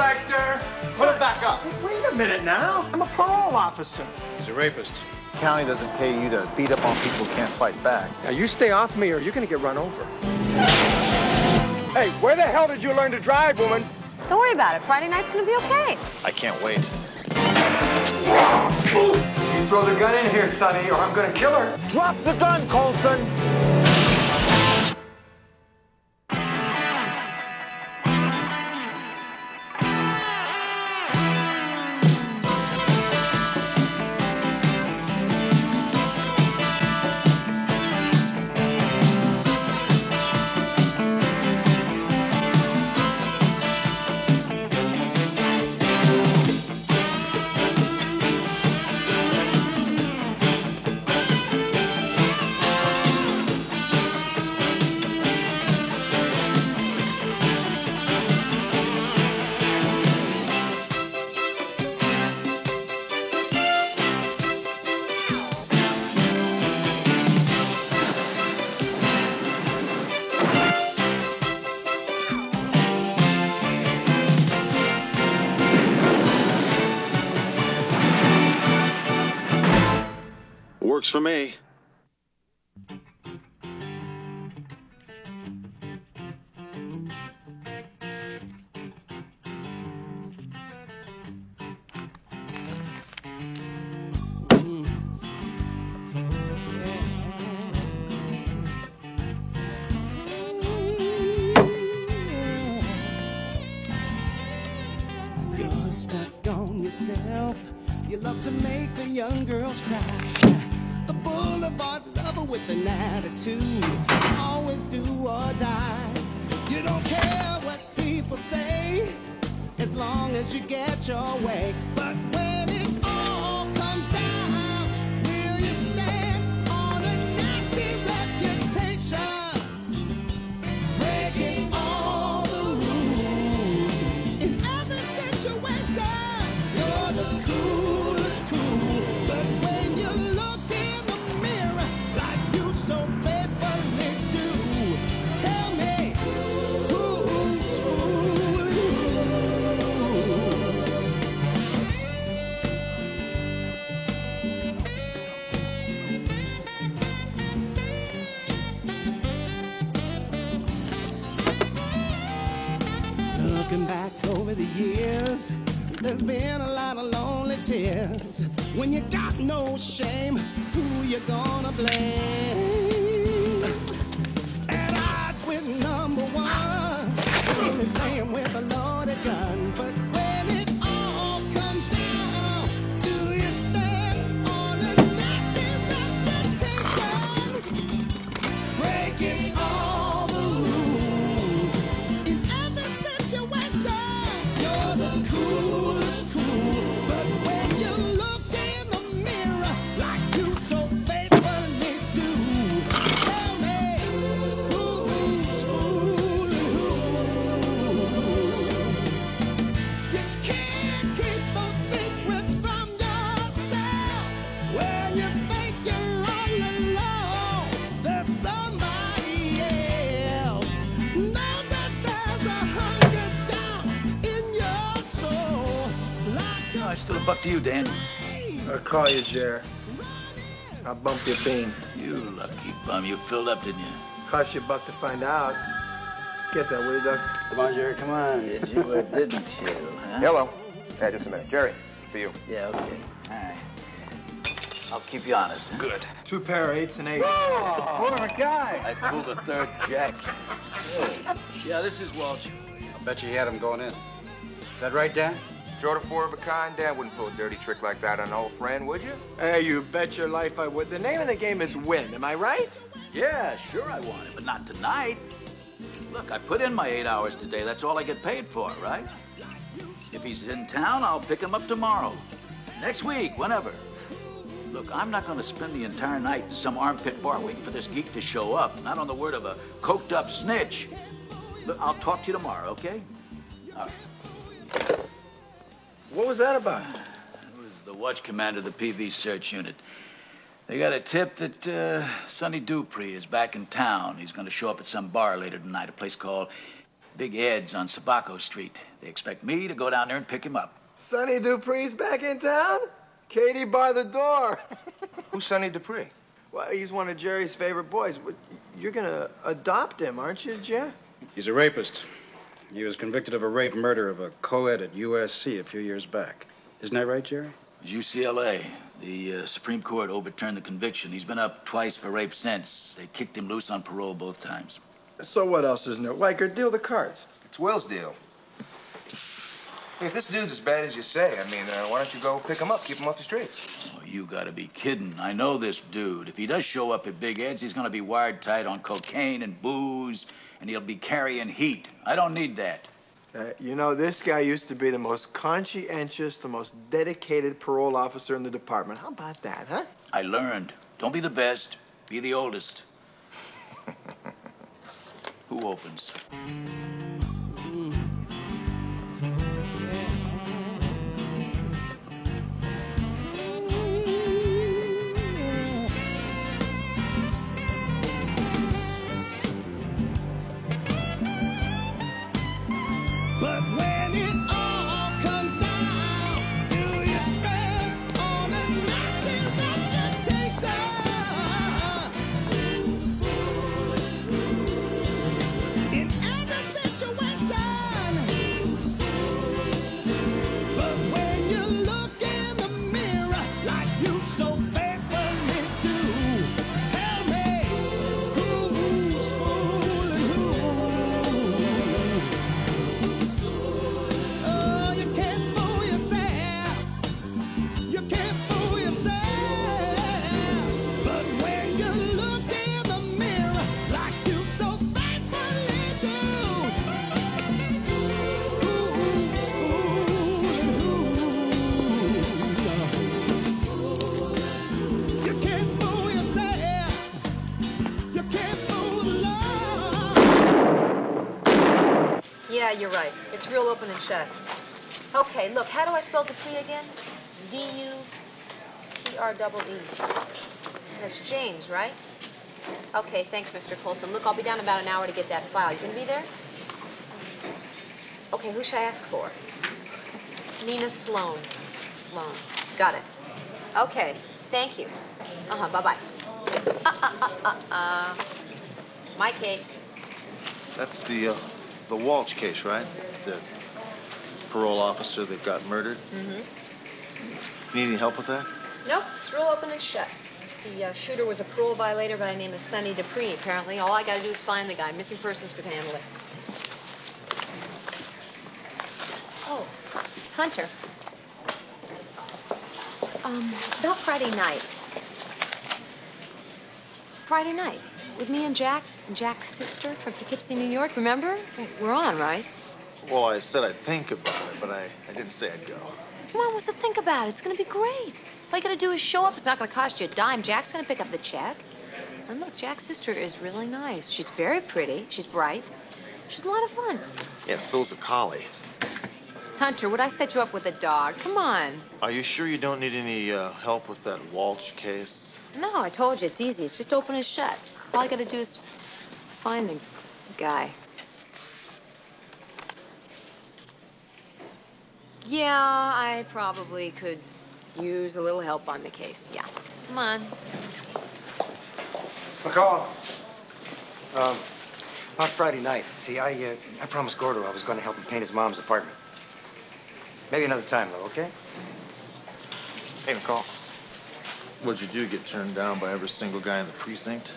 Inspector! Put him back up. Wait a minute now. I'm a parole officer. He's a rapist. The county doesn't pay you to beat up on people who can't fight back. Now, you stay off me or you're gonna get run over. Hey, where the hell did you learn to drive, woman? Don't worry about it. Friday night's gonna be okay. I can't wait. You throw the gun in here, Sonny, or I'm gonna kill her. Drop the gun, Colson. Works for me. You're stuck on yourself. You love to make the young girls cry. The boulevard lover with an attitude. You always do or die. You don't care what people say, as long as you get your way. But when it all comes down, will you stand on a nasty reputation? Breaking all the rules in every situation. You're the coolest crew. But when you look in the mirror like you so faithfully do, tell me who's fooling who? Looking back over the years, there's been a lot of lonely tears. When you got no shame, who you gonna blame? And odds with number one, really playing with a loaded gun. But when it all comes down, do you stand on a nasty reputation? Breaking all the rules in every situation. You're the coolest crew. But when you look in the mirror like you so faithfully do, tell me who's fooling who? You can't keep those secrets from yourself. When you think you're all alone, there's somebody else knows that there's a hunger down in your soul. Like No, it's still a buck to you, Dan. I'll call you, Jer. I'll bump your bean. You lucky bum. You filled up, didn't you? Cost you a buck to find out. Get that, will you, Doug? Come on, Jerry, come on. Did you or didn't you? Huh? Hello. Yeah, just a minute. Jerry, for you. Yeah, okay. All right. I'll keep you honest. Huh? Good. 2 pair of 8s and 8s. What a guy! I pulled a third jack. Yeah, this is Welch. I bet you he had him going in. Is that right, Dan? Short of 4 of a kind, Dad wouldn't pull a dirty trick like that on an old friend, would you? Hey, you bet your life I would. The name of the game is win, am I right? Yeah, sure I want it, but not tonight. Look, I put in my 8 hours today. That's all I get paid for, right? If he's in town, I'll pick him up tomorrow. Next week, whenever. Look, I'm not going to spend the entire night in some armpit bar waiting for this geek to show up. Not on the word of a coked-up snitch. Look, I'll talk to you tomorrow, okay? All right. What was that about? It was the watch commander of the PV search unit. They got a tip that Sonny Dupree is back in town. He's going to show up at some bar later tonight, a place called Big Ed's on Sabaco Street. They expect me to go down there and pick him up. Sonny Dupree's back in town? Katie by the door. Who's Sonny Dupree? Well, he's one of Jerry's favorite boys. You're gonna adopt him, aren't you, Jer? He's a rapist. He was convicted of a rape murder of a co-ed at USC a few years back. Isn't that right, Jerry? It was UCLA. The Supreme Court overturned the conviction. He's been up twice for rape since. They kicked him loose on parole both times. So what else is new? Riker, deal the cards. It's Will's deal. Hey, if this dude's as bad as you say, I mean, why don't you go pick him up, keep him off the streets? Oh, you gotta be kidding. I know this dude. If he does show up at Big Ed's, he's gonna be wired tight on cocaine and booze, and he'll be carrying heat. I don't need that. You know, this guy used to be the most conscientious, the most dedicated parole officer in the department. How about that, huh? I learned. Don't be the best, be the oldest. Who opens? But when it all comes down, do you stand on a nasty reputation? In every situation. But when you look in the mirror like you so faithfully do, tell me who's fooling who? Oh, you can't fool yourself. You can't fool yourself. But when you look in the mirror like you so faithfully do, who's fooling who? You can't fool yourself. You can't fool love. Yeah, you're right. It's real open and shut. Okay, look, how do I spell Dupree again? D-U-P-R-E-E. That's James, right? Okay, thanks, Mr. Colson. Look, I'll be down about an hour to get that file. You gonna be there? Okay, who should I ask for? Nina Sloan. Sloan. Got it. Okay, thank you. Bye-bye. My case. That's the Walsh case, right? The parole officer that got murdered. Mm-hmm. Need any help with that? Nope, it's real open and shut. The shooter was a parole violator by the name of Sonny Dupree, apparently. All I gotta do is find the guy. Missing persons could handle it. Oh, Hunter. About Friday night. Friday night, with me and Jack, and Jack's sister from Poughkeepsie, New York, remember? We're on, right? Well, I said I'd think about it, but I didn't say I'd go. Come on, what's to think about? It's gonna be great. All you gotta do is show up. It's not gonna cost you a dime. Jack's gonna pick up the check. And look, Jack's sister is really nice. She's very pretty. She's bright. She's a lot of fun. Yeah, so's a collie. Hunter, would I set you up with a dog? Come on. Are you sure you don't need any help with that Walsh case? No, I told you, it's easy. It's just open and shut. All I gotta do is find the guy. Yeah, I probably could use a little help on the case. Yeah. Come on. McCall. About Friday night. See, I promised Gordo I was going to help him paint his mom's apartment. Maybe another time, though, okay? Hey, McCall. What'd you do? Get turned down by every single guy in the precinct?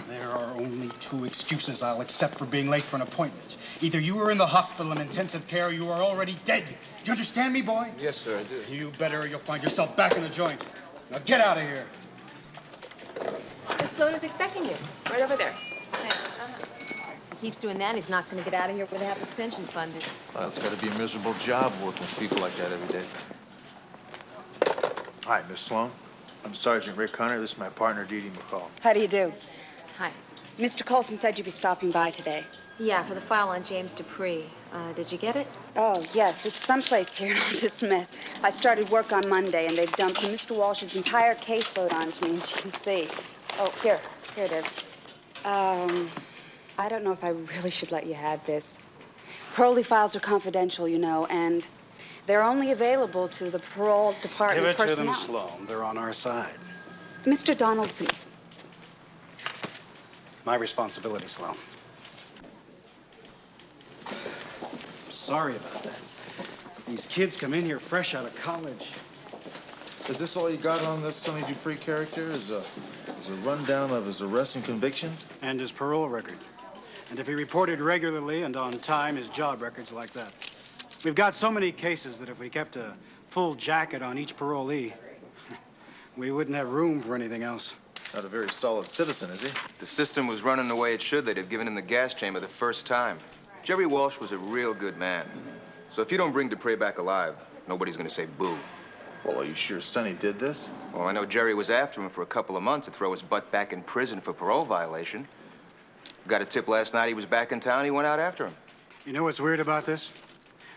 There are only two excuses I'll accept for being late for an appointment. Either you were in the hospital in intensive care or you are already dead. Do you understand me, boy? Yes, sir, I do. You better or you'll find yourself back in the joint. Now get out of here. Miss Sloan is expecting you. Right over there. Thanks. If he keeps doing that, he's not going to get out of here with half his pension funded. Well, it's got to be a miserable job working with people like that every day. Hi, Miss Sloan. I'm Sergeant Rick Hunter. This is my partner, Dee Dee McCall. How do you do? Hi. Mr. Colson said you'd be stopping by today. Yeah, for the file on James Dupree. Did you get it? Oh, yes. It's someplace here in all this mess. I started work on Monday, and they've dumped Mr. Walsh's entire caseload onto me, as you can see. Oh, here. Here it is. I don't know if I really should let you have this. Parolee files are confidential, you know, and they're only available to the parole department personnel. Give it to them, Sloan. They're on our side. Mr. Donaldson. My responsibility, Sloan. Sorry about that. These kids come in here fresh out of college. Is this all you got on this Sonny Dupree character? Is a rundown of his arrests and convictions? And his parole record. And if he reported regularly and on time, his job record's like that. We've got so many cases that if we kept a full jacket on each parolee, we wouldn't have room for anything else. Not a very solid citizen, is he? If the system was running the way it should, they'd have given him the gas chamber the first time. Jerry Walsh was a real good man. So if you don't bring Dupree back alive, nobody's gonna say boo. Well, are you sure Sonny did this? Well, I know Jerry was after him for a couple of months to throw his butt back in prison for parole violation. Got a tip last night he was back in town, he went out after him. You know what's weird about this?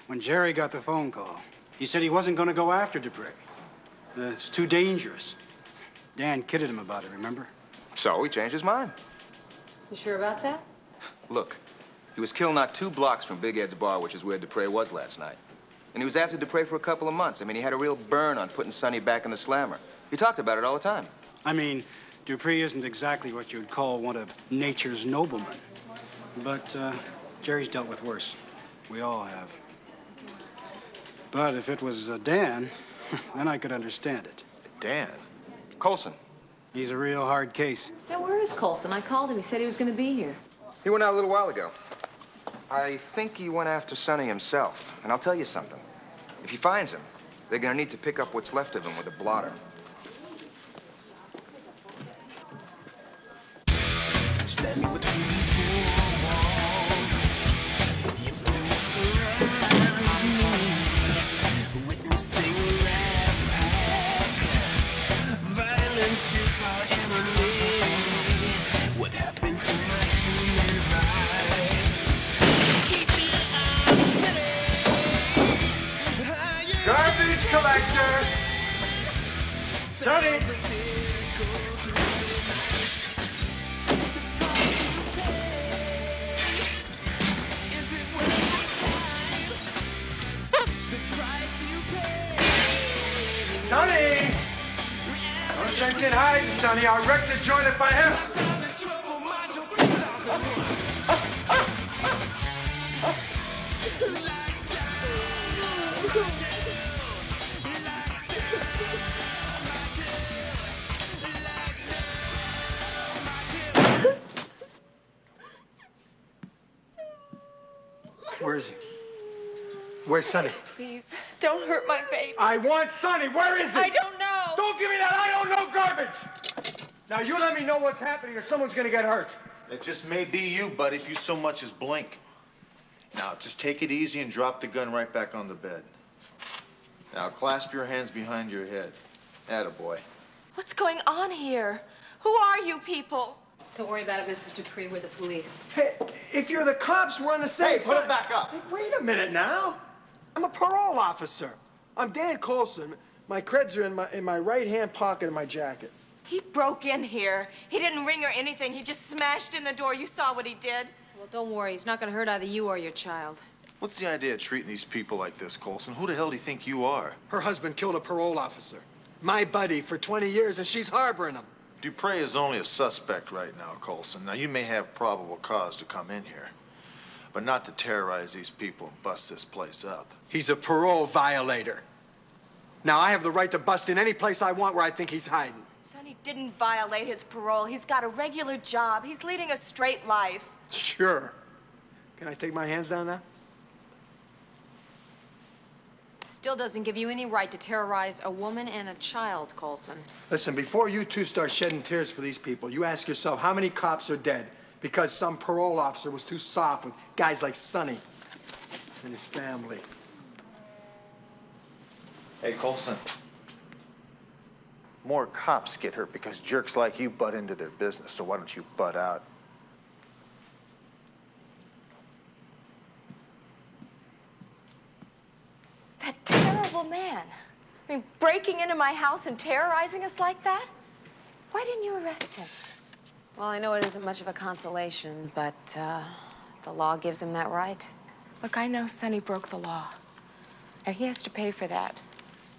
When Jerry got the phone call, he said he wasn't gonna go after Dupree. It's too dangerous. Dan kidded him about it, remember? So he changed his mind. You sure about that? Look, he was killed not 2 blocks from Big Ed's bar, which is where Dupree was last night. And he was after Dupree for a couple of months. I mean, he had a real burn on putting Sonny back in the slammer. He talked about it all the time. I mean, Dupree isn't exactly what you'd call one of nature's noblemen. But Jerry's dealt with worse. We all have. But if it was Dan, then I could understand it. Dan? Colson. He's a real hard case. Yeah, where is Colson? I called him. He said he was going to be here. He went out a little while ago. I think he went after Sonny himself. And I'll tell you something. If he finds him, they're gonna need to pick up what's left of him with a blotter. Standing between these four walls, you only surround me, witnessing a rap. Violence is our enemy. What happened to my human rights? Keep your arms steady. Garbage collector! Sonny! Sonny! Don't sense in hiding, Sonny. I'll wreck the joint if I have to. Where is he? Where's Sonny? Please, don't hurt my baby. I want Sonny. Where is he? I don't know. Don't give me that I don't know garbage. Now you let me know what's happening or someone's gonna get hurt. It just may be you, buddy, if you so much as blink. Now, just take it easy and drop the gun right back on the bed. Now, clasp your hands behind your head. Attaboy. What's going on here? Who are you people? Don't worry about it, Mrs. Dupree. We're the police. Hey, if you're the cops, we're on the same Hey, put it back up. Hey, wait a minute now. I'm a parole officer. I'm Dan Colson. My creds are in my right-hand pocket of my jacket. He broke in here. He didn't ring or anything. He just smashed in the door. You saw what he did. Well, don't worry. He's not going to hurt either you or your child. What's the idea of treating these people like this, Colson? Who the hell do you think you are? Her husband killed a parole officer. My buddy for 20 years, and she's harboring him. Dupree is only a suspect right now, Colson. Now, you may have probable cause to come in here, but not to terrorize these people and bust this place up. He's a parole violator. Now, I have the right to bust in any place I want where I think he's hiding. Sonny didn't violate his parole. He's got a regular job. He's leading a straight life. Sure. Can I take my hands down now? Still doesn't give you any right to terrorize a woman and a child, Colson. Listen, before you two start shedding tears for these people, you ask yourself how many cops are dead because some parole officer was too soft with guys like Sonny and his family. Hey, Colson. More cops get hurt because jerks like you butt into their business, so why don't you butt out? I mean, breaking into my house and terrorizing us like that? Why didn't you arrest him? Well, I know it isn't much of a consolation, but the law gives him that right. Look, I know Sonny broke the law, and he has to pay for that.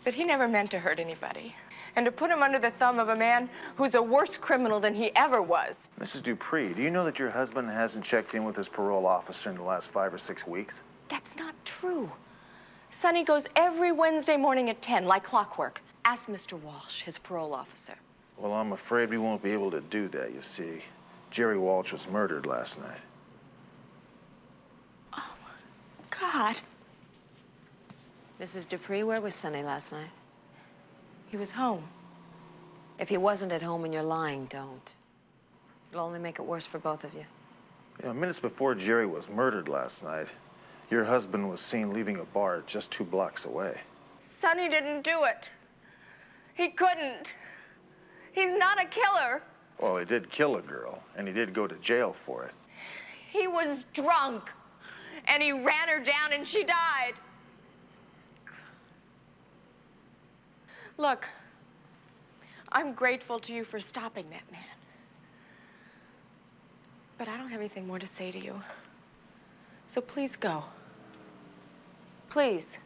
But he never meant to hurt anybody. And to put him under the thumb of a man who's a worse criminal than he ever was. Mrs. Dupree, do you know that your husband hasn't checked in with his parole officer in the last 5 or 6 weeks? That's not true. Sonny goes every Wednesday morning at 10, like clockwork. Ask Mr. Walsh, his parole officer. Well, I'm afraid we won't be able to do that, you see. Jerry Walsh was murdered last night. Oh, my God. Mrs. Dupree, where was Sonny last night? He was home. If he wasn't at home and you're lying, don't. It'll only make it worse for both of you. You know, minutes before Jerry was murdered last night, your husband was seen leaving a bar just 2 blocks away. Sonny didn't do it. He couldn't. He's not a killer. Well, he did kill a girl, and he did go to jail for it. He was drunk, and he ran her down, and she died. Look, I'm grateful to you for stopping that man. But I don't have anything more to say to you. So please go. Please.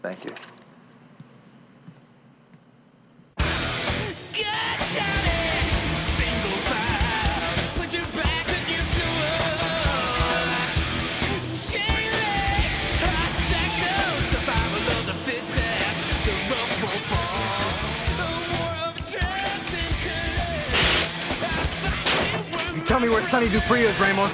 Thank you. Tell me where Sonny Dupree is, Ramos.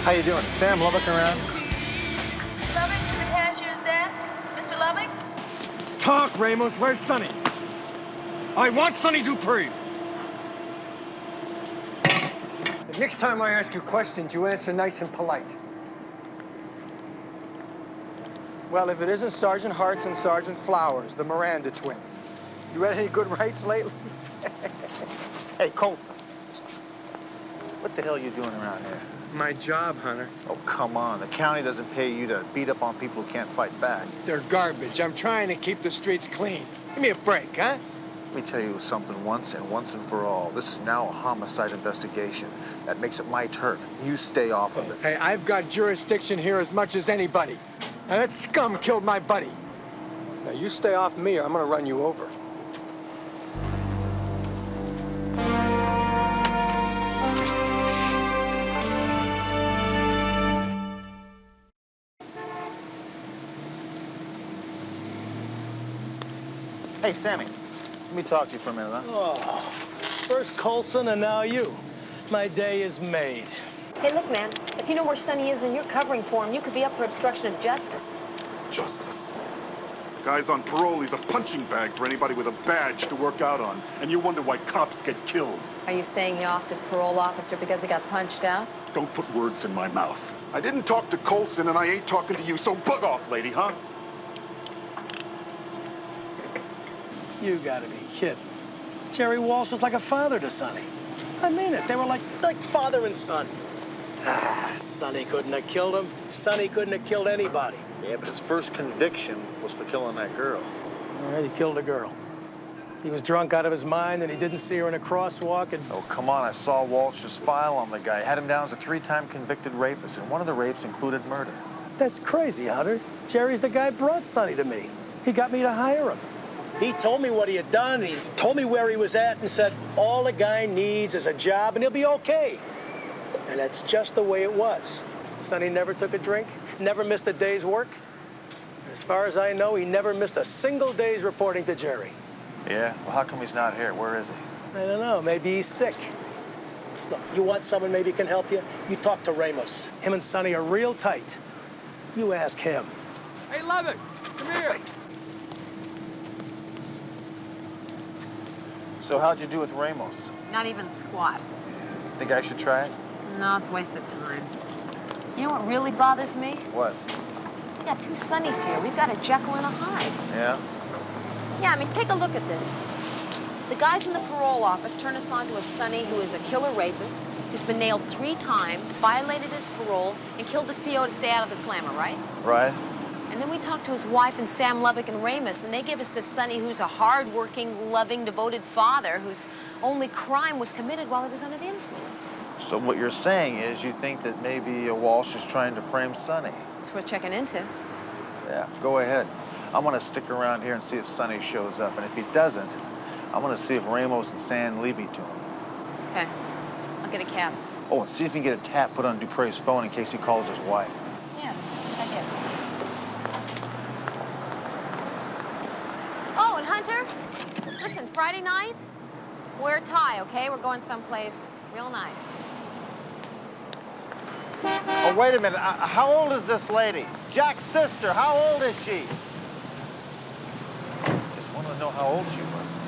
How you doing? Sam Lubbock around? Lubbock to the cashier's desk. Mr. Lubbock? Talk, Ramos. Where's Sonny? I want Sonny Dupree. The next time I ask you questions, you answer nice and polite. Well, if it isn't Sergeant Hart's and Sergeant Flowers, the Miranda twins. You read any good rights lately? Hey, Colson. What the hell are you doing around here? My job, Hunter. Oh, come on. The county doesn't pay you to beat up on people who can't fight back. They're garbage. I'm trying to keep the streets clean. Give me a break, huh? Let me tell you something once and for all. This is now a homicide investigation. That makes it my turf. You stay off of it. Hey, I've got jurisdiction here as much as anybody. Now, that scum killed my buddy. Now, you stay off me or I'm gonna run you over. Hey, Sammy. Let me talk to you for a minute, huh? Oh, first Colson and now you. My day is made. Hey, look, man, if you know where Sonny is and you're covering for him, you could be up for obstruction of justice. Justice. The guy's on parole. He's a punching bag for anybody with a badge to work out on. And you wonder why cops get killed. Are you saying he offed his parole officer because he got punched out? Don't put words in my mouth. I didn't talk to Colson, and I ain't talking to you, so bug off, lady, huh? You gotta be kidding. Jerry Walsh was like a father to Sonny. I mean it. They were like father and son. Ah, Sonny couldn't have killed him. Sonny couldn't have killed anybody. Yeah, but his first conviction was for killing that girl. All right, he killed a girl. He was drunk out of his mind and he didn't see her in a crosswalk and... Oh, come on. I saw Walsh's file on the guy. Had him down as a 3-time convicted rapist, and one of the rapes included murder. That's crazy, Hunter. Jerry's the guy who brought Sonny to me. He got me to hire him. He told me what he had done, and he told me where he was at, and said, all the guy needs is a job, and he'll be okay. And that's just the way it was. Sonny never took a drink, never missed a day's work. As far as I know, he never missed a single day's reporting to Jerry. Yeah? Well, how come he's not here? Where is he? I don't know. Maybe he's sick. Look, you want someone maybe can help you? You talk to Ramos. Him and Sonny are real tight. You ask him. Hey, Lubbock, come here. So how'd you do with Ramos? Not even squat. Think I should try it? No, it's a waste of time. You know what really bothers me? What? We got two Sonnies here. We've got a Jekyll and a Hyde. Yeah? Yeah, I mean, take a look at this. The guys in the parole office turn us on to a Sonny who is a killer rapist, who's been nailed 3 times, violated his parole, and killed his PO to stay out of the slammer, right? Right. And then we talked to his wife and Sam Lubbock and Ramus, and they give us this Sonny who's a hard-working, loving, devoted father whose only crime was committed while he was under the influence. So what you're saying is you think that maybe Walsh is trying to frame Sonny? It's worth checking into. Yeah, go ahead. I'm gonna stick around here and see if Sonny shows up, and if he doesn't, I'm gonna see if Ramos and San lead me to him. Okay. I'll get a cab. Oh, and see if you can get a tap put on Dupre's phone in case he calls his wife. Yeah, I get it. Oh, and Hunter, listen, Friday night, wear a tie, okay? We're going someplace real nice. Oh, wait a minute. How old is this lady? Jack's sister. How old is she? Just want to know how old she was.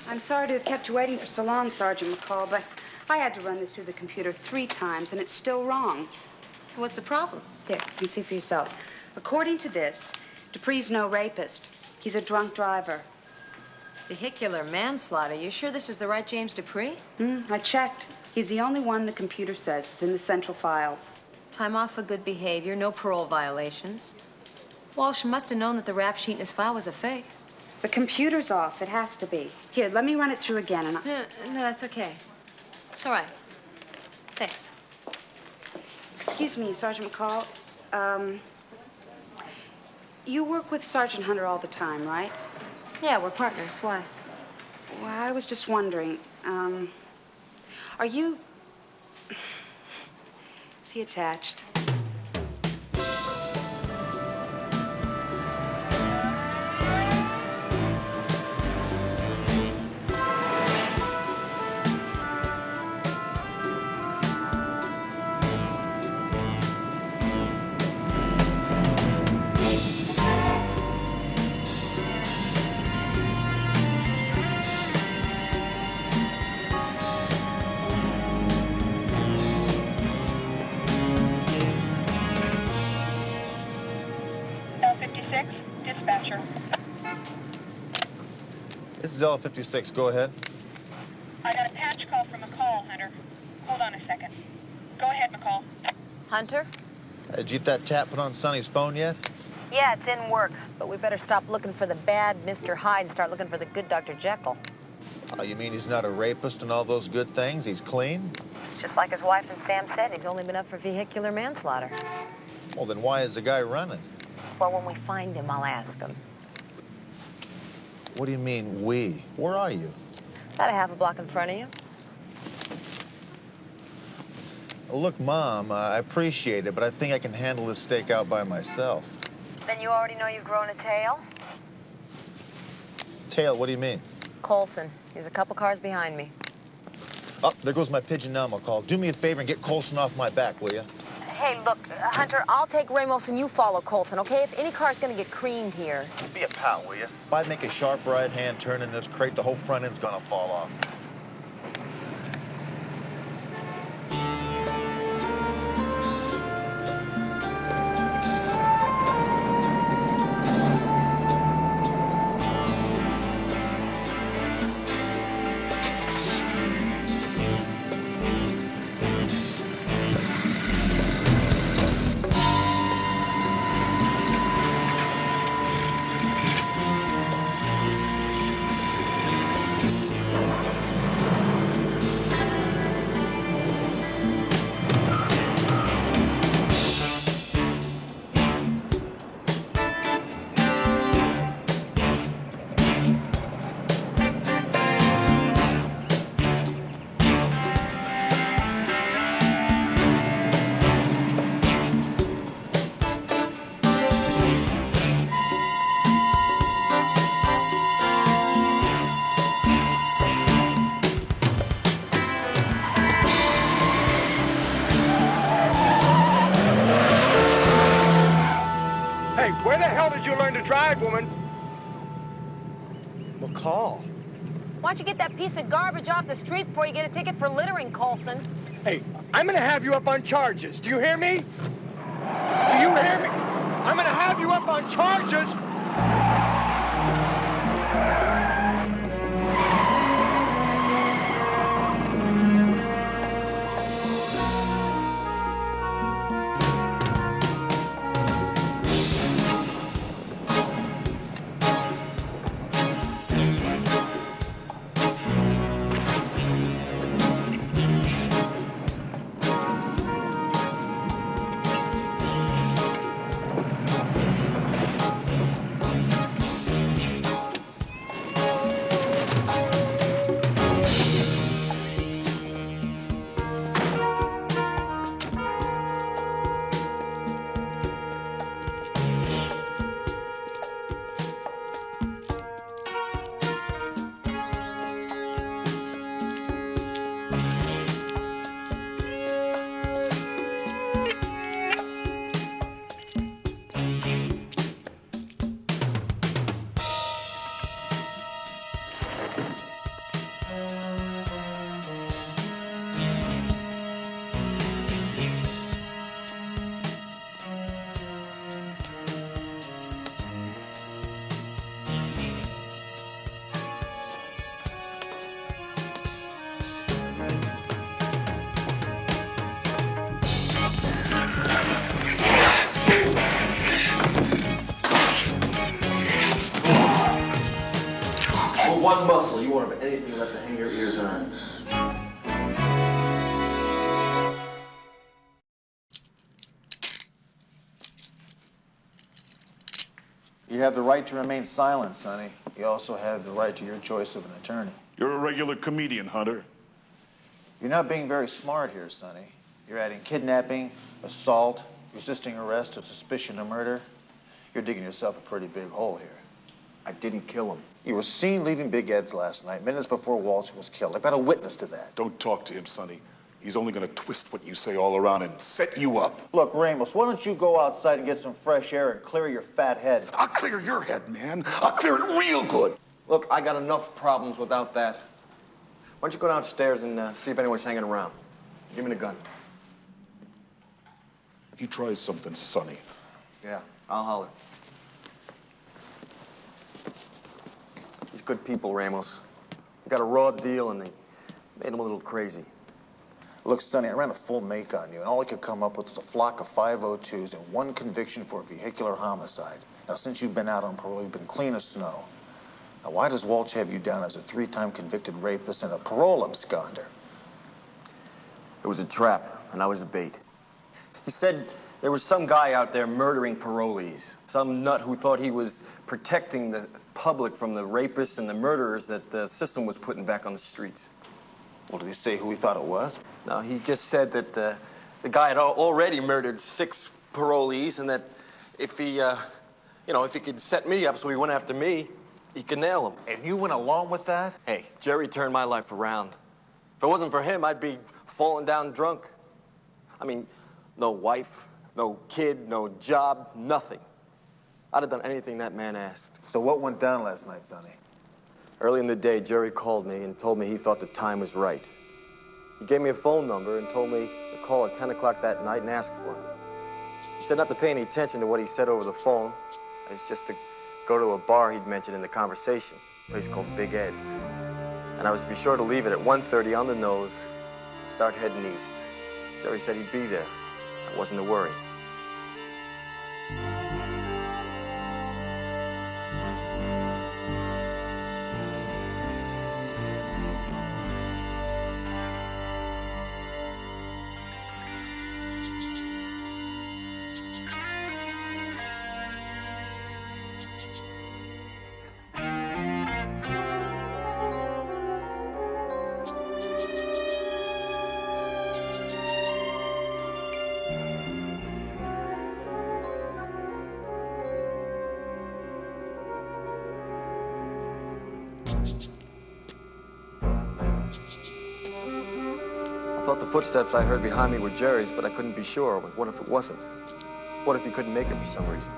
I'm sorry to have kept you waiting for so long, Sergeant McCall, but I had to run this through the computer 3 times, and it's still wrong. What's the problem? There, you can see for yourself. According to this, Dupree's no rapist. He's a drunk driver. Vehicular manslaughter. You sure this is the right James Dupree? I checked. He's the only one the computer says is in the central files. Time off for good behavior, no parole violations. Walsh must have known that the rap sheet in his file was a fake. The computer's off. It has to be. Here, let me run it through again, and No, that's okay. It's all right. Thanks. Excuse me, Sergeant McCall. You work with Sergeant Hunter all the time, right? Yeah, we're partners. Why? Well, I was just wondering, are you... Is he attached? This is L56. Go ahead. I got a patch call from McCall, Hunter. Hold on a second. Go ahead, McCall. Hunter? Did you get that tap put on Sonny's phone yet? Yeah, it's in work. But we better stop looking for the bad Mr. Hyde and start looking for the good Dr. Jekyll. Oh, you mean he's not a rapist and all those good things? He's clean? Just like his wife and Sam said, he's only been up for vehicular manslaughter. Well, then why is the guy running? Well, when we find him, I'll ask him. What do you mean, we? Where are you? About a half a block in front of you. Look, Mom, I appreciate it, but I think I can handle this stakeout by myself. Then you already know you've grown a tail? Tail, what do you mean? Colson. He's a couple cars behind me. Oh, there goes my pigeon now, McCall. Do me a favor and get Colson off my back, will you? Hey, look, Hunter, I'll take Ramos and you follow Colson, okay? If any car's gonna get creamed here. Be a pal, will you? If I make a sharp right-hand turn in this crate, the whole front end's gonna fall off. Where the hell did you learn to drive, woman? McCall. Why don't you get that piece of garbage off the street before you get a ticket for littering, Colson? Hey, I'm gonna have you up on charges. Do you hear me? Do you hear me? I'm gonna have you up on charges. One muscle you want of anything left to hang your ears on. You have the right to remain silent, Sonny. You also have the right to your choice of an attorney. You're a regular comedian, Hunter. You're not being very smart here, Sonny. You're adding kidnapping, assault, resisting arrest, or suspicion of murder. You're digging yourself a pretty big hole here. I didn't kill him. You were seen leaving Big Ed's last night, minutes before Walsh was killed. I've got a witness to that. Don't talk to him, Sonny. He's only gonna twist what you say all around and set you up. Look, Ramos, why don't you go outside and get some fresh air and clear your fat head? I'll clear your head, man. I'll clear it real good. Look, I got enough problems without that. Why don't you go downstairs and see if anyone's hanging around? Give me the gun. He tries something, Sonny. Yeah, I'll holler. These good people, Ramos. They got a raw deal and they made him a little crazy. Look, Sonny, I ran a full make on you, and all I could come up with was a flock of 502s and one conviction for vehicular homicide. Now, since you've been out on parole, you've been clean as snow. Now, why does Walsh have you down as a 3-time convicted rapist and a parole absconder? It was a trap, and I was the bait. He said there was some guy out there murdering parolees. Some nut who thought he was protecting the public from the rapists and the murderers that the system was putting back on the streets. Well, did he say who he thought it was? No, he just said that the guy had already murdered 6 parolees and that if he, if he could set me up so he went after me, he could nail him. And you went along with that? Hey, Jerry turned my life around. If it wasn't for him, I'd be falling down drunk. I mean, no wife, no kid, no job, nothing. I'd have done anything that man asked. So what went down last night, Sonny? Early in the day, Jerry called me and told me he thought the time was right. He gave me a phone number and told me to call at 10 o'clock that night and ask for him. He said not to pay any attention to what he said over the phone. It's just to go to a bar he'd mentioned in the conversation, a place called Big Ed's. And I was to be sure to leave it at 1:30 on the nose and start heading east. Jerry said he'd be there. I wasn't to worry. I thought the footsteps I heard behind me were Jerry's, but I couldn't be sure. What if it wasn't? What if he couldn't make it for some reason?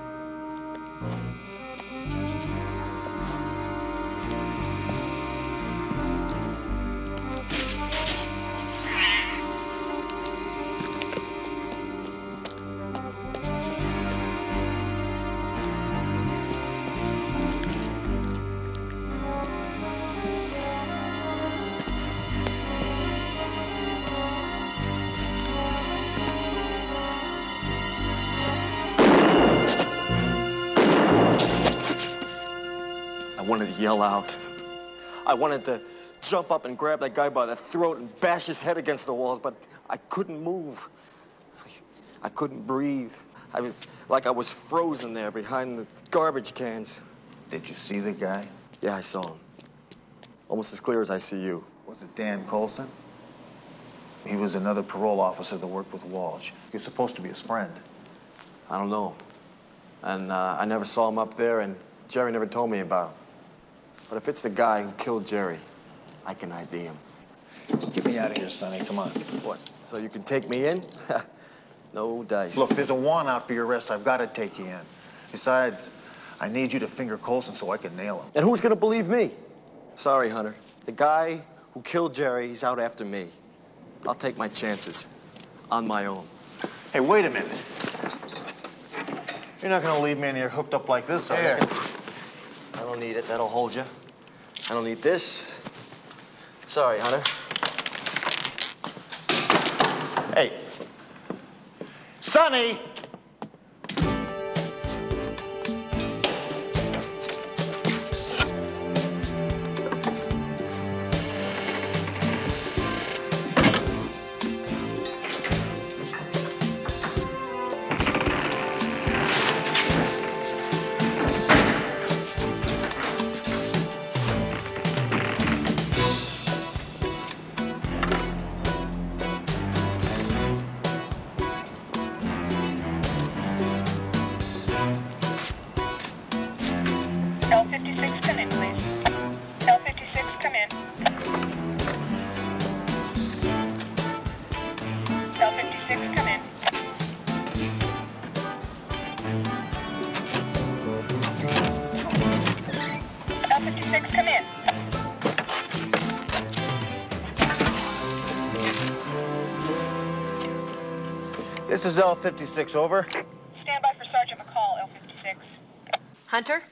yell out. I wanted to jump up and grab that guy by the throat and bash his head against the walls, but I couldn't move. I couldn't breathe. I was frozen there behind the garbage cans. Did you see the guy? Yeah, I saw him. Almost as clear as I see you. Was it Dan Colson? He was another parole officer that worked with Walsh. He was supposed to be his friend. I don't know. And I never saw him up there, and Jerry never told me about him. But if it's the guy who killed Jerry, I can ID him. Get me out of here, Sonny. Come on. What, so you can take me in? No dice. Look, there's a warrant out for your arrest. I've got to take you in. Besides, I need you to finger Colson so I can nail him. And who's gonna believe me? Sorry, Hunter. The guy who killed Jerry, he's out after me. I'll take my chances on my own. Hey, wait a minute. You're not gonna leave me in here hooked up like this, are you? I don't need it. That'll hold you. I don't need this. Sorry, Hunter. Hey. Sonny! L56, come in, please. L56, come in. L56, come in. L56, come in. This is L56, over. Stand by for Sergeant McCall, L56. Hunter?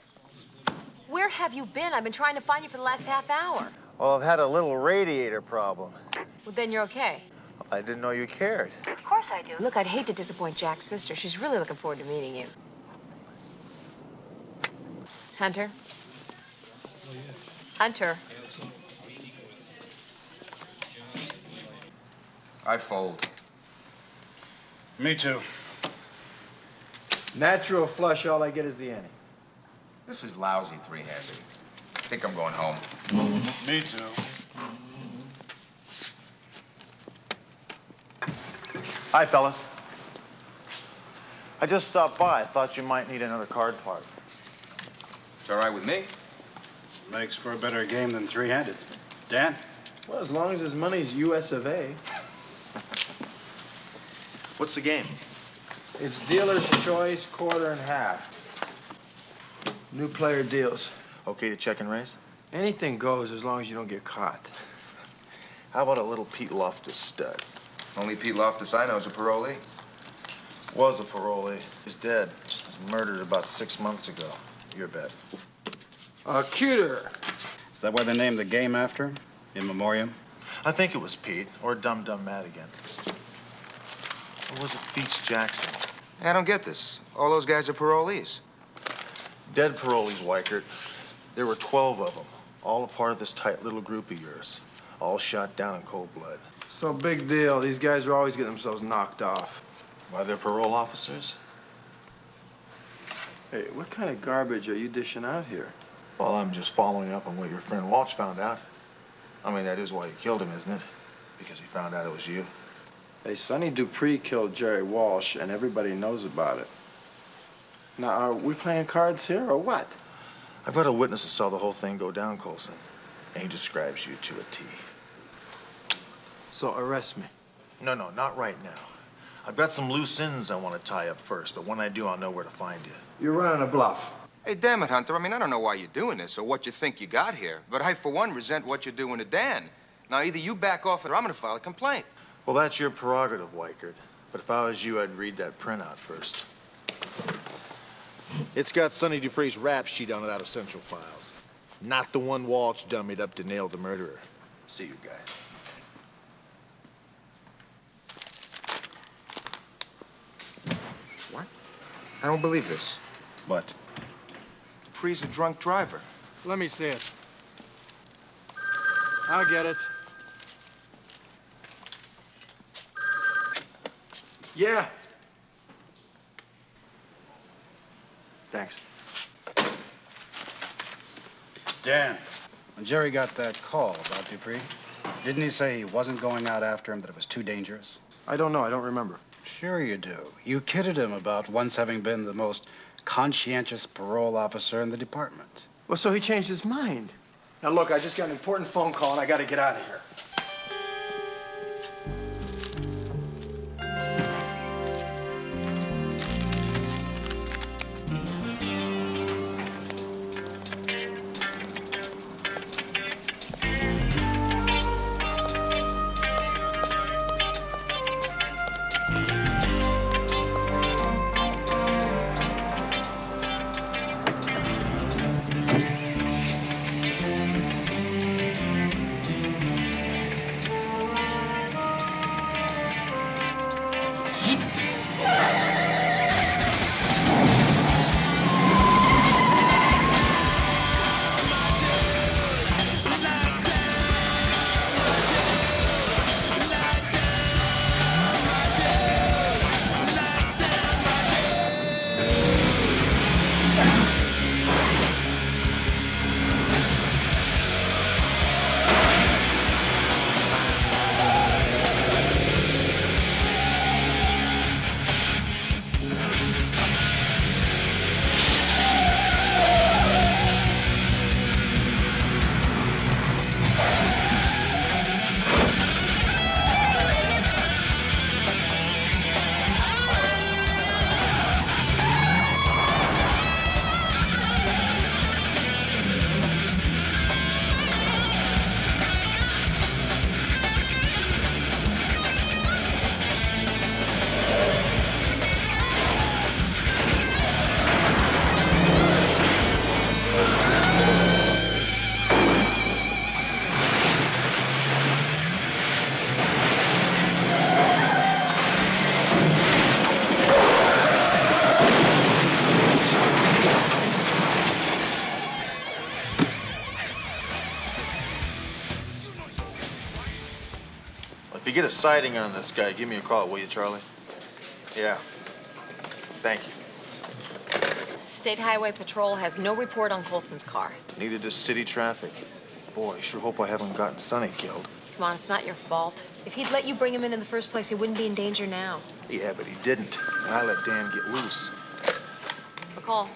Where have you been? I've been trying to find you for the last half hour. Well, I've had a little radiator problem. Well, then you're okay. I didn't know you cared. Of course I do. Look, I'd hate to disappoint Jack's sister. She's really looking forward to meeting you. Hunter? Hunter? I fold. Me too. Natural flush, all I get is the ante. This is lousy three-handed. I think I'm going home. Me too. Hi, fellas. I just stopped by. I thought you might need another card part. It's all right with me. Makes for a better game than three-handed. Dan? Well, as long as his money's US of A. What's the game? It's dealer's choice, quarter and half. New player deals. Okay to check and raise? Anything goes as long as you don't get caught. How about a little Pete Loftus stud? Only Pete Loftus I know is a parolee. Was a parolee. He's dead. He was murdered about 6 months ago. Your bet. Cuter. Is that why they named the game after him? In memoriam? I think it was Pete, or Dum Dum Madigan. Or was it Feats Jackson? I don't get this. All those guys are parolees. Dead parolees, Weichert. There were 12 of them, all a part of this tight little group of yours, all shot down in cold blood. So big deal. These guys are always getting themselves knocked off. Why, they're parole officers? Hey, what kind of garbage are you dishing out here? Well, I'm just following up on what your friend Walsh found out. I mean, that is why you killed him, isn't it? Because he found out it was you. Hey, Sonny Dupree killed Jerry Walsh, and everybody knows about it. Now, are we playing cards here, or what? I've got a witness that saw the whole thing go down, Colson. And he describes you to a T. So arrest me. No, not right now. I've got some loose ends I want to tie up first, but when I do, I'll know where to find you. You're running a bluff. Hey, damn it, Hunter. I mean, I don't know why you're doing this or what you think you got here, but I, for one, resent what you're doing to Dan. Now, either you back off or I'm going to file a complaint. Well, that's your prerogative, Weichert. But if I was you, I'd read that printout first. It's got Sonny Dupree's rap sheet on it out of Central Files. Not the one Walsh dummied up to nail the murderer. See you guys. What? I don't believe this. What? Dupree's a drunk driver. Let me see it. I'll get it. Yeah. Thanks. Dan, when Jerry got that call about Dupree, didn't he say he wasn't going out after him, that it was too dangerous? I don't know. I don't remember. Sure you do. You kidded him about once having been the most conscientious parole officer in the department. Well, so he changed his mind. Now, look, I just got an important phone call, and I got to get out of here. If you get a sighting on this guy, give me a call, will you, Charlie? Yeah. Thank you. State Highway Patrol has no report on Colson's car. Neither does city traffic. Boy, I sure hope I haven't gotten Sonny killed. Come on, it's not your fault. If he'd let you bring him in the first place, he wouldn't be in danger now. Yeah, but he didn't. I let Dan get loose. McCall.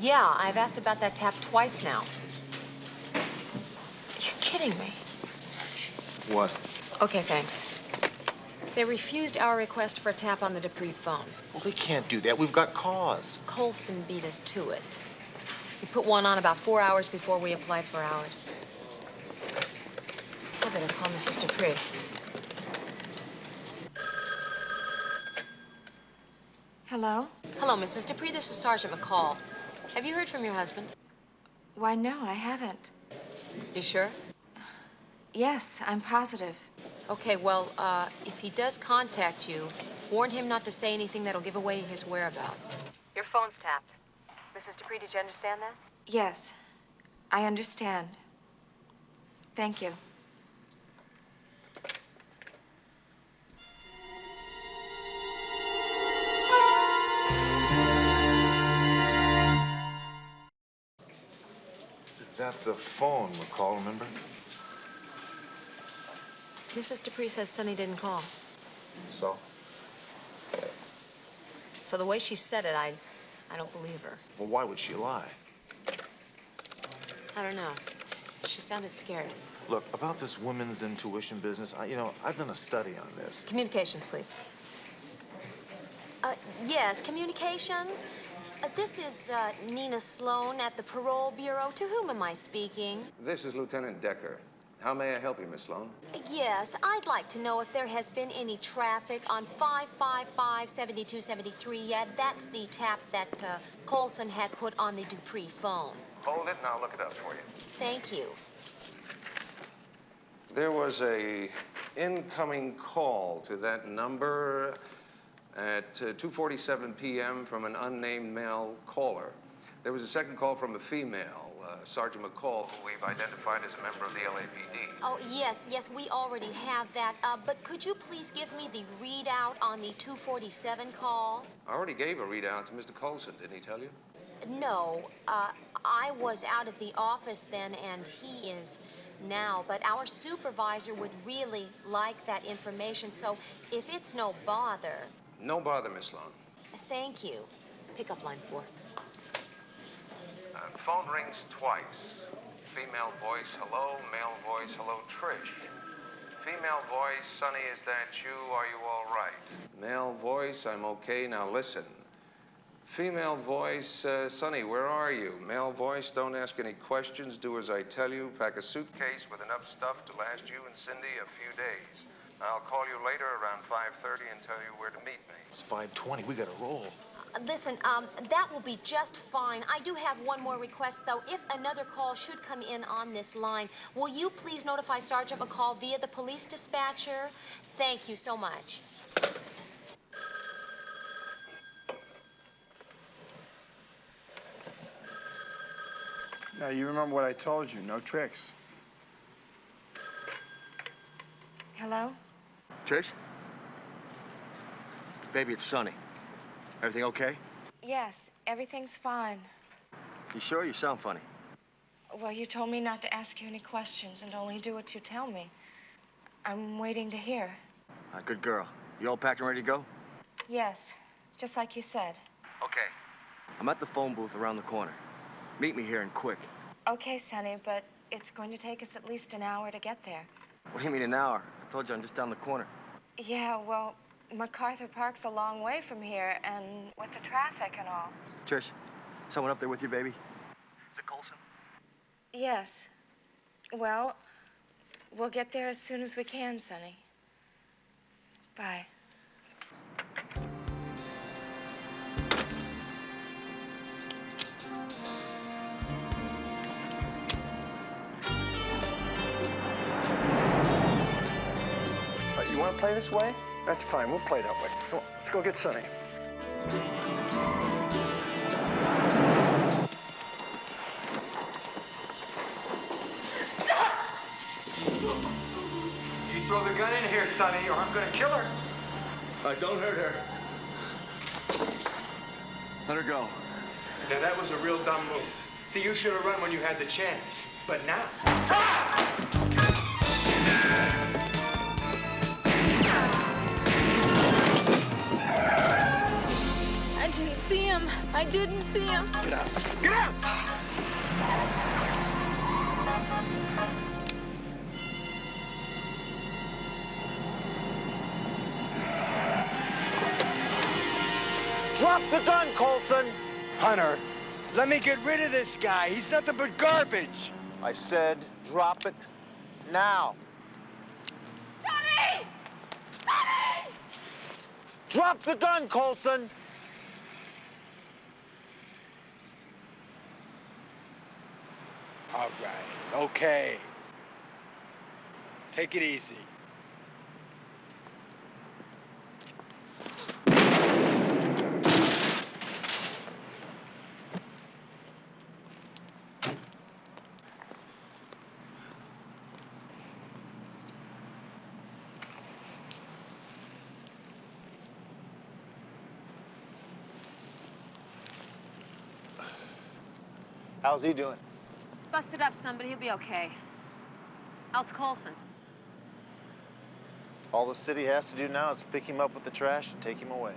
Yeah, I've asked about that tap twice now. You're kidding me. What? Okay, thanks. They refused our request for a tap on the Dupree phone. Well, they can't do that. We've got cause. Colson beat us to it. He put one on about 4 hours before we applied for ours. I better call Mrs. Dupree. Hello? Hello, Mrs. Dupree. This is Sergeant McCall. Have you heard from your husband? Why, no, I haven't. You sure? Yes, I'm positive. Okay, well, if he does contact you, warn him not to say anything that'll give away his whereabouts. Your phone's tapped. Mrs. Dupree, did you understand that? Yes, I understand. Thank you. That's a phone, McCall, remember? Mrs. Dupree says Sonny didn't call. So? So the way she said it, I don't believe her. Well, why would she lie? I don't know. She sounded scared. Look, about this women's intuition business, I've done a study on this. Communications, please. Yes, communications. This is Nina Sloan at the Parole Bureau. To whom am I speaking? This is Lieutenant Decker. How may I help you, Miss Sloan? Yes, I'd like to know if there has been any traffic on 555-7273 yet. That's the tap that Colson had put on the Dupree phone. Hold it and I'll look it up for you. Thank you. There was a incoming call to that number at 2:47 p.m. from an unnamed male caller. There was a second call from a female Sergeant McCall, who we've identified as a member of the LAPD. Oh, yes, we already have that. But could you please give me the readout on the 247 call? I already gave a readout to Mr. Colson, didn't he tell you? No, I was out of the office then, and he is now. But our supervisor would really like that information, so if it's no bother... No bother, Miss Sloan. Thank you. Pick up line 4. Phone rings twice. Female voice, hello. Male voice, hello, Trish. Female voice, Sonny, is that you? Are you all right? Male voice, I'm okay. Now listen. Female voice, Sonny, where are you? Male voice, don't ask any questions. Do as I tell you. Pack a suitcase with enough stuff to last you and Cindy a few days. I'll call you later around 5:30 and tell you where to meet me. It's 5:20. We gotta roll. Listen, that will be just fine. I do have one more request, though. If another call should come in on this line, will you please notify Sergeant McCall via the police dispatcher? Thank you so much. Now, you remember what I told you. No tricks. Hello? Trish? Baby, it's Sonny. Everything okay? Yes, everything's fine. You sure? You sound funny. Well, you told me not to ask you any questions and only do what you tell me. I'm waiting to hear. Good girl. You all packed and ready to go? Yes, just like you said. Okay. I'm at the phone booth around the corner. Meet me here and quick. Okay, Sonny, but it's going to take us at least an hour to get there. What do you mean an hour? I told you I'm just down the corner. Yeah, well, MacArthur Park's a long way from here, and with the traffic and all. Trish, someone up there with you, baby? Is it Colson? Yes. Well, we'll get there as soon as we can, Sonny. Bye. You want to play this way? That's fine. We'll play that way. Come on, let's go get Sonny. You throw the gun in here, Sonny, or I'm gonna kill her. Don't hurt her. Let her go. Now, that was a real dumb move. See, you should have run when you had the chance. But now... I didn't see him. I didn't see him. Get out. Get out! Drop the gun, Colson! Hunter, let me get rid of this guy. He's nothing but garbage. I said drop it now. Sonny! Sonny! Drop the gun, Colson! All right, okay. Take it easy. How's he doing? Busted up some, but he'll be okay. How's Colson? All the city has to do now is pick him up with the trash and take him away.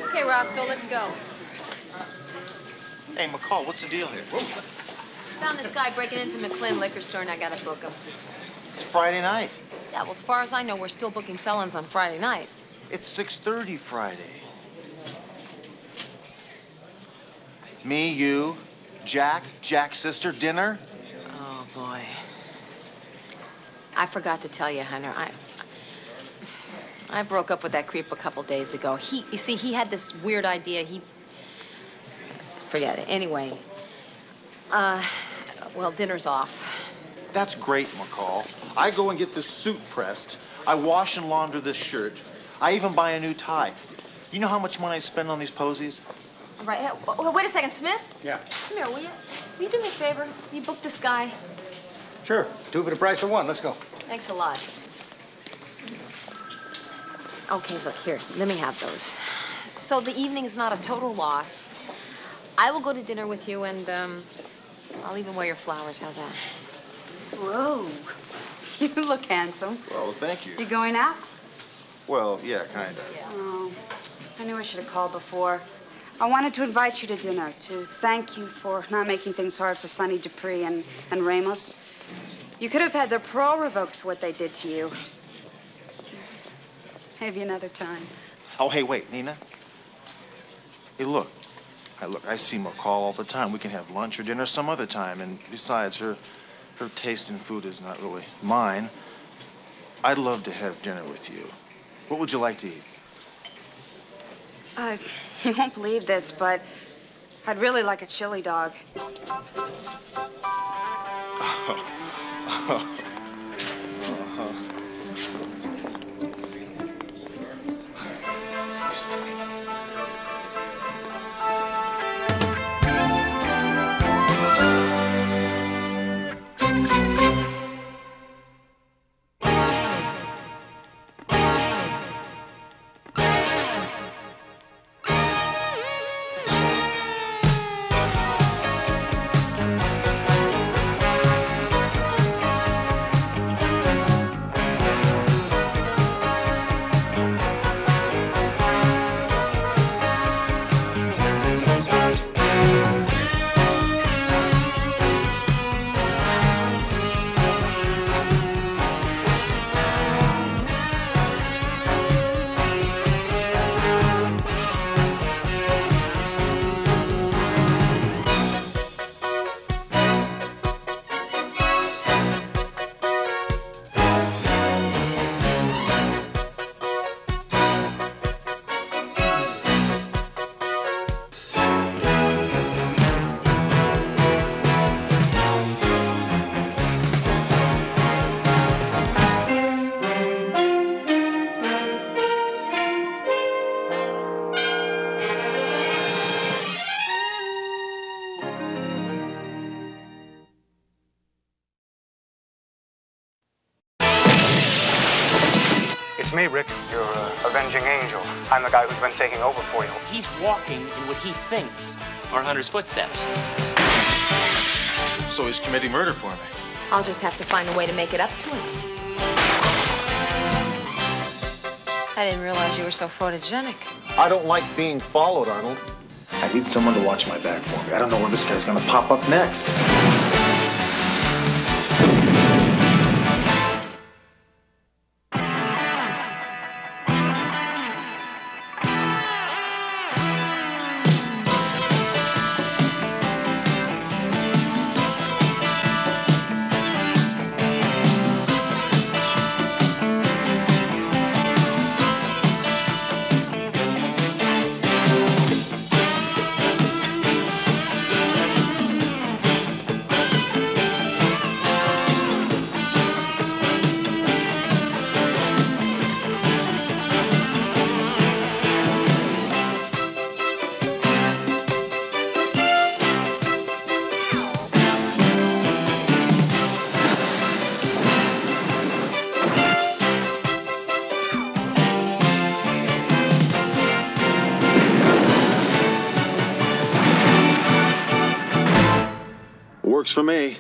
Okay, Roscoe, let's go. Hey, McCall, what's the deal here? Whoa. Found this guy breaking into McLean liquor store, and I gotta book him. It's Friday night. Yeah, well, as far as I know, we're still booking felons on Friday nights. It's 6:30 Friday. Me, you, Jack's sister, dinner? Oh, boy. I forgot to tell you, Hunter, I broke up with that creep a couple days ago. You see, he had this weird idea. Forget it. Anyway, well, dinner's off. That's great, McCall. I go and get this suit pressed. I wash and launder this shirt. I even buy a new tie. You know how much money I spend on these posies? All right. Wait a second, Smith. Yeah. Come here, will you? Will you do me a favor? Will you book this guy? Sure. 2 for the price of 1. Let's go. Thanks a lot. Okay, look, here. Let me have those. So the evening is not a total loss. I will go to dinner with you, and I'll even wear your flowers. How's that? Whoa. You look handsome. Well, thank you. You going out? Well, yeah, kind of. Yeah. Oh, I knew I should have called before. I wanted to invite you to dinner, to thank you for not making things hard for Sonny Dupree and Ramos. You could have had their parole revoked for what they did to you. Maybe another time. Oh, hey, wait, Nina. Hey, look. I see McCall all the time. We can have lunch or dinner some other time. And besides, her taste in food is not really mine. I'd love to have dinner with you. What would you like to eat? You won't believe this, but I'd really like a chili dog. It's me, Rick, your Avenging Angel. I'm the guy who's been taking over for you. He's walking in what he thinks are Hunter's footsteps. So he's committing murder for me. I'll just have to find a way to make it up to him. I didn't realize you were so photogenic. I don't like being followed, Arnold. I need someone to watch my back for me. I don't know where this guy's gonna pop up next. Works for me.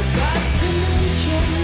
Forgot to mention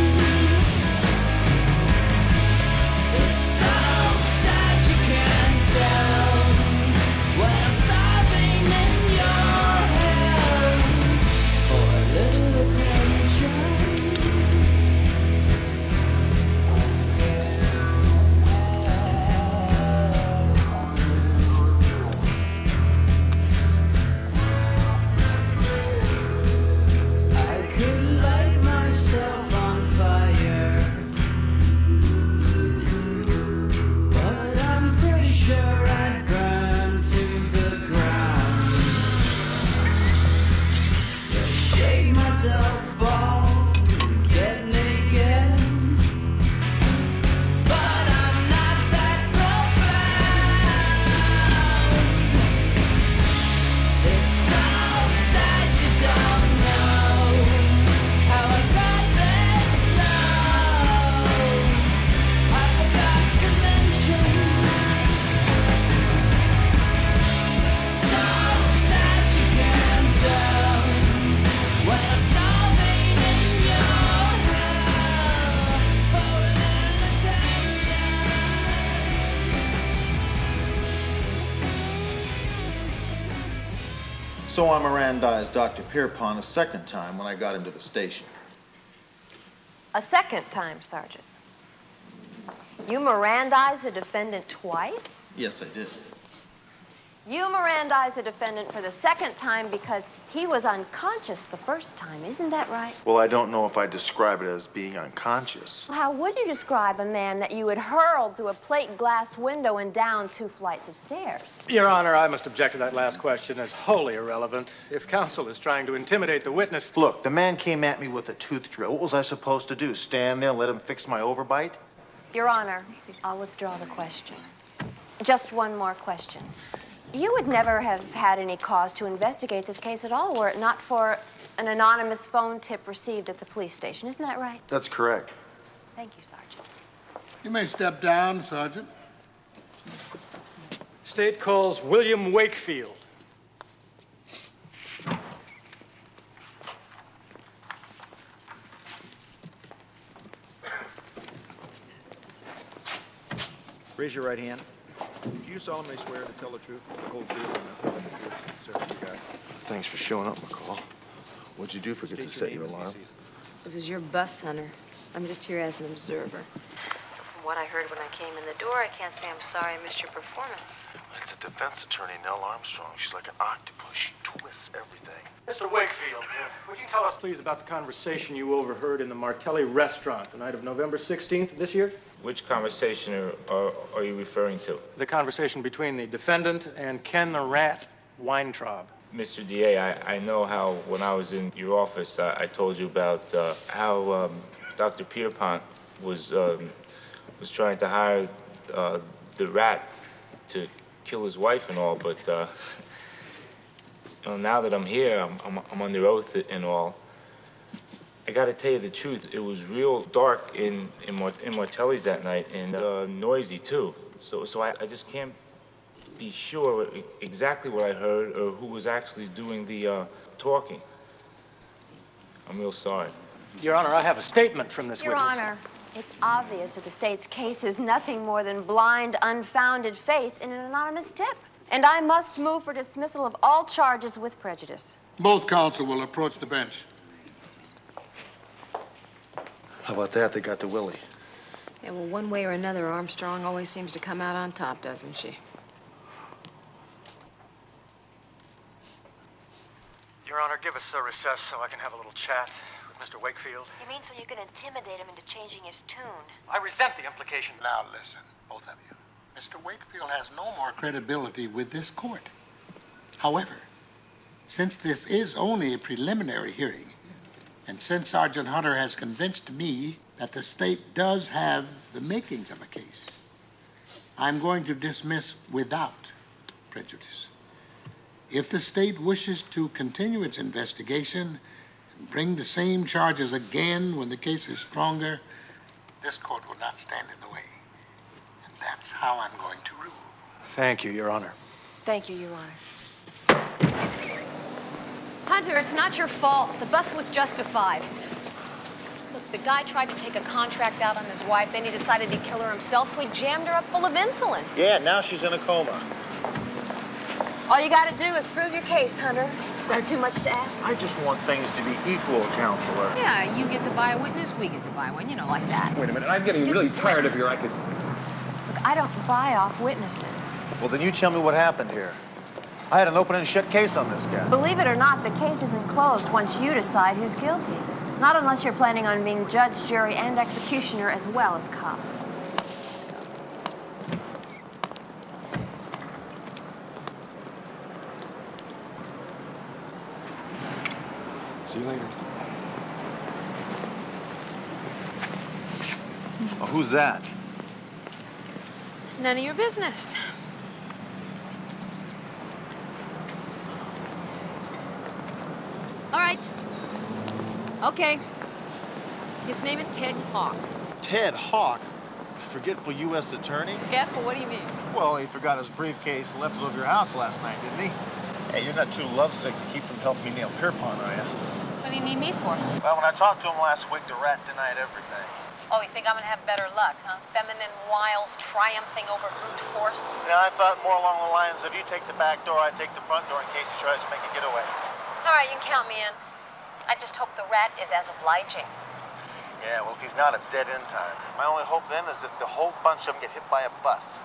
So I Mirandized Dr. Pierpont a second time when I got him to the station. A second time, Sergeant. You Mirandized the defendant twice? Yes, I did. You Mirandized the defendant for the second time because he was unconscious the first time. Isn't that right? Well, I don't know if I describe it as being unconscious. How would you describe a man that you had hurled through a plate glass window and down 2 flights of stairs? Your Honor, I must object to that last question as wholly irrelevant. If counsel is trying to intimidate the witness... Look, the man came at me with a tooth drill. What was I supposed to do? Stand there and let him fix my overbite? Your Honor, I'll withdraw the question. Just one more question. You would never have had any cause to investigate this case at all were it not for an anonymous phone tip received at the police station. Isn't that right? That's correct. Thank you, Sergeant. You may step down, Sergeant. State calls William Wakefield. Raise your right hand. Do you solemnly swear to tell the truth, the whole truth, and nothing but the truth, sir? You got it. Thanks for showing up, McCall. What'd you do forget to set your alarm? This is your bus, Hunter. I'm just here as an observer. From what I heard when I came in the door, I can't say I'm sorry I missed your performance. It's the defense attorney, Nell Armstrong. She's like an octopus. She twists everything. Mr. Wakefield, would you tell us, please, about the conversation you overheard in the Martelli restaurant the night of November 16th of this year? Which conversation are you referring to? The conversation between the defendant and Ken the Rat Weintraub. Mr. DA, I know how when I was in your office, I told you about how Dr. Pierpont was trying to hire the rat to kill his wife and all, but you know, now that I'm here, I'm under oath and all. I gotta tell you the truth, it was real dark in Martelli's that night and noisy too. So I just can't be sure exactly what I heard or who was actually doing the talking. I'm real sorry. Your Honor, I have a statement from this Your witness. Honor, it's obvious that the state's case is nothing more than blind, unfounded faith in an anonymous tip. And I must move for dismissal of all charges with prejudice. Both counsel will approach the bench. How about that? They got the Willie. Yeah, well, one way or another, Armstrong always seems to come out on top, doesn't she? Your Honor, give us a recess so I can have a little chat with Mr. Wakefield. You mean so you can intimidate him into changing his tune? I resent the implication. Now listen, both of you. Mr. Wakefield has no more credibility with this court. However, since this is only a preliminary hearing, and since Sergeant Hunter has convinced me that the state does have the makings of a case, I'm going to dismiss without prejudice. If the state wishes to continue its investigation and bring the same charges again when the case is stronger, this court will not stand in the way. And that's how I'm going to rule. Thank you, Your Honor. Thank you, Your Honor. Hunter, it's not your fault. The bus was justified. Look, the guy tried to take a contract out on his wife, then he decided he'd kill her himself, so he jammed her up full of insulin. Yeah, now she's in a coma. All you gotta do is prove your case, Hunter. Is that too much to ask? I just want things to be equal, Counselor. Yeah, you get to buy a witness, we get to buy one, you know, like that. Wait a minute, I'm getting really tired of your acting. Look, I don't buy off witnesses. Well, then you tell me what happened here. I had an open and shut case on this guy. Believe it or not, the case isn't closed once you decide who's guilty. Not unless you're planning on being judge, jury, and executioner as well as cop. See you later. Oh, who's that? None of your business. All right. Okay. His name is Ted Hawk. Ted Hawk? Forgetful U.S. attorney? Forgetful? What do you mean? Well, he forgot his briefcase and left it over your house last night, didn't he? Hey, you're not too lovesick to keep from helping me nail Pierpont, are you? What do you need me for? Well, when I talked to him last week, the rat denied everything. Oh, you think I'm gonna have better luck, huh? Feminine wiles triumphing over brute force? Yeah, I thought more along the lines of you take the back door, I take the front door in case he tries to make a getaway. All right, you can count me in. I just hope the rat is as obliging. Yeah, well, if he's not, it's dead end time. My only hope then is if the whole bunch of them get hit by a bus.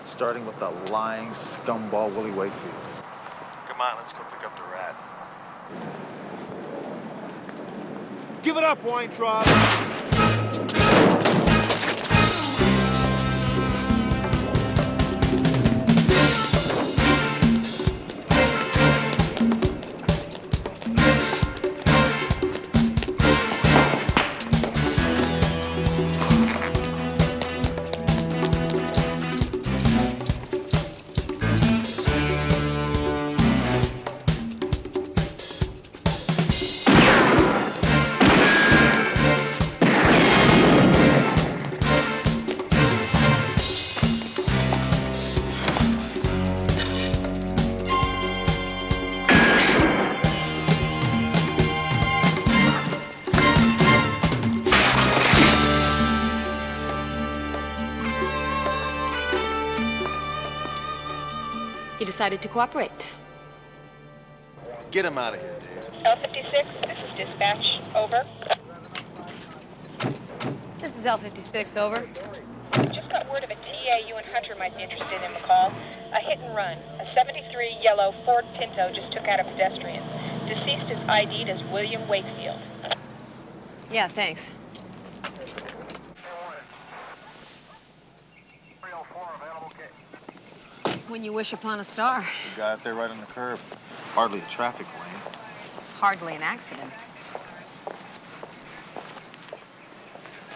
Starting with the lying scumball Willie Wakefield. Come on, let's go pick up the rat. Give it up, Weintraub. He decided to cooperate. Get him out of here, Dave. L56, this is dispatch. Over. This is L56, over. Just got word of a TA you and Hunter might be interested in, McCall. A hit and run. A 73 yellow Ford Pinto just took out a pedestrian. Deceased is ID'd as William Wakefield. Yeah, thanks. When you wish upon a star. You got it there right on the curb. Hardly a traffic lane. Hardly an accident.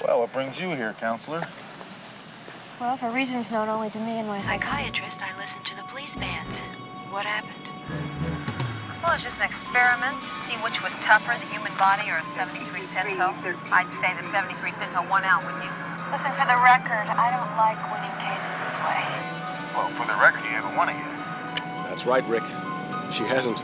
Well, what brings you here, counselor? Well, for reasons known only to me and my psychiatrist, I listened to the police bands. What happened? Well, it's just an experiment to see which was tougher, the human body or a 73 Pinto. I'd say the 73 Pinto won out, wouldn't you? Listen, for the record, I don't like winning cases this way. Well, for the record, you haven't won it yet. That's right, Rick. She hasn't.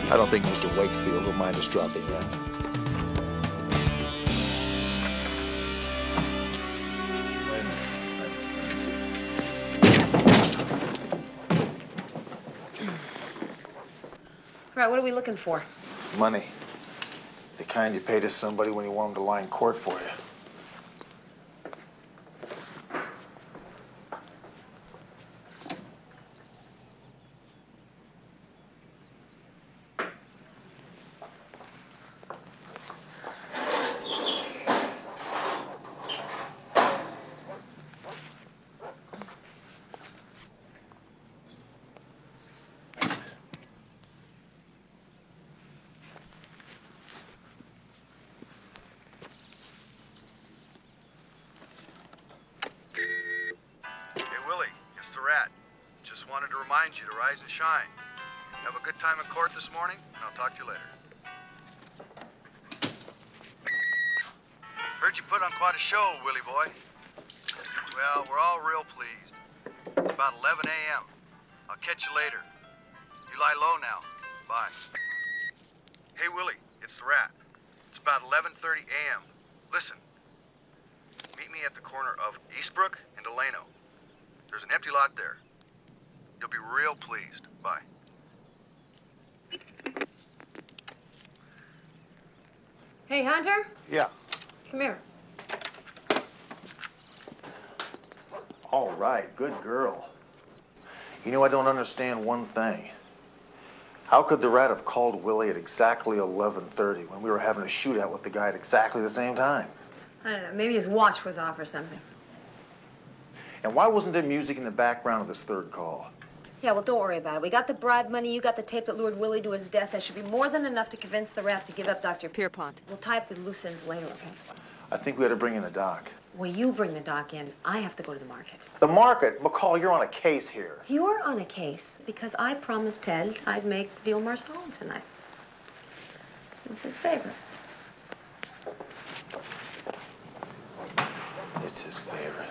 I don't think Mr. Wakefield will mind us dropping in. Right, what are we looking for? Money. The kind you pay to somebody when you want them to lie in court for you. You to rise and shine. Have a good time in court this morning, and I'll talk to you later. Heard you put on quite a show, Willie boy. Well, we're all real pleased. It's about 11 a.m. I'll catch you later. You lie low now. Bye. Hey, Willie, it's the Rat. It's about 11:30 a.m. Listen, meet me at the corner of Eastbrook and Delano. There's an empty lot there. You'll be real pleased. Bye. Hey, Hunter? Yeah. Come here. All right, good girl. You know, I don't understand one thing. How could the Rat have called Willie at exactly 11:30 when we were having a shootout with the guy at exactly the same time? I don't know, maybe his watch was off or something. And why wasn't there music in the background of this third call? Yeah, well, don't worry about it. We got the bribe money, you got the tape that lured Willie to his death. That should be more than enough to convince the Rat to give up Dr. Pierpont. We'll tie up the loose ends later, okay? I think we ought to bring in the doc. Well, you bring the doc in. I have to go to the market. The market? McCall, you're on a case here. You're on a case because I promised Ted I'd make veal marsala tonight. It's his favorite. It's his favorite.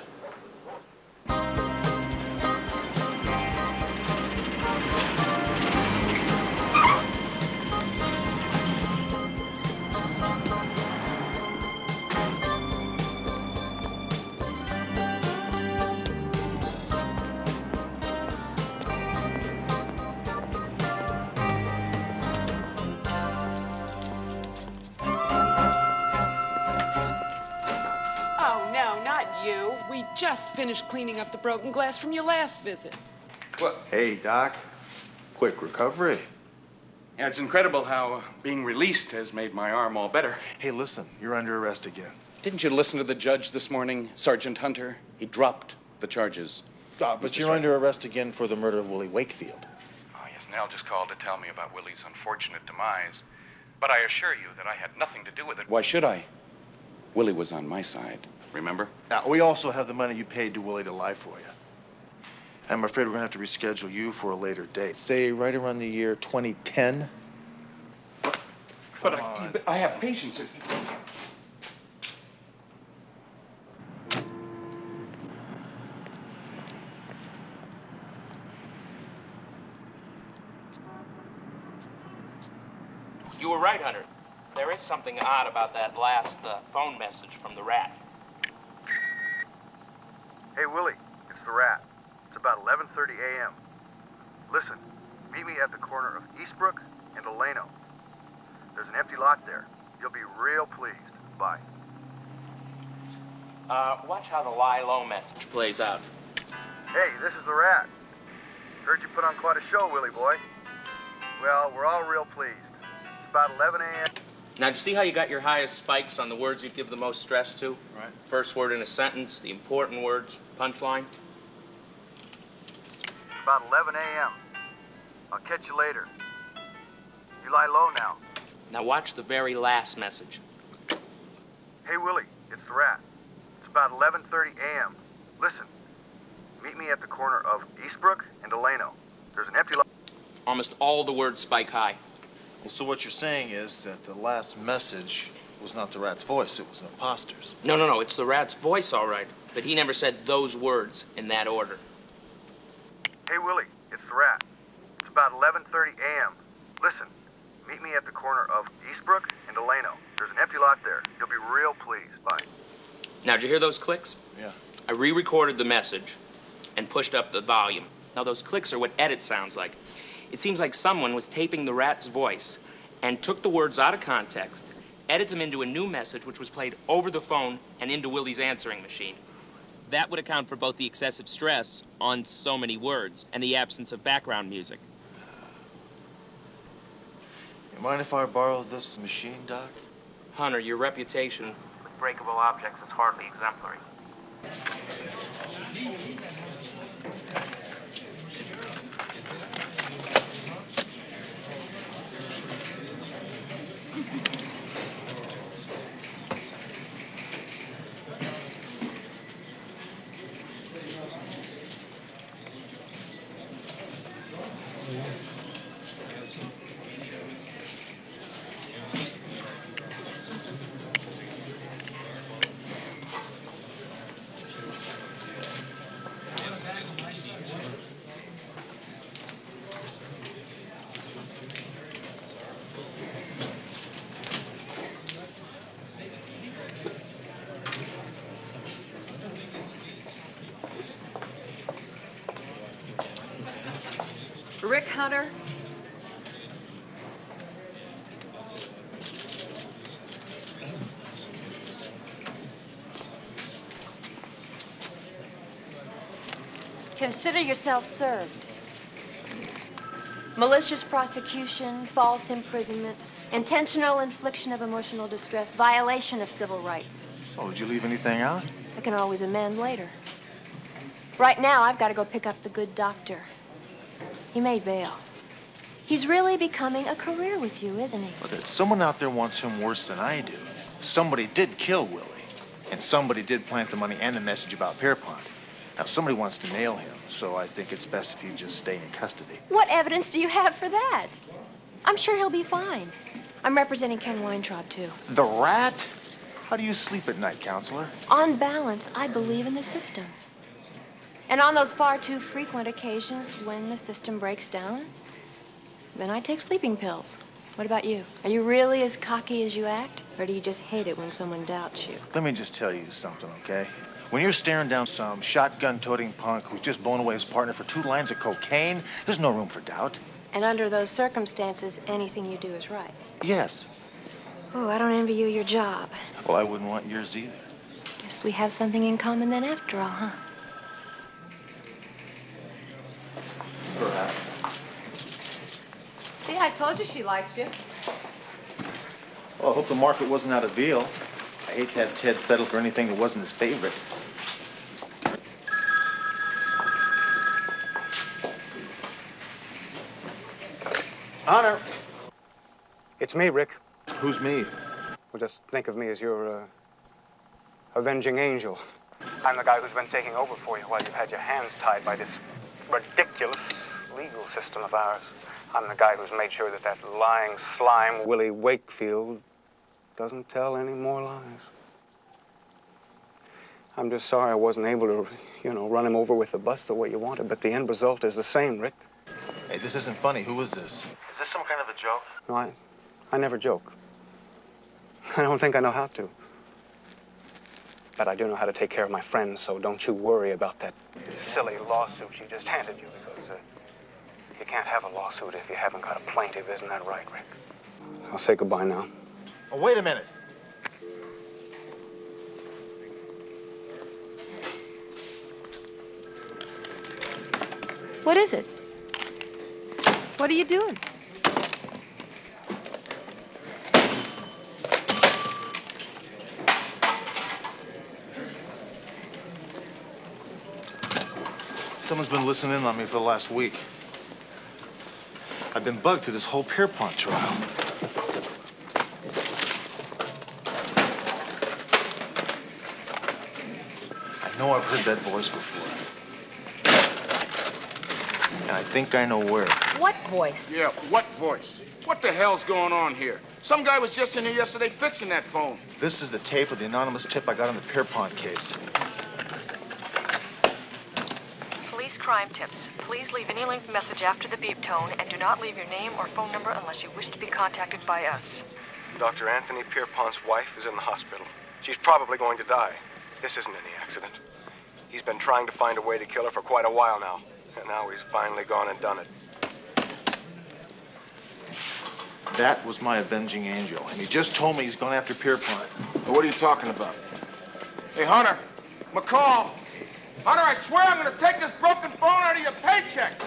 We just finished cleaning up the broken glass from your last visit. What? Hey, Doc. Quick recovery. Yeah, it's incredible how being released has made my arm all better. Hey, listen, you're under arrest again. Didn't you listen to the judge this morning, Sergeant Hunter? He dropped the charges. But you're under arrest again for the murder of Willie Wakefield. Oh, yes, Nell just called to tell me about Willie's unfortunate demise. But I assure you that I had nothing to do with it. Why should I? Willie was on my side, remember? Now, we also have the money you paid to Willie to lie for you. I'm afraid we're going to have to reschedule you for a later date. Say right around the year 2010. But I have patience. You were right, Hunter. There is something odd about that last phone message from the rat. Hey, Willie, it's the rat. It's about 11:30 a.m. Listen, meet me at the corner of Eastbrook and Delano. There's an empty lot there. You'll be real pleased. Bye. Watch how the lie low message plays out. Hey, this is the rat. Heard you put on quite a show, Willie boy. Well, we're all real pleased. It's about 11 a.m. Now, do you see how you got your highest spikes on the words you give the most stress to? Right. First word in a sentence, the important words, punchline. About 11 a.m. I'll catch you later. You lie low now. Now watch the very last message. Hey, Willie, it's the rat. It's about 11:30 a.m. Listen, meet me at the corner of Eastbrook and Delano. There's an empty lot. Almost all the words spike high. Well, so what you're saying is that the last message was not the rat's voice, it was an imposter's. No, it's the rat's voice, all right. But he never said those words in that order. Hey, Willie, it's the rat. It's about 11:30 a.m. Listen, meet me at the corner of Eastbrook and Delano. There's an empty lot there. You'll be real pleased. Bye. Now, did you hear those clicks? Yeah. I re-recorded the message and pushed up the volume. Now, those clicks are what edit sounds like. It seems like someone was taping the rat's voice and took the words out of context, edited them into a new message which was played over the phone and into Willie's answering machine. That would account for both the excessive stress on so many words and the absence of background music. You mind if I borrow this machine, Doc? Hunter, your reputation with breakable objects is hardly exemplary. Rick Hunter? Consider yourself served. Malicious prosecution, false imprisonment, intentional infliction of emotional distress, violation of civil rights. Oh, did you leave anything out? I can always amend later. Right now, I've got to go pick up the good doctor. He made bail. He's really becoming a career with you, isn't he? But someone out there wants him worse than I do. Somebody did kill Willie. And somebody did plant the money and the message about Pierpont. Now, somebody wants to nail him, so I think it's best if you just stay in custody. What evidence do you have for that? I'm sure he'll be fine. I'm representing Ken Weintraub, too. The rat? How do you sleep at night, counselor? On balance, I believe in the system. And on those far too frequent occasions when the system breaks down, then I take sleeping pills. What about you? Are you really as cocky as you act? Or do you just hate it when someone doubts you? Let me just tell you something, okay? When you're staring down some shotgun-toting punk who's just blown away his partner for 2 lines of cocaine, there's no room for doubt. And under those circumstances, anything you do is right. Yes. Oh, I don't envy you your job. Well, I wouldn't want yours either. Guess we have something in common then after all, huh? Perhaps. See, I told you she likes you. Well, I hope the market wasn't out of veal. I hate to have Ted settle for anything that wasn't his favorite. Honor. It's me, Rick. Who's me? Well, just think of me as your, Avenging Angel. I'm the guy who's been taking over for you while you've had your hands tied by this ridiculous legal system of ours. I'm the guy who's made sure that that lying slime, Willie Wakefield, doesn't tell any more lies. I'm just sorry I wasn't able to, run him over with the bus the way you wanted, but the end result is the same, Rick. Hey, this isn't funny. Who is this? Is this some kind of a joke? No, I never joke. I don't think I know how to. But I do know how to take care of my friends, so don't you worry about that silly lawsuit she just handed you, because you can't have a lawsuit if you haven't got a plaintiff, isn't that right, Rick? I'll say goodbye now. Oh, wait a minute. What is it? What are you doing? Someone's been listening in on me for the last week. I've been bugged through this whole Pierpont trial. I know I've heard that voice before. And I think I know where. What voice? Yeah, what voice? What the hell's going on here? Some guy was just in here yesterday fixing that phone. This is the tape of the anonymous tip I got on the Pierpont case. Police crime tips. Please leave any length message after the beep tone and do not leave your name or phone number unless you wish to be contacted by us. Dr. Anthony Pierpont's wife is in the hospital. She's probably going to die. This isn't any accident. He's been trying to find a way to kill her for quite a while now. And now he's finally gone and done it. That was my Avenging Angel, and he just told me he's gone after Pierpont. What are you talking about? Hey, Hunter! McCall! Hunter, I swear I'm gonna take this broken phone out of your paycheck!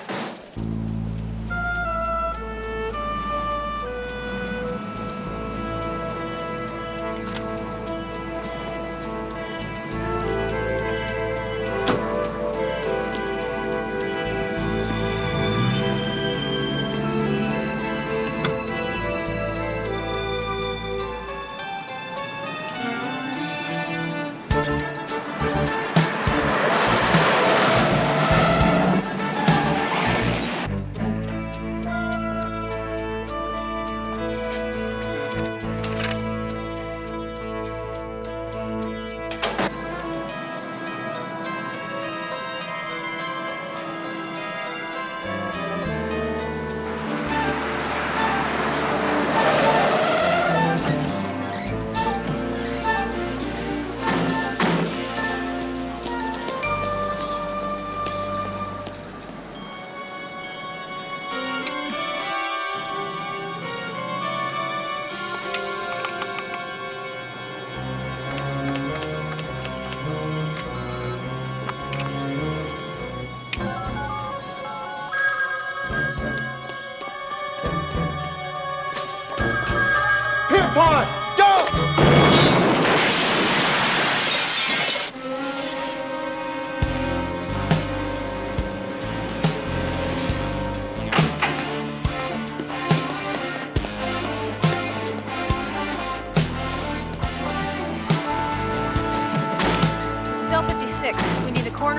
Pierpont, go!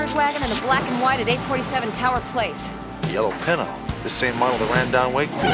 storage wagon and a black and white at 847 Tower Place. Yellow Pinto, the same model that ran down Wakefield.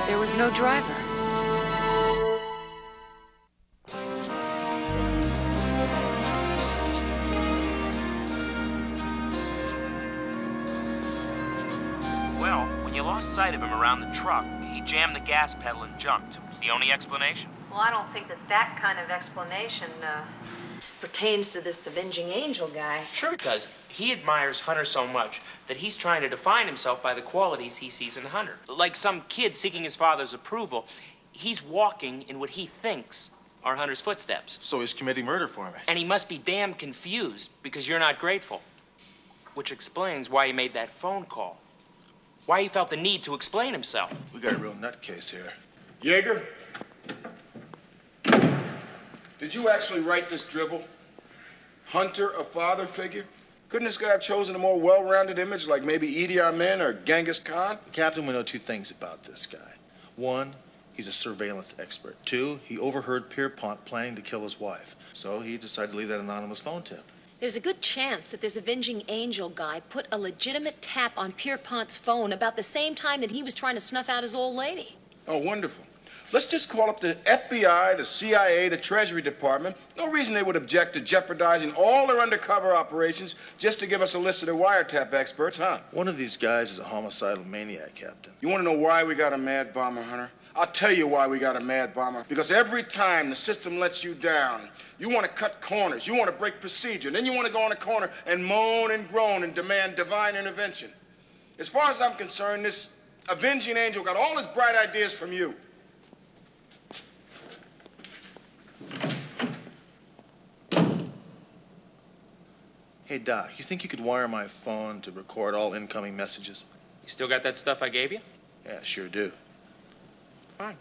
There was no driver. Well, when you lost sight of him around the truck, he jammed the gas pedal and jumped. The only explanation? Well, I don't think that kind of explanation pertains to this Avenging Angel guy. Sure it does. He admires Hunter so much that he's trying to define himself by the qualities he sees in Hunter. Like some kid seeking his father's approval, he's walking in what he thinks are Hunter's footsteps. So he's committing murder for me. And he must be damn confused because you're not grateful. Which explains why he made that phone call. Why he felt the need to explain himself. We got a real nutcase here. Jaeger? Did you actually write this drivel? Hunter, a father figure? Couldn't this guy have chosen a more well-rounded image like maybe Idi Amin or Genghis Khan? Captain, we know two things about this guy. One, he's a surveillance expert. Two, he overheard Pierpont planning to kill his wife. So he decided to leave that anonymous phone tip. There's a good chance that this Avenging Angel guy put a legitimate tap on Pierpont's phone about the same time that he was trying to snuff out his old lady. Oh, wonderful. Let's just call up the FBI, the CIA, the Treasury Department. No reason they would object to jeopardizing all their undercover operations just to give us a list of their wiretap experts, huh? One of these guys is a homicidal maniac, Captain. You want to know why we got a mad bomber, Hunter? I'll tell you why we got a mad bomber. Because every time the system lets you down, you want to cut corners, you want to break procedure, and then you want to go on a corner and moan and groan and demand divine intervention. As far as I'm concerned, this Avenging Angel got all his bright ideas from you. Hey, Doc, you think you could wire my phone to record all incoming messages? You still got that stuff I gave you? Yeah, sure do. Fine.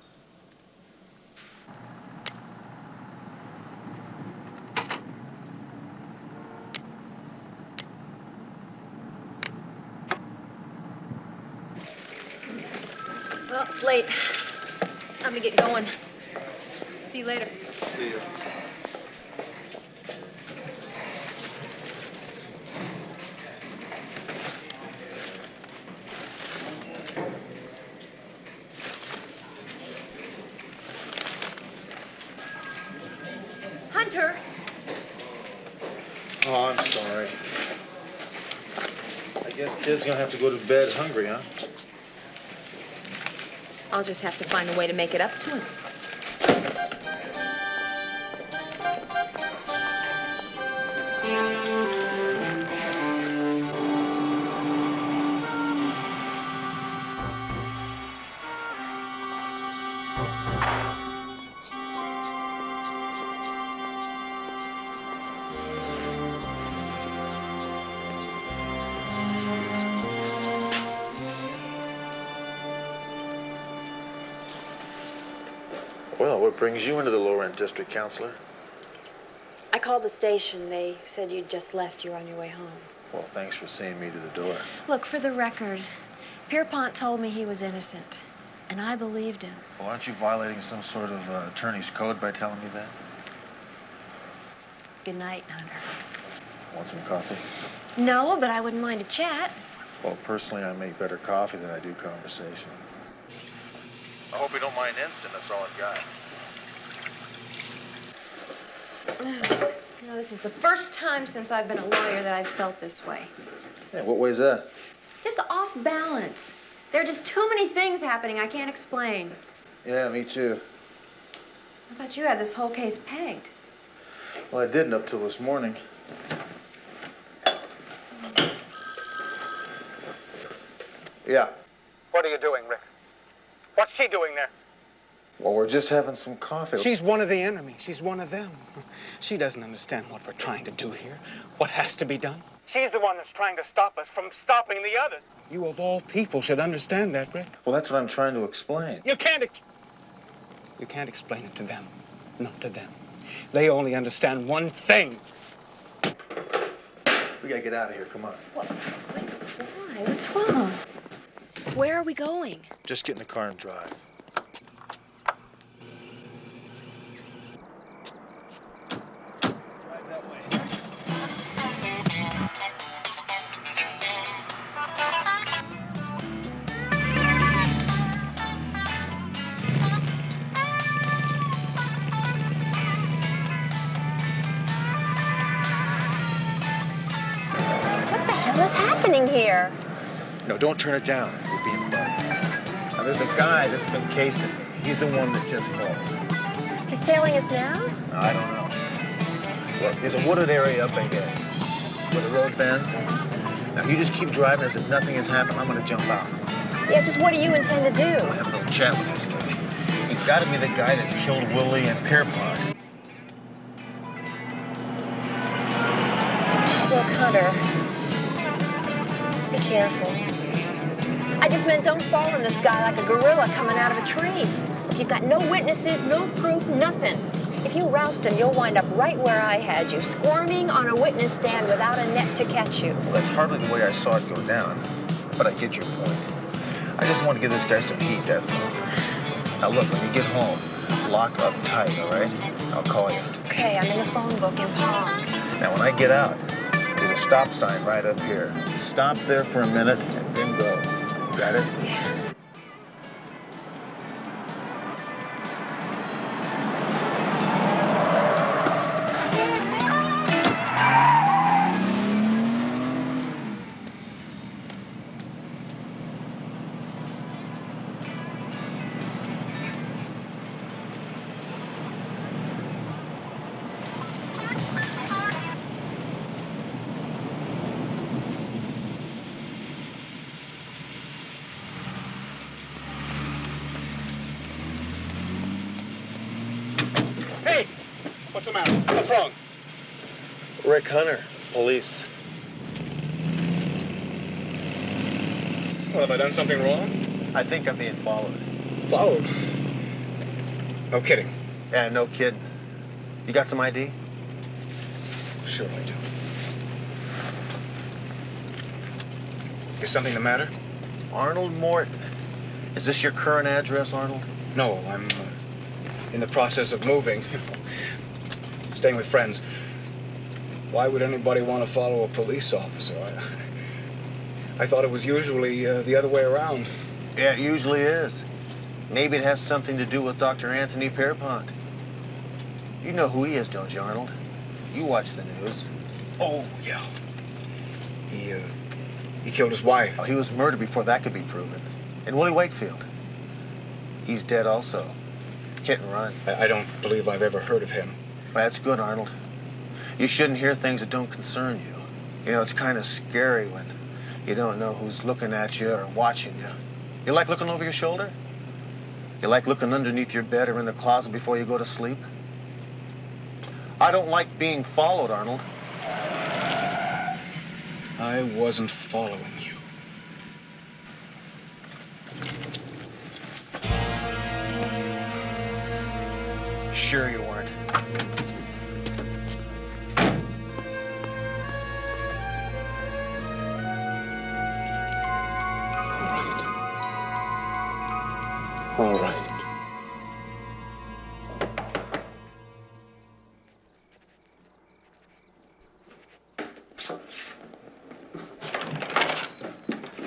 Well, it's late. I'm gonna get going. See you later. See you. Hunter! Oh, I'm sorry. I guess Kid's gonna have to go to bed hungry, huh? I'll just have to find a way to make it up to him. Well, what brings you into the low-rent district, counselor? I called the station. They said you'd just left. You're on your way home. Well, thanks for seeing me to the door. Look, for the record, Pierpont told me he was innocent. And I believed him. Well, aren't you violating some sort of attorney's code by telling me that? Good night, Hunter. Want some coffee? No, but I wouldn't mind a chat. Well, personally, I make better coffee than I do conversation. I hope you don't mind instant. That's all I've got. You know, this is the first time since I've been a lawyer that I've felt this way. Yeah, what way's that? Just off balance. There are just too many things happening I can't explain. Yeah, me too. I thought you had this whole case pegged. Well, I didn't up till this morning. Yeah. What are you doing, Rick? What's she doing there? Well, we're just having some coffee. She's one of the enemy. She's one of them. She doesn't understand what we're trying to do here, what has to be done. She's the one that's trying to stop us from stopping the other. You, of all people, should understand that, Rick. Well, that's what I'm trying to explain. You can't explain it to them. Not to them. They only understand one thing. We gotta get out of here. Come on. Why? What's wrong? Where are we going? Just get in the car and drive. What's happening here? No, don't turn it down. We're being bugged. Now, there's a guy that's been casing me. He's the one that just called. He's tailing us now? I don't know. Look, there's a wooded area up ahead where the road bends. Now, you just keep driving as if nothing has happened. I'm gonna jump out. Yeah, just what do you intend to do? I'll have a little chat with this guy. He's got to be the guy that's killed Willie and Pierpont. Look, Hunter, be careful. I just meant don't fall on this guy like a gorilla coming out of a tree. If you've got no witnesses, no proof, nothing. If you roust him, you'll wind up right where I had you, squirming on a witness stand without a net to catch you. Well, that's hardly the way I saw it go down, but I get your point. I just want to give this guy some heat, that's all. Now look, when you get home, lock up tight, all right? I'll call you. Okay, I'm in a phone book in Palms. Now, when I get out, there's a stop sign right up here. Stop there for a minute and then go. Got it? Yeah. What's the matter? What's wrong? Rick Hunter, police. What, have I done something wrong? I think I'm being followed. Followed? No kidding. Yeah, no kidding. You got some ID? Sure I do. Is something the matter? Arnold Morton. Is this your current address, Arnold? No, I'm in the process of moving. Staying with friends. Why would anybody want to follow a police officer? I thought it was usually the other way around. Yeah, it usually is. Maybe it has something to do with Dr. Anthony Pierpont. You know who he is, don't you, Arnold? You watch the news. Oh, yeah. He killed his wife. Oh, he was murdered before that could be proven. And Willie Wakefield. He's dead also. Hit and run. I don't believe I've ever heard of him. That's good, Arnold. You shouldn't hear things that don't concern you. You know, it's kind of scary when you don't know who's looking at you or watching you. You like looking over your shoulder? You like looking underneath your bed or in the closet before you go to sleep? I don't like being followed, Arnold. I wasn't following you. Sure you weren't. All right.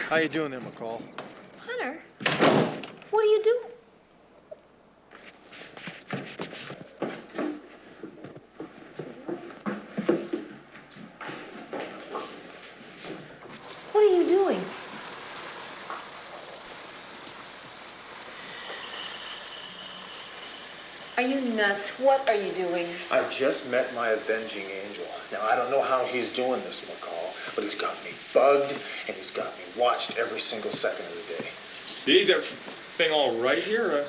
How you doing there, McCall? Hunter, what are you doing? What are you doing? Are you nuts? What are you doing? I just met my Avenging Angel. Now, I don't know how he's doing this, McCall, but he's got me bugged, and he's got me watched every single second of the day. Is everything all right here? What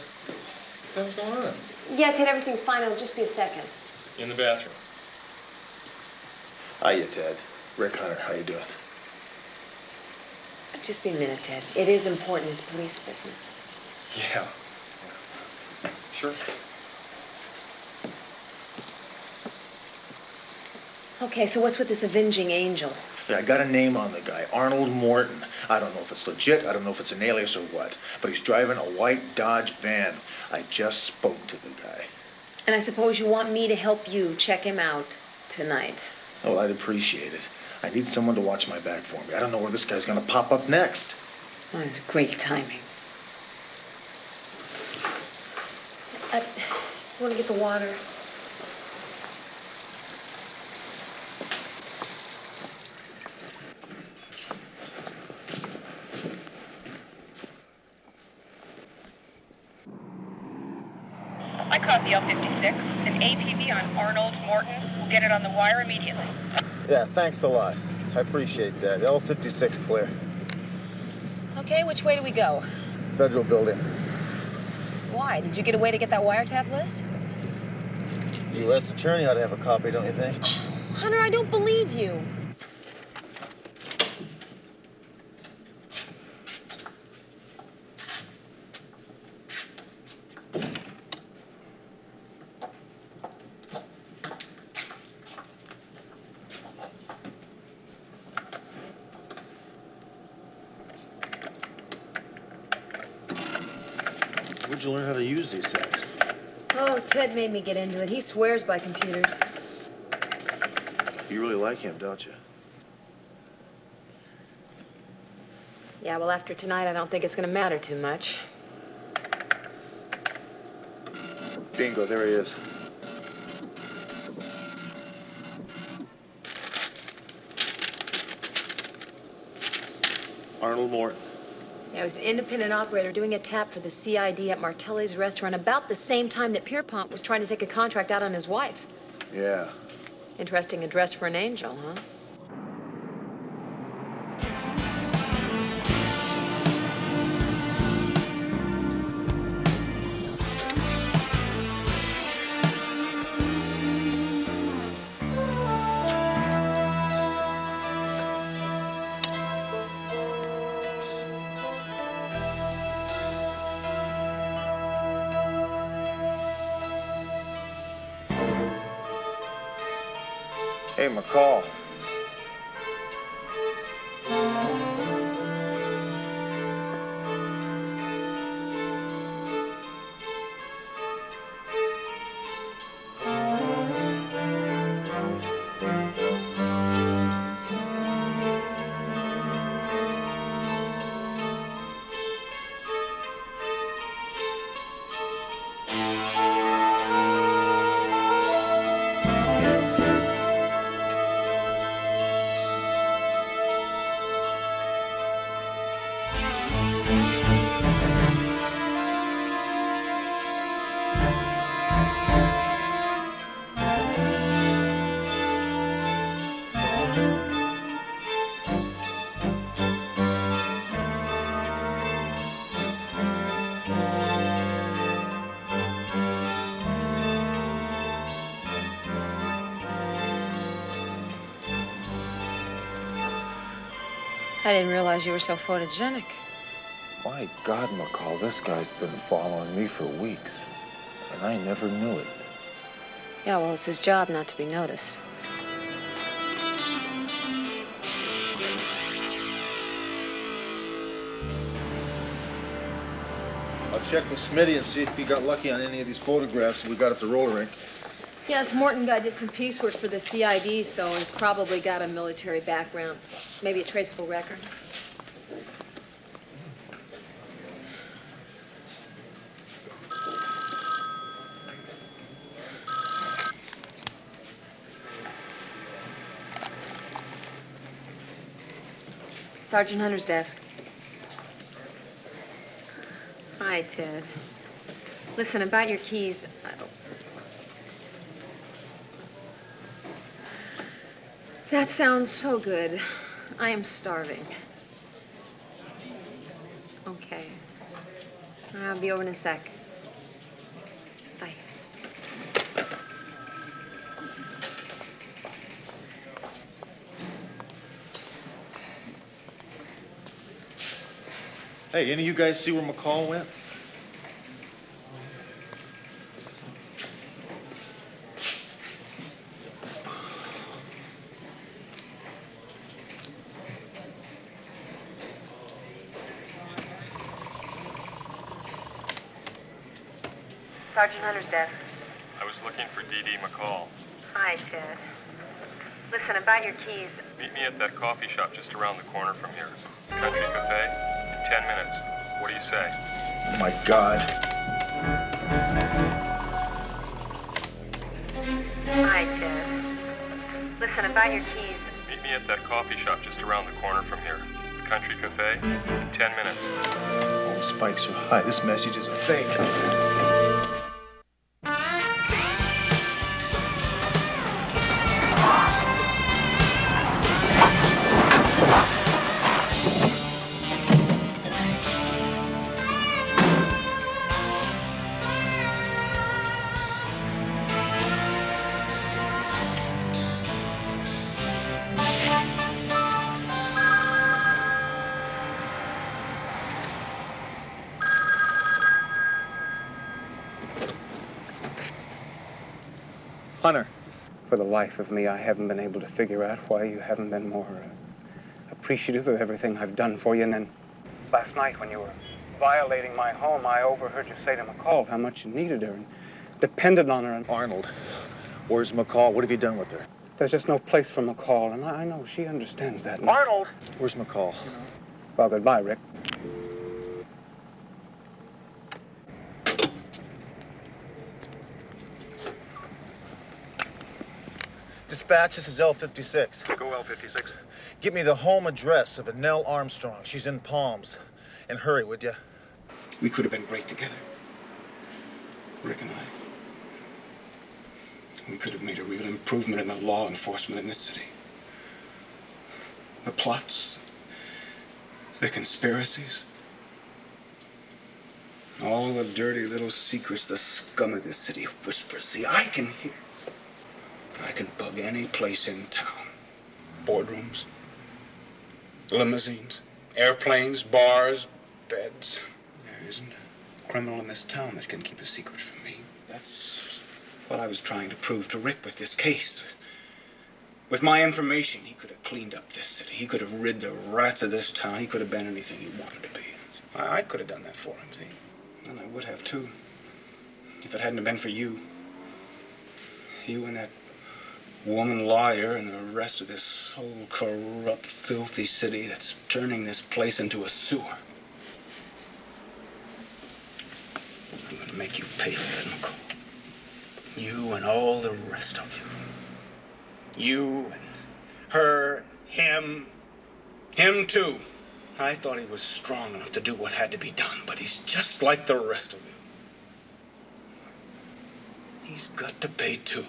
the hell's going on? Yeah, Ted, everything's fine. It'll just be a second. In the bathroom. Hiya, Ted. Rick Hunter, how you doing? Just be a minute, Ted. It is important. It's police business. Yeah. Sure. Okay, so what's with this Avenging Angel? Yeah, I got a name on the guy, Arnold Morton. I don't know if it's legit, I don't know if it's an alias or what, but he's driving a white Dodge van. I just spoke to the guy. And I suppose you want me to help you check him out tonight. Oh, I'd appreciate it. I need someone to watch my back for me. I don't know where this guy's gonna pop up next. Oh, it's great timing. You want to get the water? I caught the L-56. An APB on Arnold Morton. We'll get it on the wire immediately. Yeah, thanks a lot. I appreciate that. L-56 clear. Okay, which way do we go? Federal building. Why? Did you get away to get that wiretap list? U.S. attorney ought to have a copy, don't you think? Hunter, I don't believe you. Where'd you learn how to use these things? Oh, Ted made me get into it. He swears by computers. You really like him, don't you? Yeah, well, after tonight, I don't think it's going to matter too much. Bingo, there he is. Arnold Morton. Yeah, I was an independent operator doing a tap for the CID at Martelli's restaurant about the same time that Pierpont was trying to take a contract out on his wife. Yeah. Interesting address for an angel, huh? Hey, McCall. I didn't realize you were so photogenic. My God, McCall, this guy's been following me for weeks, and I never knew it. Yeah, well, it's his job not to be noticed. I'll check with Smitty and see if he got lucky on any of these photographs we got at the roller rink. Yes, Morton guy did some piecework for the CID, so he's probably got a military background. Maybe a traceable record. Sergeant Hunter's desk. Hi, Ted. Listen, about your keys. That sounds so good. I am starving. Okay. I'll be over in a sec. Bye. Hey, any of you guys see where McCall went? Sergeant Hunter's desk. I was looking for Dee Dee McCall. Hi, Ted. Listen, about your keys. Meet me at that coffee shop just around the corner from here. Country Cafe. In 10 minutes. What do you say? Oh, my God. Hi, Ted. Listen, about your keys. Meet me at that coffee shop just around the corner from here. The Country Cafe. In 10 minutes. All the spikes are high. This message is a fake. Hunter. For the life of me, I haven't been able to figure out why you haven't been more appreciative of everything I've done for you. And then last night when you were violating my home, I overheard you say to McCall how much you needed her and depended on her. And Arnold, where's McCall? What have you done with her? There's just no place for McCall, and I know she understands that. And Arnold! Where's McCall? Well, goodbye, Rick. Dispatch, this is L56. Go L56. Give me the home address of Annelle Armstrong. She's in Palms. And hurry, would you? We could have been great together. Rick and I. We could have made a real improvement in the law enforcement in this city. The plots, the conspiracies, all the dirty little secrets the scum of this city whispers. See, I can bug any place in town. Boardrooms, limousines, airplanes, bars, beds. There isn't a criminal in this town that can keep a secret from me. That's what I was trying to prove to Rick with this case. With my information, he could have cleaned up this city. He could have rid the rats of this town. He could have been anything he wanted to be. I could have done that for him, see? And I would have, too. If it hadn't been for you. You and that woman liar and the rest of this whole corrupt, filthy city that's turning this place into a sewer. I'm going to make you pay for that, McCall. You and all the rest of you. You and her, him too. I thought he was strong enough to do what had to be done, but he's just like the rest of you. He's got to pay too.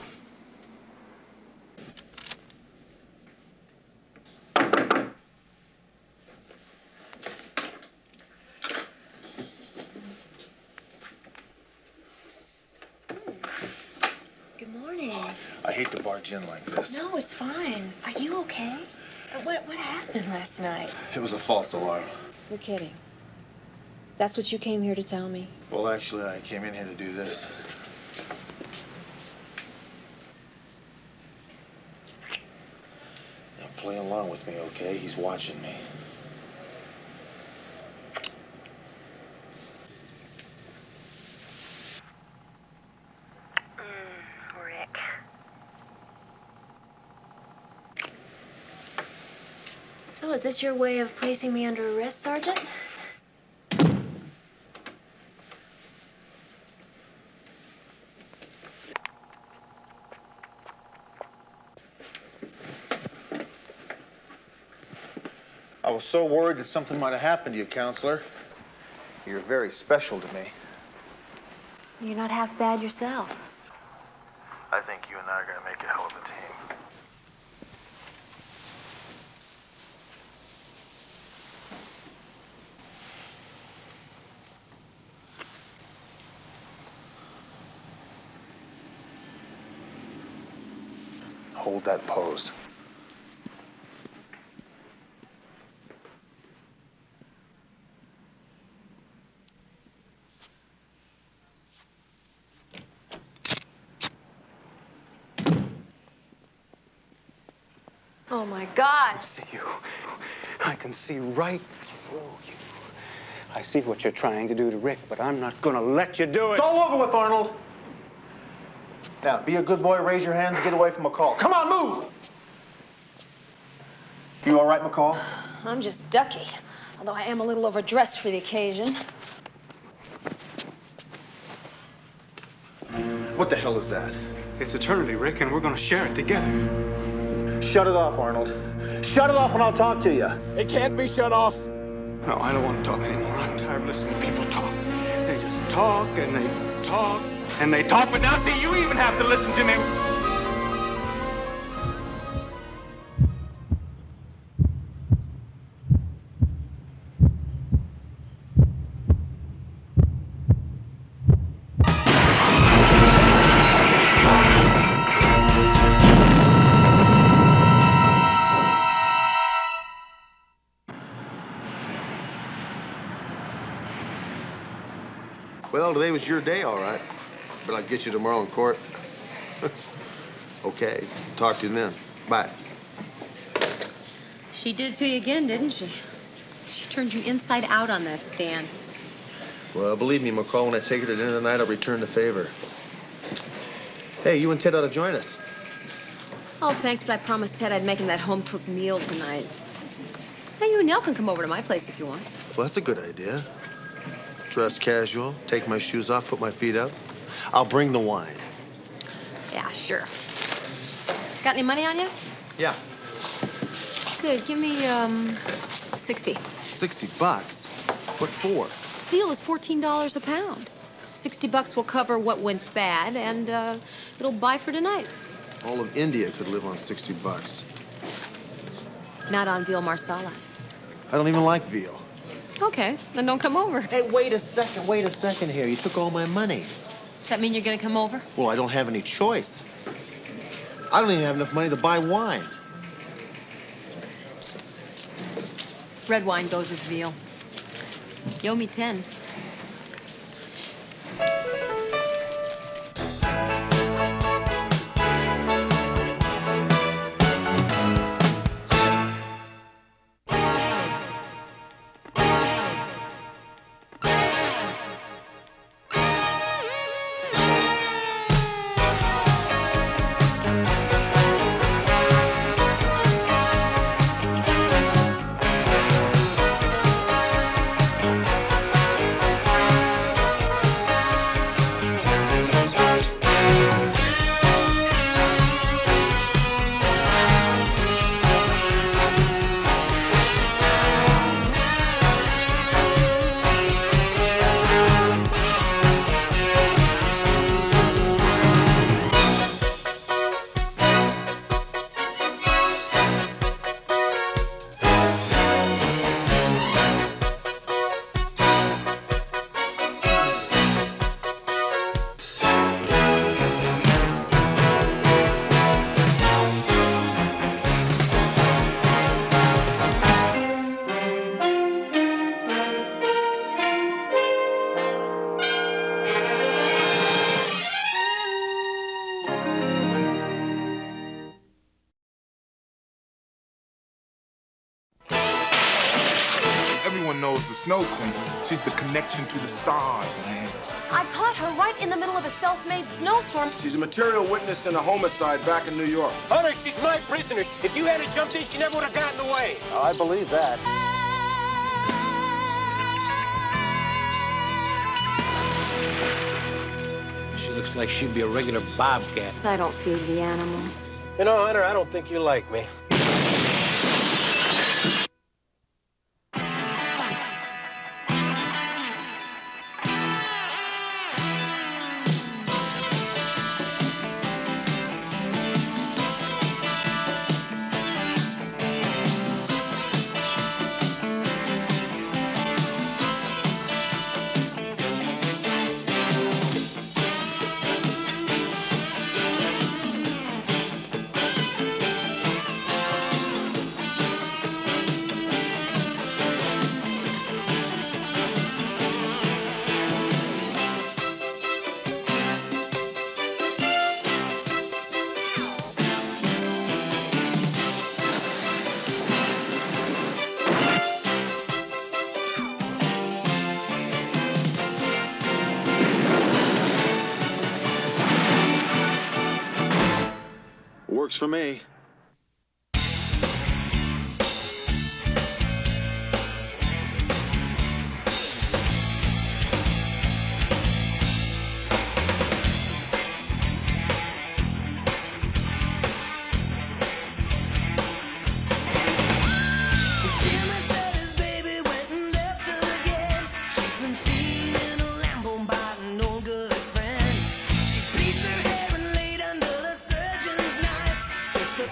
I hate to barge in like this. No, it's fine. Are you okay? What happened last night? It was a false alarm. You're kidding. That's what you came here to tell me? Well, actually, I came in here to do this. Now, play along with me, okay? He's watching me. So is this your way of placing me under arrest, Sergeant? I was so worried that something might have happened to you, counselor. You're very special to me. You're not half bad yourself. I think you and I are going to make a hell of a team. Hold that pose. Oh, my God. I see you. I can see right through you. I see what you're trying to do to Rick, but I'm not going to let you do it. It's all over with, Arnold. Now, be a good boy, raise your hands, and get away from McCall. Come on, move! You all right, McCall? I'm just ducky, although I am a little overdressed for the occasion. What the hell is that? It's eternity, Rick, and we're going to share it together. Shut it off, Arnold. Shut it off and I'll talk to you. It can't be shut off. No, I don't want to talk anymore. I'm tired of listening to people talk. They just talk and they talk and they talk, but now see, you even have to listen to me. Well, today was your day, all right. But I'll get you tomorrow in court. Okay, talk to you then. Bye. She did it to you again, didn't she? She turned you inside out on that stand. Well, believe me, McCall, when I take her to dinner tonight, I'll return the favor. Hey, you and Ted ought to join us. Oh, thanks, but I promised Ted I'd make him that home-cooked meal tonight. Hey, you and Nell can come over to my place if you want. Well, that's a good idea. Dress casual, take my shoes off, put my feet up. I'll bring the wine. Yeah, sure. Got any money on you? Yeah. Good. Give me, 60. $60? What for? Veal is $14 a pound. $60 will cover what went bad, and, it'll buy for tonight. All of India could live on $60. Not on veal marsala. I don't even like veal. Okay, then don't come over. Hey, wait a second here. You took all my money. Does that mean you're gonna come over? Well, I don't have any choice. I don't even have enough money to buy wine. Red wine goes with veal. You owe me 10. everyone knows the Snow Queen. She's the connection to the stars, man. I caught her right in the middle of a self-made snowstorm. She's a material witness in a homicide back in New York. Hunter, she's my prisoner. If you hadn't jumped in, she never would have gotten away. Oh, I believe that. She looks like she'd be a regular bobcat. I don't feed the animals. You know, Hunter, I don't think you like me. Works for me. The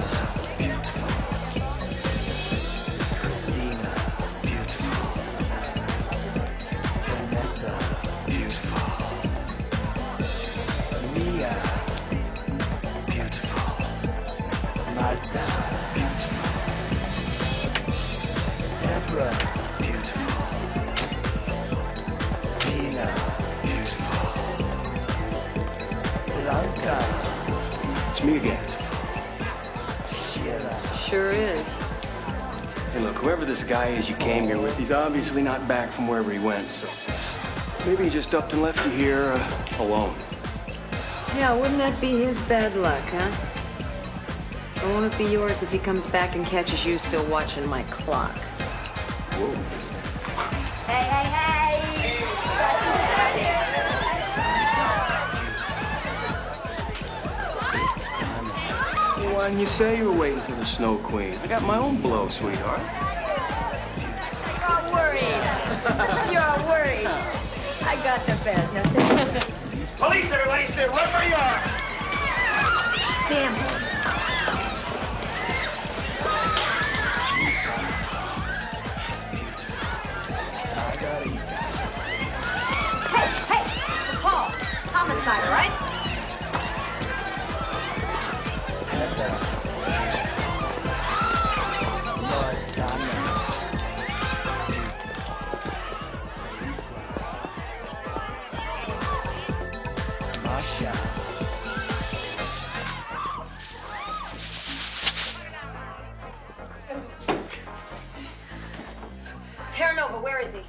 so beautiful. Christina, beautiful. Vanessa, beautiful. Mia, beautiful. Magda, beautiful. Deborah, beautiful. Tina, beautiful. Blanca. It's me again. Sheila. Sure is. Hey, look, whoever this guy is you came here with, he's obviously not back from wherever he went, so maybe he just upped and left you here alone. Yeah, wouldn't that be his bad luck, huh? Or won't it be yours if he comes back and catches you still watching my clock? Whoa. Hey, hey, hey! Why didn't you say you were waiting for the Snow Queen? I got my own blow, sweetheart. You're worried. You're worried. I got the best. Now take it. Police, everybody, stay right where you are. Damn it. Hey, Paul, homicide, all right? Masha. Terranova, where is he?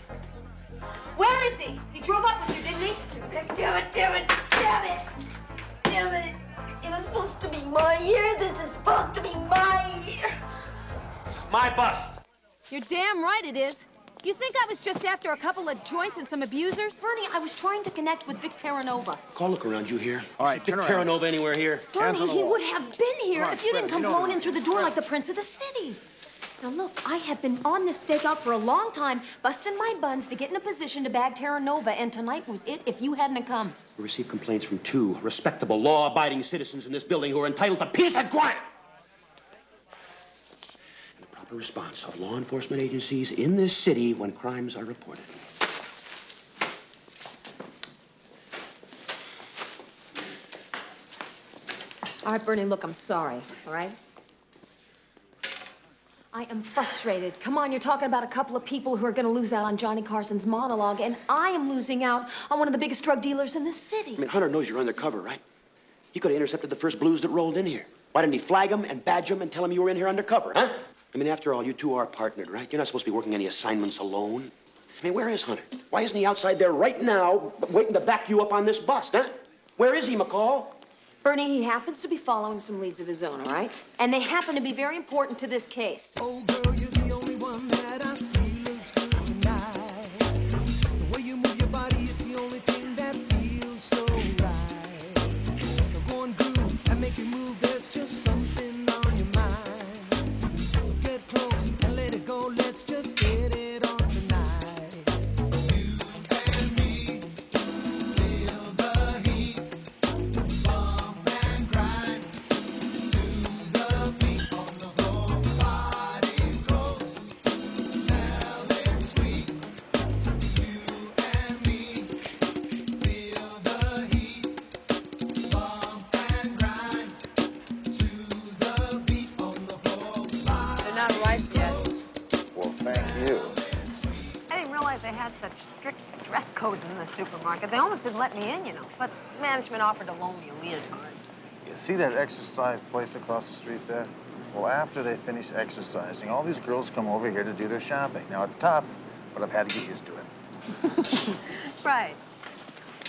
Where is he? He drove up with you, didn't he? Damn it, damn it, damn it, damn it. It was supposed to be my year. This is supposed to be my year. My bus. You're damn right it is. You think I was just after a couple of joints and some abusers? Bernie, I was trying to connect with Vic Terranova. Call, look around you here. All right, Vic turn around. Terranova anywhere here? Bernie, he would have been here Come on, if you didn't spread it. come You know blowing it. in through the door like the prince of the city. Now look, I have been on this stakeout for a long time, busting my buns to get in a position to bag Terranova, and tonight was it if you hadn't have come. We received complaints from 2 respectable, law-abiding citizens in this building who are entitled to peace and quiet. And the proper response of law enforcement agencies in this city when crimes are reported. All right, Bernie, look, I'm sorry, all right? I am frustrated. Come on, you're talking about a couple of people who are going to lose out on Johnny Carson's monologue, and I am losing out on one of the biggest drug dealers in the city. I mean, Hunter knows you're undercover, right? He could have intercepted the first blues that rolled in here. Why didn't he flag him and badge him and tell him you were in here undercover, huh? I mean, after all, you two are partnered, right? You're not supposed to be working any assignments alone. I mean, where is Hunter? Why isn't he outside there right now waiting to back you up on this bust, huh? Where is he, McCall? Bernie, he happens to be following some leads of his own, all right? And they happen to be very important to this case. Oh, girl, you're the only one that I see looks good tonight. The way you move your body is the only thing that feels so right. So go and groove and make it move. There's just something on your mind. So get close and let it go. Let's just get it on tonight. You and me feel the heat. Bump and grind to the beat on the floor. Body's close, smelling sweet. You and me feel the heat. Bump and grind to the beat on the floor. They're not arrived yet. Well, thank you. I didn't realize they had such strict dress codes in the supermarket. They almost didn't let me in, you know. But management offered to loan me a leotard. You see that exercise place across the street there? Well, after they finish exercising, all these girls come over here to do their shopping. Now, it's tough, but I've had to get used to it. Right.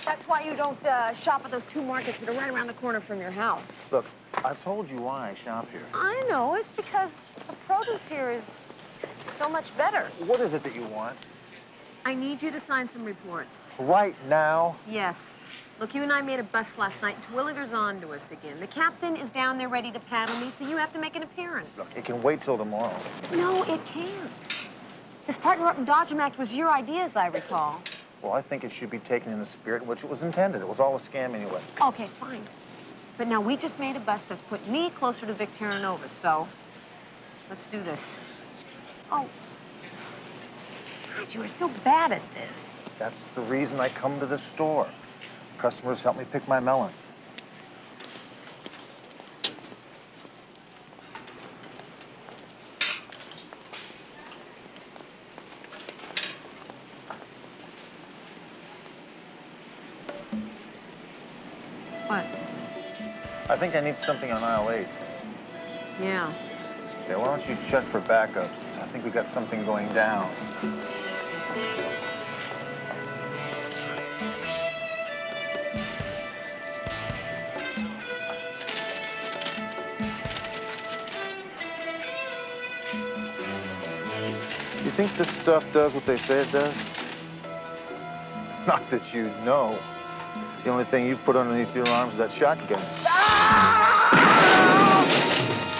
That's why you don't shop at those 2 markets that are right around the corner from your house. Look, I've told you why I shop here. I know. It's because the produce here is so much better. What is it that you want? I need you to sign some reports. Right now? Yes. Look, you and I made a bust last night. Twilliger's on to us again. The captain is down there ready to paddle me, so you have to make an appearance. Look, it can wait till tomorrow. No, it can't. This partner up and dodge 'em act was your idea, as I recall. Well, I think it should be taken in the spirit in which it was intended. It was all a scam anyway. Okay, fine. But now we just made a bust that's put me closer to Vic Terranova, so let's do this. Oh, God, you are so bad at this. That's the reason I come to the store. Customers help me pick my melons. What? I think I need something on aisle 8. Yeah. Okay, why don't you check for backups? I think we got something going down. You think this stuff does what they say it does? Not that you know. The only thing you've put underneath your arms is that shotgun.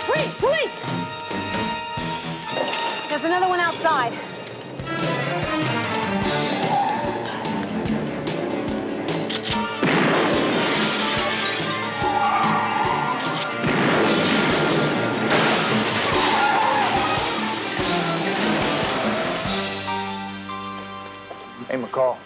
Freeze! Police! There's another one outside. Hey, McCall.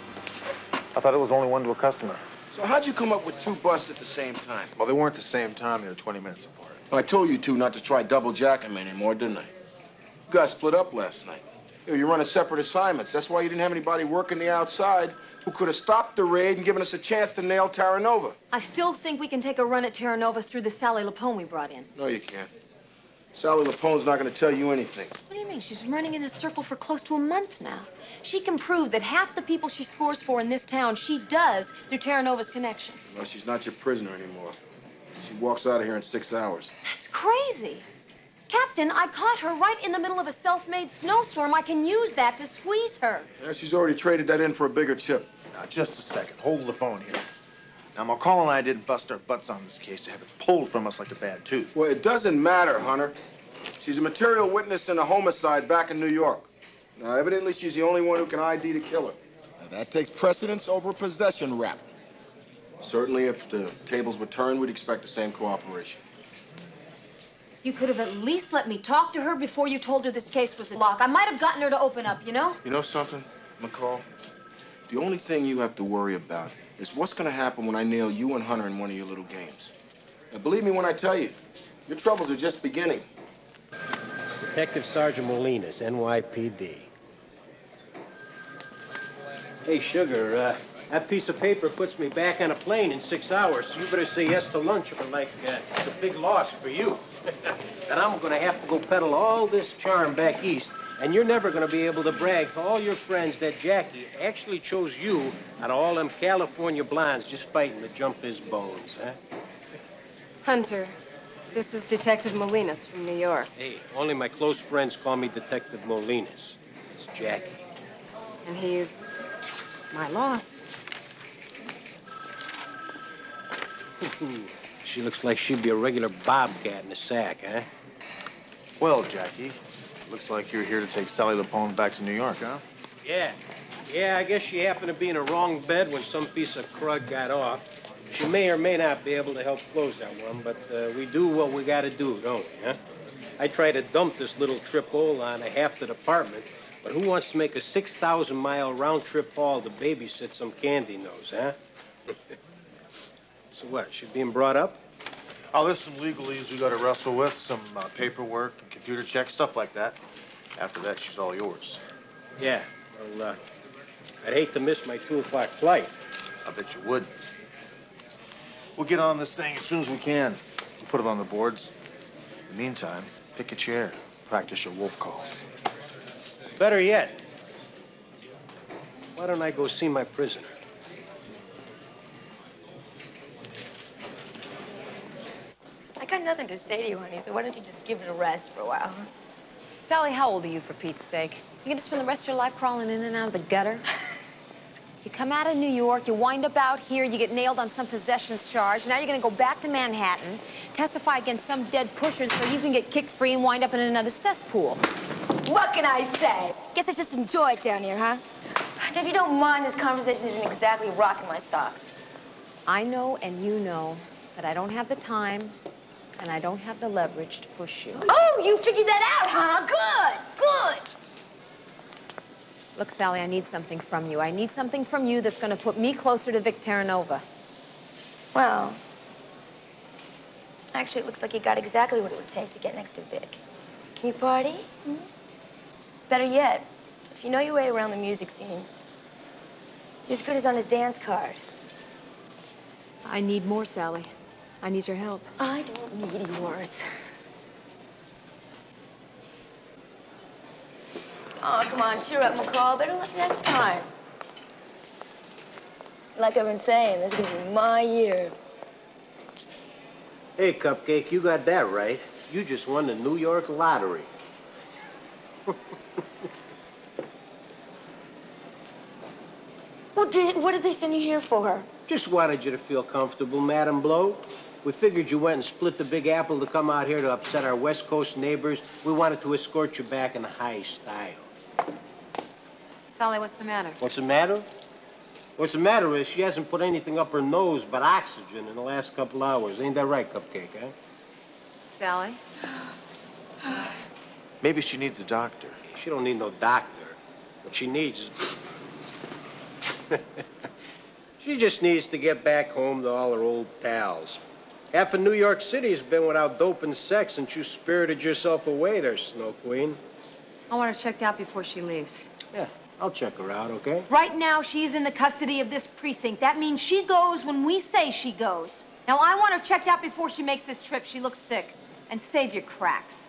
I thought it was only one to a customer. So how'd you come up with 2 busts at the same time? Well, they weren't the same time. They were 20 minutes apart. Well, I told you two not to try double jacking me anymore, didn't I? You guys split up last night. You're running separate assignments. That's why you didn't have anybody working the outside who could have stopped the raid and given us a chance to nail Terranova. I still think we can take a run at Terranova through the Sally Lapone we brought in. No, you can't. Sally Lapone's not going to tell you anything. What do you mean? She's been running in this circle for close to a month now. She can prove that half the people she scores for in this town, she does through Terranova's connection. Well, she's not your prisoner anymore. She walks out of here in 6 hours. That's crazy. Captain, I caught her right in the middle of a self-made snowstorm. I can use that to squeeze her. Yeah, she's already traded that in for a bigger chip. Now, just a second. Hold the phone here. Now, McCall and I didn't bust our butts on this case to have it pulled from us like a bad tooth. Well, it doesn't matter, Hunter. She's a material witness in a homicide back in New York. Now, evidently, she's the only one who can ID the killer. Now, that takes precedence over a possession rap. Certainly, if the tables were turned, we'd expect the same cooperation. You could have at least let me talk to her before you told her this case was a lock. I might have gotten her to open up, you know? You know something, McCall? The only thing you have to worry about is what's going to happen when I nail you and Hunter in one of your little games. Now, believe me when I tell you, your troubles are just beginning. Detective Sergeant Molinas, NYPD. Hey, Sugar, that piece of paper puts me back on a plane in 6 hours, so you better say yes to lunch or like it's a big loss for you. And I'm gonna have to go peddle all this charm back east, and you're never gonna be able to brag to all your friends that Jackie actually chose you out of all them California blondes just fighting to jump his bones, huh? Hunter, this is Detective Molinas from New York. Hey, only my close friends call me Detective Molinas. It's Jackie. And he's my loss. She looks like she'd be a regular bobcat in a sack, huh? Well, Jackie, looks like you're here to take Sally Lapone back to New York, huh? Yeah. Yeah, I guess she happened to be in a wrong bed when some piece of crud got off. She may or may not be able to help close that one, but we do what we gotta do, don't we, huh? I try to dump this little tripole on half the department, but who wants to make a 6,000-mile round-trip haul to babysit some candy nose, huh? So what, she being brought up? Oh, there's some legalese we got to wrestle with, some paperwork and computer checks, stuff like that. After that, she's all yours. Yeah, well, I'd hate to miss my 2 o'clock flight. I bet you would. We'll get on this thing as soon as we can. We'll put it on the boards. In the meantime, pick a chair. Practice your wolf calls. Better yet, why don't I go see my prisoner? I got nothing to say to you, honey, so why don't you just give it a rest for a while? Sally, how old are you, for Pete's sake? You gonna spend the rest of your life crawling in and out of the gutter? You come out of New York, you wind up out here, you get nailed on some possessions charge. Now you're gonna go back to Manhattan, testify against some dead pushers so you can get kicked free and wind up in another cesspool. What can I say? Guess I just enjoy it down here, huh? If you don't mind, this conversation isn't exactly rocking my socks. I know and you know. that I don't have the time and I don't have the leverage to push you. Oh, you figured that out, huh? Good, good. Look, Sally, I need something from you. I need something from you that's going to put me closer to Vic Terranova. Well, actually, it looks like you got exactly what it would take to get next to Vic. Can you party? Hmm? Better yet, if you know your way around the music scene, you're as good as on his dance card. I need more, Sally. I need your help. I don't need yours. Oh, come on, cheer up, McCall. Better luck next time. Like I've been saying, this is gonna be my year. Hey, Cupcake, you got that right. You just won the New York lottery. What did they send you here for? Just wanted you to feel comfortable, Madam Blow. We figured you went and split the Big Apple to come out here to upset our West Coast neighbors. We wanted to escort you back in high style. Sally, what's the matter? What's the matter? What's the matter is she hasn't put anything up her nose but oxygen in the last couple hours. Ain't that right, Cupcake, huh? Sally? Maybe she needs a doctor. She don't need no doctor. What she needs is... She just needs to get back home to all her old pals. Half of New York City has been without dope and sex since you spirited yourself away there, Snow Queen. I want her checked out before she leaves. Yeah, I'll check her out, okay? Right now, she's in the custody of this precinct. That means she goes when we say she goes. Now, I want her checked out before she makes this trip. She looks sick. And save your cracks.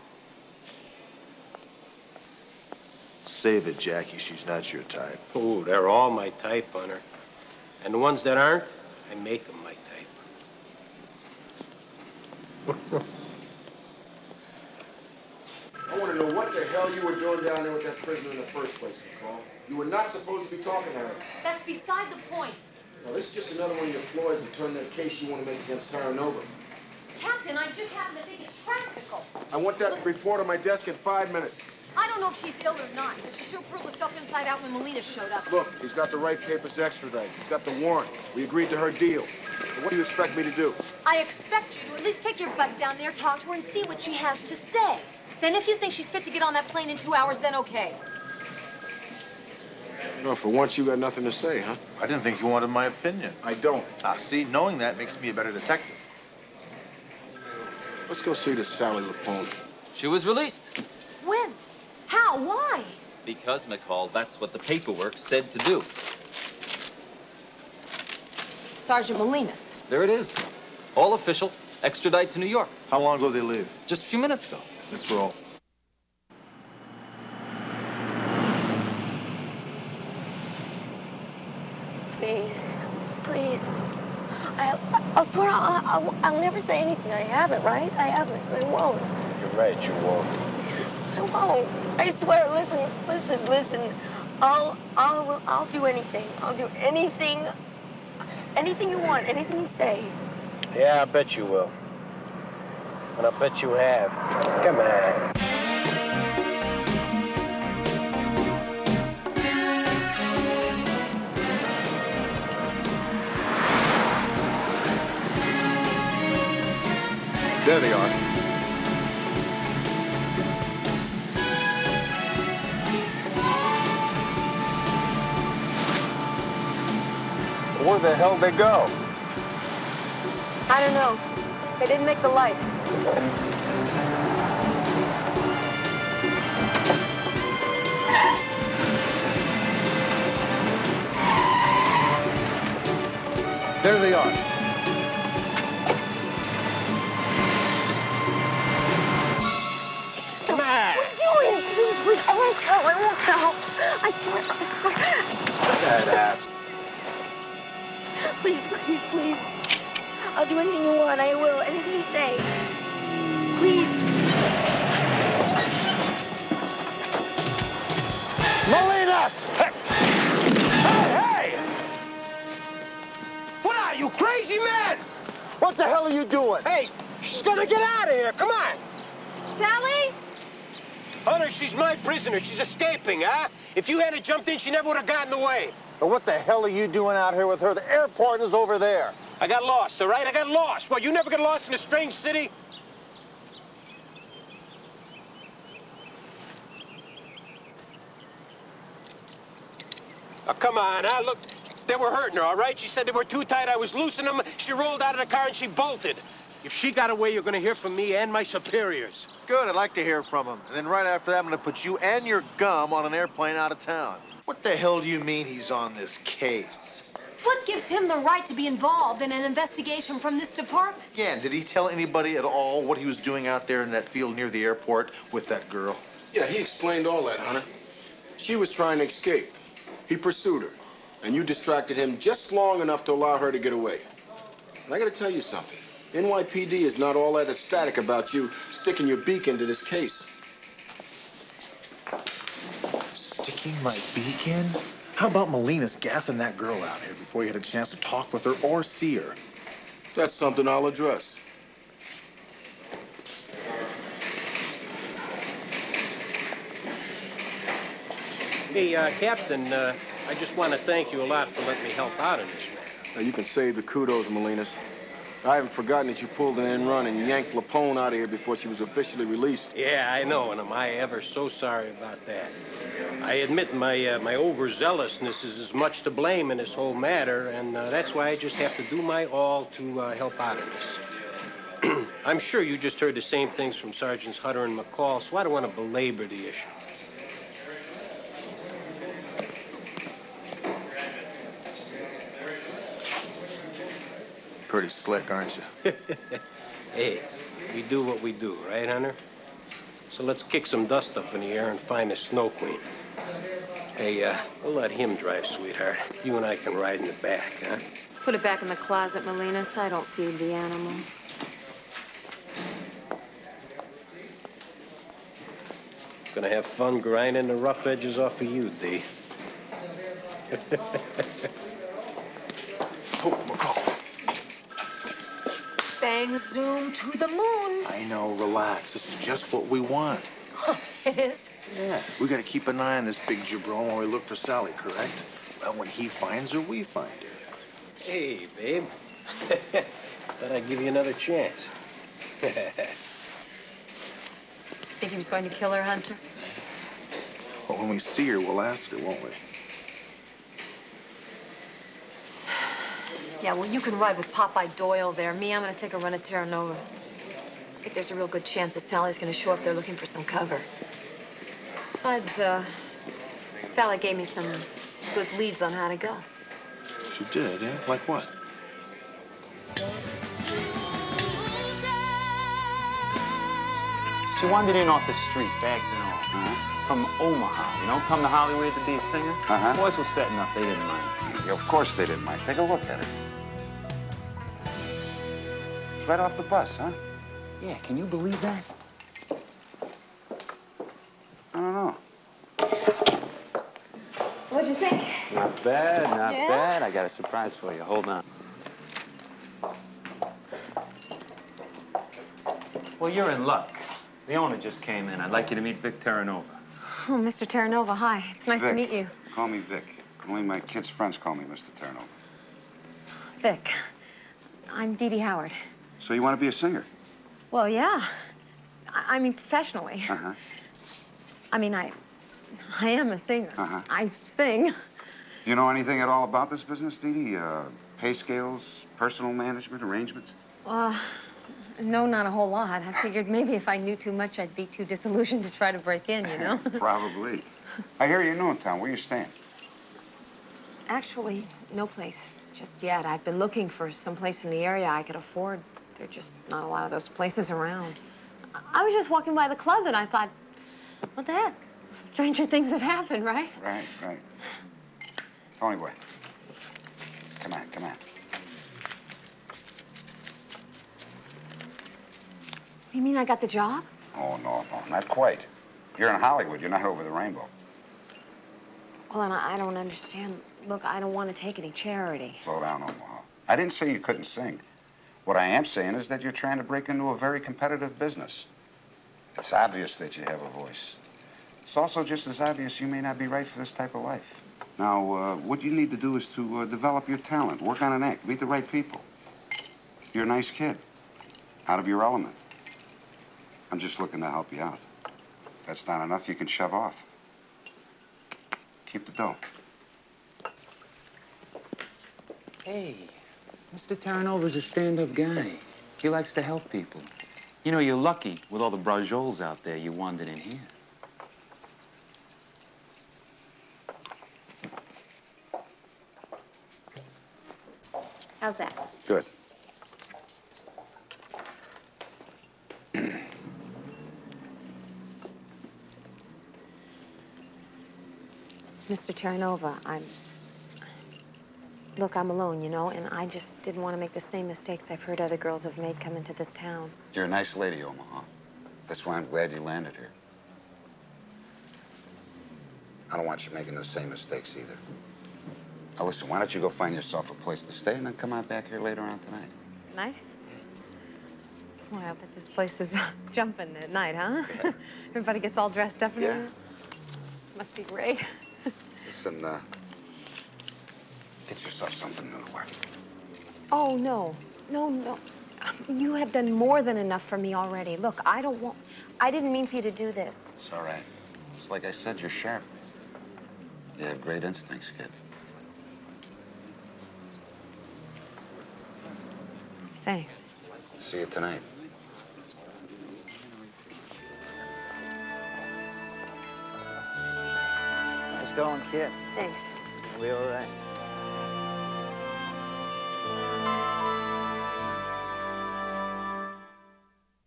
Save it, Jackie. She's not your type. Oh, they're all my type, Hunter. And the ones that aren't, I make them my type. I want to know what the hell you were doing down there with that prisoner in the first place, McCall. You were not supposed to be talking to her. That's beside the point. Now, this is just another one of your ploys to turn that case you want to make against Terranova. Captain, I just happen to think it's practical. I want that report on my desk in 5 minutes. I don't know if she's ill or not, but she sure proved herself inside out when Molina showed up. Look, he's got the right papers to extradite. He's got the warrant. We agreed to her deal. Now, what do you expect me to do? I expect you to at least take your butt down there, talk to her, and see what she has to say. Then if you think she's fit to get on that plane in 2 hours, then okay. No, for once you got nothing to say, huh? I didn't think you wanted my opinion. I don't. See, knowing that makes me a better detective. Let's go see this Sally Lapone. She was released. When? How? Why? Because, McCall, that's what the paperwork said to do. Sergeant Molinas. There it is. All official. Extradite to New York. How long ago did they leave? Just a few minutes ago. Let's roll. Please, please. I'll swear I'll never say anything. I haven't, right? I haven't. I won't. You're right, you won't. I won't. I swear. Listen. I'll do anything. I'll do anything. Anything you want. Anything you say. Yeah, I bet you will. And I bet you have. Come on. There they are. Where the hell they go? I don't know. They didn't make the light. There they are. Come on. What are you doing? Please, I won't tell. I swear. Shut up. Please. I'll do anything you want. I will. Anything you say. Please. Molinas! Hey! What are you, crazy man? What the hell are you doing? Hey, she's gonna get out of here. Come on. Sally? Hunter, she's my prisoner. She's escaping, huh? If you hadn't jumped in, she never would have gotten away. But what the hell are you doing out here with her? The airport is over there. I got lost, all right? I got lost. Well, you never get lost in a strange city? Oh, come on, huh? Look, they were hurting her, all right? She said they were too tight. I was loosening them. She rolled out of the car and she bolted. If she got away, you're gonna hear from me and my superiors. Good, I'd like to hear from him. And then right after that, I'm gonna put you and your gum on an airplane out of town. What the hell do you mean he's on this case? What gives him the right to be involved in an investigation from this department? Yeah, and did he tell anybody at all what he was doing out there in that field near the airport with that girl? Yeah, he explained all that, Hunter. She was trying to escape. He pursued her, and you distracted him just long enough to allow her to get away. And I gotta tell you something. NYPD is not all that ecstatic about you sticking your beak into this case. Sticking my beak in? How about Molina's gaffing that girl out here before you had a chance to talk with her or see her? That's something I'll address. Hey, Captain, I just want to thank you a lot for letting me help out in this matter. Now, you can save the kudos, Molinas. I haven't forgotten that you pulled an end run and yanked Lapone out of here before she was officially released. Yeah, I know, and am I ever so sorry about that. I admit my overzealousness is as much to blame in this whole matter, and that's why I just have to do my all to help out in this. I'm sure you just heard the same things from Sergeants Hutter and McCall, so I don't want to belabor the issue. Pretty slick, aren't you? Hey, we do what we do, right, Hunter? So let's kick some dust up in the air and find the Snow Queen. Hey, we'll let him drive, sweetheart. You and I can ride in the back, huh? Put it back in the closet, Molinas. I don't feed the animals. Gonna have fun grinding the rough edges off of you, Dee. Oh, McCall. Bang, zoom to the moon. I know, relax. This is just what we want. It is? Yeah. We gotta keep an eye on this big jabron while we look for Sally, correct? Well, when he finds her, we find her. Hey, babe. Thought I'd give you another chance. Think he was going to kill her, Hunter? Well, when we see her, we'll ask her, won't we? Yeah, well, you can ride with Popeye Doyle there. Me, I'm going to take a run at Terra Nova. I think there's a real good chance that Sally's going to show up there looking for some cover. Besides, Sally gave me some good leads on how to go. She did, yeah? Like what? She wandered in off the street, bags and all. From Omaha, you know, come to Hollywood to be a singer. Boys were setting up, they didn't mind. Yeah, of course they didn't mind. Take a look at her. It's right off the bus, huh? Yeah, can you believe that? I don't know. So what'd you think? Not bad, not bad. I got a surprise for you. Hold on. Well, you're in luck. The owner just came in. I'd like you to meet Vic Terranova. Oh, Mr. Terranova, hi. It's nice Vic. to meet you. Call me Vic. Only my kids' friends call me Mr. Terranova. Vic, I'm Dee Dee Howard. So you want to be a singer? Well, yeah. I mean, professionally. Uh-huh. I mean, I am a singer. Uh-huh. I sing. Do you know anything at all about this business, Dee Dee? Pay scales, personal management, arrangements? No, not a whole lot. I figured maybe if I knew too much, I'd be too disillusioned to try to break in, you know? Probably. I hear you're new in town. Where you staying? Actually, no place just yet. I've been looking for some place in the area I could afford. There are just not a lot of those places around. I was just walking by the club and I thought, what the heck? Stranger things have happened, right? Right, right. Tony boy. Come on, come on. You mean I got the job? Oh, no, not quite. You're in Hollywood. You're not over the rainbow. Well, and I don't understand. Look, I don't want to take any charity. Slow down, Omaha. I didn't say you couldn't sing. What I am saying is that you're trying to break into a very competitive business. It's obvious that you have a voice. It's also just as obvious you may not be right for this type of life. Now, what you need to do is to develop your talent, work on an act, meet the right people. You're a nice kid, out of your element. I'm just looking to help you out. If that's not enough, you can shove off. Keep the dough. Hey, Mr. Terranova's a stand-up guy. He likes to help people. You know, you're lucky with all the brajoles out there you wandered in here. How's that? Good. Mr. Terranova, Look, I'm alone, you know, and I just didn't want to make the same mistakes I've heard other girls have made coming to this town. You're a nice lady, Omaha. That's why I'm glad you landed here. I don't want you making those same mistakes either. Now listen, why don't you go find yourself a place to stay and then come on back here later on tonight? Tonight? Boy, I bet this place is jumping at night, huh? Yeah. Everybody gets all dressed up in Yeah. here. Must be great. Listen, get yourself something new to wear. Oh, no. No. You have done more than enough for me already. Look, I didn't mean for you to do this. It's all right. It's like I said, you're sharp. You have great instincts, kid. Thanks. See you tonight. Nice going, kid. Thanks. You'll be all right.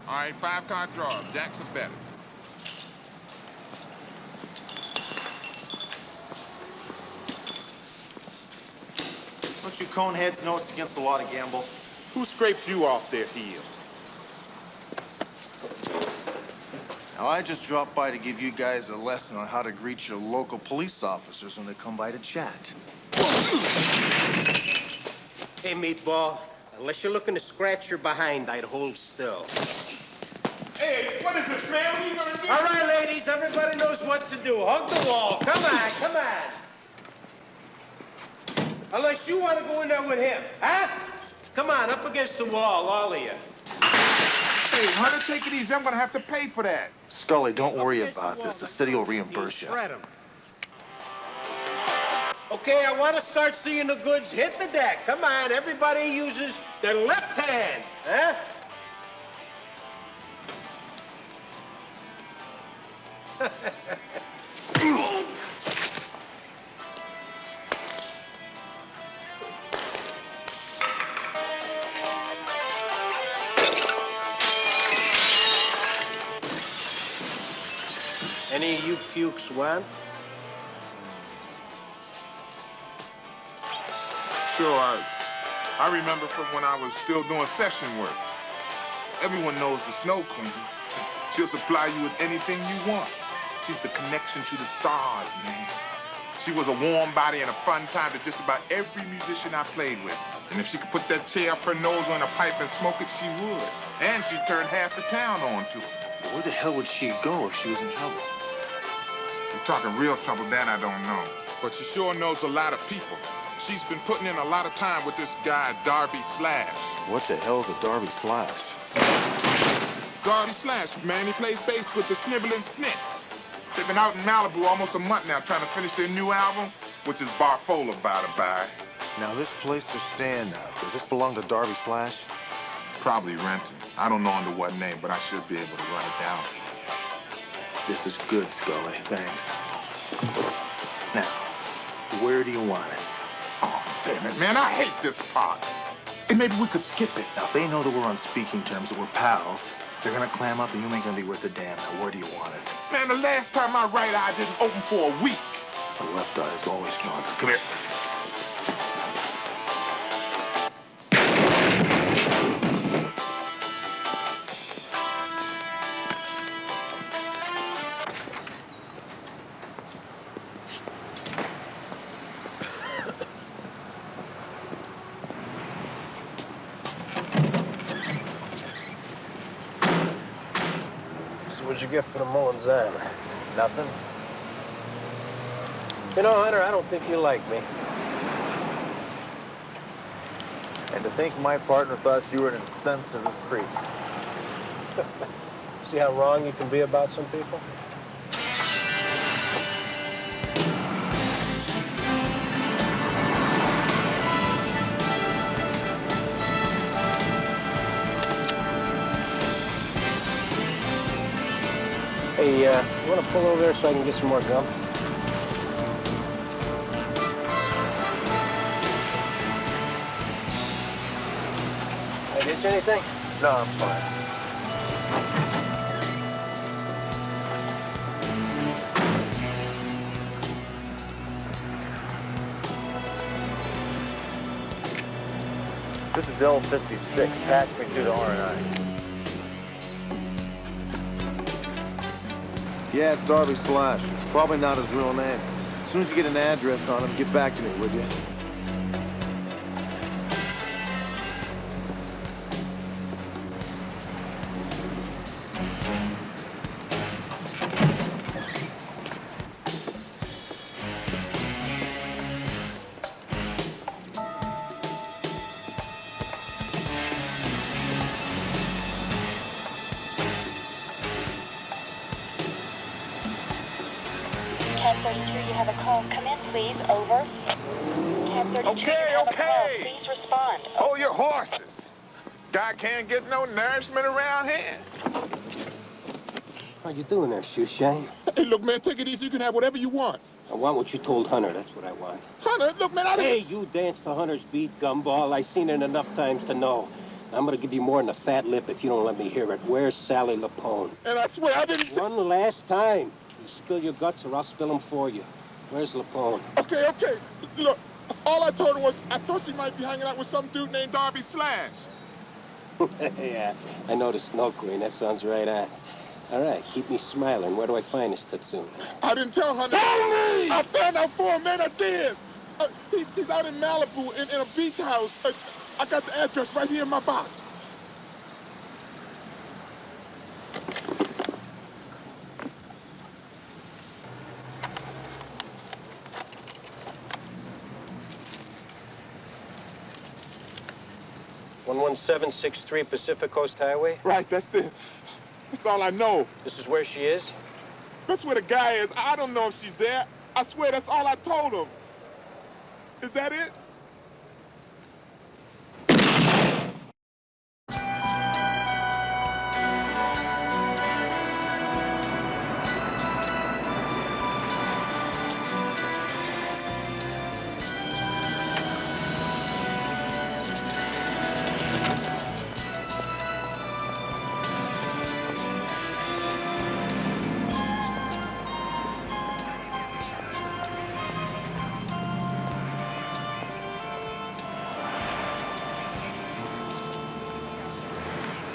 All right, 5-card draw. Jack's a better. Don't you coneheads know it's against the law to gamble? Who scraped you off their heel? Now, I just dropped by to give you guys a lesson on how to greet your local police officers when they come by to chat. Hey, meatball, unless you're looking to scratch your behind, I'd hold still. Hey, what is this, man? What are you gonna do? All right, ladies, everybody knows what to do. Hug the wall. Come on. Unless you want to go in there with him, huh? Come on, up against the wall, all of you. Hey, Hunter, take it easy. I'm gonna have to pay for that. Scully, don't worry about this. The city will reimburse you. Shred 'em. Okay, I want to start seeing the goods hit the deck. Come on, everybody uses their left hand, huh? Any of you pukes want? Sure, I remember from when I was still doing session work. Everyone knows the Snow Queen. She'll supply you with anything you want. She's the connection to the stars, man. She was a warm body and a fun time to just about every musician I played with. And if she could put that chair up her nose on a pipe and smoke it, she would. And she turned half the town on to it. Where the hell would she go if she was in trouble? You're talking real trouble, that I don't know. But she sure knows a lot of people. She's been putting in a lot of time with this guy, Darby Slash. What the hell's a Darby Slash? Darby Slash, man, he plays bass with the Snibbling Snits. They've been out in Malibu almost a month now trying to finish their new album, which is Barfola, by the by. Now, this place is Standout. Does this belong to Darby Slash? Probably renting. I don't know under what name, but I should be able to run it down. This is good, Scully. Thanks. Now, where do you want it? Oh, damn it, man, I hate this part. And maybe we could skip it. Now, if they know that we're on speaking terms, that we're pals, they're gonna clam up and you ain't gonna be worth a damn. Now, where do you want it? Man, the last time my right eye didn't open for a week. The left eye is always stronger. Come here. What'd you get for the Mullen's Island? Nothing? You know, Hunter, I don't think you like me. And to think my partner thought you were an insensitive creep. See how wrong you can be about some people? Hey, you want to pull over there so I can get some more gum? Did I miss anything? No, I'm fine. This is L56. Patch me through to R&I. Yeah, it's Darby Slash. Probably not his real name. As soon as you get an address on him, get back to me, would you? You have a call. Come in, please. Over. Okay. Please respond. Hold your horses. Guy can't get no nourishment around here. How you doing there, Shoeshine? Hey, look, man, take it easy. You can have whatever you want. I want what you told Hunter. That's what I want. Hunter, look, man, Hey, you danced to Hunter's beat, gumball. I seen it enough times to know. I'm gonna give you more than a fat lip if you don't let me hear it. Where's Sally Lapone? And I swear I didn't... One last time. You spill your guts or I'll spill them for you. Where's Lapone? Okay. Look, all I told her was I thought she might be hanging out with some dude named Darby Slash. Yeah, I know the Snow Queen. That sounds right on. All right, keep me smiling. Where do I find this Tatsoon? I didn't tell Hunter. Tell me! I found out for him, man. I did. He's out in Malibu in a beach house. I got the address right here in my box. (11763) Pacific Coast Highway? Right, that's it. That's all I know. This is where she is? That's where the guy is. I don't know if she's there. I swear that's all I told him. Is that it?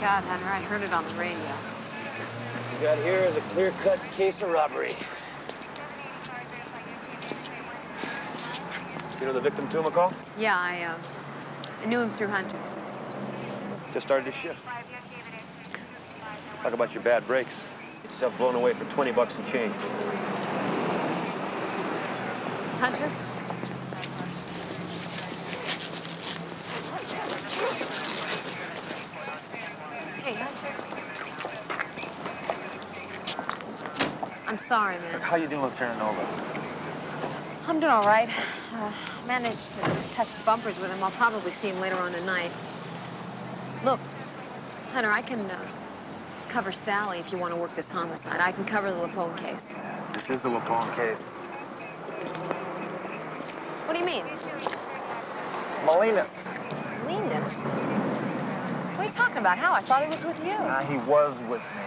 God, Hunter, I heard it on the radio. What you got here is a clear-cut case of robbery. You know the victim too, McCall? Yeah, I knew him through Hunter. Just started his shift. Talk about your bad breaks. Get yourself blown away for 20 bucks and change. Hunter? Hey, Hunter. I'm sorry, man. How you doing with Terranova? I'm doing all right. Managed to test bumpers with him. I'll probably see him later on tonight. Look, Hunter, I can cover Sally if you want to work this homicide. I can cover the Lapone case. This is the Lapone case. What do you mean? Molinas. Molinas? What are you talking about? How? I thought he was with you. He was with me.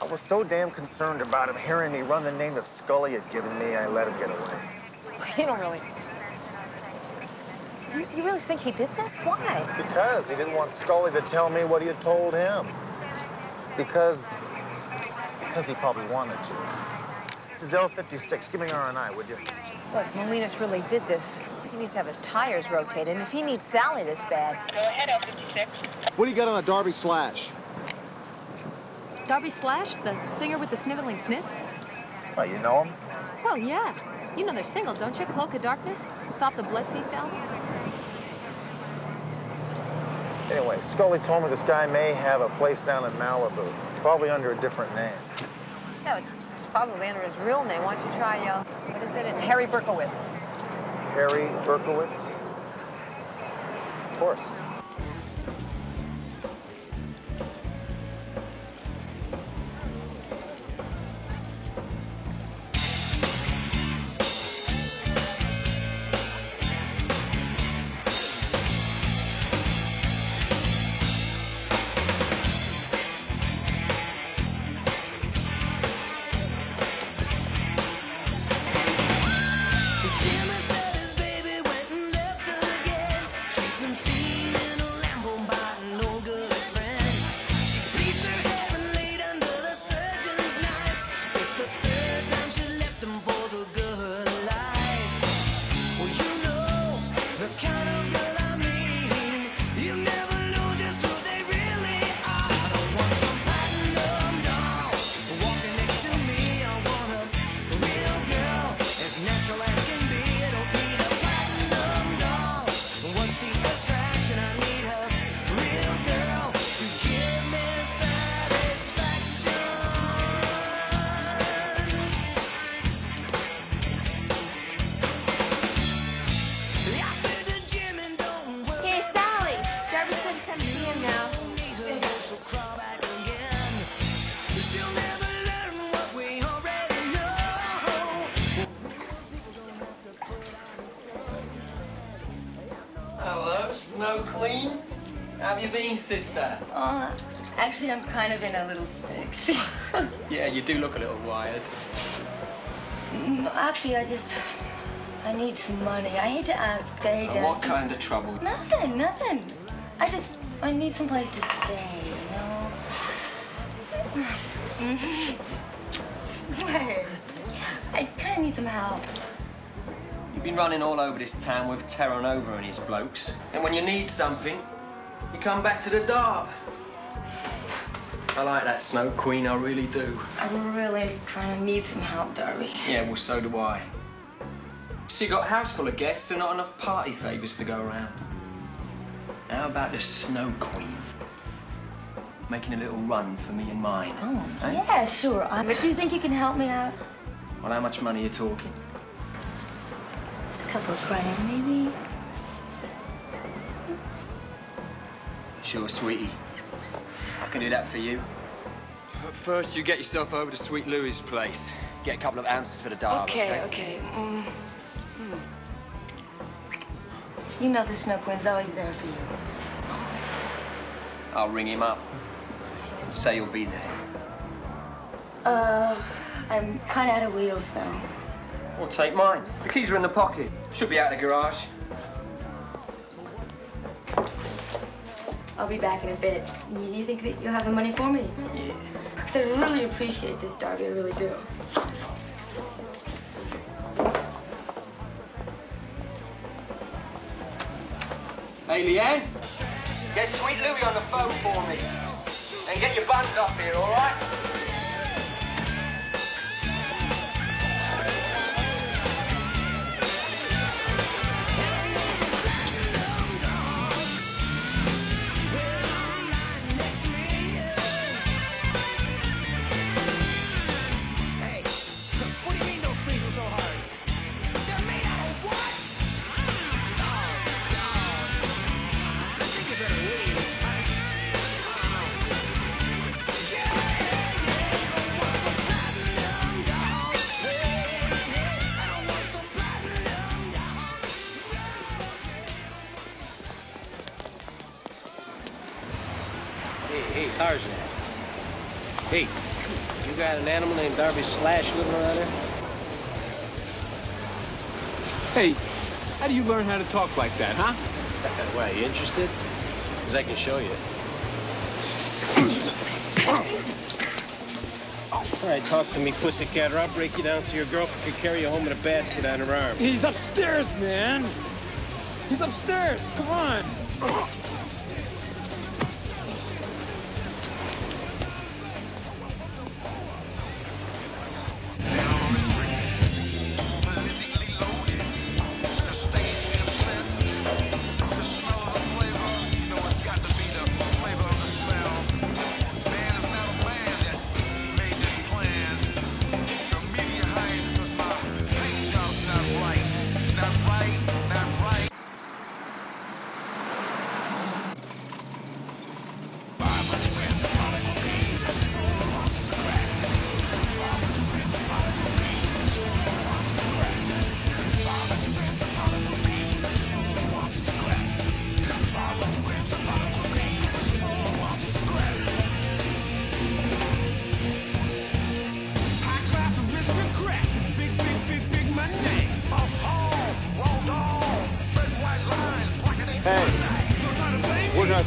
I was so damn concerned about him hearing me run the name that Scully had given me, I let him get away. You don't really... You really think he did this? Why? Because he didn't want Scully to tell me what he had told him. Because he probably wanted to. This is L56. Give me R&I, would you? Well, if Molinas really did this, he needs to have his tires rotated. And if he needs Sally this bad... Go ahead, L56. What do you got on a Darby Slash? Darby Slash, the singer with the sniveling snits? Well, you know him? Well, yeah. You know they're single, don't you? Cloak of Darkness? It's off the Blood Feast album. Anyway, Scully told me this guy may have a place down in Malibu, probably under a different name. Yeah, it's probably under his real name. Why don't you try, what is it? It's Harry Berkowitz. Harry Berkowitz? Of course. Hello, Snow Queen. How have you been, sister? Actually, I'm kind of in a little fix. Yeah, you do look a little wired. Actually, I need some money. I hate to ask. What kind of trouble? Nothing. I need some place to stay, you know? Wait. I kind of need some help. You've been running all over this town with Terranova and his blokes. And when you need something, you come back to the dart. I like that, Snow Queen, I really do. I'm really trying to need some help, Darby. Yeah, well, so do I. So you got a house full of guests and not enough party favors to go around. How about the Snow Queen making a little run for me and mine? Oh, yeah, sure. But do you think you can help me out? Well, how much money are you talking? Just a couple of grand, maybe. Sure, sweetie. I can do that for you. But first, you get yourself over to Sweet Louie's place. Get a couple of ounces for the derby. Okay. You know the Snow Queen's always there for you. I'll ring him up. Say you'll be there. I'm kind of out of wheels, though. Well, take mine. The keys are in the pocket. Should be out of the garage. I'll be back in a bit. You think that you'll have the money for me? Yeah. Because I really appreciate this, Darby. I really do. Hey, Leanne, get Sweet Louie on the phone for me. And get your buns up here, all right? Hey, Tarzan. Hey, you got an animal named Darby Slash living around here? Hey, how do you learn how to talk like that, huh? Why, you interested? Because I can show you. All right, talk to me, pussycat, or I'll break you down so your girlfriend can carry you home in a basket on her arm. He's upstairs, man. He's upstairs. Come on.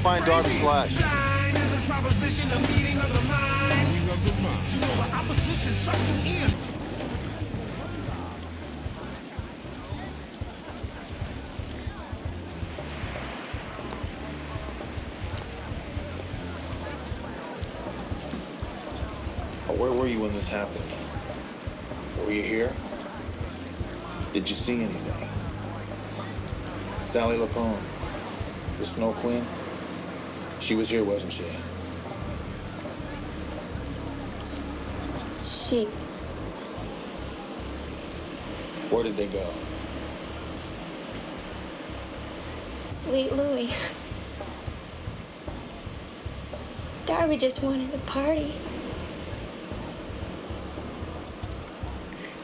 find Darby Flash. Where were you when this happened? Were you here? Did you see anything? Sally Lapone, the Snow Queen? She was here, wasn't she? She. Where did they go? Sweet Louie. Darby just wanted to party.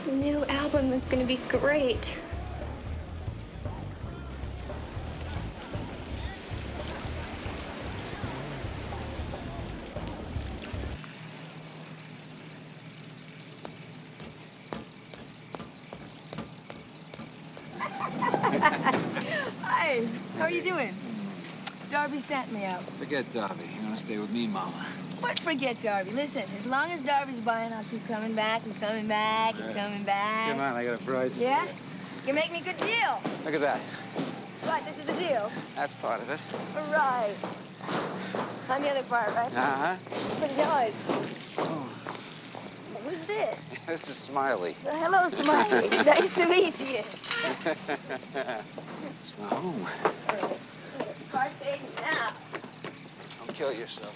The new album is gonna be great. Hi, how are you doing? Darby sent me out. Forget Darby. You want to stay with me, Mama? What forget Darby? Listen, as long as Darby's buying, I'll keep coming back and coming back and coming back. Come on, I got a fright. Yeah? You can make me a good deal. Look at that. Right, this is the deal. That's part of it. All right. I'm the other part, right? Uh-huh. But no, who's this? This is Smiley. Well, hello, Smiley. Nice to meet you. It's my home. Partake now. Don't kill yourself.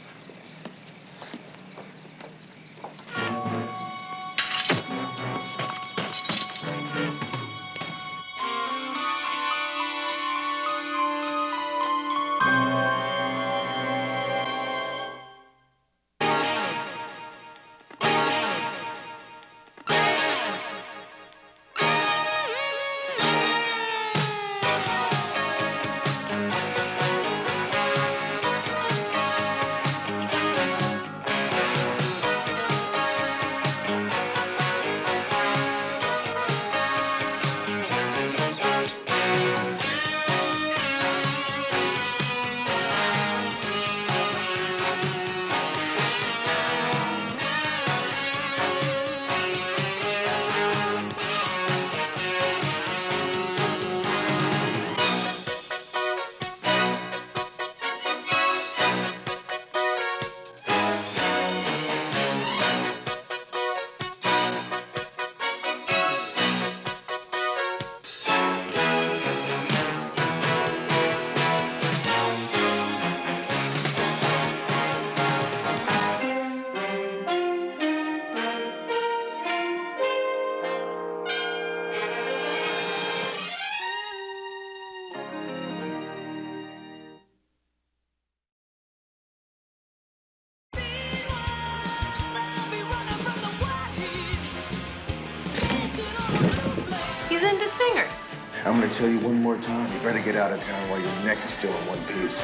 I'm gonna tell you one more time, you better get out of town while your neck is still in one piece.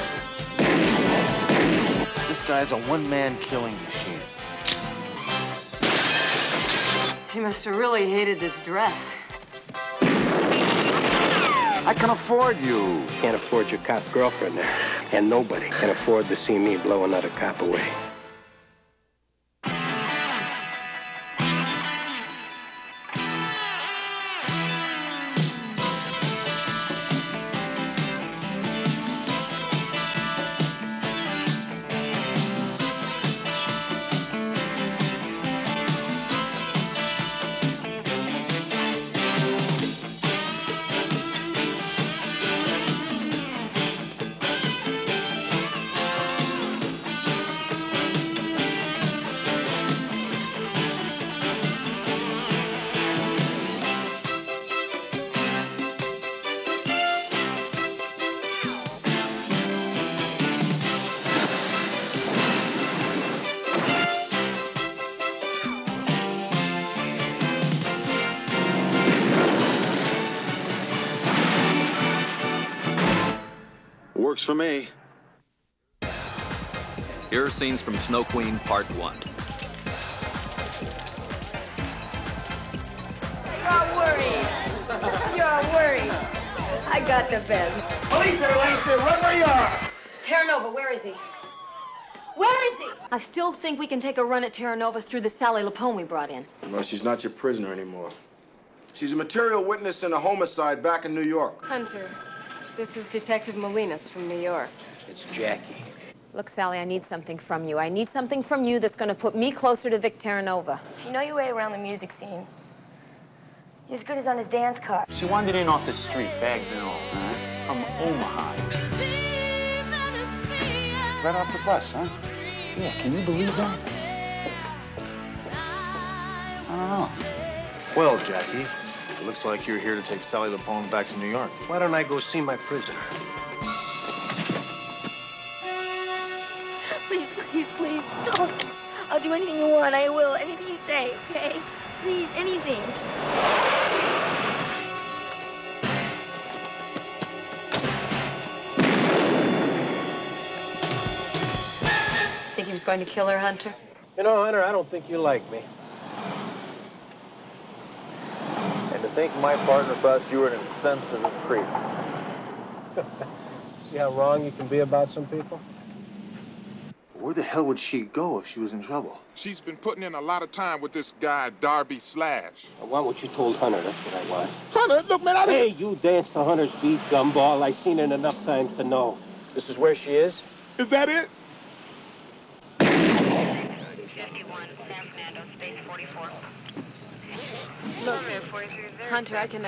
This guy's a one-man killing machine. He must have really hated this dress. I can afford you. Can't afford your cop girlfriend there. And nobody can afford to see me blow another cop away. Works for me. Here are scenes from Snow Queen Part 1. You're worried. You're worried. I got the bed. Police, everybody, stay right where you are. Terranova, where is he? Where is he? I still think we can take a run at Terranova through the Sally Lapone we brought in. Well, she's not your prisoner anymore. She's a material witness in a homicide back in New York. Hunter, this is Detective Molinas from New York. It's Jackie. Look, Sally, I need something from you. I need something from you that's going to put me closer to Vic Terranova. If you know your way around the music scene, you're as good as on his dance card. She wandered in off the street, bags and all, from Omaha. Right off the bus, huh? Yeah, can you believe that? I don't know. Well, Jackie, it looks like you're here to take Sally Lapone back to New York. Why don't I go see my prisoner? Please, please, please, don't. I'll do anything you want. I will. Anything you say, okay? Please, anything. Think he was going to kill her, Hunter? You know, Hunter, I don't think you like me. And to think my partner thought you were an insensitive creep. See how wrong you can be about some people? Where the hell would she go if she was in trouble? She's been putting in a lot of time with this guy, Darby Slash. I want what you told Hunter, that's what I want. Hunter, look, man, Hey, you danced to Hunter's beat, gumball. I seen it enough times to know. This is where she is? Is that it? Look, Hunter, I can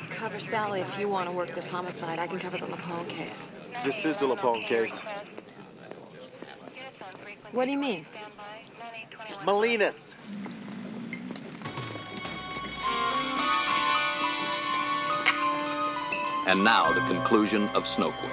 cover Sally if you want to work this homicide. I can cover the Lapone case. This is the Lapone case. What do you mean? Molinas. And now the conclusion of Snow Queen.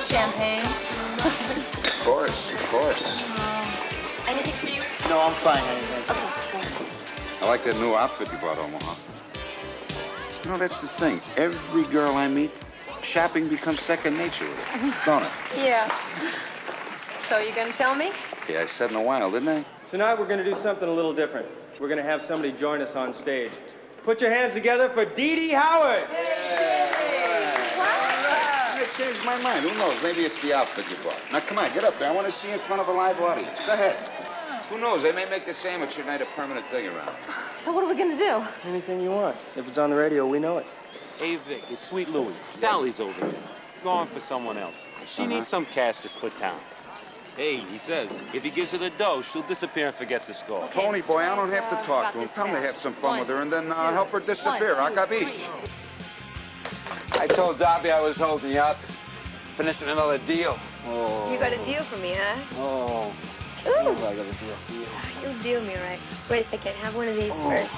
Champagne? Of course, of course. Anything for you? No, I'm fine. I like that new outfit you bought, Omaha. You know, that's the thing. Every girl I meet, shopping becomes second nature with her, don't it? Yeah. So you gonna tell me? Yeah, I said in a while, didn't I? Tonight we're going to do something a little different. We're going to have somebody join us on stage. Put your hands together for Dee Dee Howard. I changed my mind. Who knows? Maybe it's the outfit you bought. Now, come on, get up there. I want to see you in front of a live audience. Go ahead. Who knows? They may make this amateur night a permanent thing around. So what are we gonna do? Anything you want. If it's on the radio, we know it. Hey, Vic, it's Sweet Louie. Sally's over there. Going for someone else. She needs some cash to split town. Hey, he says, if he gives her the dough, she'll disappear and forget the score. Okay, Tony, boy, I don't have to talk to him. Tell him to have some fun with her and then help her disappear. Akabish. I told Darby I was holding you up. Finishing another deal. Oh. You got a deal for me, huh? Oh. Ooh. I got a deal for you. You'll deal me right. Wait a second. Have one of these first.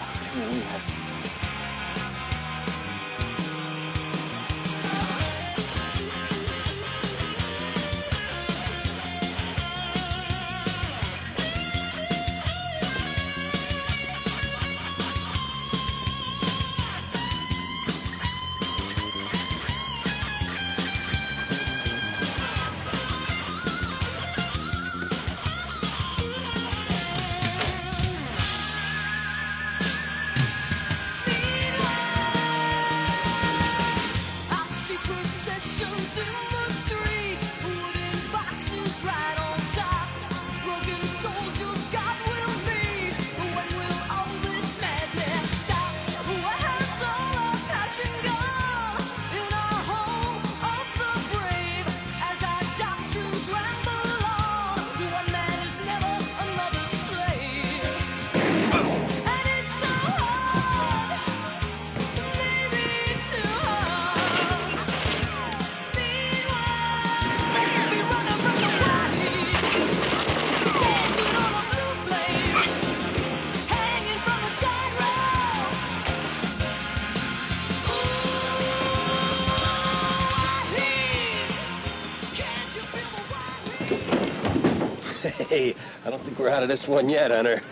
Hey, I don't think we're out of this one yet, Hunter.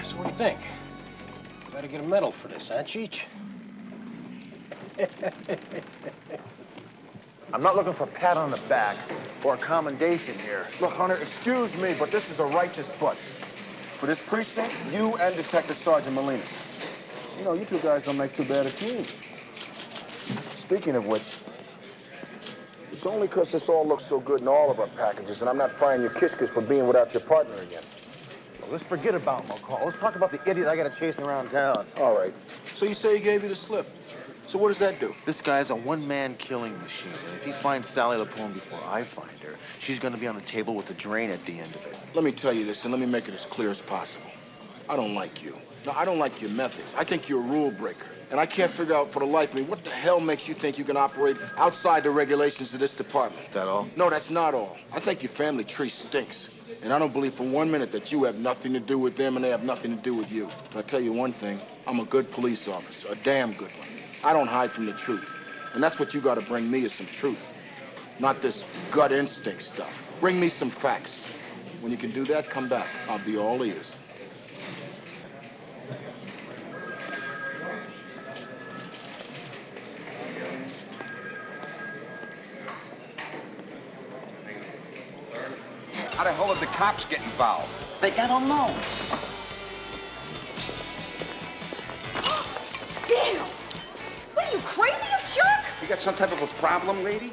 So what do you think? Gotta get a medal for this, huh, Cheech? I'm not looking for a pat on the back or a commendation here. Look, Hunter, excuse me, but this is a righteous bust. For this precinct, you and Detective Sergeant Molinas. You know, you two guys don't make too bad a team. Speaking of which, it's only because this all looks so good in all of our packages, and I'm not frying your kiskers for being without your partner again. Well, let's forget about McCall. Let's talk about the idiot I got to chase around town. All right. So you say he gave you the slip. So what does that do? This guy's a one-man killing machine, and if he finds Sally LaPone before I find her, she's going to be on the table with the drain at the end of it. Let me tell you this, and let me make it as clear as possible. I don't like you. No, I don't like your methods. I think you're a rule breaker. And I can't figure out for the life of me what the hell makes you think you can operate outside the regulations of this department. That all? No, that's not all. I think your family tree stinks. And I don't believe for 1 minute that you have nothing to do with them and they have nothing to do with you. But I tell you one thing, I'm a good police officer, a damn good one. I don't hide from the truth. And that's what you gotta bring me is some truth. Not this gut instinct stuff. Bring me some facts. When you can do that, come back. I'll be all ears. How the hell did the cops get involved? I don't know. Damn! What are you, crazy, you jerk? You got some type of a problem, lady?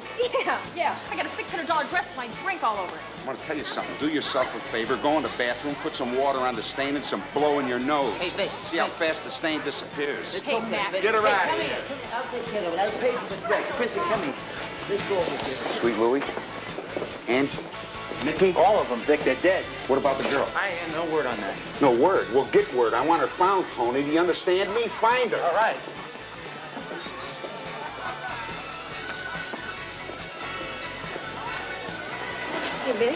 Yeah. I got a $600 dress with my drink all over it. I want to tell you something. Do yourself a favor. Go in the bathroom, put some water on the stain and some blow in your nose. Hey, Vic. See how fast the stain disappears. It's okay, Matt. Get her out of Come here. I'll take care of it. I paid for the dress. Chrissy, come here. Let's go over here. Sweet Louie. Angie. Mickey? All of them, Vic, they're dead. What about the girl? I ain't no word on that. No word. Well, get word. I want her found, Tony. Do you understand me? Find her. All right. Hey, Vic.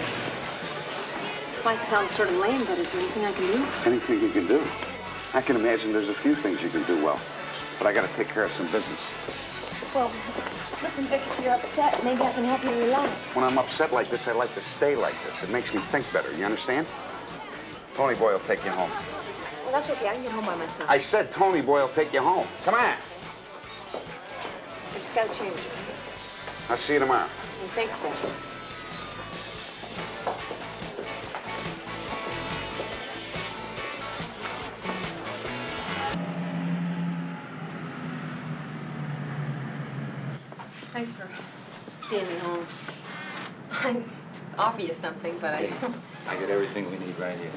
This might sound sort of lame, but is there anything I can do? Anything you can do. I can imagine there's a few things you can do well. But I got to take care of some business. Well, listen, Vic, if you're upset, maybe I can help you relax. When I'm upset like this, I like to stay like this. It makes me think better. You understand? Tony Boy will take you home. Well, that's okay. I can get home by myself. I said Tony Boy will take you home. Come on. I just got to change. I'll see you tomorrow. Well, thanks, Vic. Thanks for seeing me home. I'd offer you something, but I don't. I get everything we need right here.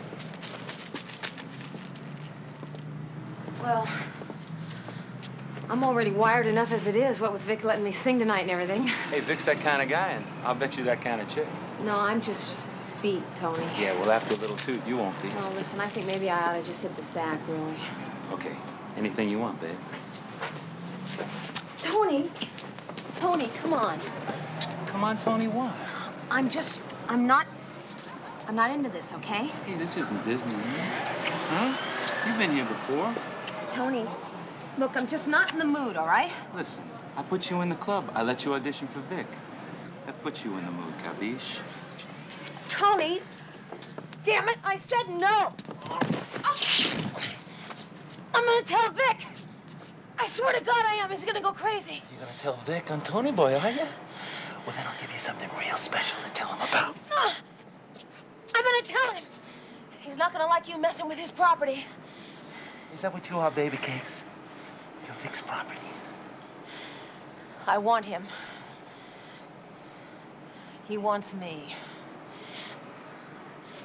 Well, I'm already wired enough as it is, what with Vic letting me sing tonight and everything. Hey, Vic's that kind of guy, and I'll bet you that kind of chick. No, I'm just beat, Tony. Yeah, well, after a little toot, you won't be. No, listen, I think maybe I ought to just hit the sack, really. Okay, anything you want, babe. Tony! Tony, come on. Come on, Tony, what? I'm not into this, okay? Hey, this isn't Disney. Huh? You've been here before. Tony, look, I'm just not in the mood, all right? Listen, I put you in the club. I let you audition for Vic. That puts you in the mood, capiche? Tony! Damn it, I said no! Oh. I'm gonna tell Vic! I swear to God I am. He's gonna go crazy. You're gonna tell Vic on Tony Boy, are you? Well, then I'll give you something real special to tell him about. I'm gonna tell him. He's not gonna like you messing with his property. Is that what you are, baby cakes? You're Vic's property. I want him. He wants me.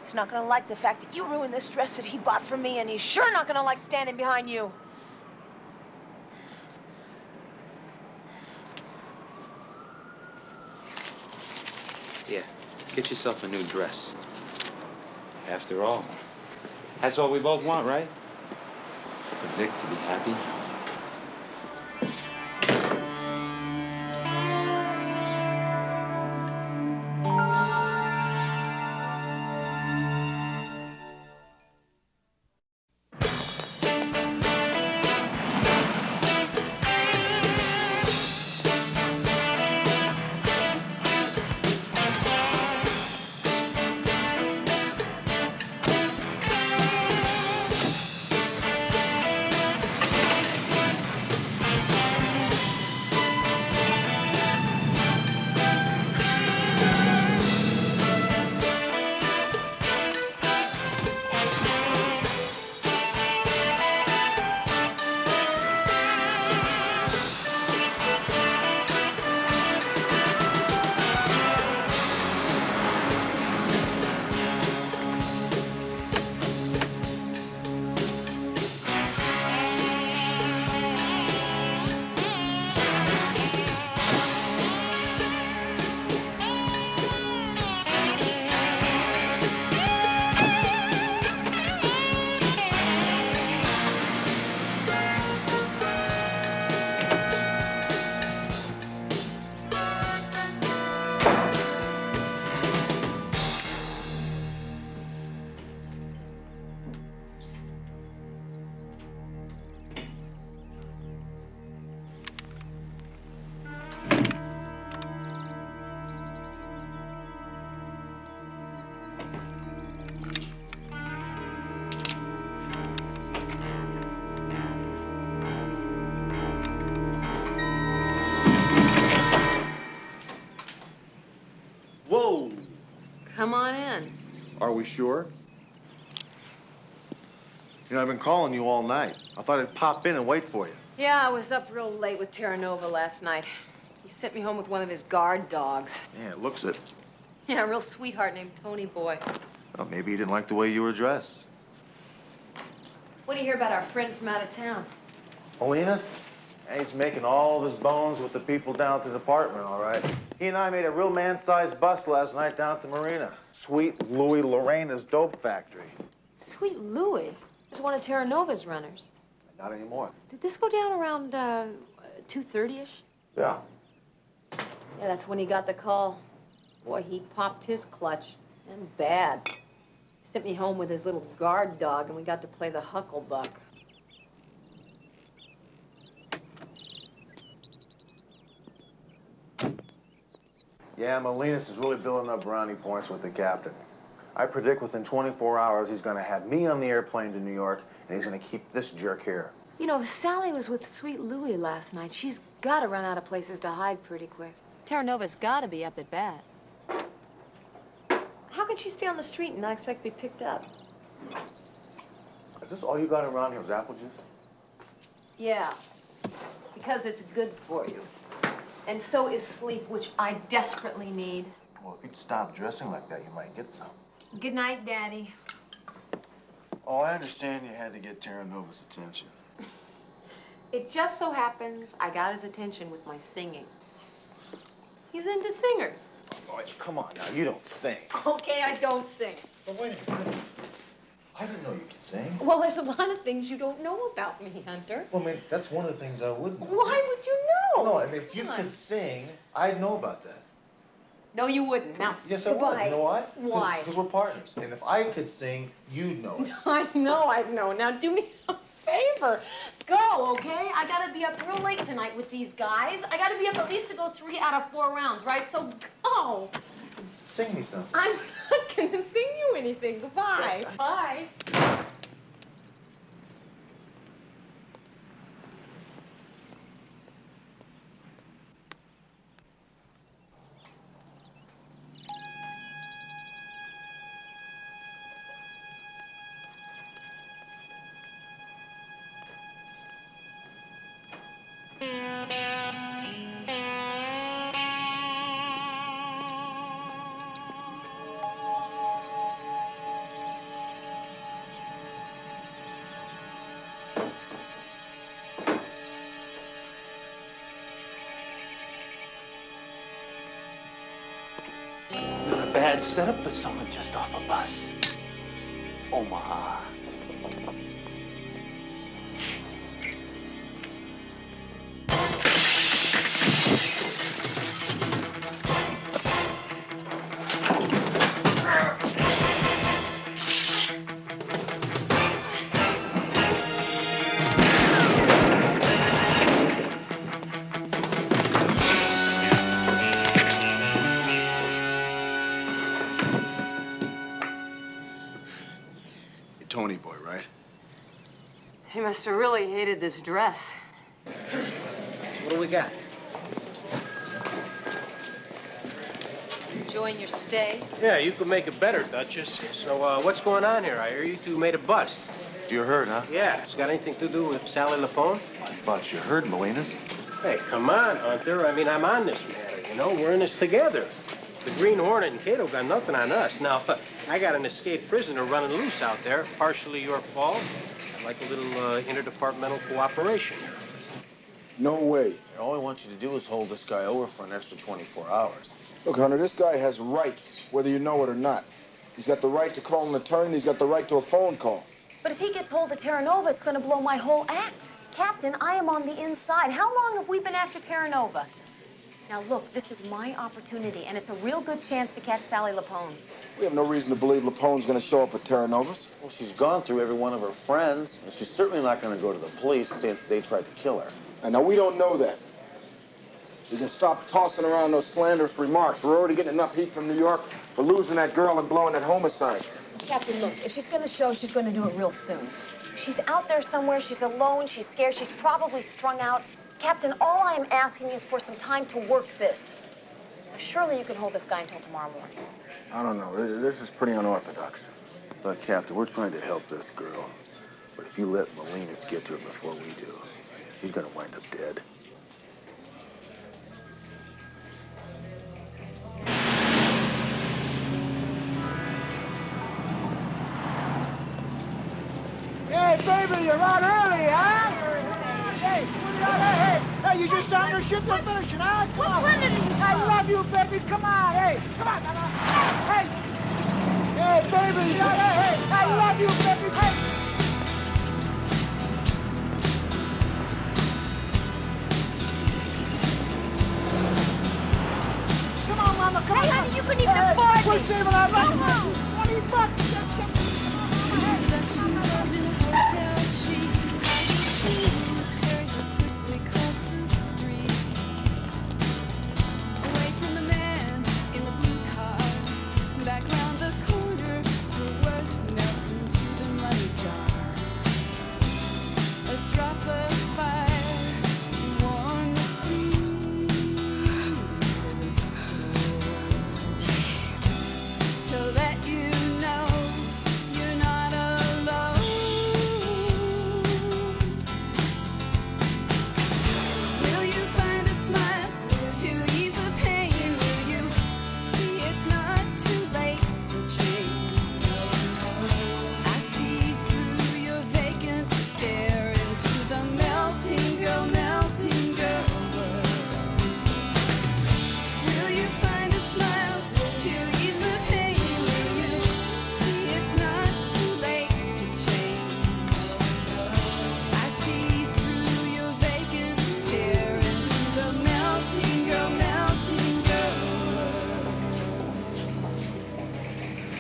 He's not gonna like the fact that you ruined this dress that he bought for me, and he's sure not gonna like standing behind you. Yeah, get yourself a new dress. After all, that's what we both want, right? For Vic to be happy. Whoa! Come on in. Are we sure? You know, I've been calling you all night. I thought I'd pop in and wait for you. Yeah, I was up real late with Terra Nova last night. He sent me home with one of his guard dogs. Yeah, it looks it. Yeah, a real sweetheart named Tony Boy. Well, maybe he didn't like the way you were dressed. What do you hear about our friend from out of town? Molinas? He's making all of his bones with the people down at the department, all right. He and I made a real man-sized bust last night down at the marina. Sweet Louis Lorena's dope factory. Sweet Louis. He's one of Terra Nova's runners. Not anymore. Did this go down around 2:30-ish? Yeah. Yeah, that's when he got the call. Boy, he popped his clutch. And bad. He sent me home with his little guard dog, and we got to play the hucklebuck. Yeah, Molinas is really building up brownie points with the captain. I predict within 24 hours he's going to have me on the airplane to New York, and he's going to keep this jerk here. You know, if Sally was with Sweet Louie last night, she's got to run out of places to hide pretty quick. Terra Nova's got to be up at bat. How can she stay on the street and not expect to be picked up? Is this all you got around here is apple juice? Yeah, because it's good for you. And so is sleep, which I desperately need. Well, if you'd stop dressing like that, you might get some. Good night, Daddy. Oh, I understand you had to get Terra Nova's attention. It just so happens I got his attention with my singing. He's into singers. Oh, come on now, you don't sing. Okay, I don't sing. But wait a minute. I didn't know you could sing. Well, there's a lot of things you don't know about me, Hunter. Well, I mean, that's one of the things I would know. Why would you know? No, I mean, if you could sing, I'd know about that. No, you wouldn't. Now, Yes, I would. You know why? Why? Because we're partners. And if I could sing, you'd know it. I know. Now, do me a favor. Go, okay? I gotta be up real late tonight with these guys. I gotta be up at least to go 3 out of 4 rounds, right? So go. Sing me something. I'm not gonna sing you anything. Goodbye. Bye. Let's set up for someone just off a bus. Omaha. Tony boy, right? He must have really hated this dress. What do we got? Enjoying your stay? Yeah, you could make it better, Duchess. So, what's going on here? I hear you two made a bust. You heard, huh? Yeah. It's got anything to do with Sally LaPone? I thought you heard, Molinas. Hey, come on, Hunter. I mean, I'm on this matter, you know? We're in this together. The Green Hornet and Cato got nothing on us. Now, I got an escaped prisoner running loose out there, partially your fault. I'd like a little interdepartmental cooperation. No way. All I want you to do is hold this guy over for an extra 24 hours. Look, Hunter, this guy has rights, whether you know it or not. He's got the right to call an attorney, and he's got the right to a phone call. But if he gets hold of Terra Nova, it's going to blow my whole act. Captain, I am on the inside. How long have we been after Terra Nova? Now, look, this is my opportunity, and it's a real good chance to catch Sally LaPone. We have no reason to believe LaPone's going to show up at Terra Nova's. Well, she's gone through every one of her friends, and she's certainly not going to go to the police since they tried to kill her. And now, we don't know that. So you can stop tossing around those slanderous remarks. We're already getting enough heat from New York for losing that girl and blowing that homicide. Captain, look, if she's going to show, she's going to do it real soon. She's out there somewhere. She's alone. She's scared. She's probably strung out. Captain, all I am asking is for some time to work this. Surely you can hold this guy until tomorrow morning. I don't know. This is pretty unorthodox. Look, Captain, we're trying to help this girl. But if you let Molinas get to her before we do, she's going to wind up dead. Hey, baby, you're out early, huh? Hey, hey, you just starting your shift or finishing, huh? Come on. I love you, baby. Come on, hey. Come on, hey. Hey, baby. Hey, I love you, baby. Hey. Come on, Mama, come on. Hey, honey, you couldn't even afford me. We're saving our lives. 20 bucks. Just come.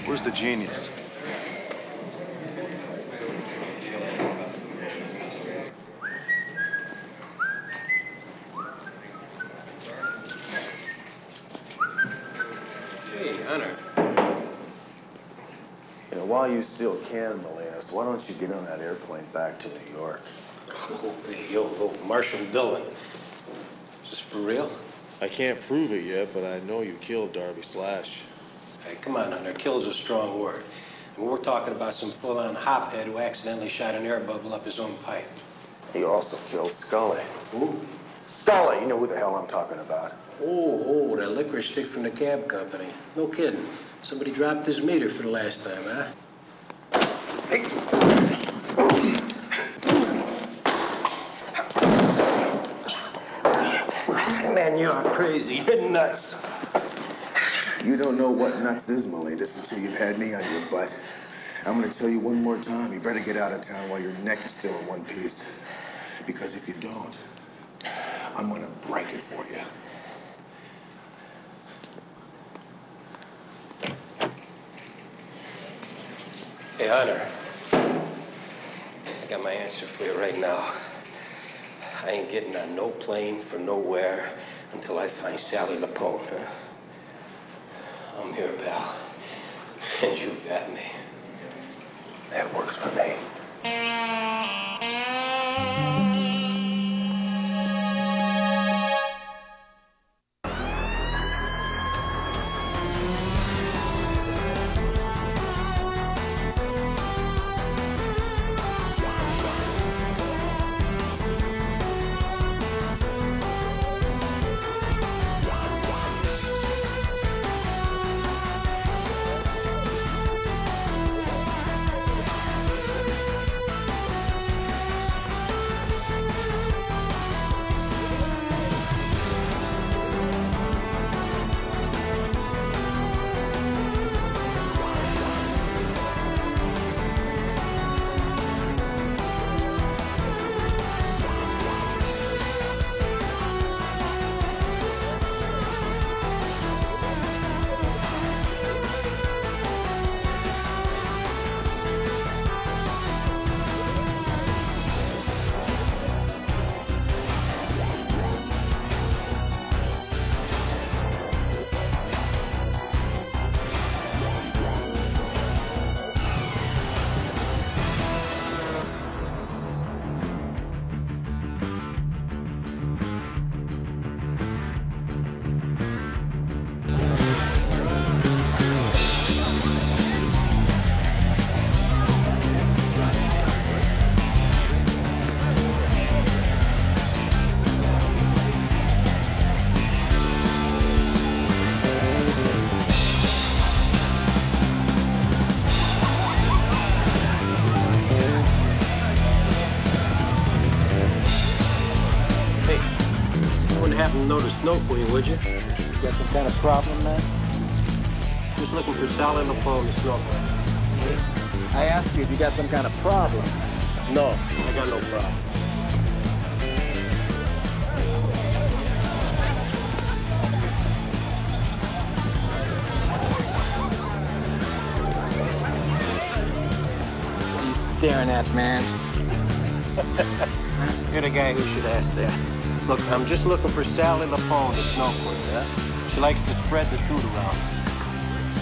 Where's the genius? Hey, Hunter. You know, while you still can, Molinas, why don't you get on that airplane back to New York? Oh, hey, yo, Marshal Dillon. Is this for real? I can't prove it yet, but I know you killed Darby Slash. Hey, come on, Hunter. Kill's a strong word. And we're talking about some full-on hophead who accidentally shot an air bubble up his own pipe. He also killed Scully. Who? Scully, you know who the hell I'm talking about. Oh, that licorice stick from the cab company. No kidding. Somebody dropped his meter for the last time, huh? Hey. Man, you're crazy. You're nuts. You don't know what nuts is, Melenas, until you've had me on your butt. I'm gonna tell you one more time, you better get out of town while your neck is still in one piece. Because if you don't, I'm gonna break it for you. Hey, Hunter. I got my answer for you right now. I ain't getting on no plane for nowhere until I find Sally Lapone, huh? I'm here, pal. And you got me. That works for me. Know the Snow Queen, would you? You got some kind of problem, man? Just looking for Sally Lapone, the Snow Queen. I asked you if you got some kind of problem. No, I got no problem. What are you staring at, man? You're the guy who should ask that. Look, I'm just looking for Sally Lapone, the Snow Queen, huh? She likes to spread the toot around.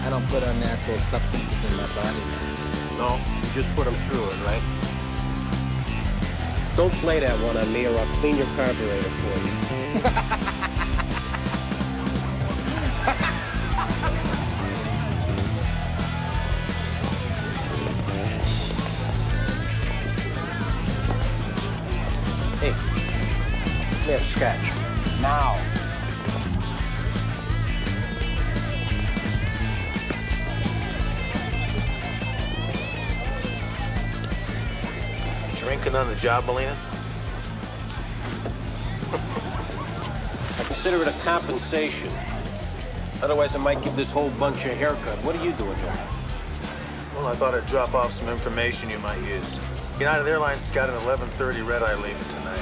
I don't put unnatural substances in my body, man. No, you just put them through it, right? Don't play that one on me or I'll clean your carburetor for you. Hey, scratch. Now. Drinking on the job, Melenas? I consider it a compensation. Otherwise, I might give this whole bunch a haircut. What are you doing here? Well, I thought I'd drop off some information you might use. United Airlines got an 11:30 red-eye leaving tonight.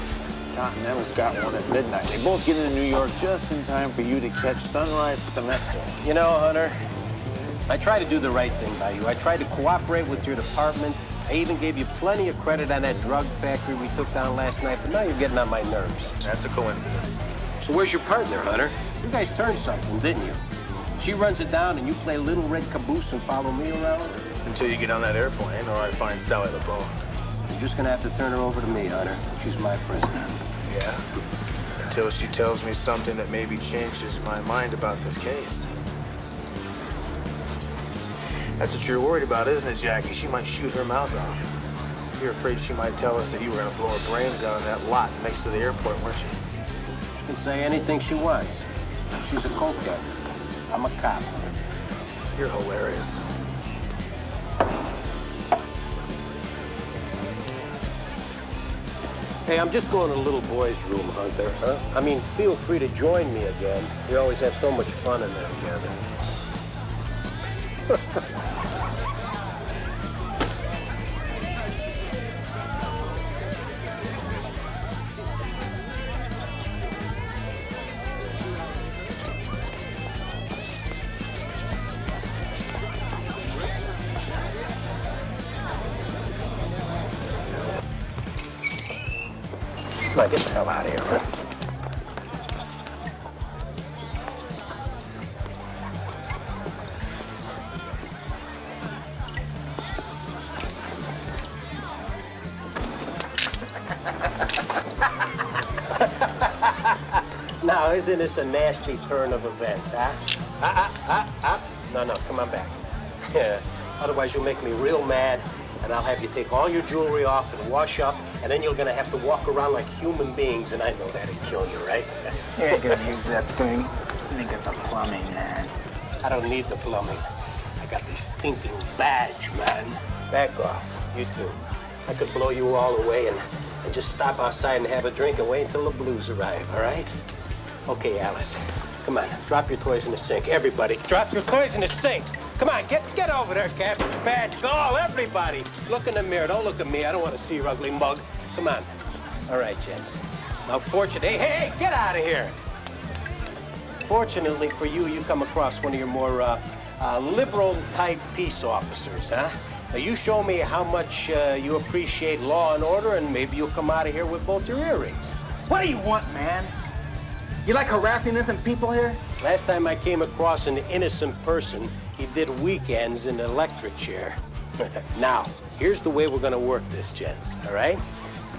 Continental's got one at midnight. They both get into New York just in time for you to catch sunrise semester. You know, Hunter, I try to do the right thing by you. I try to cooperate with your department. I even gave you plenty of credit on that drug factory we took down last night, but now you're getting on my nerves. That's a coincidence. So where's your partner, Hunter? You guys turned something, didn't you? She runs it down and you play little red caboose and follow me around? Until you get on that airplane or I find Sally Lapone. You're just gonna have to turn her over to me, Hunter. She's my prisoner. Yeah? Until she tells me something that maybe changes my mind about this case. That's what you're worried about, isn't it, Jackie? She might shoot her mouth off. You're afraid she might tell us that you were gonna blow her brains out in that lot next to the airport, weren't you? She can say anything she wants. She's a cokehead. I'm a cop. You're hilarious. Hey, I'm just going to the little boy's room, Hunter, huh? I mean, feel free to join me again. We always have so much fun in there together. Come on, get the hell out of here, huh? Now, isn't this a nasty turn of events, huh? No, come on back. Otherwise, you'll make me real mad, and I'll have you take all your jewelry off and wash up, and then you're gonna have to walk around like human beings, and I know that'd kill you, right? You ain't gonna use that thing. You ain't got the plumbing, man. I don't need the plumbing. I got this stinking badge, man. Back off, you two. I could blow you all away and just stop outside and have a drink and wait until the blues arrive, all right? Okay, Alice, come on, drop your toys in the sink. Everybody, drop your toys in the sink. Come on, get over there, Cabbage Patch. Oh, everybody, look in the mirror. Don't look at me. I don't want to see your ugly mug. Come on. All right, gents. Now, fortunately, hey, get out of here. Fortunately for you, you come across one of your more liberal-type peace officers, huh? Now, you show me how much you appreciate law and order, and maybe you'll come out of here with both your earrings. What do you want, man? You like harassing innocent people here? Last time I came across an innocent person, he did weekends in an electric chair. Now, here's the way we're gonna work this, gents, all right?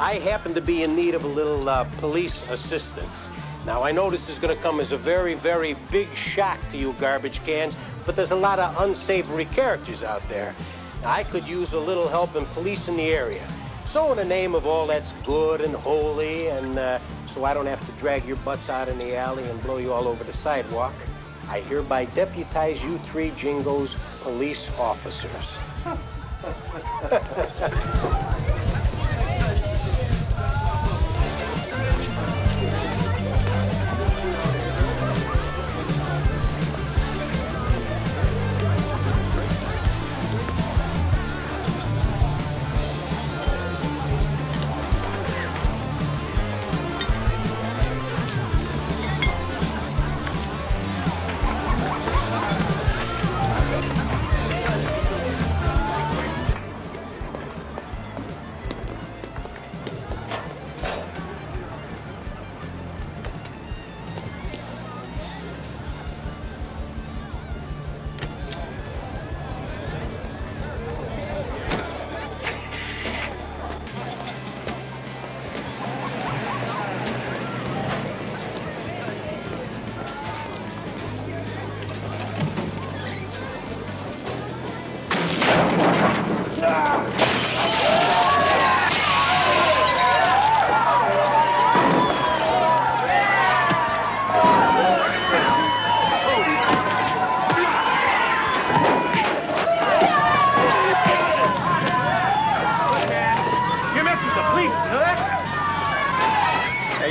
I happen to be in need of a little police assistance. Now, I know this is gonna come as a very, very big shock to you garbage cans, but there's a lot of unsavory characters out there. Now, I could use a little help in policing the area. So in the name of all that's good and holy, and so I don't have to drag your butts out in the alley and blow you all over the sidewalk, I hereby deputize you three jingos police officers.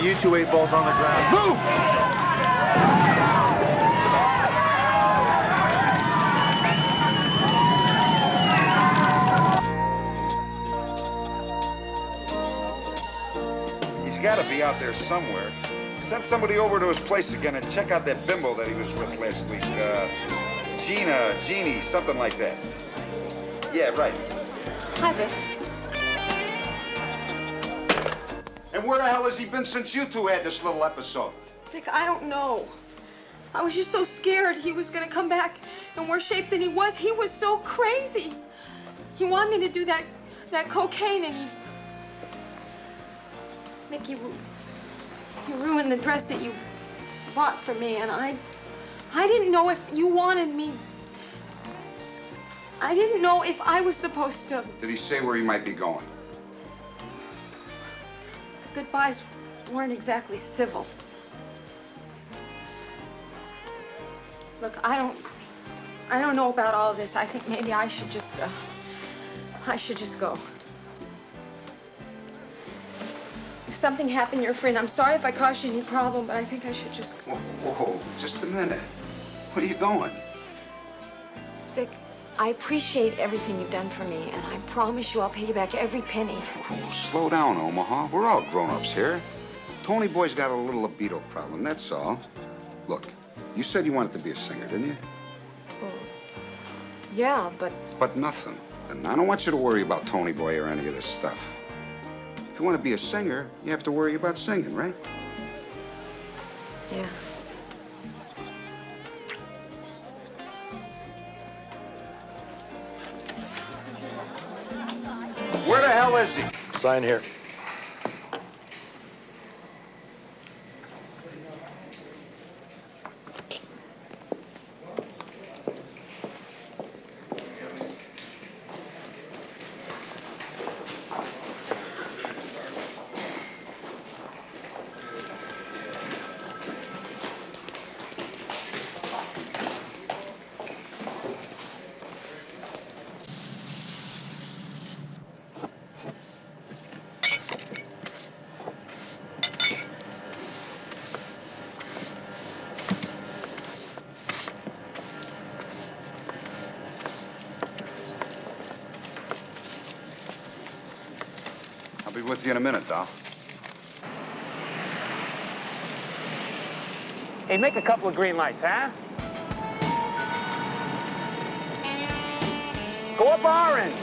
You two 8-balls on the ground. Move! He's got to be out there somewhere. Send somebody over to his place again and check out that bimbo that he was with last week. Jeannie, something like that. Yeah, right. Hi, Vic. And where the hell has he been since you two had this little episode? Vic, I don't know. I was just so scared he was gonna come back in worse shape than he was. He was so crazy. He wanted me to do that cocaine, and Mick, you ruined the dress that you bought for me, and I didn't know if you wanted me. I didn't know if I was supposed to. Did he say where he might be going? Goodbyes weren't exactly civil. Look, I don't know about all of this. I think maybe I should just go. If something happened to your friend, I'm sorry if I caused you any problem, but I think I should just go. Whoa, just a minute. Where are you going? Vic, I appreciate everything you've done for me, and I promise you I'll pay you back every penny. Oh, slow down, Omaha. We're all grown-ups here. Tony Boy's got a little libido problem, that's all. Look, you said you wanted to be a singer, didn't you? Well, yeah, but... But nothing. And I don't want you to worry about Tony Boy or any of this stuff. If you want to be a singer, you have to worry about singing, right? Yeah. Where the hell is he? Sign here. I'll be with you in a minute, Doll. Hey, make a couple of green lights, huh? Go up orange.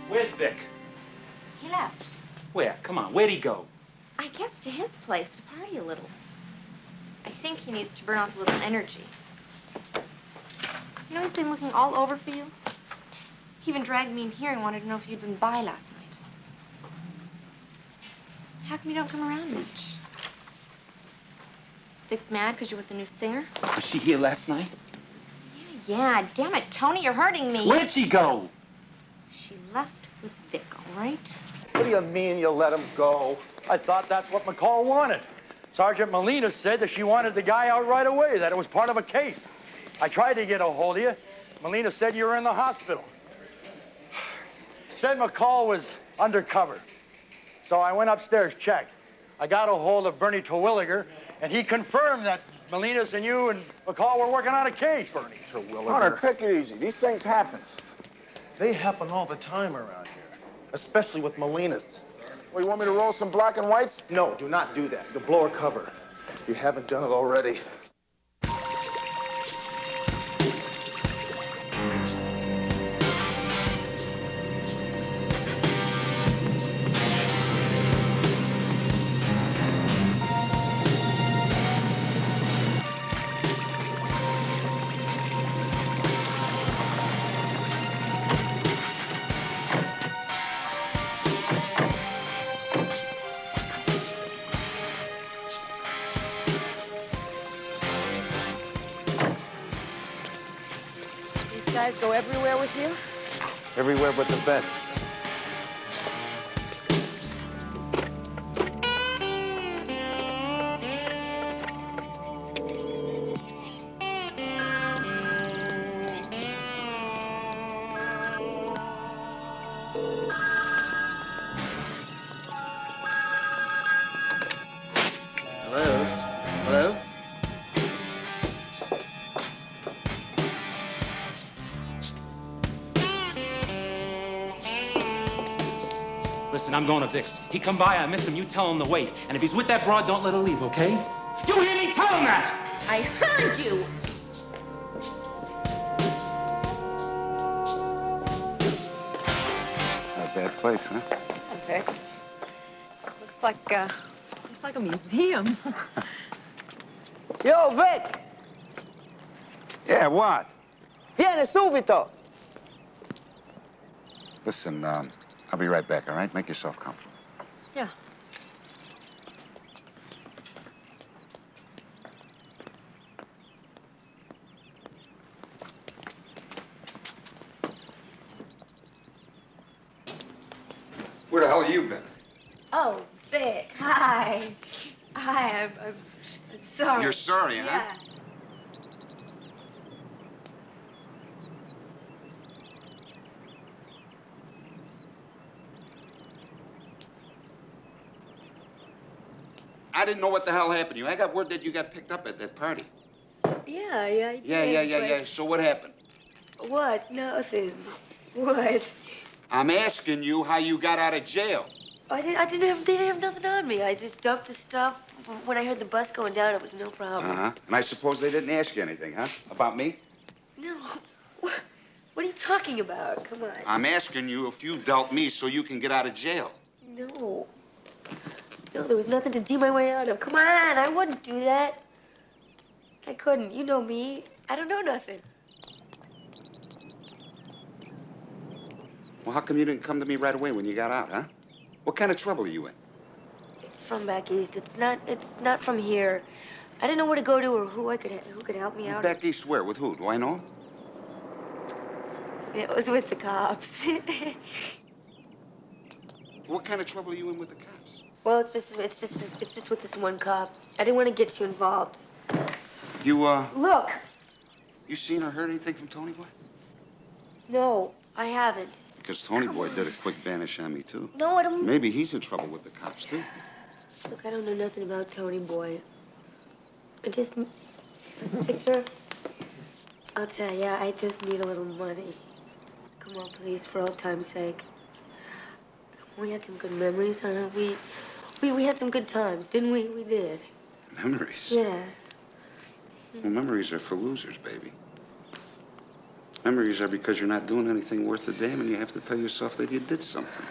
Where's Vic? He left. Where? Come on, where'd he go? I guess to his place to party a little. I think he needs to burn off a little energy. You know, he's been looking all over for you. He even dragged me in here and wanted to know if you'd been by last night. How come you don't come around much? Vic mad because you're with the new singer? Was she here last night? Yeah, damn it, Tony, you're hurting me. Where'd she go? She left with Vic, all right? What do you mean you let him go? I thought that's what McCall wanted. Sergeant Molina said that she wanted the guy out right away, that it was part of a case. I tried to get a hold of you. Melina said you were in the hospital. Said McCall was undercover. So I went upstairs, checked. I got a hold of Bernie Terwilliger, and he confirmed that Melina's and you and McCall were working on a case. Bernie Terwilliger. Hunter, take it easy. These things happen. They happen all the time around here, especially with Molina's. Well, you want me to roll some black and whites? No, do not do that. You'll blow her cover. You haven't done it already. Guys go everywhere with you? Everywhere but the bed. Hello? Hello? Listen, I'm going to Vic's. He come by, I miss him, you tell him to wait. And if he's with that broad, don't let her leave, okay? You hear me? Tell him that! I heard you! Not bad place, huh? Okay. Looks like a museum. Yo, Vic! Yeah, what? Viene subito! Listen, I'll be right back, all right? Make yourself comfortable. Yeah. Where the hell have you been? Oh, Vic, hi. Hi, I'm sorry. You're sorry, huh? Yeah. I didn't know what the hell happened to you. I got word that you got picked up at that party. Yeah, I did. Yeah. So what happened? What? Nothing. What? I'm asking you how you got out of jail. They didn't have nothing on me. I just dumped the stuff. When I heard the bus going down, it was no problem. Uh-huh. And I suppose they didn't ask you anything, huh? About me? No. What are you talking about? Come on. I'm asking you if you dealt me so you can get out of jail. No. No, there was nothing to deal my way out of. Come on, I wouldn't do that. I couldn't. You know me. I don't know nothing. Well, how come you didn't come to me right away when you got out, huh? What kind of trouble are you in? It's from back east. It's not from here. I didn't know where to go to or who could help me out. Back east where? With who? Do I know him? It was with the cops. What kind of trouble are you in with the cops? Well, it's just with this one cop. I didn't want to get you involved. You, Look. You seen or heard anything from Tony Boy? No, I haven't. Because Tony Boy did a quick vanish on me, too. No, I don't. Maybe he's in trouble with the cops, too. Look, I don't know nothing about Tony Boy. Victor, I'll tell you, I just need a little money. Come on, please, for old time's sake. We had some good memories, huh? We had some good times, didn't we? We did. Memories? Yeah. Well, memories are for losers, baby. Memories are because you're not doing anything worth a damn and you have to tell yourself that you did something.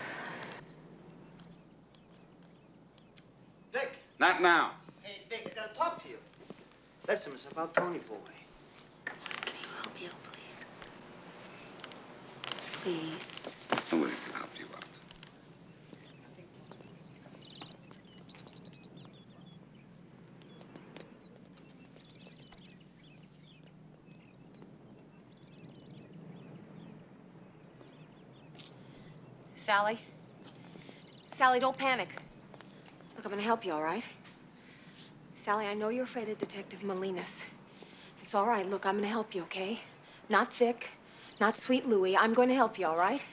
Vic! Not now. Hey, Vic, I gotta talk to you. Listen, it's about Tony Boy. Come on, can you help me out, please? Please. Nobody can help you out. Sally? Sally, don't panic. Look, I'm gonna help you, all right? Sally, I know you're afraid of Detective Molinas. It's all right. Look, I'm gonna help you, okay? Not Vic, not Sweet Louie. I'm going to help you, all right?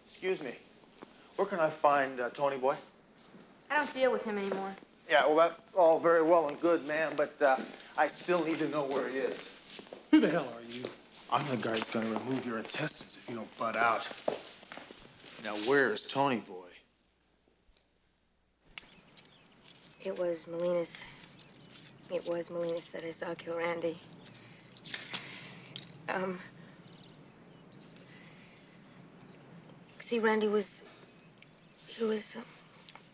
Excuse me. Where can I find Tony Boy? I don't deal with him anymore. Yeah, well, that's all very well and good, ma'am, but I still need to know where he is. Who the hell are you? I'm the guy that's gonna remove your intestines if you don't butt out. Now, where's Tony Boy? It was Molinas. It was Molinas that I saw kill Randy. See, Randy was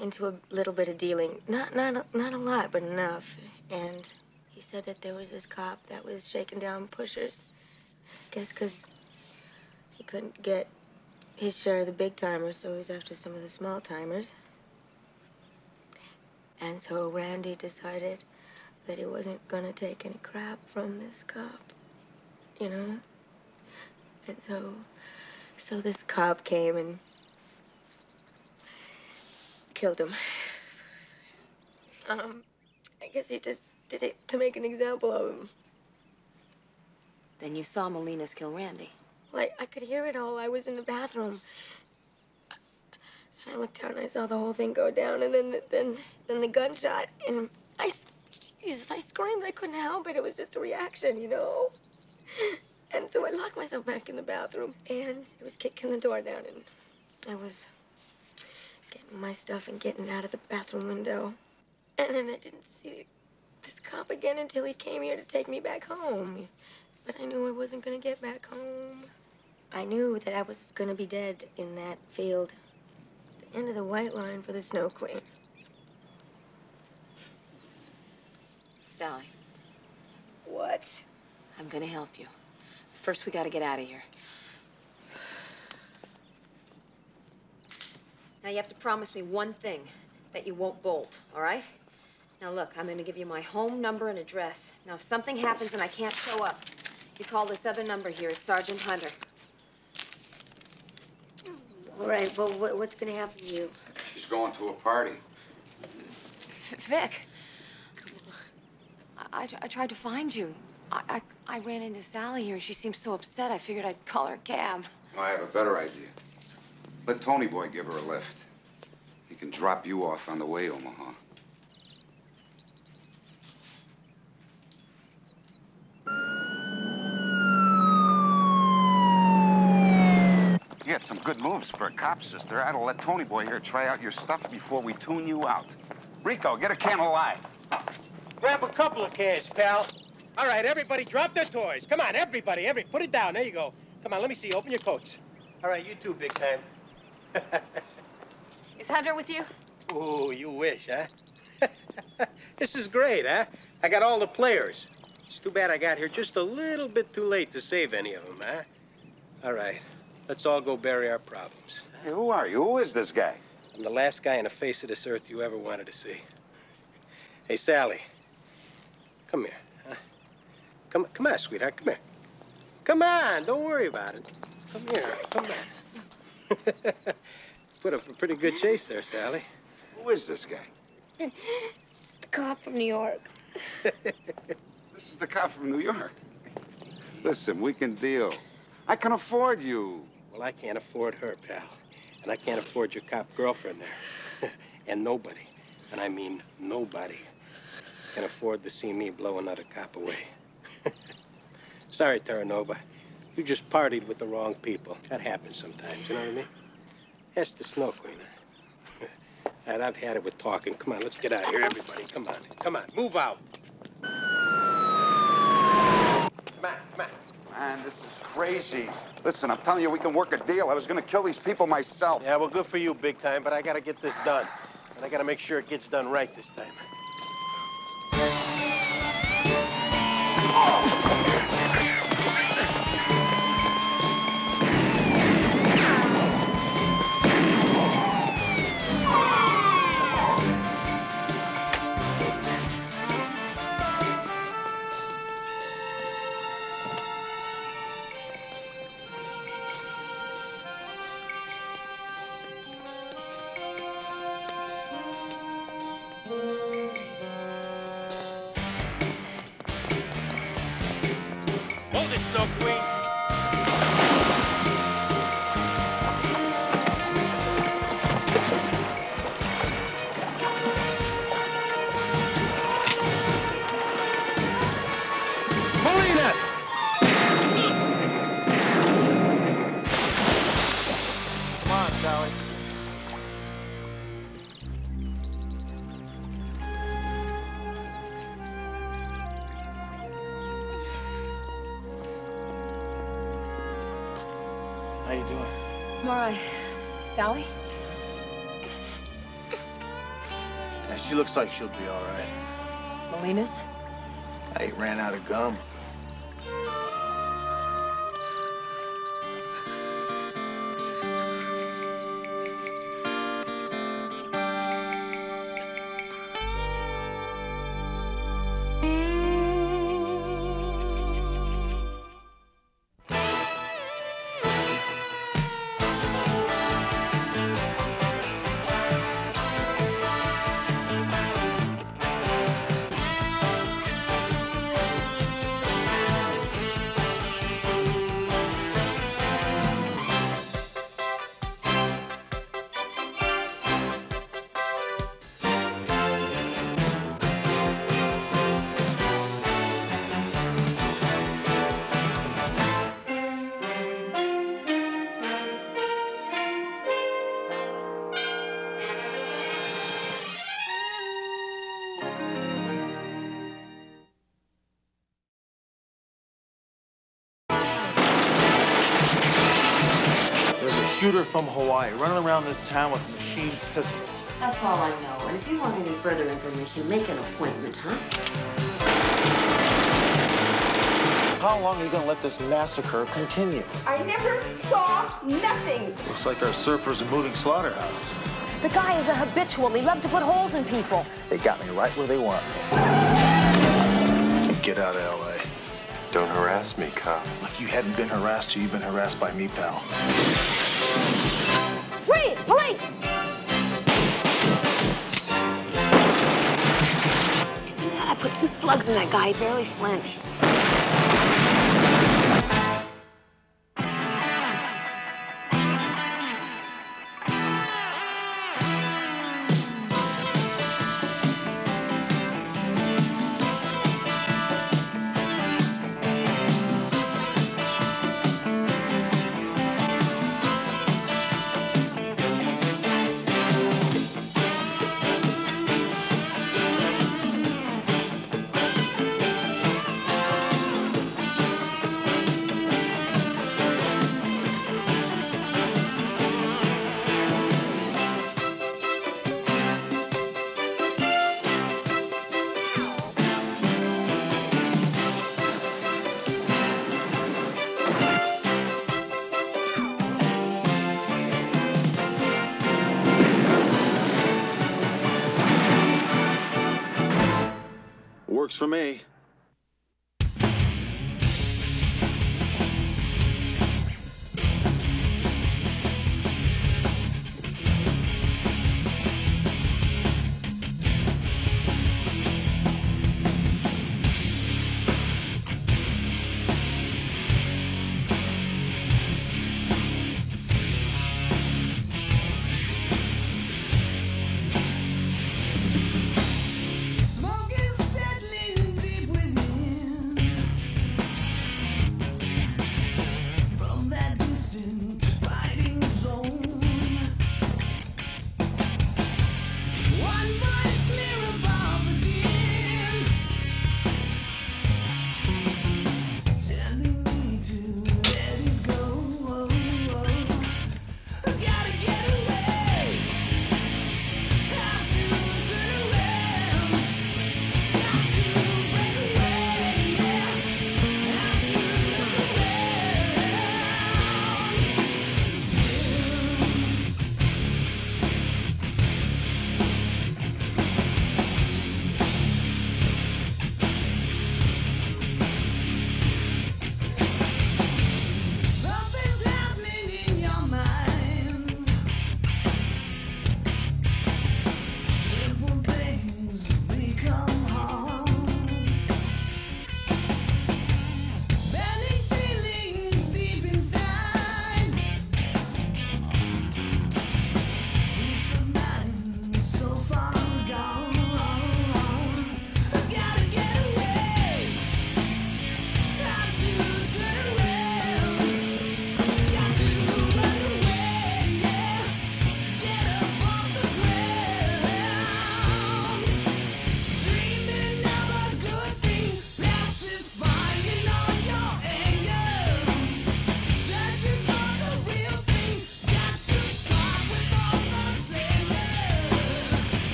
into a little bit of dealing. Not a lot, but enough. And he said that there was this cop that was shaking down pushers. Guess because he couldn't get his share of the big timers, so he was after some of the small timers. And so Randy decided that he wasn't gonna take any crap from this cop, you know? And so this cop came and killed him. I guess he just did it to make an example of him. Then you saw Molinas kill Randy. Like, I could hear it all. I was in the bathroom. And I looked down and I saw the whole thing go down, and then the gunshot, and Jesus, I screamed. I couldn't help it. It was just a reaction, you know? And so I locked myself back in the bathroom, and it was kicking the door down, and I was getting my stuff and getting out of the bathroom window. And then I didn't see this cop again until he came here to take me back home. But I knew I wasn't gonna get back home. I knew that I was gonna be dead in that field. It's the end of the white line for the Snow Queen. Sally. What? I'm gonna help you. First, we gotta get out of here. Now, you have to promise me one thing, that you won't bolt, all right? Now, look, I'm gonna give you my home number and address. Now, if something happens and I can't show up, you call this other number here. It's Sergeant Hunter. All right, well, what's gonna happen to you? She's going to a party. Vic, I tried to find you. I ran into Sally here, and she seemed so upset, I figured I'd call her a cab. I have a better idea. Let Tony Boy give her a lift. He can drop you off on the way, Omaha. You had some good moves for a cop, sister. I'd have let Tony Boy here try out your stuff before we tune you out. Rico, get a can of lye. Grab a couple of cans, pal. All right, everybody, drop their toys. Come on, everybody, put it down. There you go. Come on, let me see. Open your coats. All right, you too, big time. Is Hunter with you? Ooh, you wish, huh? This is great, huh? I got all the players. It's too bad I got here just a little bit too late to save any of them, huh? All right, let's all go bury our problems. Hey, who are you? Who is this guy? I'm the last guy on the face of this earth you ever wanted to see. Hey, Sally, come here. Huh? Come on, sweetheart, come here. Come on, don't worry about it. Come here, come on. Put up a pretty good chase there, Sally. Who is this guy? The cop from New York. This is the cop from New York. Listen, we can deal. I can afford you. Well, I can't afford her, pal. And I can't afford your cop girlfriend there. And nobody, and I mean nobody, can afford to see me blow another cop away. Sorry, Terranova. You just partied with the wrong people. That happens sometimes, you know what I mean? That's the Snow Queen. All right, I've had it with talking. Come on, let's get out of here, everybody. Come on, move out. Come on. Man, this is crazy. Listen, I'm telling you, we can work a deal. I was gonna kill these people myself. Yeah, well, good for you, big time, but I gotta get this done. And I gotta make sure it gets done right this time. Hold it, Snow Queen. Molina! Come on, Sally. How you doing? I'm all right. Sally? Yeah, she looks like she'll be all right. Molina's? I ran out of gum. scooter from Hawaii, running around this town with a machine pistol. That's all I know. And if you want any further information, make an appointment, huh? How long are you going to let this massacre continue? I never saw nothing. Looks like our surfer's a moving slaughterhouse. The guy is a habitual. He loves to put holes in people. They got me right where they want me. Get out of L.A. Don't harass me, cop. Like you hadn't been harassed till you've been harassed by me, pal. Freeze! Police! You see that? I put 2 slugs in that guy. He barely flinched. Works for me.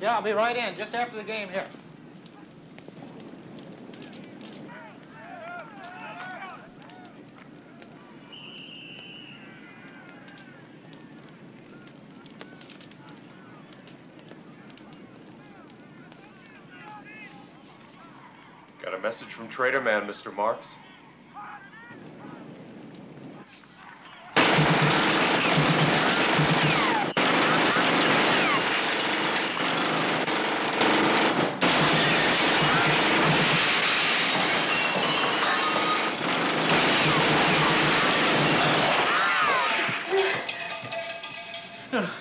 Yeah, I'll be right in, just after the game here. Got a message from Trader Man, Mr. Marks.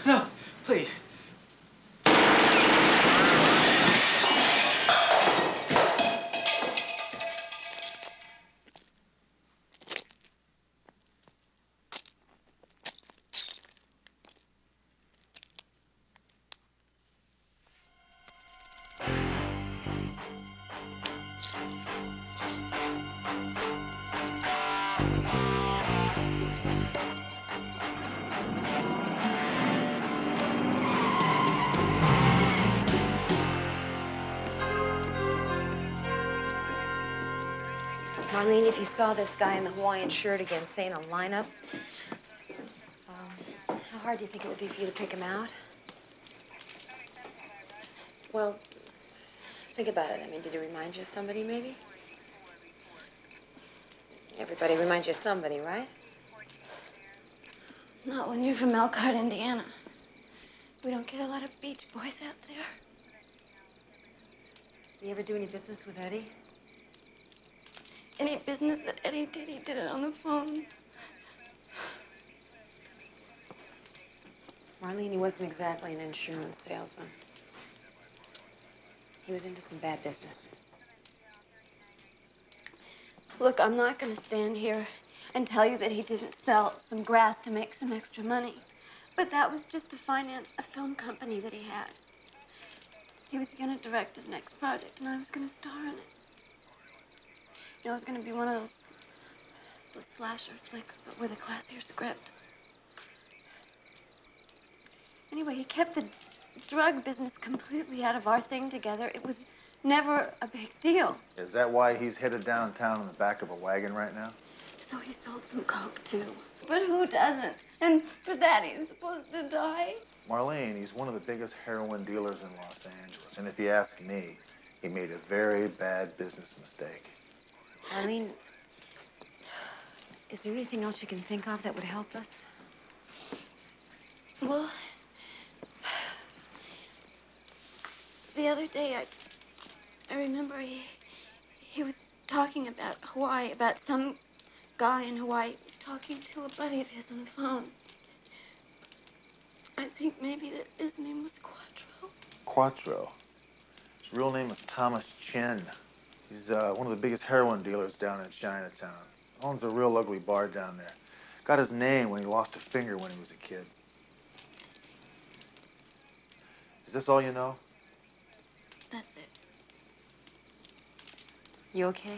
No, please. Marlene, if you saw this guy in the Hawaiian shirt again saying a lineup, how hard do you think it would be for you to pick him out? Well, think about it. I mean, did he remind you of somebody, maybe? Everybody reminds you of somebody, right? Not when you're from Elkhart, Indiana. We don't get a lot of beach boys out there. You ever do any business with Eddie? Any business that Eddie did, he did it on the phone. Marlene, he wasn't exactly an insurance salesman. He was into some bad business. Look, I'm not going to stand here and tell you that he didn't sell some grass to make some extra money. But that was just to finance a film company that he had. He was going to direct his next project, and I was going to star in it. You know, it was going to be one of those slasher flicks, but with a classier script. Anyway, he kept the drug business completely out of our thing together. It was never a big deal. Is that why he's headed downtown in the back of a wagon right now? So he sold some coke, too. But who doesn't? And for that, he's supposed to die? Marlene, he's one of the biggest heroin dealers in Los Angeles. And if you ask me, he made a very bad business mistake. Marlene, is there anything else you can think of that would help us? Well, the other day, I remember he was talking about Hawaii, about some guy in Hawaii. He was talking to a buddy of his on the phone. I think maybe that his name was Quattro. Quattro? His real name is Thomas Chen. He's one of the biggest heroin dealers down in Chinatown. Owns a real ugly bar down there. Got his name when he lost a finger when he was a kid. I see. Is this all you know? That's it. You okay?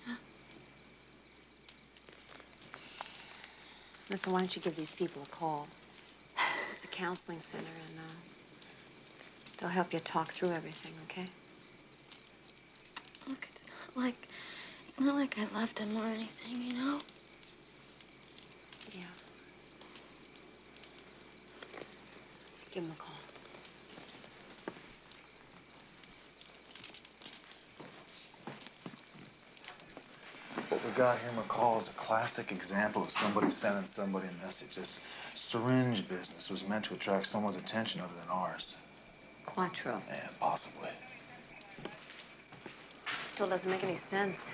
Huh? Listen, why don't you give these people a call? It's a counseling center, and they'll help you talk through everything, okay? Look, it's not like I left him or anything, you know? Yeah. Give him a call. What we got here, McCall, is a classic example of somebody sending somebody a message. This syringe business was meant to attract someone's attention other than ours. Quattro. Yeah, possibly. Still doesn't make any sense.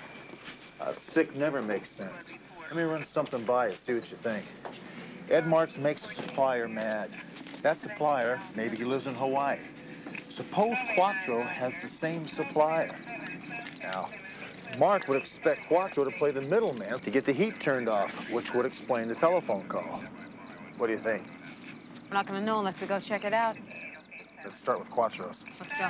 Sick never makes sense. Let me run something by you, see what you think. Ed Marks makes a supplier mad. That supplier, maybe he lives in Hawaii. Suppose Quattro has the same supplier. Now, Mark would expect Quattro to play the middleman to get the heat turned off, which would explain the telephone call. What do you think? We're not gonna know unless we go check it out. Let's start with Quattro's. Let's go.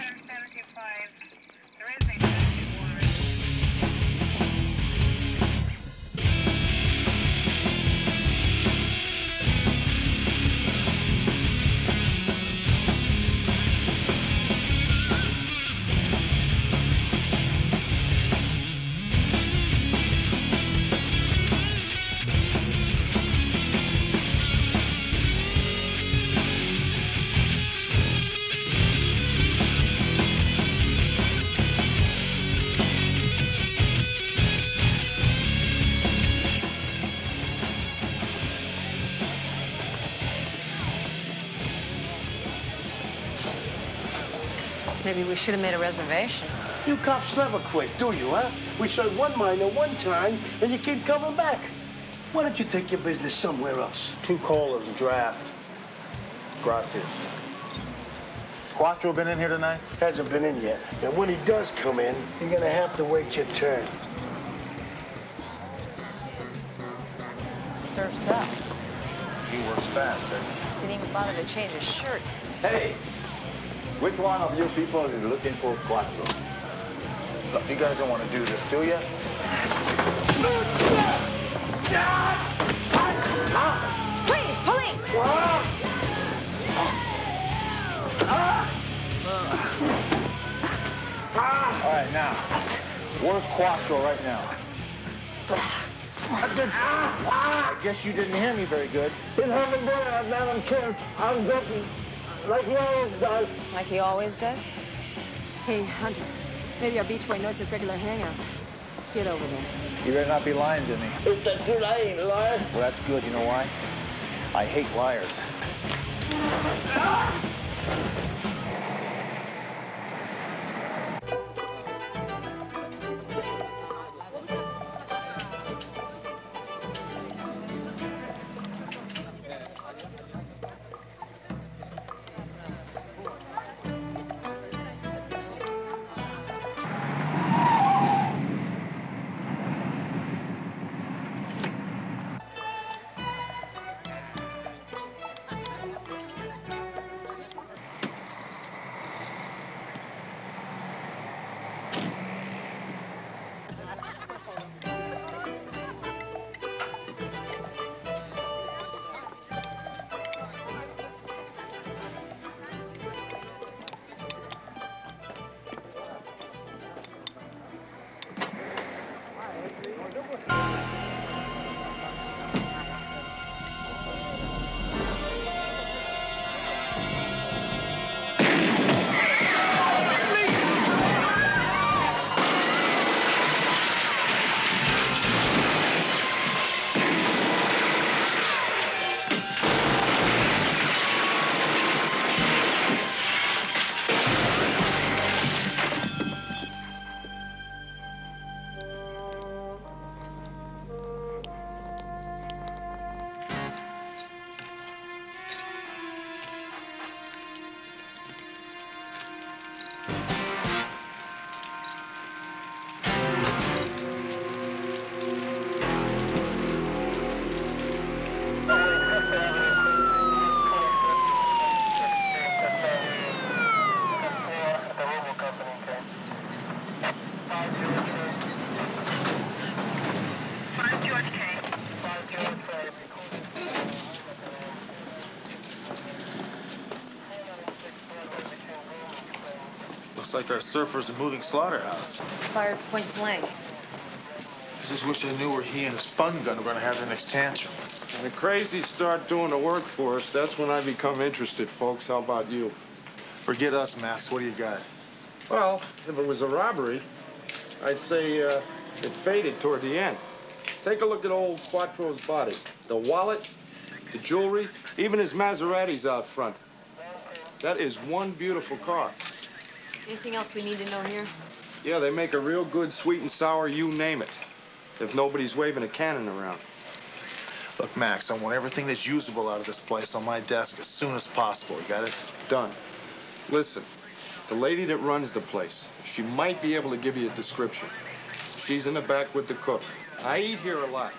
Maybe we should have made a reservation. You cops never quit, do you, huh? We served one miner one time, and you keep coming back. Why don't you take your business somewhere else? 2 colas, draft. Gracias. Has Quattro been in here tonight? Hasn't been in yet. And when he does come in, you're gonna have to wait your turn. Surf's up. He works fast, eh? Didn't even bother to change his shirt. Hey, which one of you people is looking for Quattro? Look, you guys don't want to do this, do you? Freeze, police! All right, now, where's Quattro right now? I guess you didn't hear me very good. He's having dinner at Madam Kent's. I'm guilty, like he always does. Like he always does? Hey, Hunter, maybe our Beach Boy knows his regular hangouts. Get over there. You better not be lying to me. If the truth, I ain't lying. Well, that's good. You know why? I hate liars. Looks like our surfer's a moving slaughterhouse. Fired point blank. I just wish I knew where he and his fun gun were going to have their next tantrum. When the crazies start doing the work for us, that's when I become interested, folks. How about you? Forget us, Max. What do you got? Well, if it was a robbery, I'd say it faded toward the end. Take a look at old Quattro's body. The wallet, the jewelry, even his Maserati's out front. That is one beautiful car. Anything else we need to know here? Yeah, they make a real good sweet and sour, you name it, if nobody's waving a cannon around. Look, Max, I want everything that's usable out of this place on my desk as soon as possible. You got it? Done. Listen, the lady that runs the place, she might be able to give you a description. She's in the back with the cook. I eat here a lot.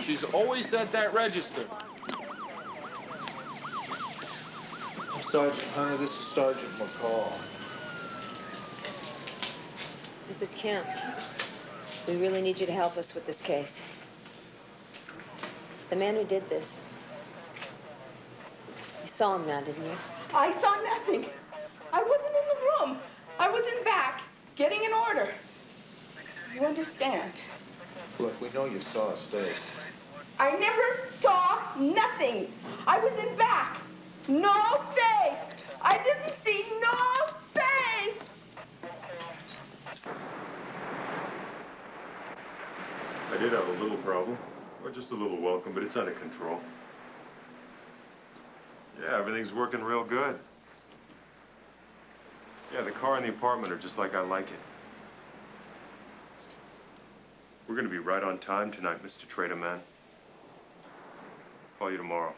She's always at that register. Sergeant Hunter, this is Sergeant McCall. Mrs. Kemp, we really need you to help us with this case. The man who did this, you saw him now, didn't you? I saw nothing. I wasn't in the room. I was in back, getting an order. You understand? Look, we know you saw his face. I never saw nothing. I was in back. No face. I didn't see no face. I did have a little problem. Or just a little welcome, but it's under control. Yeah, everything's working real good. Yeah, the car and the apartment are just like I like it. We're gonna be right on time tonight, Mr. Trader Man. Call you tomorrow.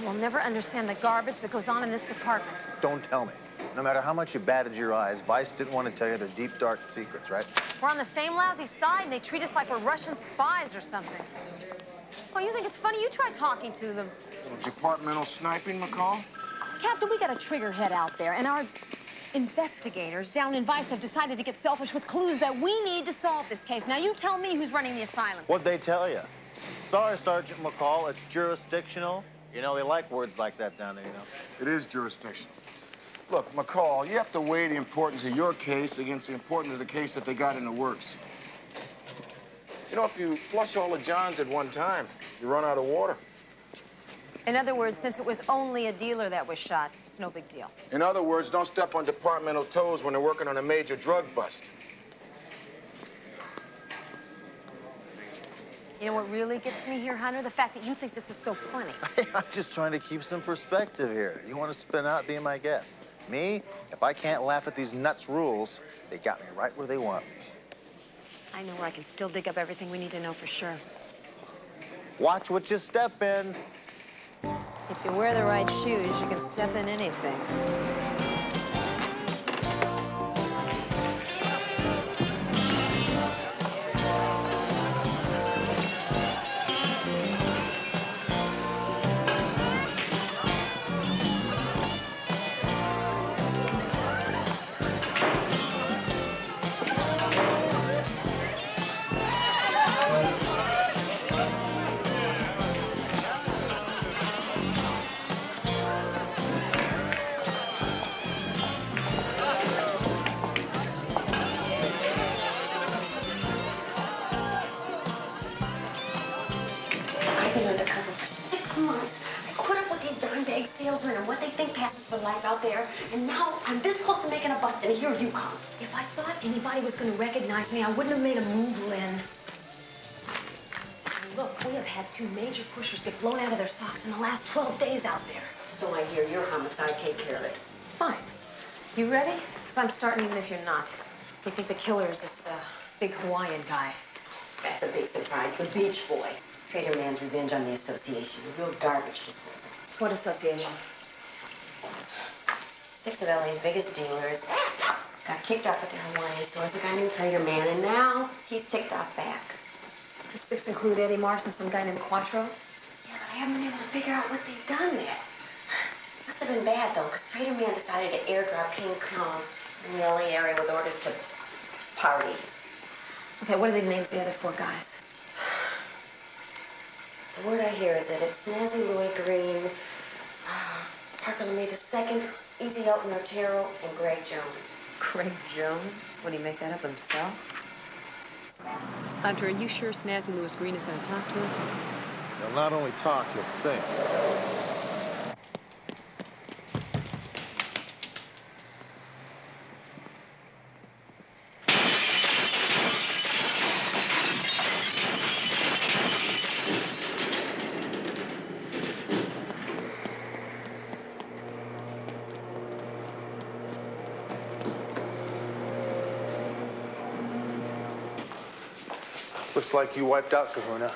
We'll never understand the garbage that goes on in this department. Don't tell me. No matter how much you batted your eyes, Vice didn't want to tell you their deep, dark secrets, right? We're on the same lousy side, and they treat us like we're Russian spies or something. Oh, you think it's funny? You try talking to them. Departmental sniping, McCall? Captain, we got a triggerhead out there, and our investigators down in Vice have decided to get selfish with clues that we need to solve this case. Now, you tell me who's running the asylum. What'd they tell you? Sorry, Sergeant McCall, it's jurisdictional. You know, they like words like that down there, you know. It is jurisdictional. Look, McCall, you have to weigh the importance of your case against the importance of the case that they got in the works. You know, if you flush all the Johns at one time, you run out of water. In other words, since it was only a dealer that was shot, it's no big deal. In other words, don't step on departmental toes when they're working on a major drug bust. You know what really gets me here, Hunter? The fact that you think this is so funny. I'm just trying to keep some perspective here. You want to spin out being my guest? Me? If I can't laugh at these nuts rules, they got me right where they want me. I know where I can still dig up everything we need to know for sure. Watch what you step in. If you wear the right shoes, you can step in anything. Salesman and what they think passes for life out there, and now I'm this close to making a bust, and here you come. If I thought anybody was going to recognize me, I wouldn't have made a move, Lynn. Look, we have had 2 major pushers get blown out of their socks in the last 12 days out there. So I hear your homicide. Take care of it. Fine. You ready? Because I'm starting even if you're not. We think the killer is this big Hawaiian guy. That's a big surprise. The Beach Boy. Trader Man's revenge on the association. A real garbage disposal. What association? 6 of LA's biggest dealers got kicked off at their Hawaiian stores. A guy named Trader Man, and now he's ticked off back. The 6 include Eddie Marks and some guy named Quattro? Yeah, but I haven't been able to figure out what they've done there. Must have been bad, though, because Trader Man decided to airdrop King Kong in the LA area with orders to party. Okay, what are the names of the other 4 guys? The word I hear is that it's Snazzy Louis Green, Parker LeMay II, Easy Elton Otero, and Greg Jones. Greg Jones? What, did he make that up himself? Hunter, are you sure Snazzy Louis Green is going to talk to us? He'll not only talk, he'll sing. Looks like you wiped out Kahuna.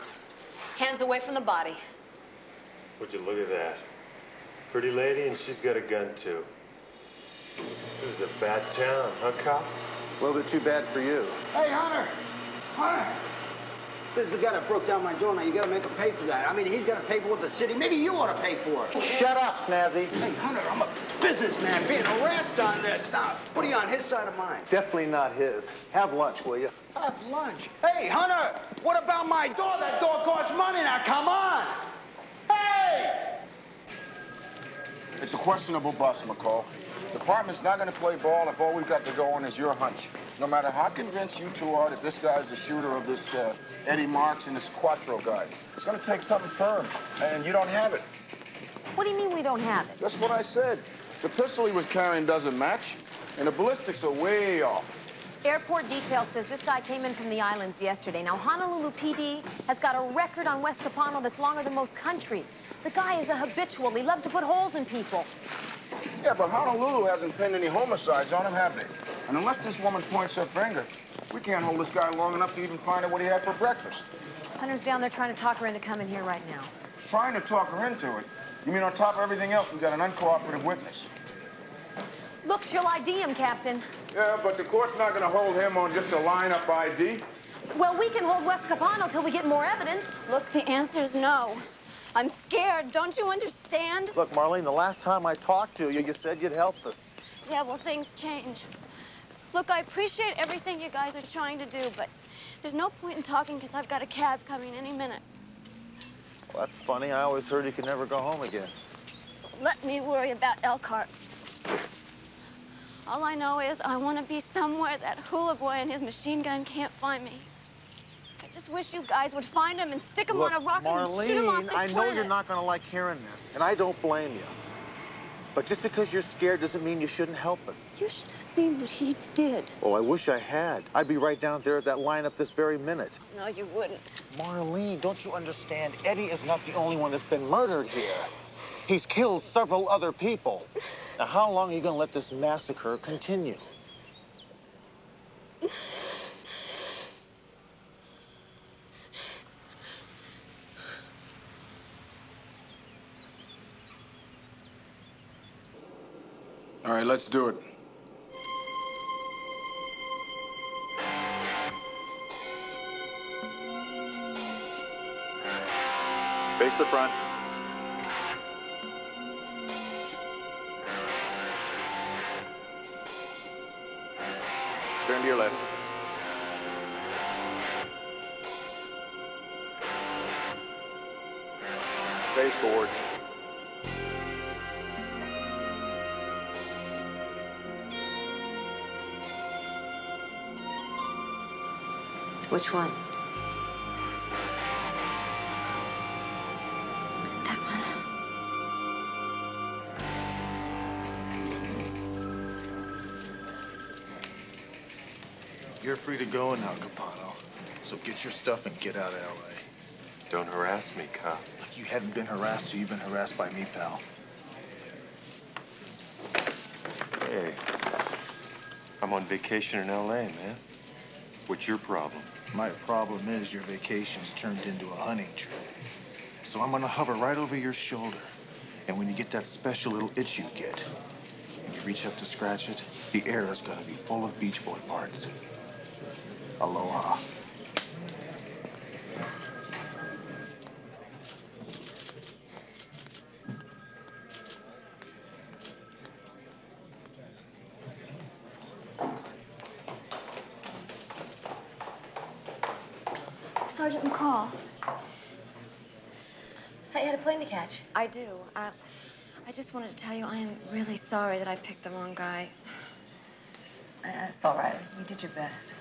Hands away from the body. Would you look at that? Pretty lady, and she's got a gun, too. This is a bad town, huh, cop? A little bit too bad for you. Hey, Hunter! Hunter! This is the guy that broke down my door. Now you gotta make him pay for that. I mean, he's gotta pay for what the city. Maybe you ought to pay for it. Shut up, Snazzy. Hey, Hunter, I'm a businessman being harassed on this. Now, what are you on, his side or mine? Definitely not his. Have lunch, will you? Have lunch? Hey, Hunter, what about my door? That door costs money now. Come on. Hey! It's a questionable bust, McCall. The department's not going to play ball if all we've got to go on is your hunch. No matter how convinced you 2 are that this guy's the shooter of this Eddie Marks and this Quattro guy, it's going to take something firm, and you don't have it. What do you mean we don't have it? That's what I said. The pistol he was carrying doesn't match, and the ballistics are way off. Airport detail says this guy came in from the islands yesterday. Now, Honolulu PD has got a record on West Capano that's longer than most countries. The guy is a habitual. He loves to put holes in people. Yeah, but Honolulu hasn't pinned any homicides on him, have they? And unless this woman points her finger, we can't hold this guy long enough to even find out what he had for breakfast. Hunter's down there trying to talk her into coming here right now. Trying to talk her into it? You mean on top of everything else, we got an uncooperative witness? Look, she'll ID him, Captain. Yeah, but the court's not going to hold him on just a lineup ID. Well, we can hold Wes Capano till we get more evidence. Look, the answer's no. I'm scared. Don't you understand? Look, Marlene, the last time I talked to you, you said you'd help us. Yeah, well, things change. Look, I appreciate everything you guys are trying to do, but there's no point in talking because I've got a cab coming any minute. Well, that's funny. I always heard you could never go home again. Let me worry about Elkhart. All I know is I want to be somewhere that hula boy and his machine gun can't find me. I just wish you guys would find him and stick him on a rocket and shoot him off this Marlene, I know you're not going to like hearing this, and I don't blame you. But just because you're scared doesn't mean you shouldn't help us. You should have seen what he did. Well, I wish I had. I'd be right down there at that lineup this very minute. No, you wouldn't. Marlene, don't you understand? Eddie is not the only one that's been murdered here. He's killed several other people. Now, how long are you going to let this massacre continue? All right, let's do it. Face the front. Turn to your left. Face forward. Which one? That one. You're free to go now, Capano. So get your stuff and get out of L.A. Don't harass me, cop. You haven't been harassed, so you've been harassed by me, pal. Hey, I'm on vacation in L.A., man. What's your problem? My problem is your vacation's turned into a hunting trip. So I'm gonna hover right over your shoulder. And when you get that special little itch you get, and you reach up to scratch it, the air is gonna be full of Beach Boy parts. Aloha. Sergeant McCall. Thought you had a plane to catch. I do. I just wanted to tell you I am really sorry that I picked the wrong guy. It's all right. You did your best.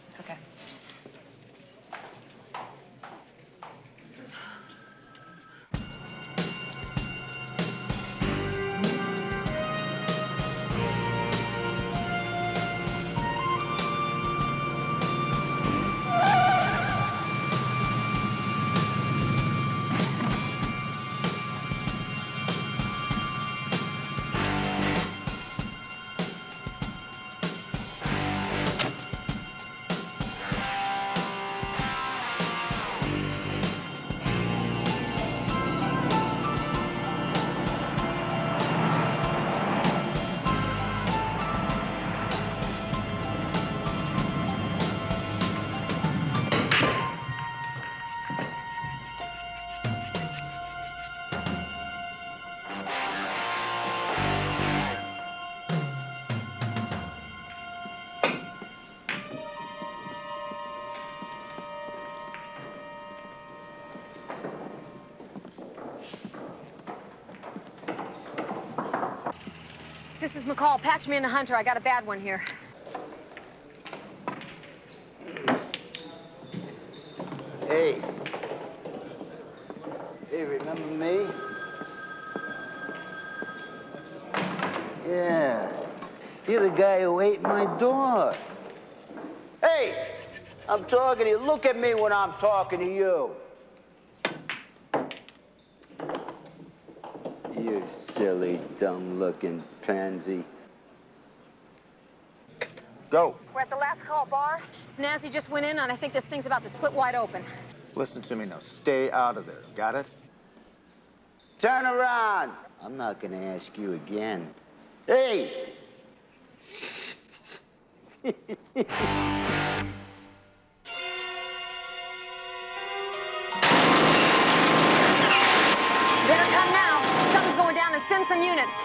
It's okay. This is McCall. Patch me into Hunter. I got a bad one here. Hey. Hey, remember me? Yeah. You're the guy who ate my dog. Hey! I'm talking to you. Look at me when I'm talking to you. You silly, dumb-looking pansy. Go. We're at the last call bar. Snazzy just went in, and I think this thing's about to split wide open. Listen to me now. Stay out of there. Got it? Turn around. I'm not gonna ask you again. Hey! Better come now. Something's going down, and send some units.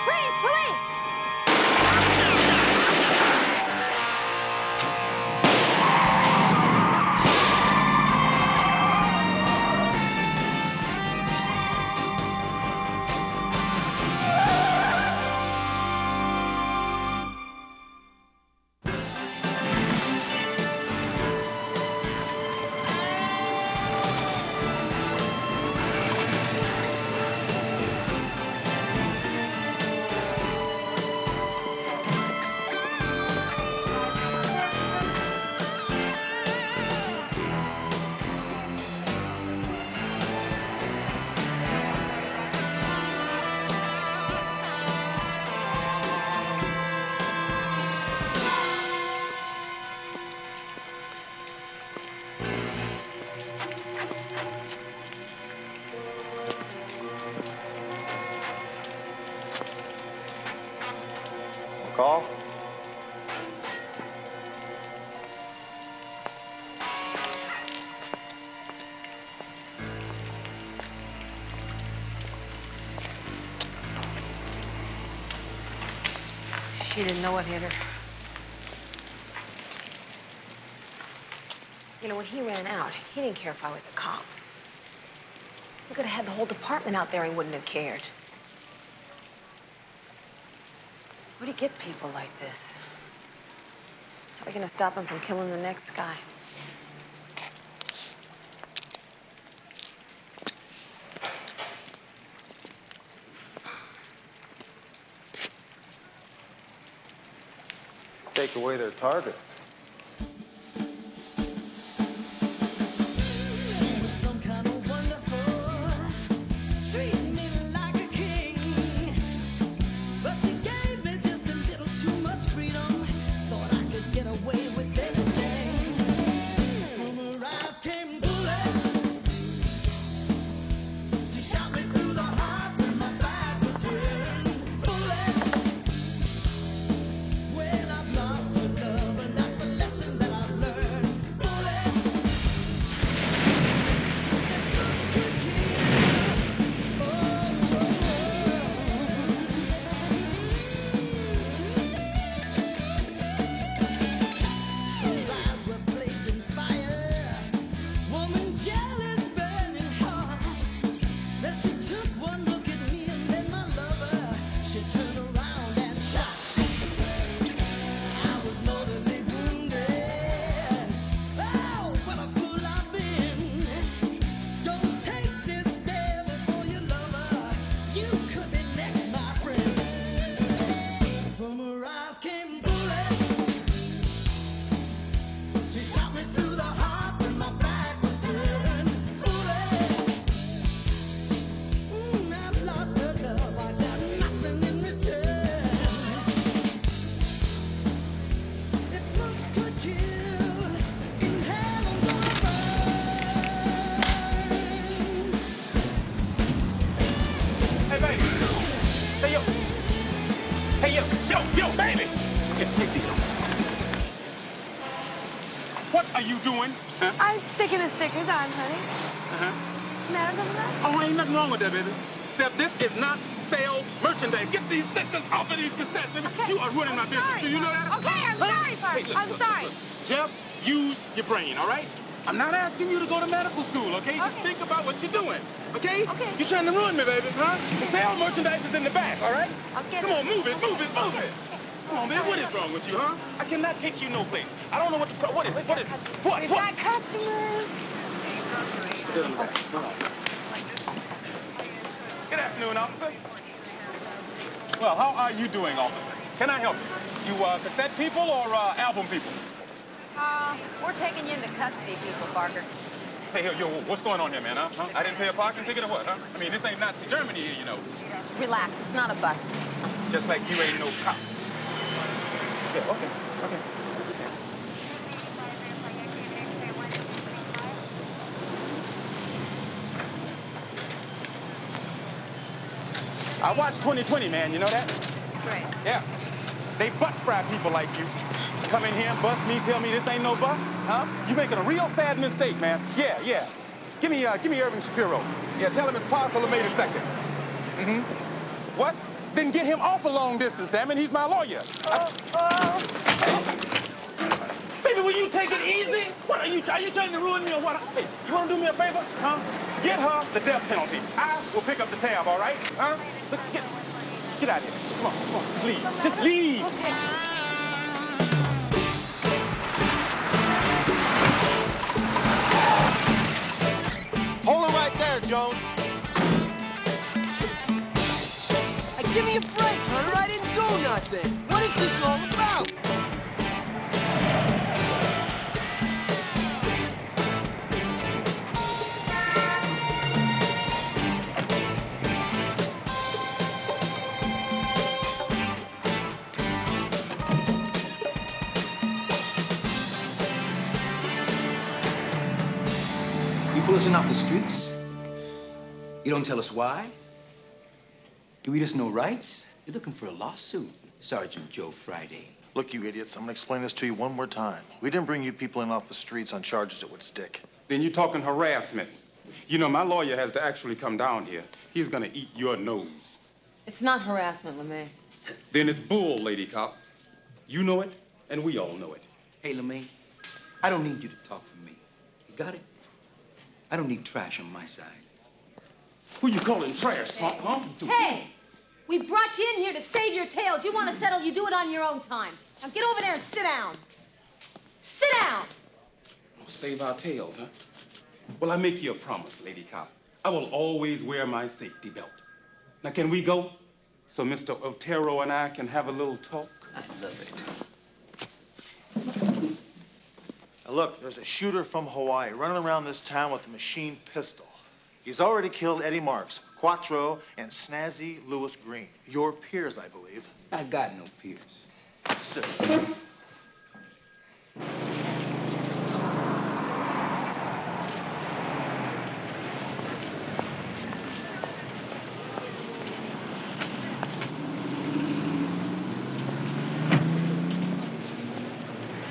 Freeze, police! McCall? She didn't know what hit her. You know, when he ran out, he didn't care if I was a cop. We could have had the whole department out there, he wouldn't have cared. Where do you get people like this? How are we gonna stop him from killing the next guy? Take away their targets. I'm sticking the stickers on, honey. What's the matter with that? Oh, ain't nothing wrong with that, baby. Except this is not sale merchandise. Get these stickers off of these cassettes, baby. Okay. You are ruining my business. Do you know that? Okay, I'm sorry, Bart. Hey, look, I'm look, sorry. Look. Just use your brain, all right? I'm not asking you to go to medical school, okay? Just think about what you're doing, okay? Okay. You're trying to ruin me, baby, huh? The sale merchandise is in the back, all right? Come on, move it, move it, move it. Come on, baby, what is wrong with you, huh? I cannot take you no place. I don't know what the... What is it? What is it? What? We've got customers. It doesn't matter. Good afternoon, officer. Well, how are you doing, officer? Can I help you? You cassette people or album people? We're taking you into custody, people, Barker. Hey, yo, what's going on here, man, huh? I didn't pay a parking ticket or what, huh? I mean, this ain't Nazi Germany here, you know. Relax, it's not a bust. Just like you ain't no cop. Yeah, okay. I watched 2020, man. You know that? It's great. Yeah. They butt fry people like you. Come in here and bust me, tell me this ain't no bus, huh? You making a real sad mistake, man. Yeah. Give me Irving Shapiro. Yeah, tell him it's Parker LeMay II. Mm-hmm. What? Then get him off a long distance, damn it. He's my lawyer. Baby, will you take it easy? What are you trying to ruin me or what? Hey, you want to do me a favor? Huh? Get her the death penalty. I will pick up the tab, all right? Huh? Look, get out of here. Come on, just leave. Just leave. Okay. Hold it right there, Jones. Hey, give me a break, Hunter. I didn't do nothing. What is this all about? You pull us in off the streets? You don't tell us why? You read us no rights? You're looking for a lawsuit, Sergeant Joe Friday. Look, you idiots, I'm gonna explain this to you one more time. We didn't bring you people in off the streets on charges that would stick. Then you're talking harassment. You know, my lawyer has to actually come down here. He's gonna eat your nose. It's not harassment, LeMay. Then it's bull, Lady Cop. You know it, and we all know it. Hey, LeMay, I don't need you to talk for me. You got it? I don't need trash on my side. Who you calling trash, punk, huh? Hey! We brought you in here to save your tails. You want to settle, you do it on your own time. Now get over there and sit down. Sit down! We'll save our tails, huh? Well, I make you a promise, Lady Cop. I will always wear my safety belt. Now, can we go? So Mr. Otero and I can have a little talk? I love it. Now look, there's a shooter from Hawaii running around this town with a machine pistol. He's already killed Eddie Marks, Quattro, and Snazzy Lewis Green. Your peers, I believe. I got no peers. Sit.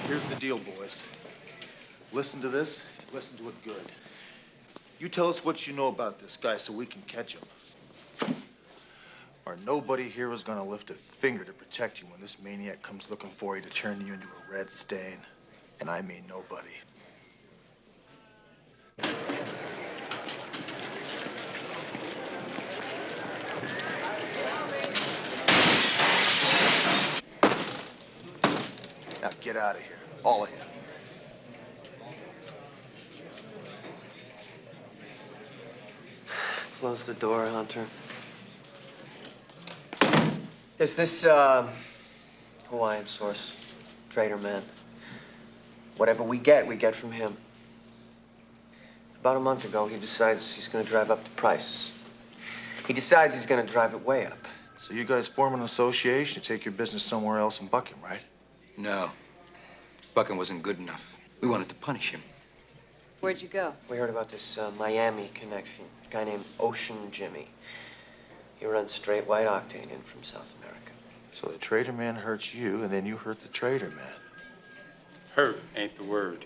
Here's the deal, boys. Listen to this. Listen to it good. You tell us what you know about this guy so we can catch him. Or nobody here is gonna lift a finger to protect you when this maniac comes looking for you to turn you into a red stain. And I mean nobody. Now get out of here, all of you. Close the door, Hunter. Is this, Hawaiian source, trader man. Whatever we get from him. About a month ago, he decides he's gonna drive up the prices. He decides he's gonna drive it way up. So you guys form an association to take your business somewhere else and buck him, right? No. Bucking wasn't good enough. We wanted to punish him. Where'd you go? We heard about this Miami connection. A guy named Ocean Jimmy. He runs straight white octane in from South America. So the trader man hurts you, and then you hurt the trader man. Hurt ain't the word.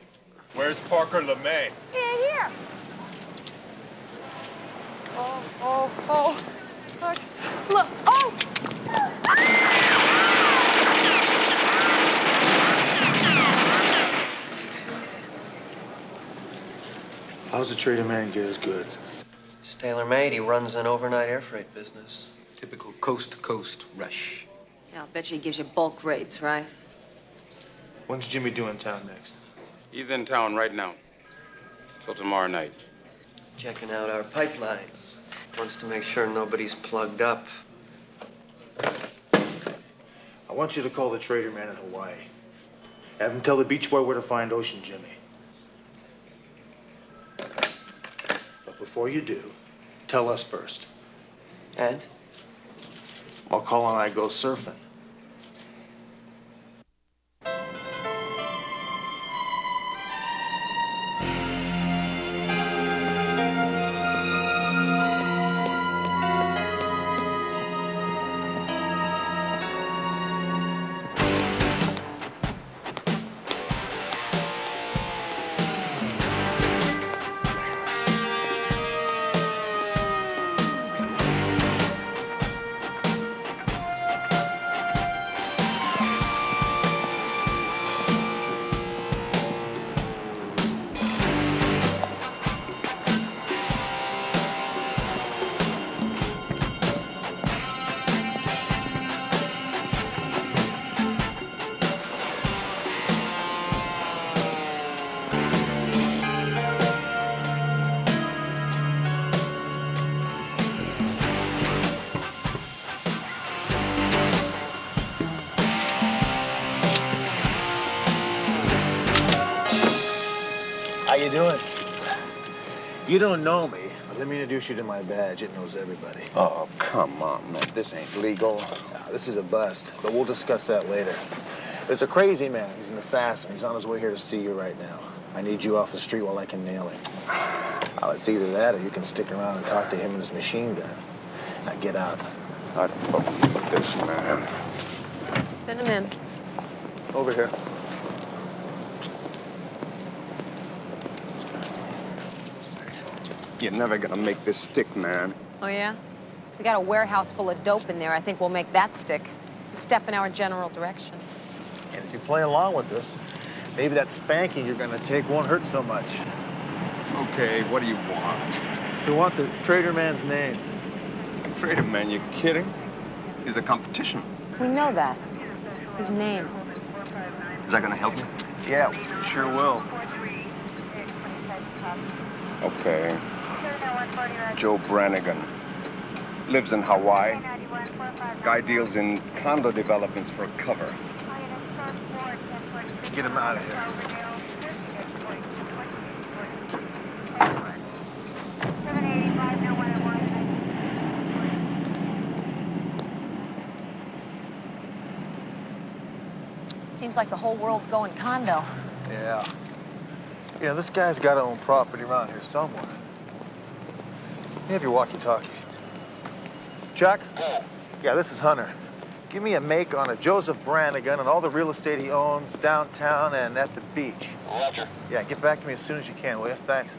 Where's Parker LeMay? Here. Oh. Look, oh! How does the trader man get his goods? He's tailor-made. He runs an overnight air freight business. Typical coast-to-coast rush. Yeah, I'll bet you he gives you bulk rates, right? When's Jimmy due in town next? He's in town right now. Till tomorrow night. Checking out our pipelines. Wants to make sure nobody's plugged up. I want you to call the trader man in Hawaii. Have him tell the beach boy where to find Ocean Jimmy. But before you do, tell us first. And? While Colin and I go surfing. you doing? You don't know me, but let me introduce you to my badge. It knows everybody. Oh, come on, man. This ain't legal. This is a bust, but we'll discuss that later. There's a crazy man. He's an assassin. He's on his way here to see you right now. I need you off the street while I can nail him. It's either that or you can stick around and talk to him and his machine gun. Now get out. I don't believe this, man. Send him in. Over here. You're never gonna make this stick, man. Oh, yeah? We got a warehouse full of dope in there. I think we'll make that stick. It's a step in our general direction. And if you play along with this, maybe that spanking you're gonna take won't hurt so much. Okay, what do you want? We want the Trader Man's name. Trader Man, you kidding? He's a competition. We know that. His name. Is that gonna help me? Yeah, sure will. Okay. Joe Brannigan. Lives in Hawaii. Guy deals in condo developments for cover. Get him out of here. Seems like the whole world's going condo. Yeah. You know, this guy's got to own property around here somewhere. You have your walkie-talkie. Chuck? Yeah, this is Hunter. Give me a make on a Joseph Brannigan and all the real estate he owns downtown and at the beach. Roger. Yeah, get back to me as soon as you can, will you? Thanks.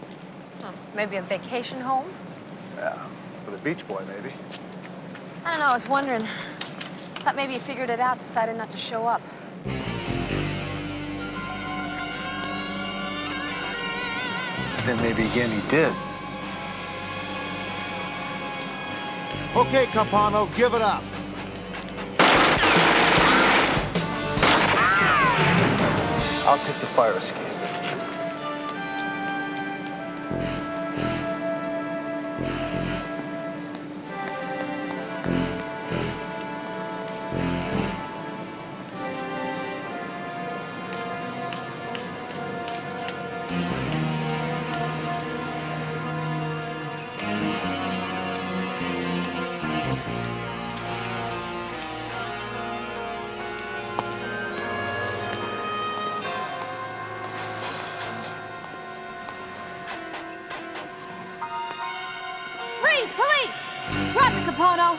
Huh, maybe a vacation home? Yeah, for the beach boy, maybe. I don't know, I was wondering. Thought maybe you figured it out, decided not to show up. Then maybe again he did. Okay, Capano, give it up. I'll take the fire escape. Freeze! Police! Drop it, Capono!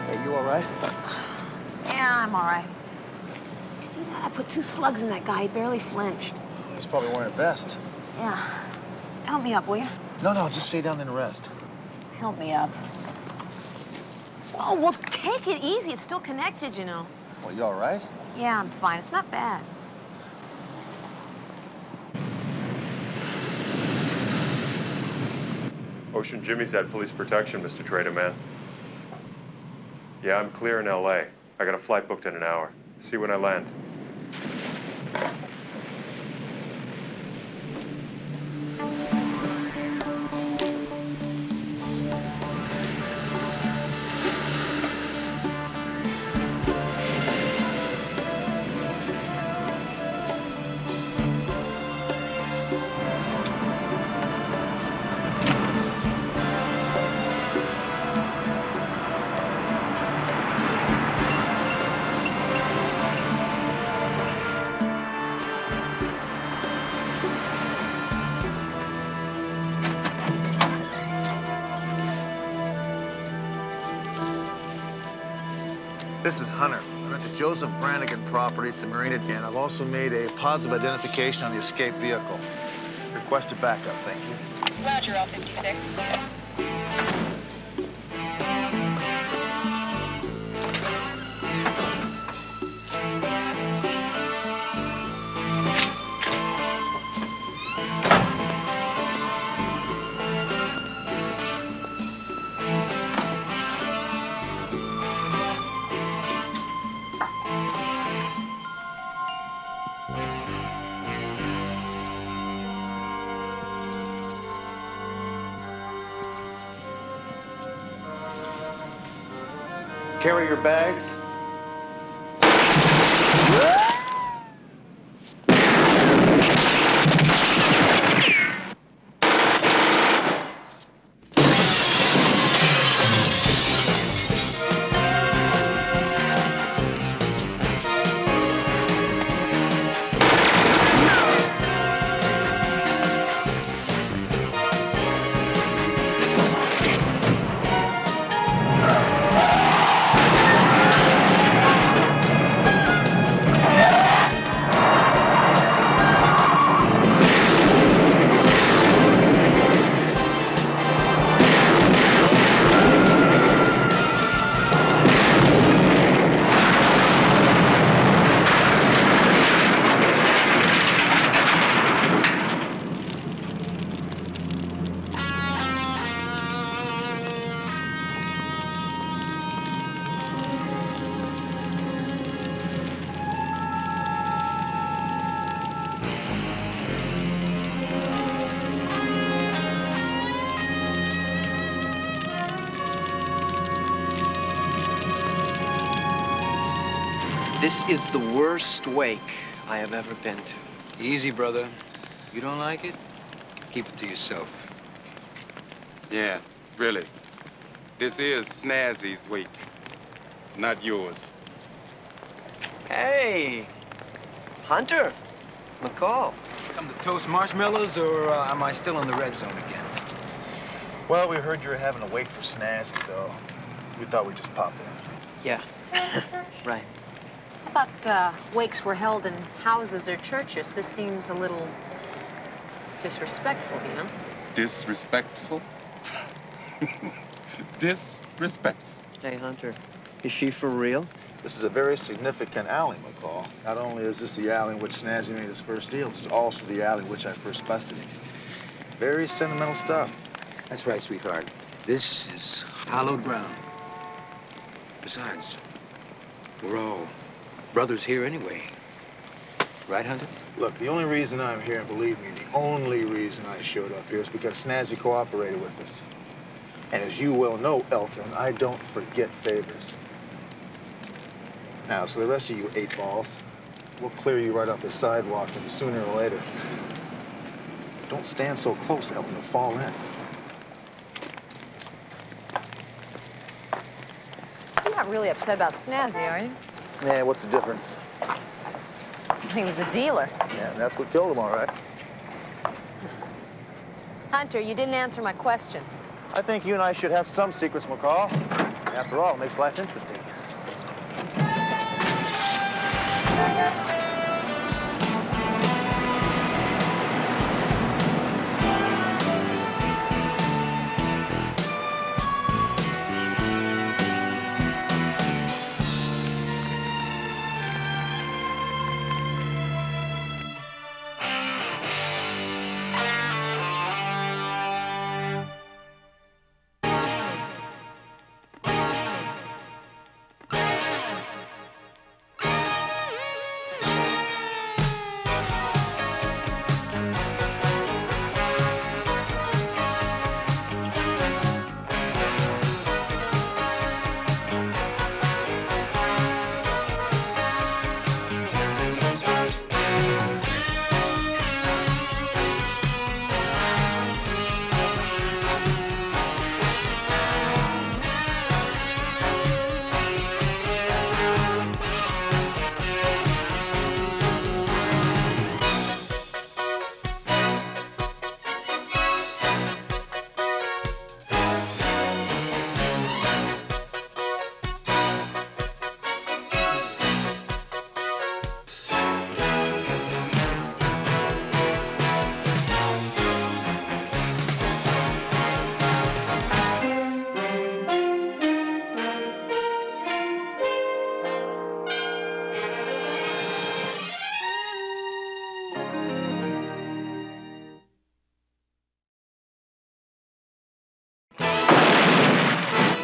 Hey, you all right? Yeah, I'm all right. You see that? I put 2 slugs in that guy. He barely flinched. He's probably wearing a vest. Yeah. Help me up, will you? No, just stay down there and rest. Help me up. Oh, well, take it easy. It's still connected, you know. Well, you all right? Yeah, I'm fine. It's not bad. Ocean Jimmy's had police protection, Mr. Trader Man. Yeah, I'm clear in L.A. I got a flight booked in an hour. See when I land. This is Hunter. I'm at the Joseph Brannigan property at the Marina, and I've also made a positive identification on the escaped vehicle. Requested backup, thank you. Roger, L56. Carry your bags. This is the worst wake I have ever been to. Easy, brother. You don't like it? Keep it to yourself. Yeah, really. This is Snazzy's wake, not yours. Hey, Hunter, McCall. Come to toast marshmallows, or am I still in the red zone again? Well, we heard you were having a wake for Snazzy, though. We thought we'd just pop in. Yeah, right. I thought wakes were held in houses or churches. This seems a little disrespectful, you know? Disrespectful? Disrespectful. Hey, Hunter, is she for real? This is a very significant alley, McCall. Not only is this the alley in which Snazzy made his first deal, this is also the alley in which I first busted him. Very sentimental stuff. That's right, sweetheart. This is hallowed ground. Besides, we're all brothers here anyway. Right, Hunter? Look, the only reason I'm here, and believe me, the only reason I showed up here is because Snazzy cooperated with us. And as you well know, Elton, I don't forget favors. Now, so the rest of you 8-balls, we'll clear you right off the sidewalk, and sooner or later. Don't stand so close, Elton, you'll fall in. You're not really upset about Snazzy, are you? Yeah, what's the difference? He was a dealer. Yeah, that's what killed him, all right. Hunter, you didn't answer my question. I think you and I should have some secrets, McCall. After all, it makes life interesting.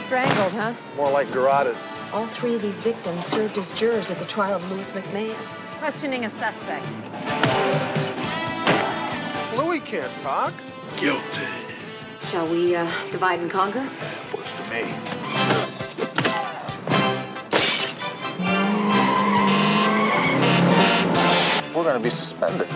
Strangled, huh? More like garroted. All three of these victims served as jurors at the trial of Louis McMahon. Questioning a suspect. Louis can't talk. Guilty. Shall we divide and conquer? Works for me. be suspended.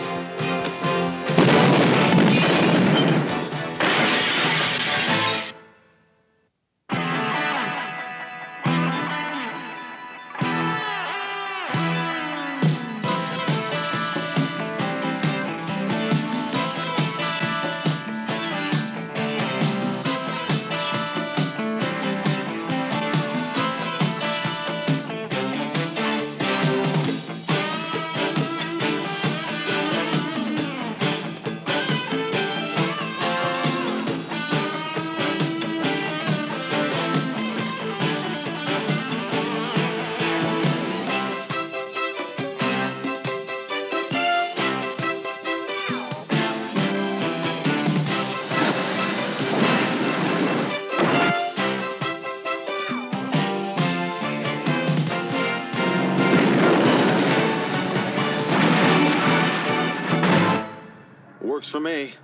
Works for me.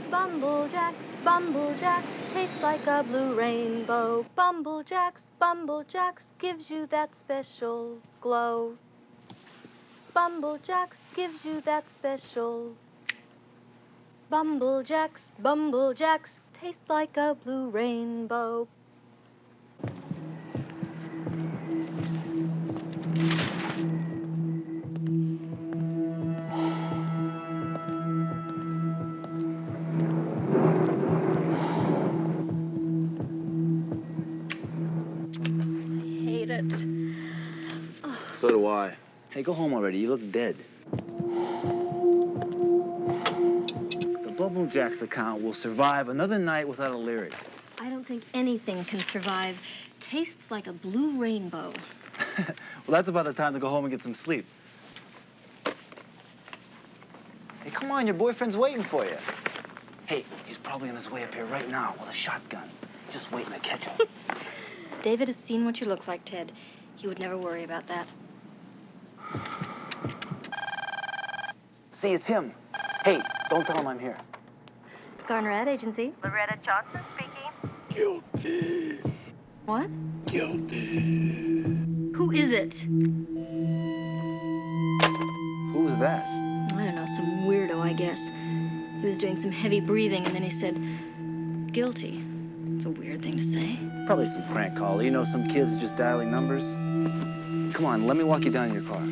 Bumblejacks, Bumblejacks, taste like a blue rainbow. Bumblejacks, Bumblejacks, gives you that special glow. Bumblejacks gives you that special. Bumblejacks, Bumblejacks, taste like a blue rainbow. So do I. Hey, go home already. You look dead. The Bumblejacks account will survive another night without a lyric. I don't think anything can survive. Tastes like a blue rainbow. Well, that's about the time to go home and get some sleep. Hey, come on. Your boyfriend's waiting for you. Hey, he's probably on his way up here right now with a shotgun. Just waiting to catch us. David has seen what you look like, Ted. He would never worry about that. See, it's him. Hey, don't tell him I'm here. Garner Ad Agency. Loretta Johnson speaking. Guilty. What? Guilty. Who is it? Who's that? I don't know, some weirdo, I guess. He was doing some heavy breathing, and then he said, guilty. It's a weird thing to say. Probably some prank caller. You know, some kids just dialing numbers. Come on, let me walk you down in your car.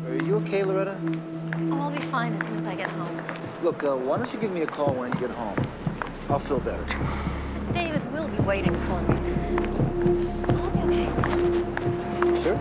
Are you okay, Loretta? Oh, I'll be fine as soon as I get home. Look, why don't you give me a call when you get home? I'll feel better. David will be waiting for me. I'll be okay. Sure?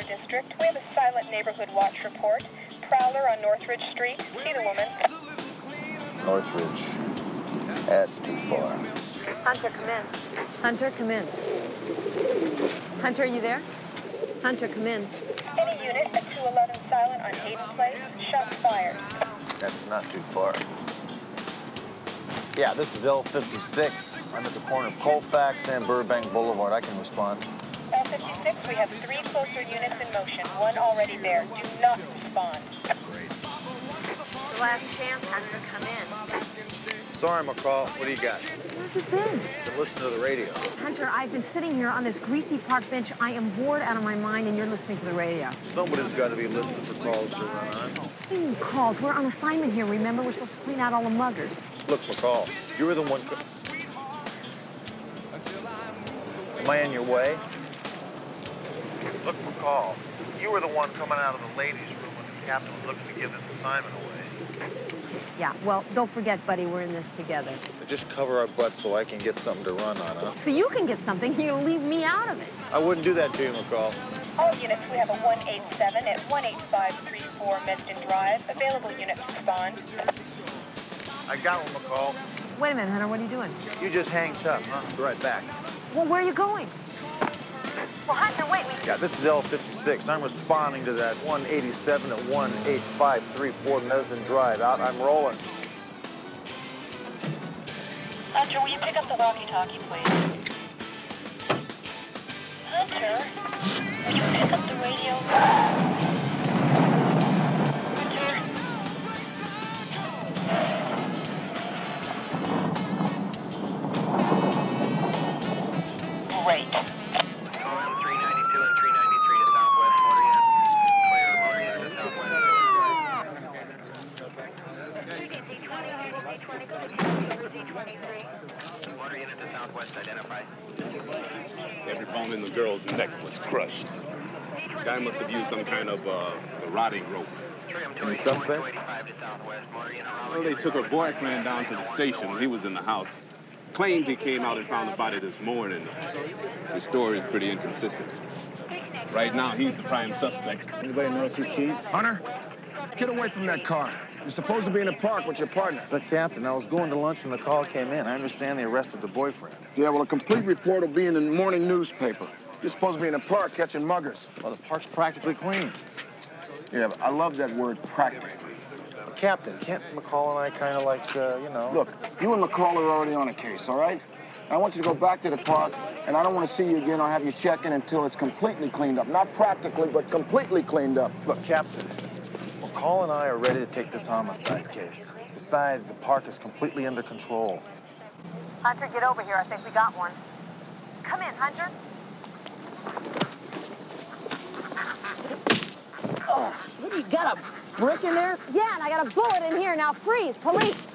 District. We have a silent neighborhood watch report. Prowler on Northridge Street. See the woman. Northridge. That's too far. Hunter, come in. Hunter, come in. Hunter, are you there? Hunter, come in. Any unit at 211 silent on Hayden Place. Shots fired. That's not too far. Yeah, this is L56. I'm at the corner of Colfax and Burbank Boulevard. I can respond. L56, we have 3 closer units in motion. 1 already there. Do not respond. The last chance, Hunter, come in. Sorry, McCall. What do you got? Where have you been? Been listening to the radio. Hunter, I've been sitting here on this greasy park bench. I am bored out of my mind, and you're listening to the radio. Somebody's got to be listening for calls to run on. What do you mean calls? We're on assignment here, remember? We're supposed to clean out all the muggers. Look, McCall, you were the one... Am I in your way? Look, McCall, you were the one coming out of the ladies' room when the captain was looking to give this assignment away. Yeah, well, don't forget, buddy, we're in this together. So just cover our butts so I can get something to run on, huh? So you can get something, you're gonna leave me out of it. I wouldn't do that to you, McCall. All units, we have a 187 at 18534 Meston Drive. Available units respond. I got one, McCall. Wait a minute, Hunter, what are you doing? You just hang tough, huh? Be right back. Well, where are you going? Well, Hunter, wait, Yeah, this is L56. I'm responding to that 187 at 18534 Mesden Drive. Out, I'm rolling. Hunter, will you pick up the walkie-talkie, please? Hunter, will you pick up the radio? Hunter? Great. Every bone in the girl's neck was crushed. Guy must have used some kind of rotting rope. Any suspects? Well, they took her boyfriend down to the station when he was in the house. Claimed he came out and found the body this morning. His story is pretty inconsistent. Right now, he's the prime suspect. Anybody notice his keys? Hunter, get away from that car. You're supposed to be in the park with your partner. But, Captain, I was going to lunch when the call came in. I understand they arrested the boyfriend. Yeah, well, a complete report will be in the morning newspaper. You're supposed to be in the park catching muggers. Well, the park's practically clean. Yeah, but I love that word, practically. But, Captain, can't McCall and I kind of like, you know... Look, you and McCall are already on a case, all right? I want you to go back to the park, and I don't want to see you again. I'll have you check in until it's completely cleaned up. Not practically, but completely cleaned up. Look, Captain, McCall and I are ready to take this homicide case. Besides, the park is completely under control. Hunter, get over here. I think we got one. Come in, Hunter. Oh, what do you got, a brick in there? Yeah, and I got a bullet in here. Now freeze, police.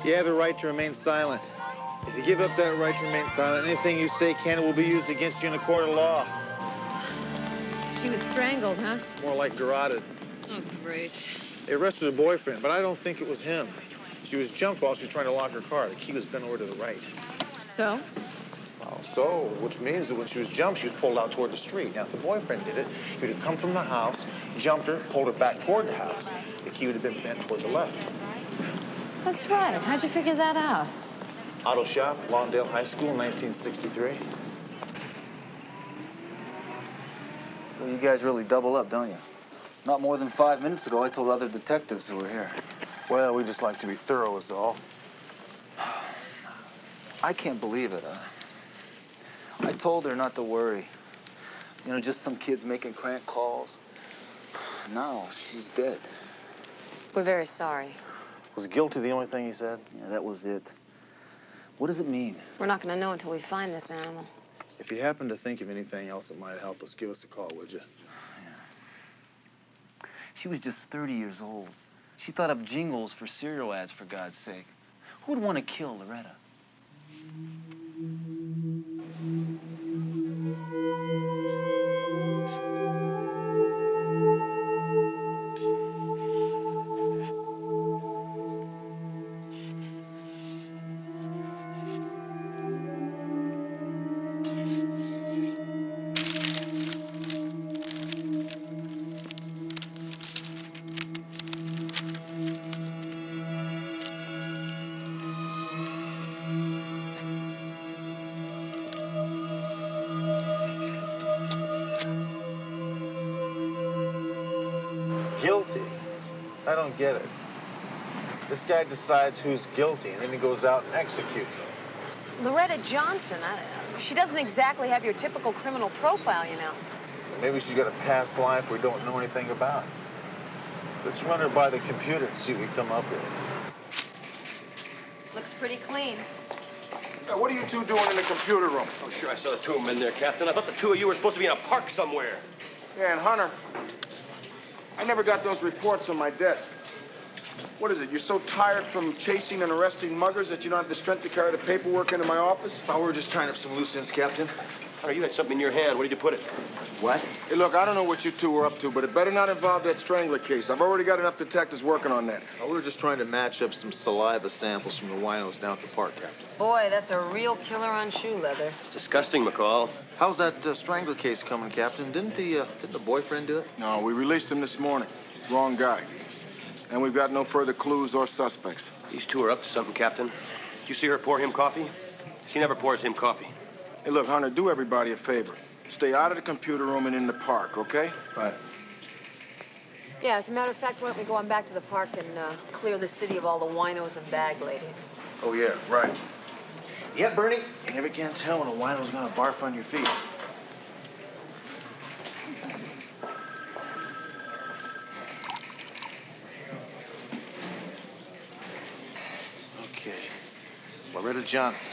You have the right to remain silent. If you give up that right to remain silent, anything you say can and will be used against you in a court of law. She was strangled, huh? More like garroted. Oh, great. They arrested her boyfriend, but I don't think it was him. She was jumped while she was trying to lock her car. The key was bent over to the right. So? Well, so, which means that when she was jumped, she was pulled out toward the street. Now, if the boyfriend did it, he would have come from the house, jumped her, pulled her back toward the house. The key would have been bent toward the left. That's right. How'd you figure that out? Auto shop, Lawndale High School, 1963. Well, you guys really double up, don't you? Not more than 5 minutes ago, I told other detectives who were here. Well, we just like to be thorough is all. I can't believe it. I told her not to worry. You know, just some kids making crank calls. Now, she's dead. We're very sorry. Was guilty the only thing he said? Yeah, that was it. What does it mean? We're not going to know until we find this animal. If you happen to think of anything else that might help us, give us a call, would you? Yeah. She was just 30 years old. She thought up jingles for cereal ads, for God's sake. Who would want to kill Loretta? Guilty? I don't get it. This guy decides who's guilty, and then he goes out and executes them. Loretta Johnson, she doesn't exactly have your typical criminal profile, you know. Maybe she's got a past life we don't know anything about. Let's run her by the computer and see what we come up with. Looks pretty clean. What are you two doing in the computer room? Oh, sure, I saw the two of them in there, Captain. I thought the two of you were supposed to be in a park somewhere. Yeah, and Hunter, I never got those reports on my desk. What is it? You're so tired from chasing and arresting muggers that you don't have the strength to carry the paperwork into my office? Oh, we were just tying up some loose ends, Captain. Hunter, you had something in your hand. Where did you put it? What? Hey, look, I don't know what you two were up to, but it better not involve that strangler case. I've already got enough detectives working on that. Oh, we were just trying to match up some saliva samples from the winos down at the park, Captain. Boy, that's a real killer on shoe leather. It's disgusting, McCall. How's that strangler case coming, Captain? Didn't the boyfriend do it? No, we released him this morning. Wrong guy. And we've got no further clues or suspects. These two are up to something, Captain. Did you see her pour him coffee? She never pours him coffee. Hey, look, Hunter, do everybody a favor. Stay out of the computer room and in the park, okay? Right. Yeah, as a matter of fact, why don't we go on back to the park and clear the city of all the winos and bag ladies? Oh, yeah, right. Yeah, Bernie, you never can tell when a wino's gonna barf on your feet. Okay. Loretta Johnson.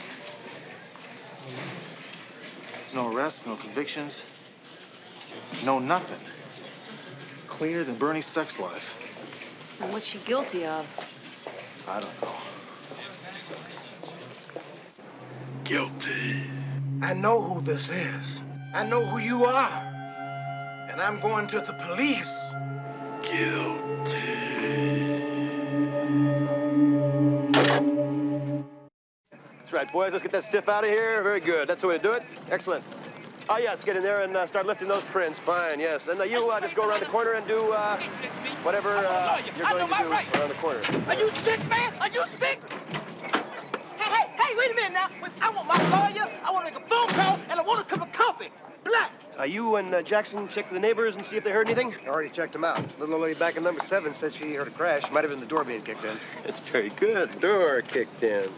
No arrests, no convictions, no nothing. Cleaner than Bernie's sex life. And what's she guilty of? I don't know. Guilty. I know who this is. I know who you are. And I'm going to the police. Guilty. That's right, boys. Let's get that stiff out of here. Very good. That's the way to do it. Excellent. Oh, yes, get in there and start lifting those prints. Fine, yes. And you just go around the corner and do whatever you're going to do around the corner. Are you sick, man? Are you sick? Hey, wait a minute now. I want my lawyer, I want to make a phone call, and I want a cup of coffee. Black. You and Jackson check the neighbors and see if they heard anything? I already checked them out. Little old lady back in number 7 said she heard a crash. Might have been the door being kicked in. That's very good. Door kicked in.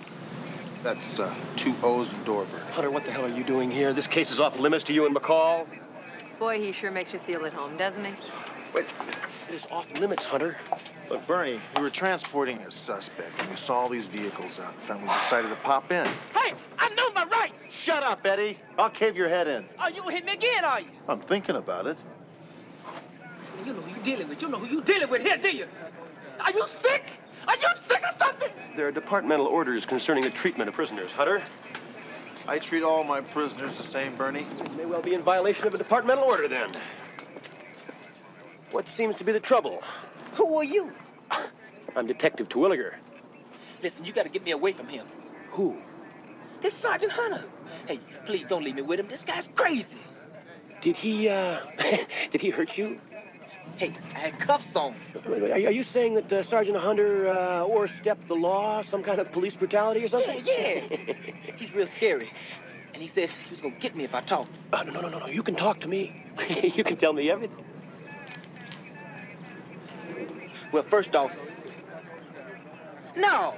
That's 2 O's and door, Bernie. Hunter, what the hell are you doing here? This case is off limits to you and McCall. Boy, he sure makes you feel at home, doesn't he? Wait, it is off limits, Hunter. Look, Bernie, we were transporting a suspect, and we saw all these vehicles out in front. We decided to pop in. Hey, I know my rights. Shut up, Eddie. I'll cave your head in. Oh, you hit me again, are you? I'm thinking about it. You know who you dealing with. You know who you dealing with here, do you? Are you sick? Are you sick or something? There are departmental orders concerning the treatment of prisoners, Hunter. I treat all my prisoners the same, Bernie. You may well be in violation of a departmental order, then. What seems to be the trouble? Who are you? I'm Detective Terwilliger. Listen, you got to get me away from him. Who? This Sergeant Hunter. Hey, please don't leave me with him. This guy's crazy. Did he, did he hurt you? Hey, I had cuffs on. Are you saying that Sergeant Hunter overstepped the law? Some kind of police brutality or something? Yeah. He's real scary. And he said he was going to get me if I talked. No. You can talk to me. You can tell me everything. Well, first off, no.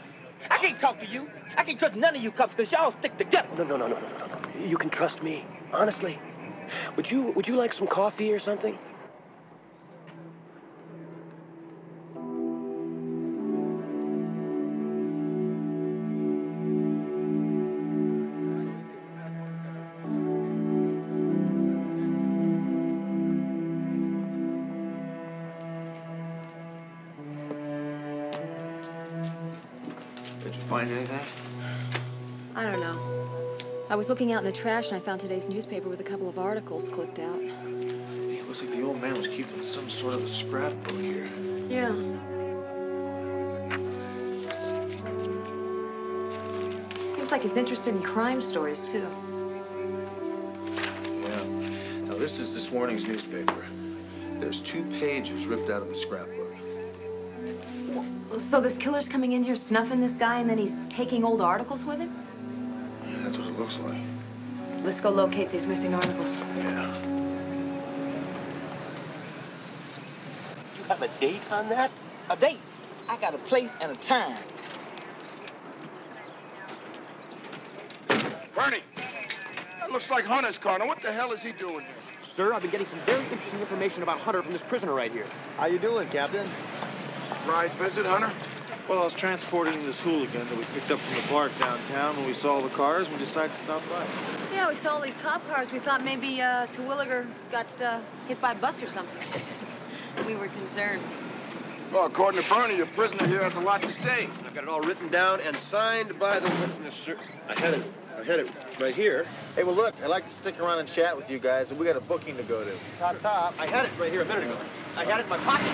I can't talk to you. I can't trust none of you cops because y'all stick together. No. You can trust me. Honestly. Would you like some coffee or something? Did you find anything? I don't know. I was looking out in the trash and I found today's newspaper with a couple of articles clicked out. It looks like the old man was keeping some sort of a scrapbook here. Yeah. Seems like he's interested in crime stories, too. Yeah. Now, this is this morning's newspaper. There's 2 pages ripped out of the scrapbook. So this killer's coming in here snuffing this guy and then he's taking old articles with him? Yeah, that's what it looks like. Let's go locate these missing articles. Yeah. have a date on that? A date? I got a place and a time. Bernie, that looks like Hunter's car. Now, what the hell is he doing here? Sir, I've been getting some very interesting information about Hunter from this prisoner right here. How you doing, Captain? Surprise visit, Hunter? Well, I was transporting this hooligan that we picked up from the park downtown. When we saw the cars, we decided to stop by. Yeah, we saw all these cop cars. We thought maybe Terwilliger got hit by a bus or something. We were concerned. Well, according to Bernie, your prisoner here has a lot to say. I've got it all written down and signed by the witness, sir. I had it right here. Hey, well, look, I'd like to stick around and chat with you guys, but we got a booking to go to. Ta-ta. I had it right here a minute ago. I had it in my pocket.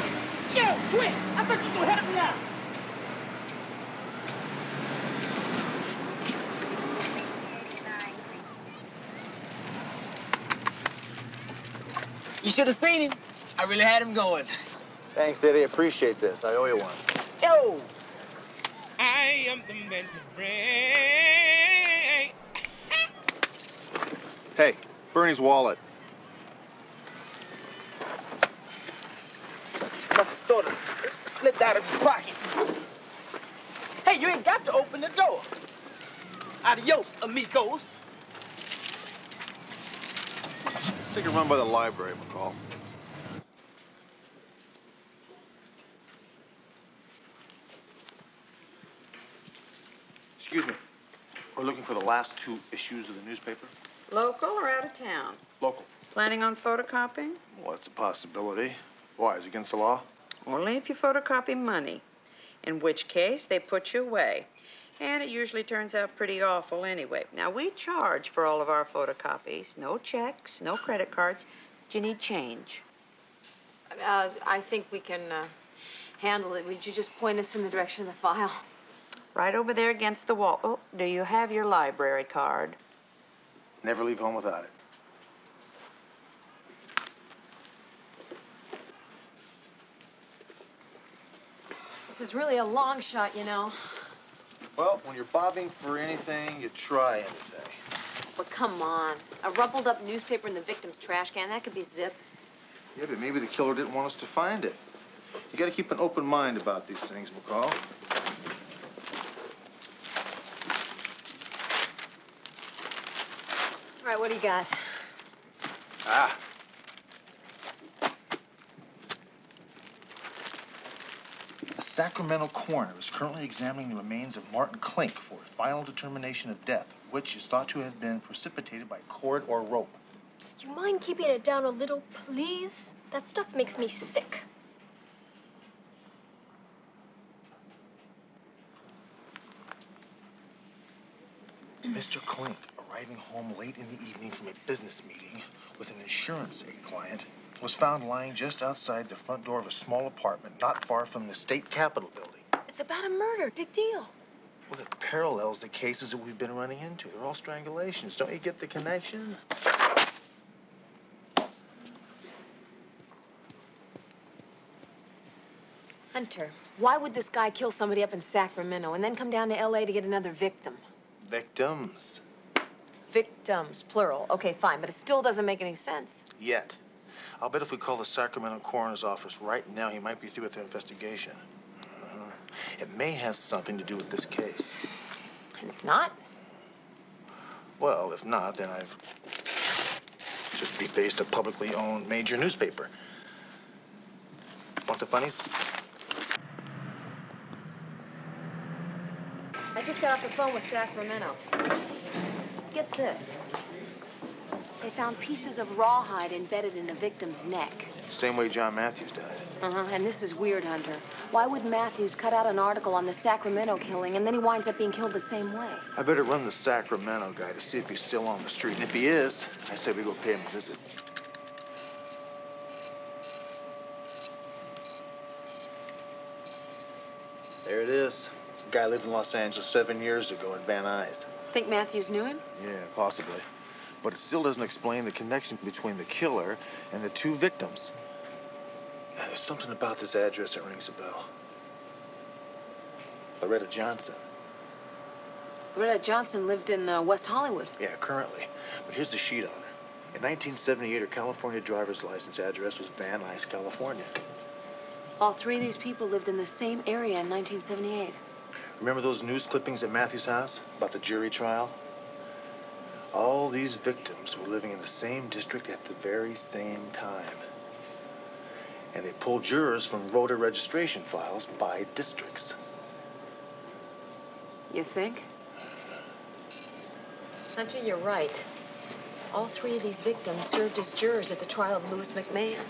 Yo, quit! I thought you were gonna help me out. You should have seen him. I really had him going. Thanks, Eddie. Appreciate this. I owe you one. Yo! I am the man to bring. Hey, Bernie's wallet. Must have sort of slipped out of your pocket. Hey, you ain't got to open the door. Adios, amigos. Let's take a run by the library, McCall. Excuse me. We're looking for the last 2 issues of the newspaper. Local or out of town? Local. Planning on photocopying? Well, it's a possibility. Why? Is it against the law? Only if you photocopy money, in which case they put you away. And it usually turns out pretty awful anyway. Now, we charge for all of our photocopies. No checks, no credit cards. Do you need change? I think we can handle it. Would you just point us in the direction of the file? Right over there against the wall. Oh, do you have your library card? Never leave home without it. This is really a long shot, you know. Well, when you're bobbing for anything, you try anything. But come on. A rumpled up newspaper in the victim's trash can, that could be zip. Yeah, but maybe the killer didn't want us to find it. You gotta keep an open mind about these things, McCall. All right, what do you got? Ah. The Sacramento coroner is currently examining the remains of Martin Klink for a final determination of death, which is thought to have been precipitated by cord or rope. You mind keeping it down a little, please? That stuff makes me sick. Mr. Klink, arriving home late in the evening from a business meeting with an insurance aid client, was found lying just outside the front door of a small apartment not far from the state capitol building. It's about a murder. Big deal. Well, it parallels the cases that we've been running into. They're all strangulations. Don't you get the connection? Hunter, why would this guy kill somebody up in Sacramento and then come down to L.A. to get another victim? Victims. Victims, plural. Okay, fine, but it still doesn't make any sense. Yet. I'll bet if we call the Sacramento coroner's office right now, he might be through with their investigation. It may have something to do with this case. And if not? Well, if not, then I've just defaced a publicly owned major newspaper. Want the funnies? I just got off the phone with Sacramento. Get this. They found pieces of rawhide embedded in the victim's neck. Same way John Matthews died. And this is weird, Hunter. Why would Matthews cut out an article on the Sacramento killing and then he winds up being killed the same way? I better run the Sacramento guy to see if he's still on the street. And if he is, I say we go pay him a visit. There it is. The guy lived in Los Angeles 7 years ago in Van Nuys. Think Matthews knew him? Yeah, possibly. But it still doesn't explain the connection between the killer and the 2 victims. There's something about this address that rings a bell. Loretta Johnson. Loretta Johnson lived in West Hollywood. Yeah, currently. But here's the sheet on her. In 1978, her California driver's license address was Van Nuys, California. All three of these people lived in the same area in 1978. Remember those news clippings at Matthew's house about the jury trial? All these victims were living in the same district at the very same time. And they pulled jurors from voter registration files by districts. You think? Hunter, you're right. All three of these victims served as jurors at the trial of Louis McMahon.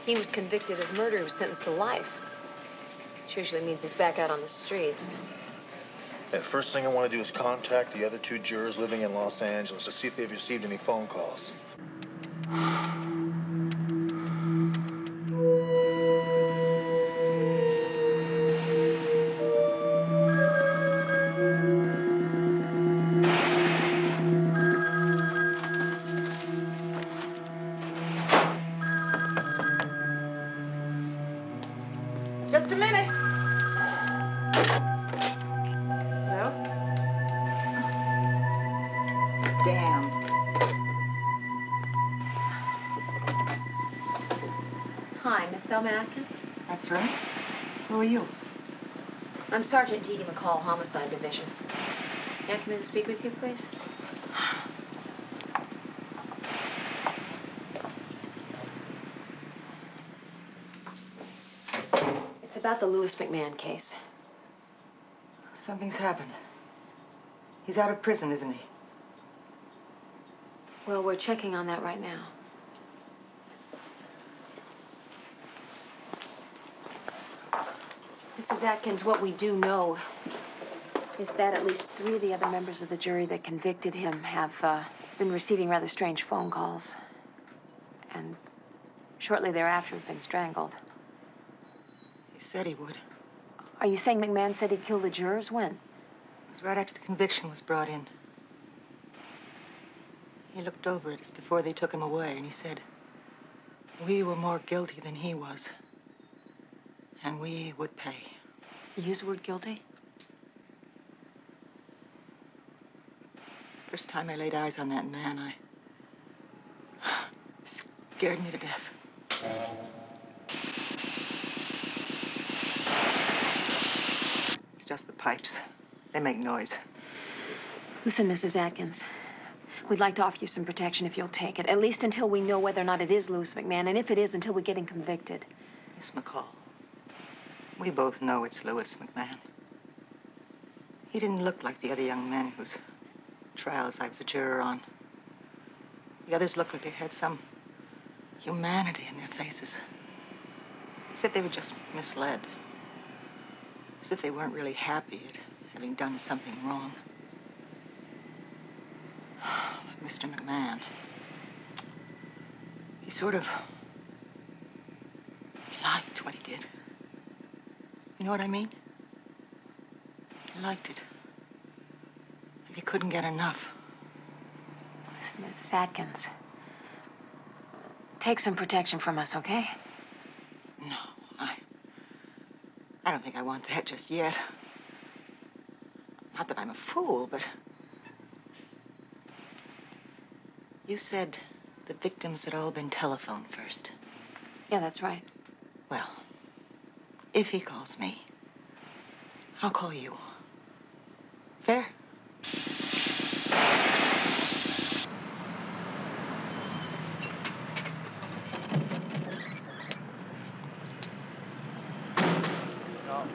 He was convicted of murder. He was sentenced to life. Which usually means he's back out on the streets. The first thing I want to do is contact the other two jurors living in Los Angeles to see if they've received any phone calls. Just a minute. Hello? Damn. Hi, Miss Thelma Atkins? That's right. Who are you? I'm Sergeant Dee Dee McCall, Homicide Division. May I come in and speak with you, please? It's about the Louis McMahon case. Something's happened. He's out of prison, isn't he? Well, we're checking on that right now. Mrs. Atkins, what we do know is that at least 3 of the other members of the jury that convicted him have been receiving rather strange phone calls. And shortly thereafter have been strangled. He said he would. Are you saying McMahon said he killed the jurors? When? It was right after the conviction was brought in. He looked over at us before they took him away, and he said, we were more guilty than he was, and we would pay. You used the word guilty? First time I laid eyes on that man, I... scared me to death. It's just the pipes. They make noise. Listen, Mrs. Atkins. We'd like to offer you some protection if you'll take it, at least until we know whether or not it is Louis McMahon, and if it is, until we get him convicted. Miss McCall, we both know it's Louis McMahon. He didn't look like the other young men whose trials I was a juror on. The others looked like they had some humanity in their faces. As if they were just misled. As if they weren't really happy at having done something wrong. But Mr. McMahon, he sort of liked what he did. You know what I mean? He liked it. Like he couldn't get enough. Listen, Mrs. Atkins. Take some protection from us, okay? No, I don't think I want that just yet. Not that I'm a fool, but... You said the victims had all been telephoned first. Yeah, that's right. Well, if he calls me, I'll call you. Fair?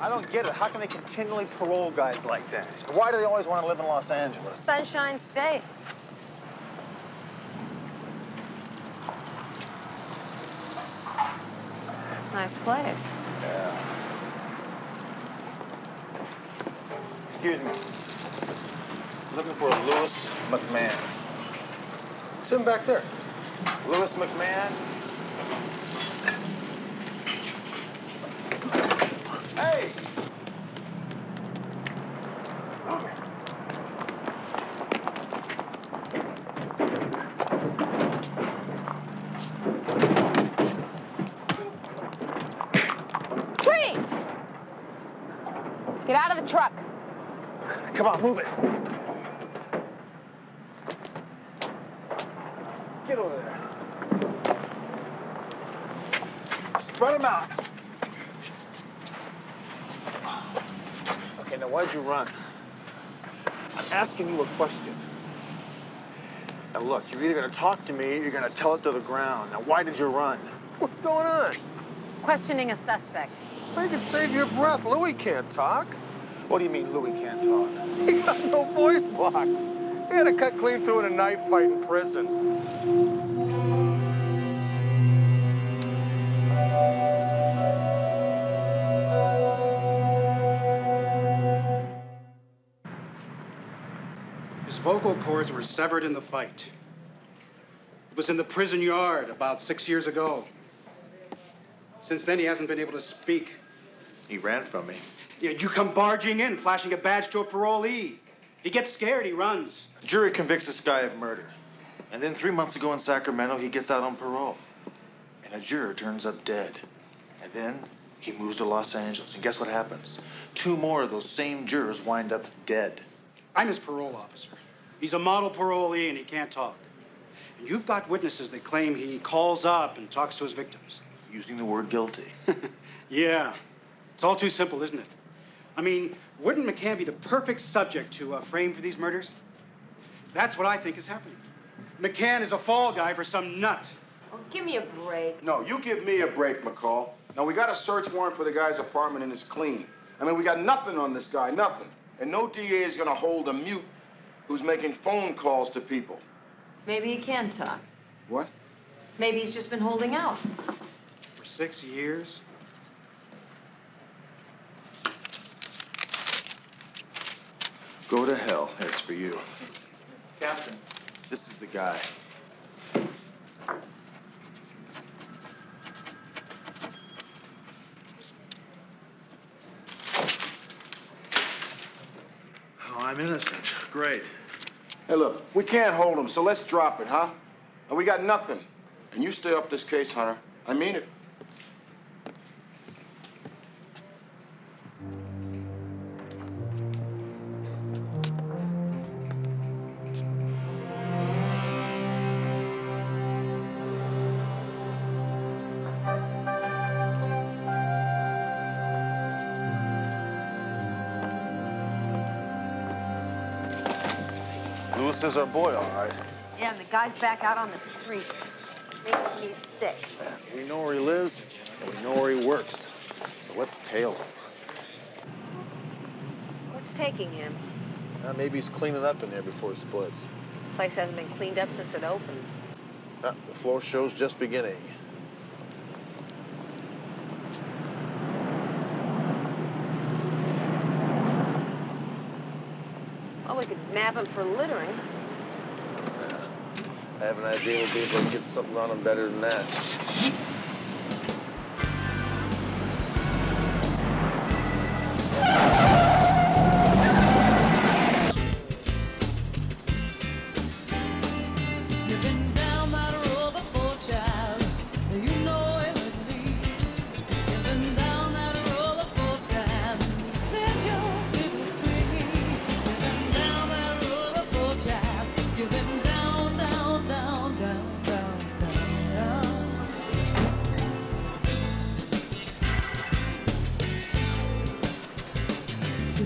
I don't get it. How can they continually parole guys like that? Why do they always want to live in Los Angeles? Sunshine State. Nice place. Yeah. Excuse me. Looking for a Louis McMahon. It's him back there. Louis McMahon. Hey! Trees! Get out of the truck. Come on, move it. Get over there. Spread them out. now why'd you run? I'm asking you a question. Now look, you're either gonna talk to me or you're gonna tell it to the ground. Now why did you run? What's going on? Questioning a suspect. Well, you can save your breath. Louis can't talk. What do you mean Louis can't talk? He got no voice box. He had to cut clean through in a knife fight in prison. His vocal cords were severed in the fight. It was in the prison yard about 6 years ago. Since then, he hasn't been able to speak. He ran from me. Yeah, you come barging in, flashing a badge to a parolee. He gets scared, he runs. The jury convicts this guy of murder. And then 3 months ago in Sacramento, he gets out on parole. And a juror turns up dead. And then he moves to Los Angeles. And guess what happens? 2 more of those same jurors wind up dead. I'm his parole officer. He's a model parolee and he can't talk. And you've got witnesses that claim he calls up and talks to his victims. Using the word guilty. Yeah. It's all too simple, isn't it? I mean, wouldn't McCann be the perfect subject to frame for these murders? That's what I think is happening. McCann is a fall guy for some nut. Oh, give me a break. No, you give me a break, McCall. Now, we got a search warrant for the guy's apartment and it's clean. I mean, we got nothing on this guy, nothing. And no DA is gonna hold a mute who's making phone calls to people. Maybe he can talk. What? Maybe he's just been holding out. For 6 years? Go to hell. It's for you. Captain, this is the guy. Oh, I'm innocent. Great. Hey, look, we can't hold him, so let's drop it, huh? And we got nothing. And you stay up this case, Hunter. I mean it. Lewis is our boy, all right. Yeah, and the guy's back out on the streets. Makes me sick. We know where he lives, and we know where he works. So let's tail him. What's taking him? Maybe he's cleaning up in there before he splits. The place hasn't been cleaned up since it opened. The floor show's just beginning. Well, we could nab him for littering. I have an idea we'll be able to get something on him better than that.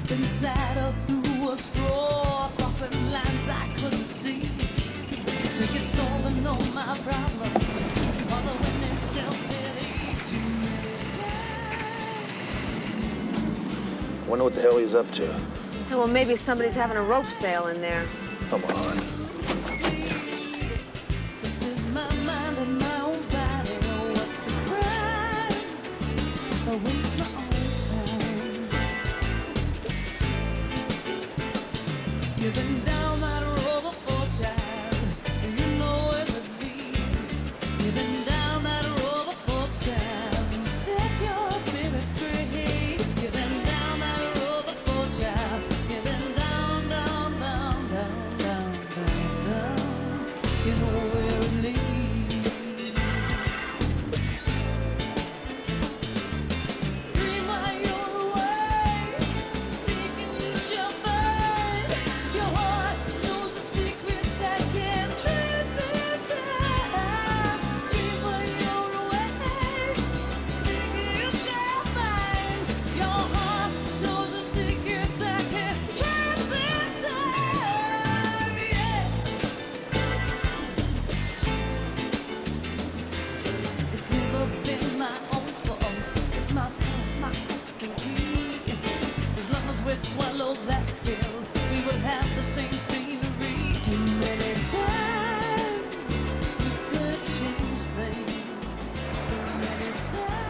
Inside of through a straw, crossing lines I couldn't see. Think it's solving all my problems, although in itself too many times. Wonder what the hell he's up to. Oh, well, maybe somebody's having a rope sale in there. Come on. This is my mind and my own body. Oh, what's the crime? Oh, waste my own time. You've been down that road before, child. You know where it leads. You've been down that road before, child. Set your spirit free. You've been down that road before, child. You've been down, down, down, down, down, down, down. You know where it leads. Dream while you're away, seeking you shall find. Your heart knows the secrets that can't transcend time. Dream while you're away, seeking you shall find. Your heart knows the secrets that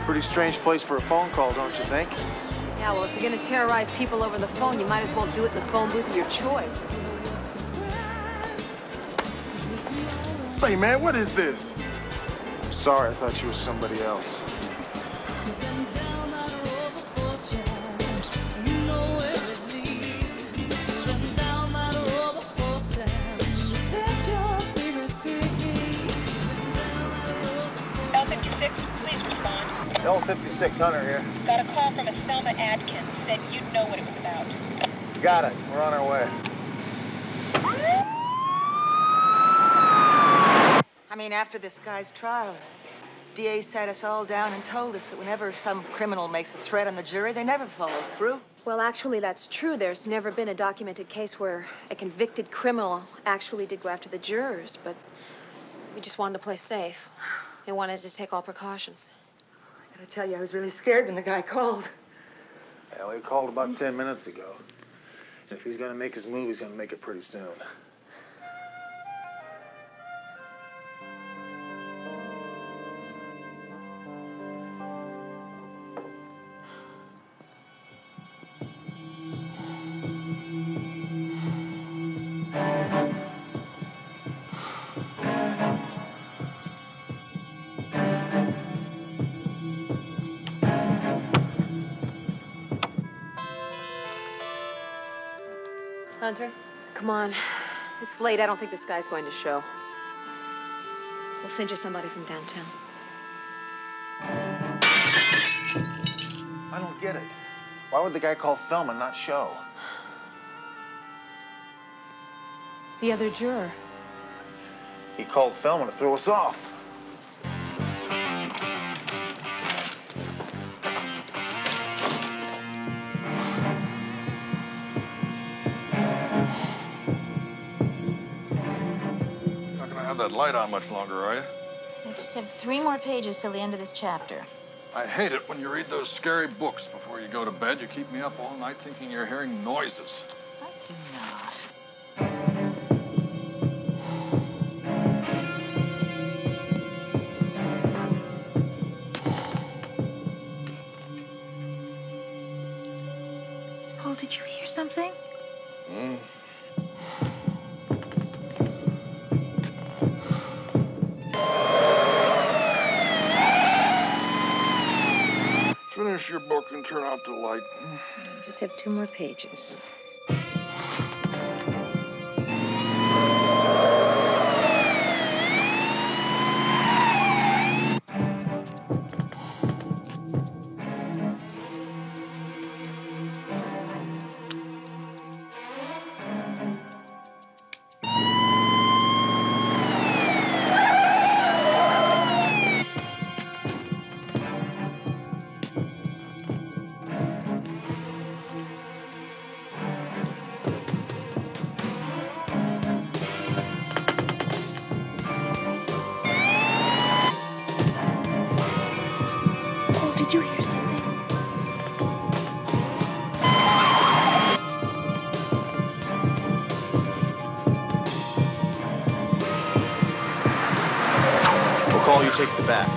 Pretty strange place for a phone call, don't you think? Yeah, well, if you're gonna terrorize people over the phone, you might as well do it in the phone booth of your choice. Say, man, what is this? Sorry, I thought you was somebody else. L56, please respond. L56 Hunter here. Got a call from a Selma Adkins. Said you'd know what it was about. Got it. We're on our way. I mean, after this guy's trial, DA sat us all down and told us that whenever some criminal makes a threat on the jury, they never follow through. Well, actually, that's true. There's never been a documented case where a convicted criminal actually did go after the jurors, but we just wanted to play safe. We wanted to take all precautions. I gotta tell you, I was really scared when the guy called. Yeah, he called about 10 minutes ago. If he's gonna make his move, he's gonna make it pretty soon. Hunter, come on. It's late. I don't think this guy's going to show. We'll send you somebody from downtown. I don't get it. Why would the guy call Thelma and not show? The other juror. He called Thelma to throw us off. That light on much longer, are you? We just have 3 more pages till the end of this chapter. I hate it when you read those scary books before you go to bed. You keep me up all night thinking you're hearing noises. I do not. Oh, did you hear something? Finish your book and turn out the light. We just have 2 more pages. Did you hear something? We'll call you, take the back.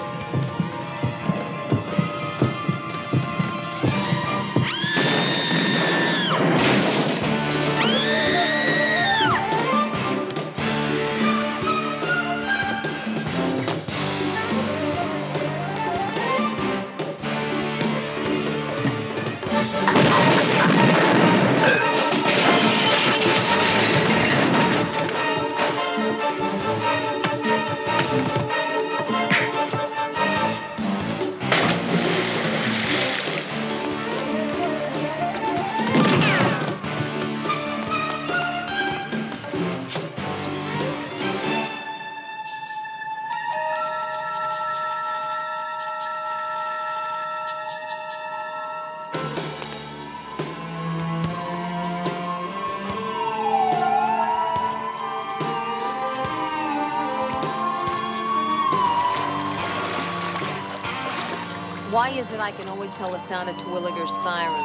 Why is it I can always tell the sound of Terwilliger's siren?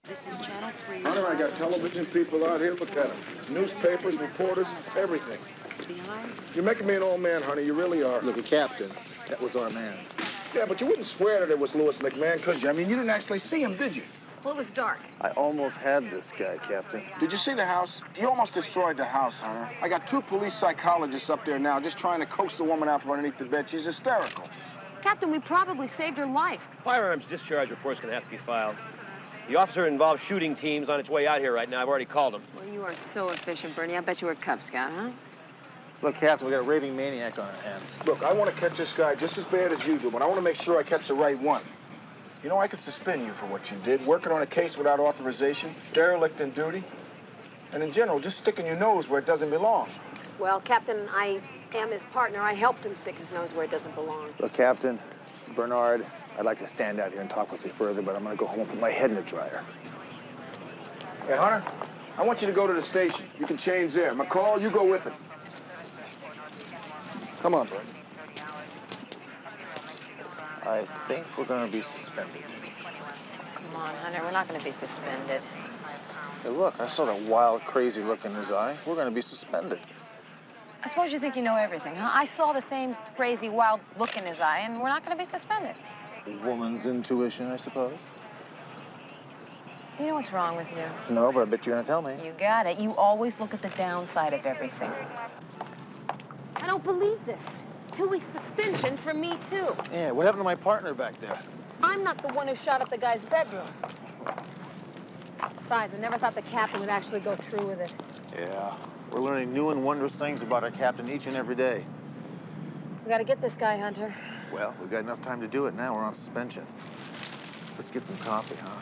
This is Channel 3. Hunter, I got television people out here. Look at them. Newspapers, reporters, everything. You're making me an old man, honey. You really are. Look, Captain, that was our man. Yeah, but you wouldn't swear that it was Louis McMahon, could you? I mean, you didn't actually see him, did you? Well, it was dark. I almost had this guy, Captain. Did you see the house? You almost destroyed the house, Hunter. I got 2 police psychologists up there now just trying to coax the woman out from underneath the bed. She's hysterical. Captain, we probably saved her life. Firearms discharge report's going to have to be filed. The officer involved shooting team's on its way out here right now. I've already called him. Well, you are so efficient, Bernie. I bet you were a Cub Scout, huh? Look, Captain, we got a raving maniac on our hands. Look, I want to catch this guy just as bad as you do, but I want to make sure I catch the right one. You know, I could suspend you for what you did, working on a case without authorization, derelict in duty, and in general, just sticking your nose where it doesn't belong. Well, Captain, I am his partner. I helped him stick his nose where it doesn't belong. Look, Captain, Bernard, I'd like to stand out here and talk with you further, but I'm going to go home and put my head in the dryer. Hey, Hunter, I want you to go to the station. You can change there. McCall, you go with him. Come on, bud. I think we're going to be suspended. Come on, Hunter. We're not going to be suspended. Hey, look, I saw that wild, crazy look in his eye. We're going to be suspended. I suppose you think you know everything, huh? I saw the same crazy, wild look in his eye, and we're not going to be suspended. Woman's intuition, I suppose. You know what's wrong with you? No, but I bet you're going to tell me. You got it. You always look at the downside of everything. I don't believe this. 2 weeks suspension for me, too. Yeah, what happened to my partner back there? I'm not the one who shot up the guy's bedroom. Besides, I never thought the captain would actually go through with it. Yeah, we're learning new and wondrous things about our captain each and every day. We gotta get this guy, Hunter. Well, we've got enough time to do it now. We're on suspension. Let's get some coffee, huh?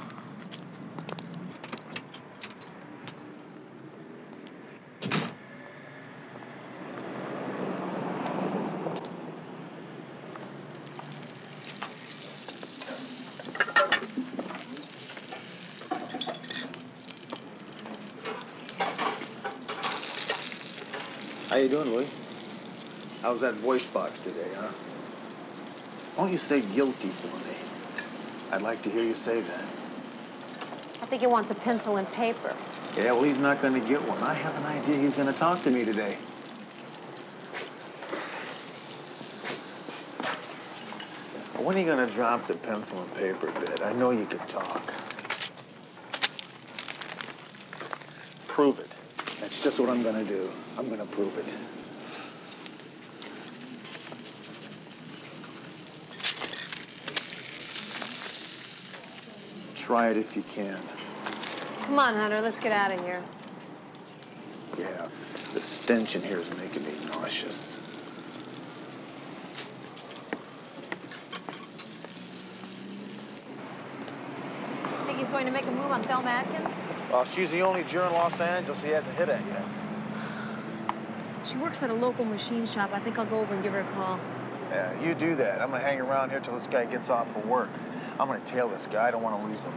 How you doing, Louie? How's that voice box today, huh? Why don't you say guilty for me? I'd like to hear you say that. I think he wants a pencil and paper. Yeah, well, he's not going to get one. I have an idea he's going to talk to me today. When are you going to drop the pencil and paper bit? I know you can talk. Prove it. That's just what I'm going to do. I'm going to prove it. Try it if you can. Come on, Hunter, let's get out of here. Yeah, the stench in here is making me nauseous. Think he's going to make a move on Thelma Atkins? Well, she's the only juror in Los Angeles he hasn't hit at yet. She works at a local machine shop. I think I'll go over and give her a call. Yeah, you do that. I'm going to hang around here till this guy gets off for work. I'm going to tail this guy. I don't want to lose him.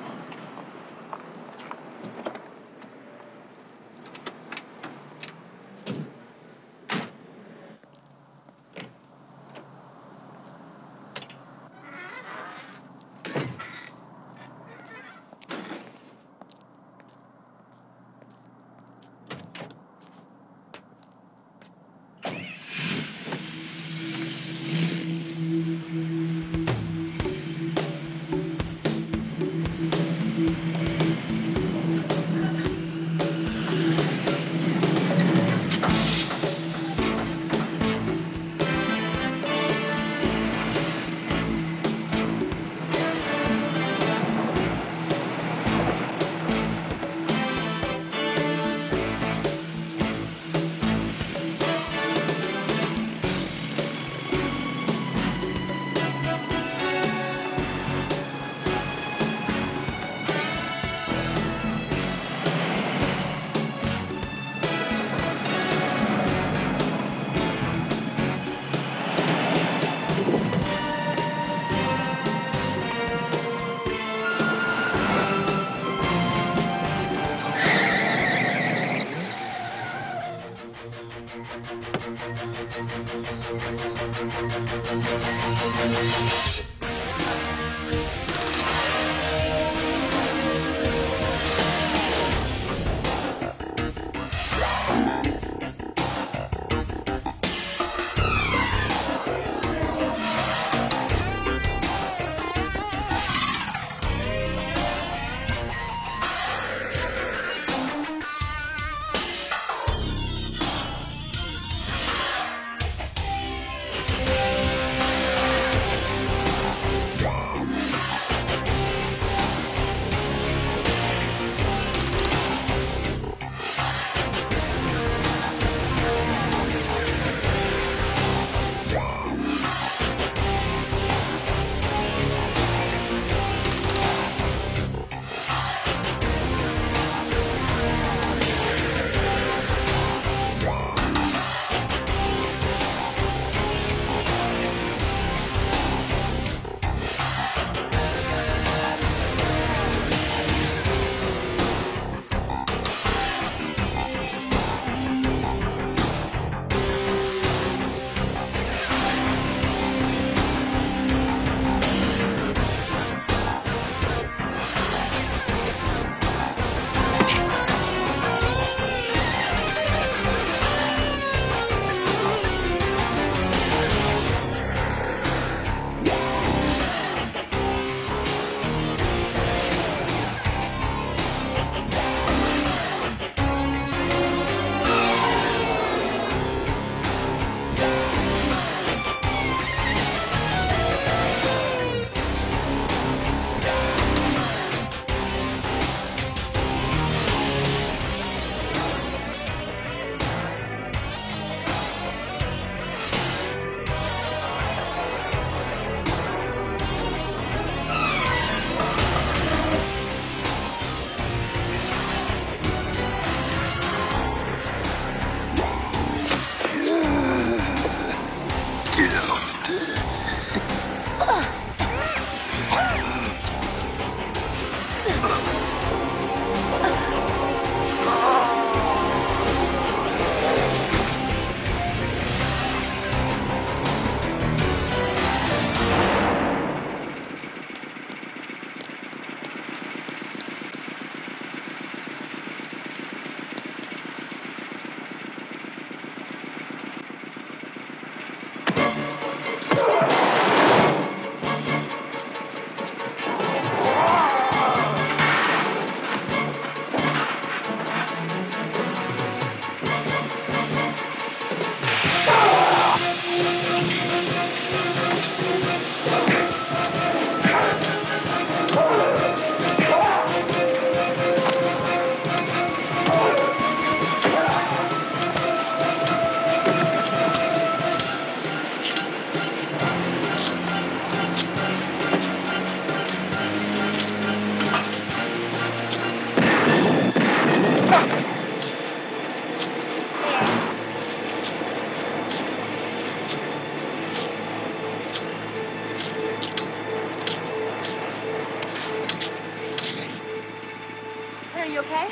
You okay?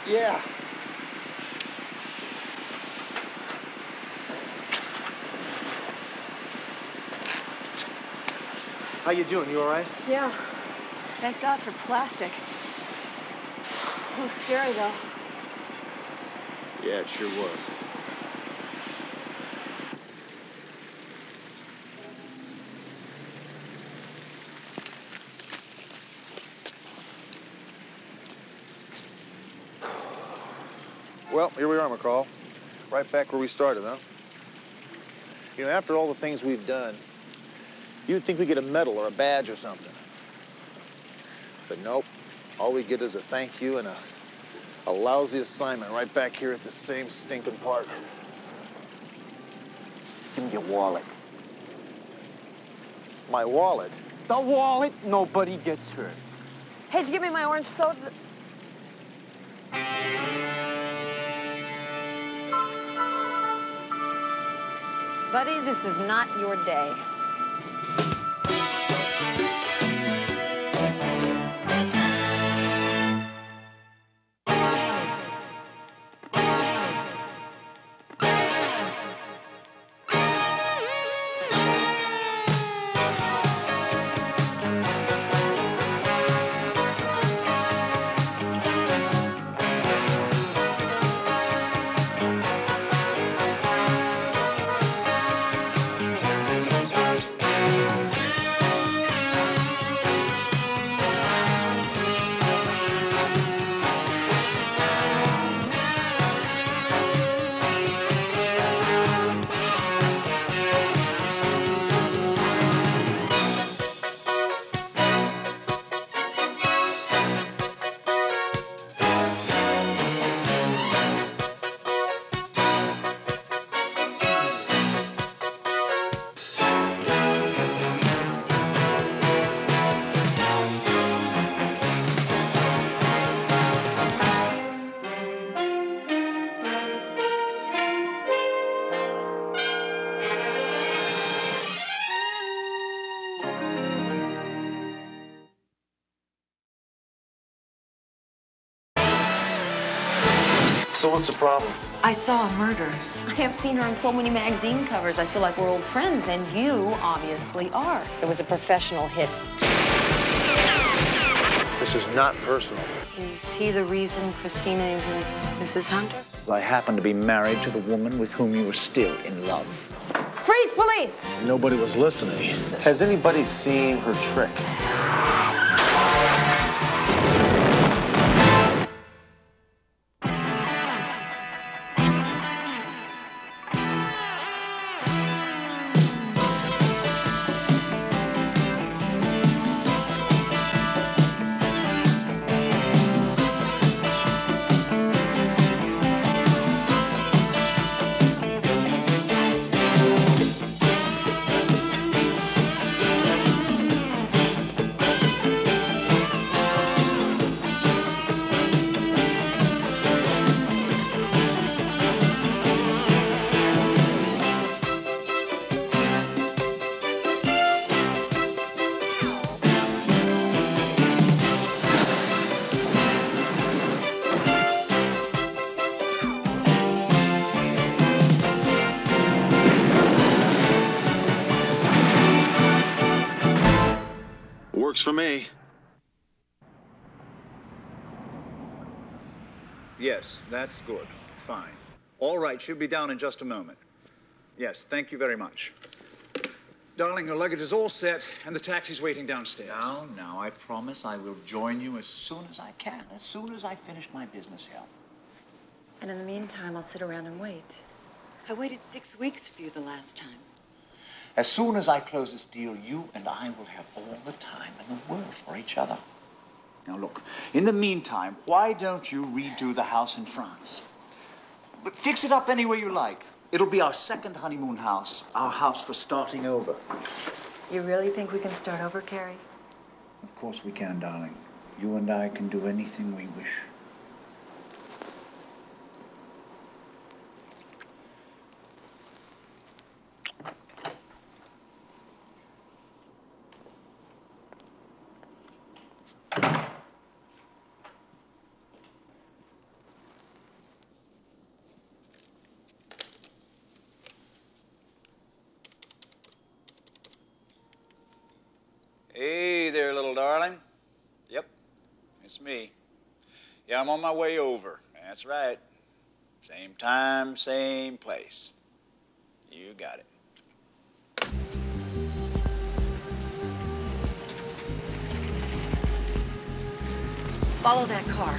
Yeah. How you doing? You all right? Yeah. Thank God for plastic. It was scary, though. Yeah, it sure was. Well, here we are, McCall. Right back where we started, huh? You know, after all the things we've done, you'd think we get a medal or a badge or something. But nope. All we get is a thank you and a lousy assignment right back here at the same stinking park. Give me your wallet. My wallet? The wallet, nobody gets hurt. Hey, did you give me my orange soda? Buddy, this is not your day. So what's the problem? I saw a murder. I have seen her on so many magazine covers. I feel like we're old friends, and you obviously are. It was a professional hit. This is not personal. Is he the reason Christina isn't Mrs. Hunter? I happen to be married to the woman with whom you were still in love. Freeze, police! Nobody was listening. Has anybody seen her trick? Works for me. Yes, that's good. Fine. All right, she'll be down in just a moment. Yes, thank you very much. Darling, your luggage is all set, and the taxi's waiting downstairs. Now, I promise I will join you as soon as I can, as soon as I finish my business here. And in the meantime, I'll sit around and wait. I waited 6 weeks for you the last time. As soon as I close this deal, you and I will have all the time in the world for each other. Now, look, in the meantime, why don't you redo the house in France? But fix it up any way you like. It'll be our second honeymoon house, our house for starting over. You really think we can start over, Carrie? Of course we can, darling. You and I can do anything we wish. That's me. Yeah, I'm on my way over. That's right. Same time, same place. You got it. Follow that car.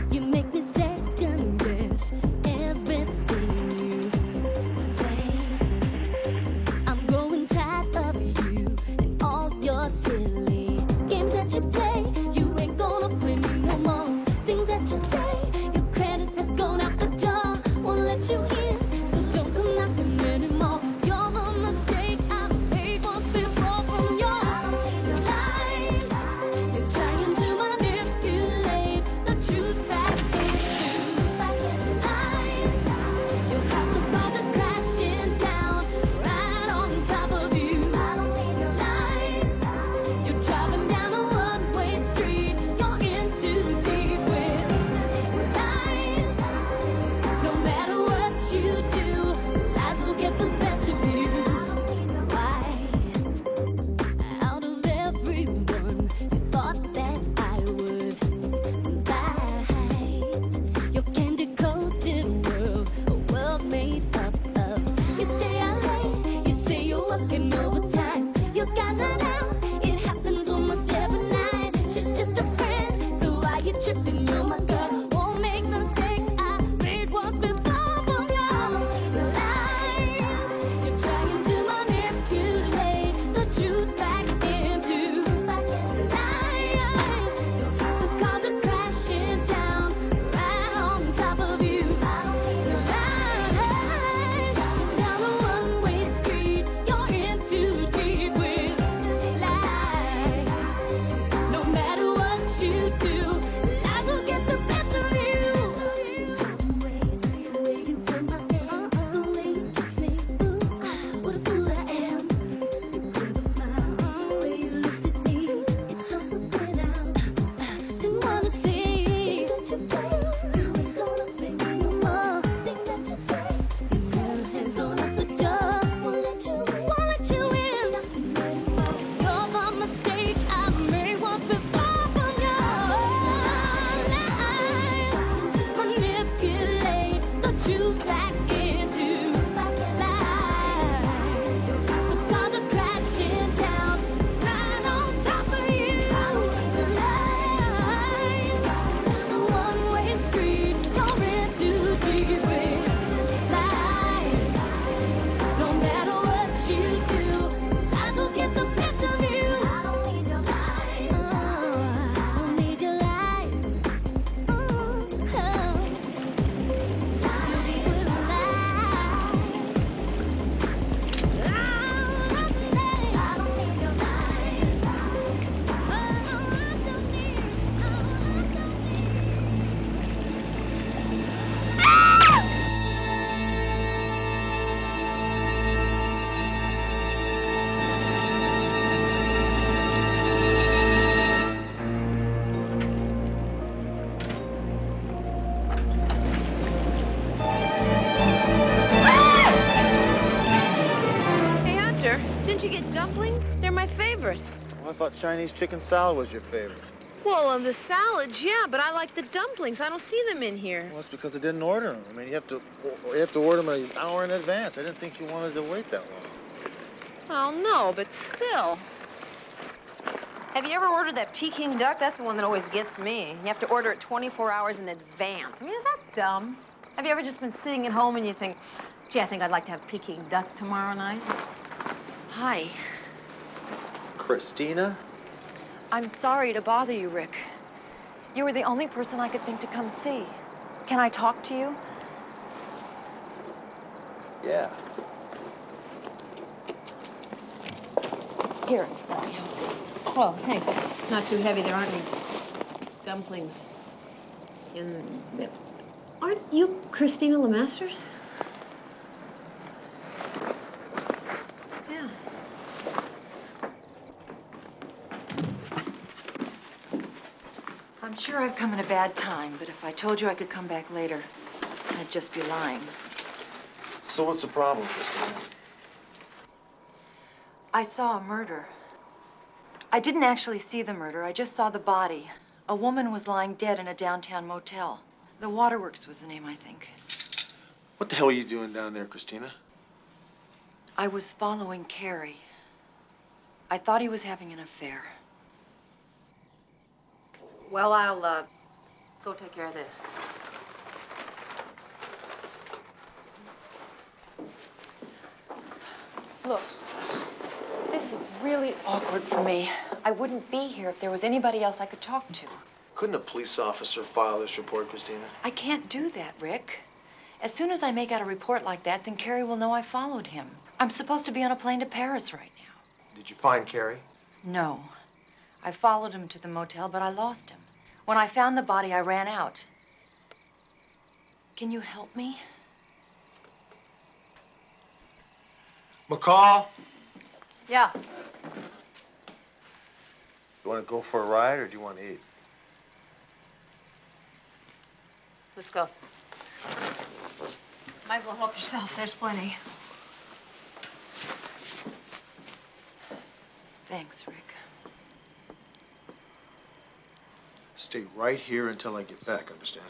You make me second guess everything you say. I'm growing tired of you and all your silly games that you play. You ain't gonna play me no more. Things that you say, your credit has gone out the door. Won't let you in, so don't come knocking anymore. You're the mistake I made once before from your lies. You're trying to manipulate the truth back into lies. Your house of cards is crashing down right on top of you. Lies. You're driving down a one-way street. You're in too deep with lies. No matter what you do, lies will get the best of you. Why? Out of everyone, you thought that I would bite your candy-coated world, a world made up of. You stay out late, you say you're working overtime. You guys are out, it happens almost every night. She's just a friend, so why you tripping? You're my girl, won't make mistakes I made once before from your lies. You're trying to manipulate the truth back into lies. So cars is crashing down right on top of you. Lies. Down a one-way street, you're in too deep with lies. No matter what you do, lies will get the best of you. The way you hold my hand, the way you kiss me, ooh, what a fool I am. The smile, the way you looked at me, it's so sweet out. Didn't wanna see that you play. You ain't gonna play me no more. Things that you say, your girl hands going out the door. Won't let you in, won't let you in. You're the mistake I made once before from your lies. Manipulate the truth back into lies. So cars is crashing down right on top of you. Lies. One-way street, you're in too deep with lies. No matter what you do, lies will get the best of you. I don't need your lies. I don't need your lies. Too deep with lies. I don't need your lies. Hey, Hunter, didn't you get dumplings? They're my favorite. Well, I thought Chinese chicken salad was your favorite. Well, the salads, yeah, but I like the dumplings. I don't see them in here. Well, it's because I didn't order them. I mean, you have to order them an hour in advance. I didn't think you wanted to wait that long. Well, no, but still. Have you ever ordered that Peking duck? That's the one that always gets me. You have to order it 24 hours in advance. I mean, is that dumb? Have you ever just been sitting at home and you think, gee, I think I'd like to have Peking duck tomorrow night? Hi. Christina? I'm sorry to bother you, Rick. You were the only person I could think to come see. Can I talk to you? Yeah. Here, let me help you. Oh, thanks. It's not too heavy. There aren't any dumplings in it. Aren't you Christina Lemasters? sure I've come in a bad time, but if I told you I could come back later, I'd just be lying. So what's the problem, Christina? I saw a murder. I didn't actually see the murder. I just saw the body. A woman was lying dead in a downtown motel. The Waterworks was the name, I think. What the hell are you doing down there, Christina? I was following Carrie. I thought he was having an affair. Well, I'll go take care of this. Look, this is really awkward for me. I wouldn't be here if there was anybody else I could talk to. Couldn't a police officer file this report, Christina? I can't do that, Rick. As soon as I make out a report like that, then Carrie will know I followed him. I'm supposed to be on a plane to Paris right now. Did you find Carrie? No. I followed him to the motel, but I lost him. When I found the body, I ran out. Can you help me? McCall? Yeah. You want to go for a ride, or do you want to eat? Let's go. Might as well help yourself. There's plenty. Thanks, Rick. Stay right here until I get back, understand?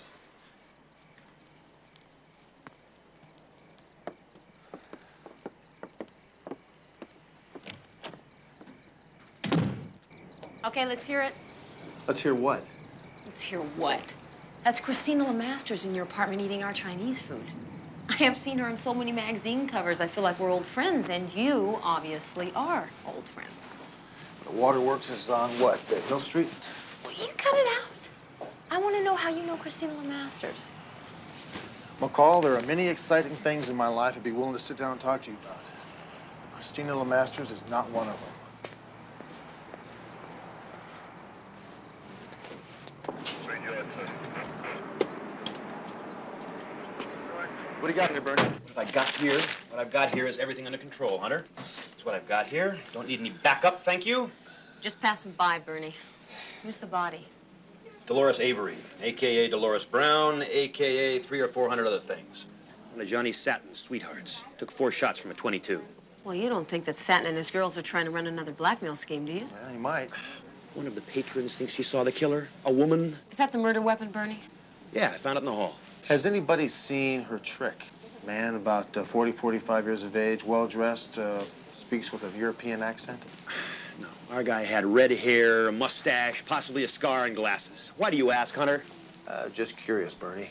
Okay, let's hear it. Let's hear what? Let's hear what? That's Christina LeMasters in your apartment eating our Chinese food. I have seen her in so many magazine covers. I feel like we're old friends, and you obviously are old friends. The Waterworks is on what? Hill Street? Well, you cut it out. I want to know how you know Christina LeMasters. McCall, there are many exciting things in my life I'd be willing to sit down and talk to you about. Christina LeMasters is not one of them. What do you got here, Bernie? What I've got here is everything under control, Hunter. That's what I've got here. Don't need any backup, thank you. Just passing by, Bernie. Who's the body? Dolores Avery, a.k.a. Dolores Brown, a.k.a. 300 or 400 other things. One of Johnny Satin's sweethearts. Took 4 shots from a .22. Well, you don't think that Satin and his girls are trying to run another blackmail scheme, do you? Yeah, he might. One of the patrons thinks she saw the killer. A woman. Is that the murder weapon, Bernie? Yeah, I found it in the hall. Has anybody seen her trick? Man about 40, 45 years of age, well-dressed, speaks with a European accent? No, our guy had red hair, a mustache, possibly a scar, and glasses. Why do you ask, Hunter? Just curious, Bernie.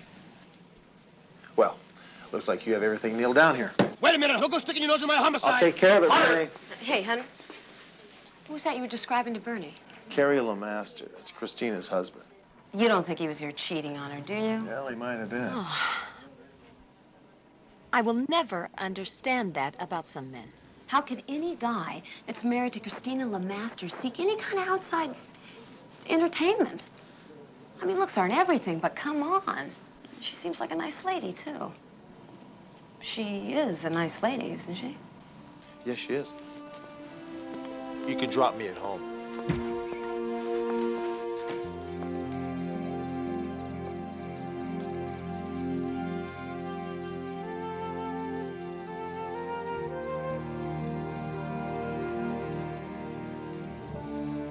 Well, looks like you have everything nailed down here. Wait a minute, don't go sticking your nose in my homicide. I'll take care of it, Bernie. Hey, Hunter. Who's that you were describing to Bernie? Carrie LeMaster. It's Christina's husband. You don't think he was here cheating on her, do you? Well, he might have been. Oh. I will never understand that about some men. How could any guy that's married to Christina LeMaster seek any kind of outside entertainment? I mean, looks aren't everything, but come on. She seems like a nice lady, too. She is a nice lady, isn't she? Yes, she is. You could drop me at home.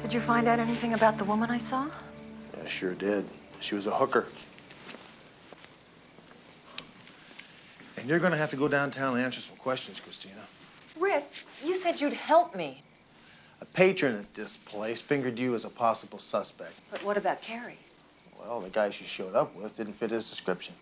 Did you find out anything about the woman I saw? I sure did. She was a hooker. And you're gonna have to go downtown and answer some questions, Christina. Rick, you said you'd help me. A patron at this place fingered you as a possible suspect. But what about Carrie? Well, the guy she showed up with didn't fit his description.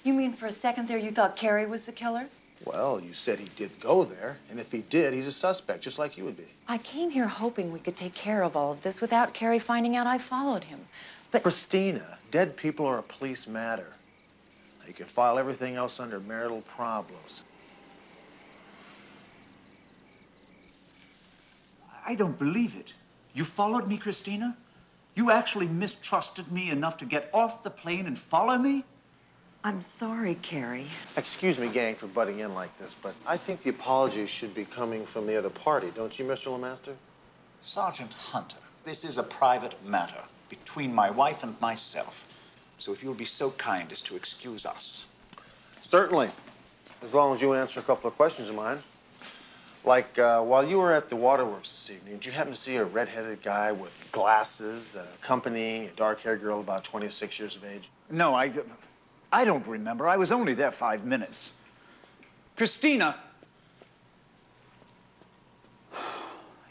You mean for a second there you thought Carrie was the killer? Well, you said he did go there, and if he did, he's a suspect, just like you would be. I came here hoping we could take care of all of this without Carrie finding out I followed him. But Christina, dead people are a police matter. You can file everything else under marital problems. I don't believe it. You followed me, Christina? You actually mistrusted me enough to get off the plane and follow me? I'm sorry, Carrie. Excuse me, gang, for butting in like this, but I think the apologies should be coming from the other party, don't you, Mr. LeMaster? Sergeant Hunter, this is a private matter. between my wife and myself. So if you'll be so kind as to excuse us. Certainly, as long as you answer a couple of questions of mine. Like, while you were at the waterworks this evening, did you happen to see a red-headed guy with glasses accompanying a dark-haired girl about 26 years of age? No, I don't remember. I was only there 5 minutes. Christina,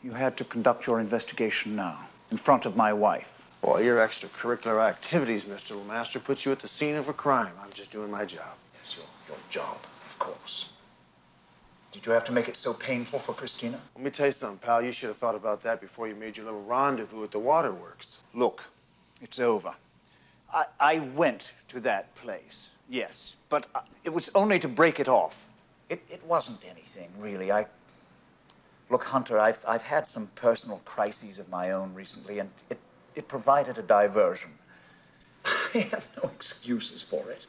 you had to conduct your investigation now, in front of my wife. Well, your extracurricular activities, Mr. LeMaster, put you at the scene of a crime. I'm just doing my job. Yes, your job, of course. Did you have to make it so painful for Christina? Let me tell you something, pal. You should have thought about that before you made your little rendezvous at the waterworks. Look, it's over. I went to that place, yes, but it was only to break it off. It wasn't anything, really. Look, Hunter, I've had some personal crises of my own recently, and it provided a diversion. I have no excuses for it.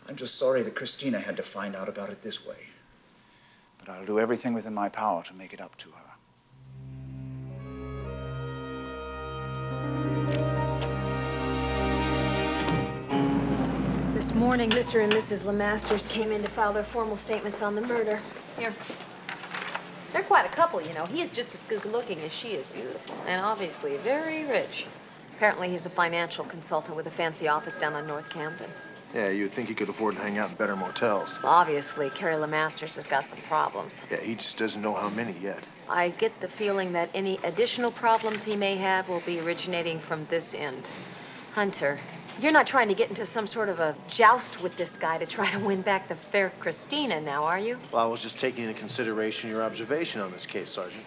I'm just sorry that Christina had to find out about it this way. But I'll do everything within my power to make it up to her. This morning, Mr. and Mrs. LeMasters came in to file their formal statements on the murder. Here. They're quite a couple, you know. He is just as good looking as she is beautiful. And obviously very rich. Apparently he's a financial consultant with a fancy office down on North Camden. Yeah, you'd think he could afford to hang out in better motels. Obviously, Carrie LeMasters has got some problems. Yeah, he just doesn't know how many yet. I get the feeling that any additional problems he may have will be originating from this end. Hunter, you're not trying to get into some sort of a joust with this guy to try to win back the fair Christina now, are you? Well, I was just taking into consideration your observation on this case, Sergeant.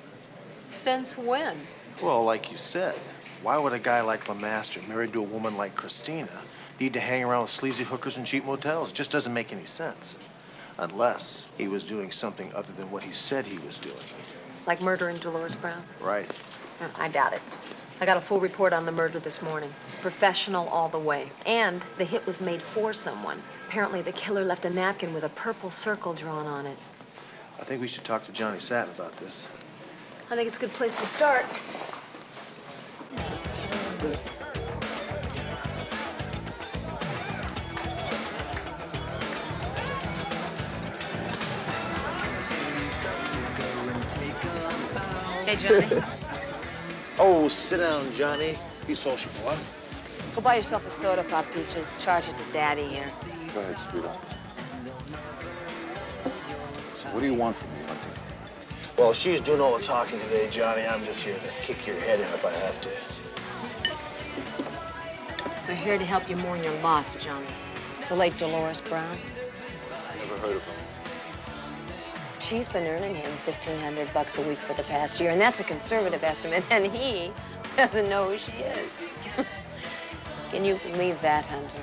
Since when? Well, like you said, why would a guy like LeMaster, married to a woman like Christina, need to hang around with sleazy hookers and cheap motels? It just doesn't make any sense. Unless he was doing something other than what he said he was doing. Like murdering Dolores Brown? Right. I doubt it. I got a full report on the murder this morning. Professional all the way. And the hit was made for someone. Apparently the killer left a napkin with a purple circle drawn on it. I think we should talk to Johnny Satin about this. I think it's a good place to start. Hey, Johnny. Oh, sit down, Johnny. Be sociable, huh? Go buy yourself a soda pop, Peaches. Charge it to Daddy here. Go ahead, sweetheart. So what do you want from me, Hunter? Well, she's doing all the talking today, Johnny. I'm just here to kick your head in if I have to. We're here to help you mourn your loss, Johnny. The late Dolores Brown. Never heard of her. She's been earning him $1,500 a week for the past year, and that's a conservative estimate, and he doesn't know who she is. Can you believe that, Hunter?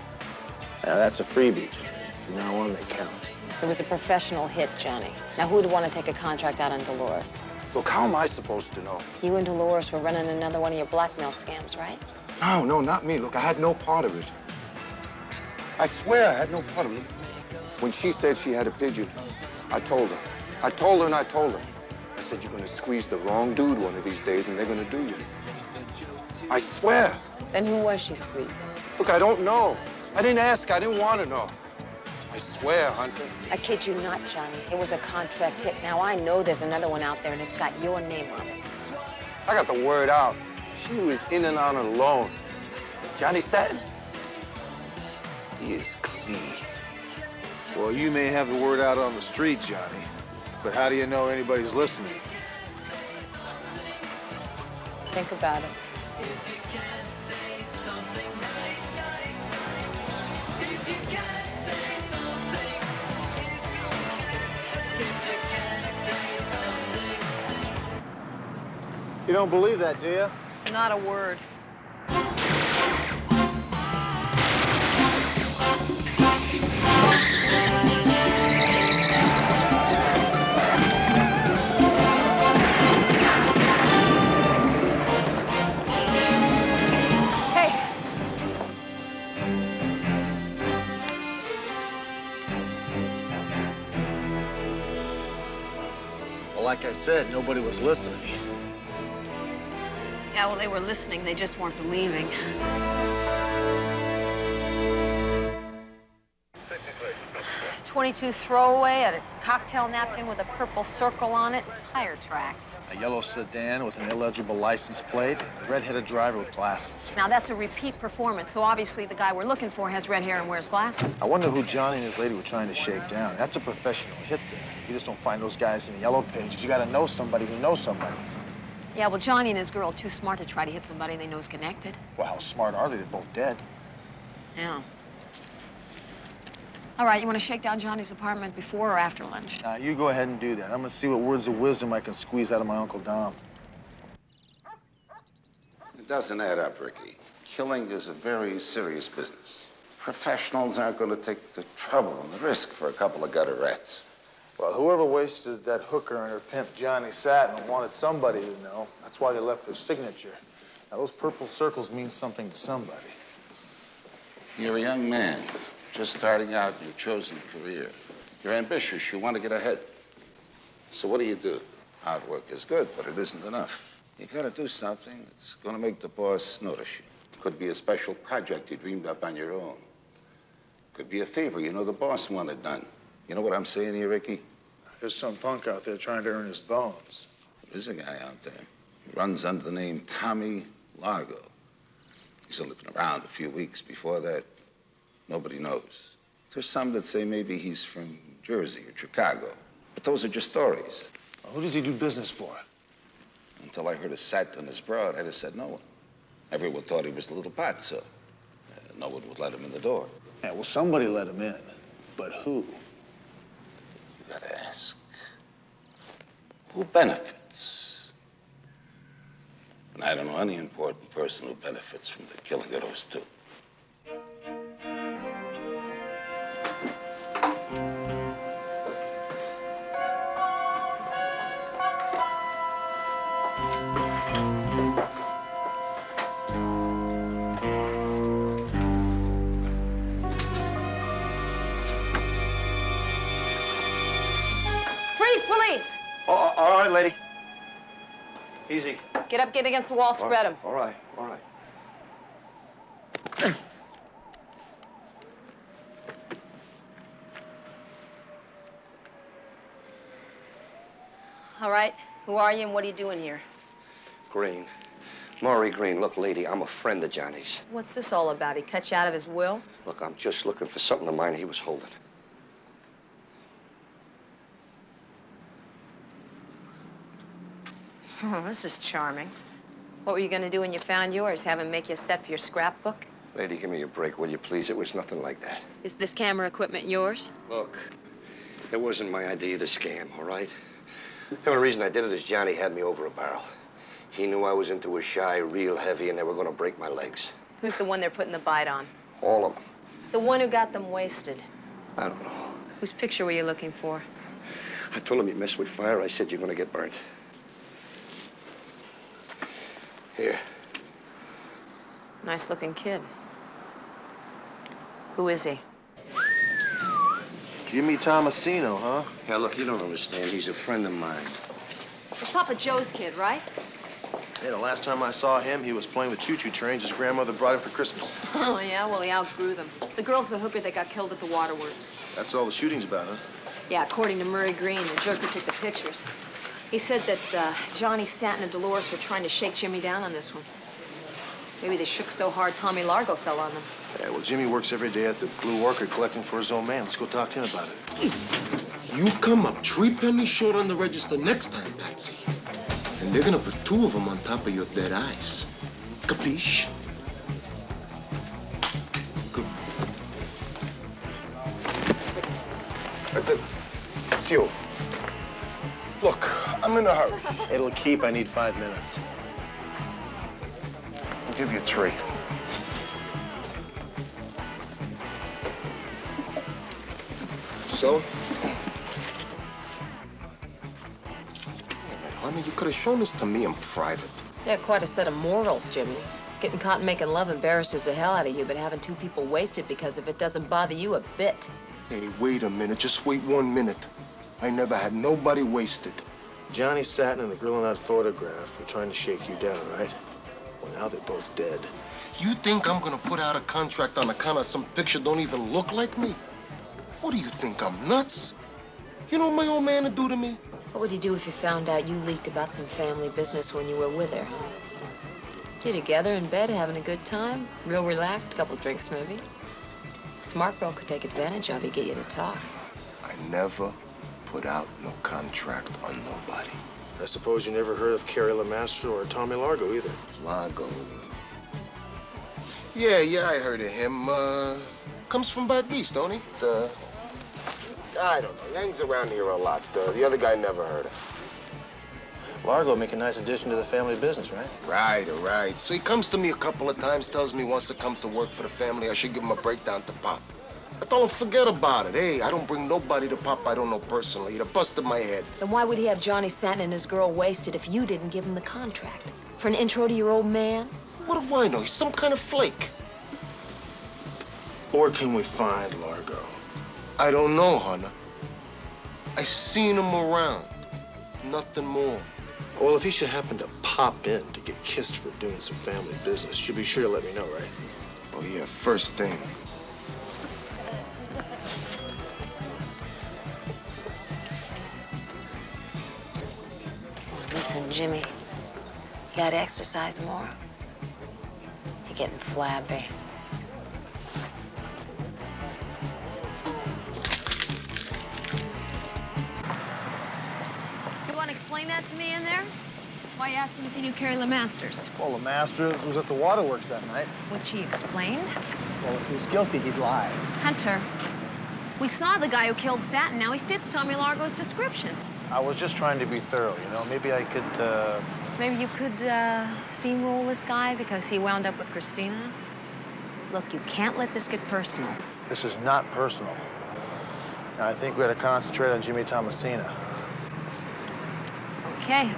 Now, that's a freebie, Johnny. From now on, they count. It was a professional hit, Johnny. Now, who'd want to take a contract out on Dolores? Look, how am I supposed to know? You and Dolores were running another one of your blackmail scams, right? No, not me. Look, I had no part of it. I swear I had no part of it. When she said she had a pigeon, I told her. I told her. I said, you're gonna squeeze the wrong dude one of these days and they're gonna do you. I swear. Then who was she squeezing? Look, I don't know. I didn't ask. I didn't want to know. I swear, Hunter. I kid you not, Johnny. It was a contract hit. Now, I know there's another one out there, and it's got your name on it. I got the word out. She was in and out alone. Johnny Satin, he is clean. Well, you may have the word out on the street, Johnny, but how do you know anybody's listening? Think about it. You don't believe that, do you? Not a word. Well, like I said, nobody was listening. Yeah, well, they were listening. They just weren't believing. 22 throwaway, a cocktail napkin with a purple circle on it, tire tracks. A yellow sedan with an illegible license plate, a red-headed driver with glasses. Now, that's a repeat performance, so obviously the guy we're looking for has red hair and wears glasses. I wonder who Johnny and his lady were trying to shake down. That's a professional hit there. You just don't find those guys in the yellow pages. You gotta know somebody who knows somebody. Yeah, well, Johnny and his girl are too smart to try to hit somebody they know is connected. Well, how smart are they? They're both dead. Yeah. All right, you want to shake down Johnny's apartment before or after lunch? You go ahead and do that. I'm gonna see what words of wisdom I can squeeze out of my Uncle Dom. It doesn't add up, Ricky. Killing is a very serious business. Professionals aren't going to take the trouble and the risk for a couple of gutter rats. Well, whoever wasted that hooker and her pimp, Johnny Satin, wanted somebody to know. That's why they left their signature. Now, those purple circles mean something to somebody. You're a young man, just starting out in your chosen career. You're ambitious. You want to get ahead. So what do? Hard work is good, but it isn't enough. You got to do something that's going to make the boss notice you. Could be a special project you dreamed up on your own. Could be a favor you know the boss wanted done. You know what I'm saying here, Ricky? There's some punk out there trying to earn his bones. There's a guy out there. He runs under the name Tommy Largo. He's only been around a few weeks. Before that, nobody knows. There's some that say maybe he's from Jersey or Chicago. But those are just stories. Well, who does he do business for? Until I heard a sat on his broad, I just said no one. Everyone thought he was a little pazzo. No one would let him in the door. Yeah, well, somebody let him in. But who? You gotta ask. Who benefits? And I don't know any important person who benefits from the killing of those two. Police! All right, lady. Easy. Get up, get against the wall, spread them. All right, all right. All right, who are you and what are you doing here? Green. Maury Green. Look, lady, I'm a friend of Johnny's. What's this all about? He cut you out of his will? Look, I'm just looking for something of mine he was holding. Oh, this is charming. What were you going to do when you found yours? Have him make you a set for your scrapbook? Lady, give me a break, will you, please? It was nothing like that. Is this camera equipment yours? Look, it wasn't my idea to scam, all right? The only reason I did it is Johnny had me over a barrel. He knew I was into a shy real heavy and they were going to break my legs. Who's the one they're putting the bite on? All of them. The one who got them wasted. I don't know. Whose picture were you looking for? I told him you mess with fire. I said you're going to get burnt. Here. Nice-looking kid. Who is he? Jimmy Tomasino, huh? Yeah, look, you don't understand. He's a friend of mine. It's Papa Joe's kid, right? Yeah, the last time I saw him, he was playing with choo-choo trains his grandmother brought him for Christmas. Oh, yeah? Well, he outgrew them. The girl's the hooker that got killed at the waterworks. That's all the shooting's about, huh? Yeah, according to Murray Green, the joker took the pictures. He said that Johnny Satin and Dolores were trying to shake Jimmy down on this one. Maybe they shook so hard Tommy Largo fell on them. Yeah, well, Jimmy works every day at the Blue Orchid collecting for his own man. Let's go talk to him about it. You come up 3 pennies short on the register next time, Patsy. And they're gonna put 2 of them on top of your dead eyes. Capiche? Good. It's you. Look, I'm in a hurry. It'll keep. I need 5 minutes. I'll give you 3. So? Honey, you could have shown this to me in private. Yeah, quite a set of morals, Jimmy. Getting caught making love embarrasses the hell out of you, but having 2 people wasted because of it doesn't bother you a bit. Hey, wait a minute. Just wait 1 minute. I never had nobody wasted. Johnny Satin and the girl in that photograph were trying to shake you down, right? Well, now they're both dead. You think I'm gonna put out a contract on account of some picture don't even look like me? What do you think, I'm nuts? You know what my old man would do to me? What would he do if you found out you leaked about some family business when you were with her? You together in bed, having a good time? Real relaxed, couple drinks maybe? Smart girl could take advantage of you, get you to talk. I never put out no contract on nobody. I suppose you never heard of Carrie LeMaster or Tommy Largo either. Largo. Yeah, I heard of him. Comes from back east, don't he? I don't know. He hangs around here a lot. The other guy never heard of. Largo make a nice addition to the family business, right? Right. So he comes to me a couple of times, tells me he wants to come to work for the family. I should give him a breakdown to Pop. I told him, forget about it. Hey, I don't bring nobody to Pop I don't know personally. He'd have busted my head. Then why would he have Johnny Santon and his girl wasted if you didn't give him the contract? For an intro to your old man? What do I know? He's some kind of flake. Where can we find Largo? I don't know, Hunter. I seen him around. Nothing more. Well, if he should happen to pop in to get kissed for doing some family business, you'll be sure to let me know, right? Oh, yeah, first thing. Listen, Jimmy, you gotta exercise more. You're getting flabby. You want to explain that to me in there? Why you asked him if he knew Carrie LeMasters? Well, the master was at the waterworks that night. Which he explained? Well, if he was guilty, he'd lie. Hunter, we saw the guy who killed Satin. Now he fits Tommy Largo's description. I was just trying to be thorough, you know? Maybe I could, Maybe you could steamroll this guy because he wound up with Christina? Look, you can't let this get personal. This is not personal. Now, I think we ought to concentrate on Jimmy Thomasina. Okay.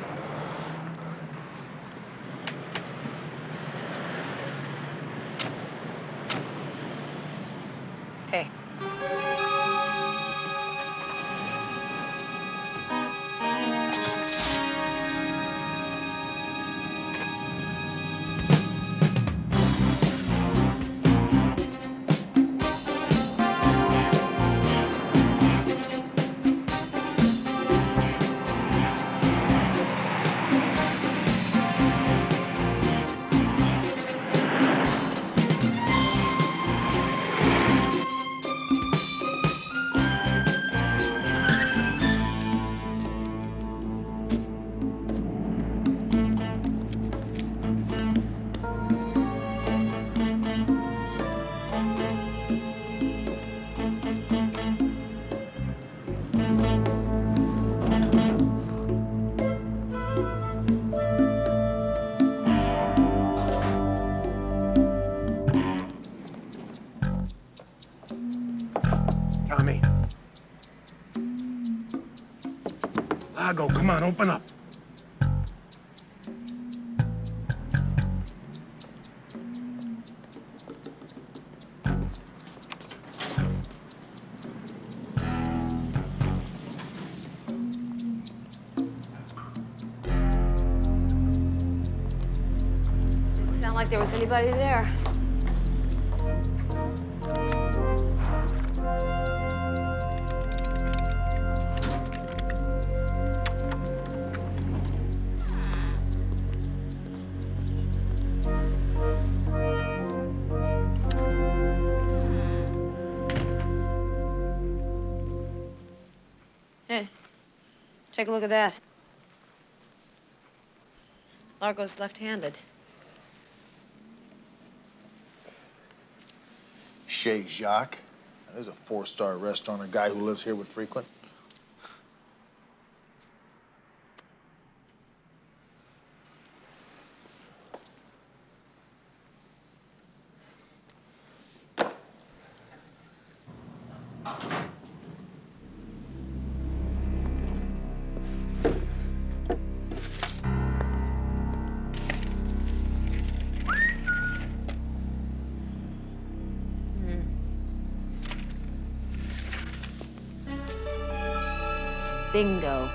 Hey. Tommy. Largo, come on, open up. Didn't sound like there was anybody there. Hey, take a look at that. Largo's left-handed. Chez Jacques. Now, there's a 4-star restaurant a guy who lives here would frequent. Bingo.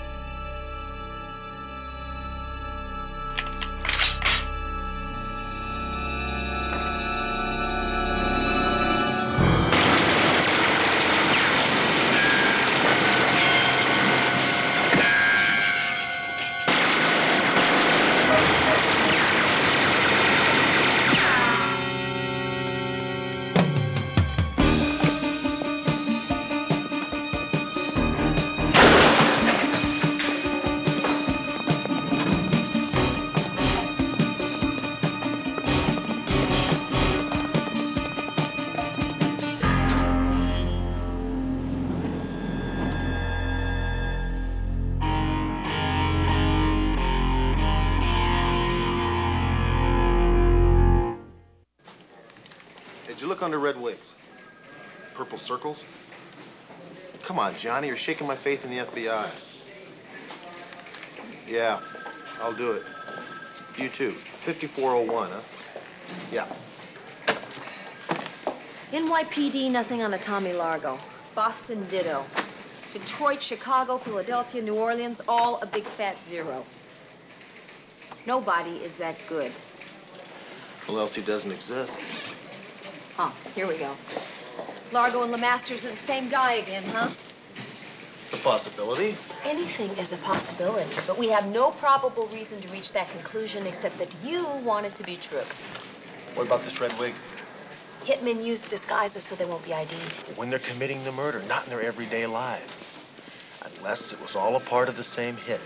look under red wigs? Purple circles? Come on, Johnny, you're shaking my faith in the FBI. Yeah, I'll do it. You too. 5401, huh? Yeah. NYPD, nothing on a Tommy Largo. Boston, ditto. Detroit, Chicago, Philadelphia, New Orleans, all a big fat zero. Nobody is that good. Well, else he doesn't exist. Oh, here we go. Largo and LeMasters are the same guy again, huh? It's a possibility. Anything is a possibility, but we have no probable reason to reach that conclusion except that you want it to be true. What about this red wig? Hitmen use disguises so they won't be ID'd. When they're committing the murder, not in their everyday lives. Unless it was all a part of the same hit.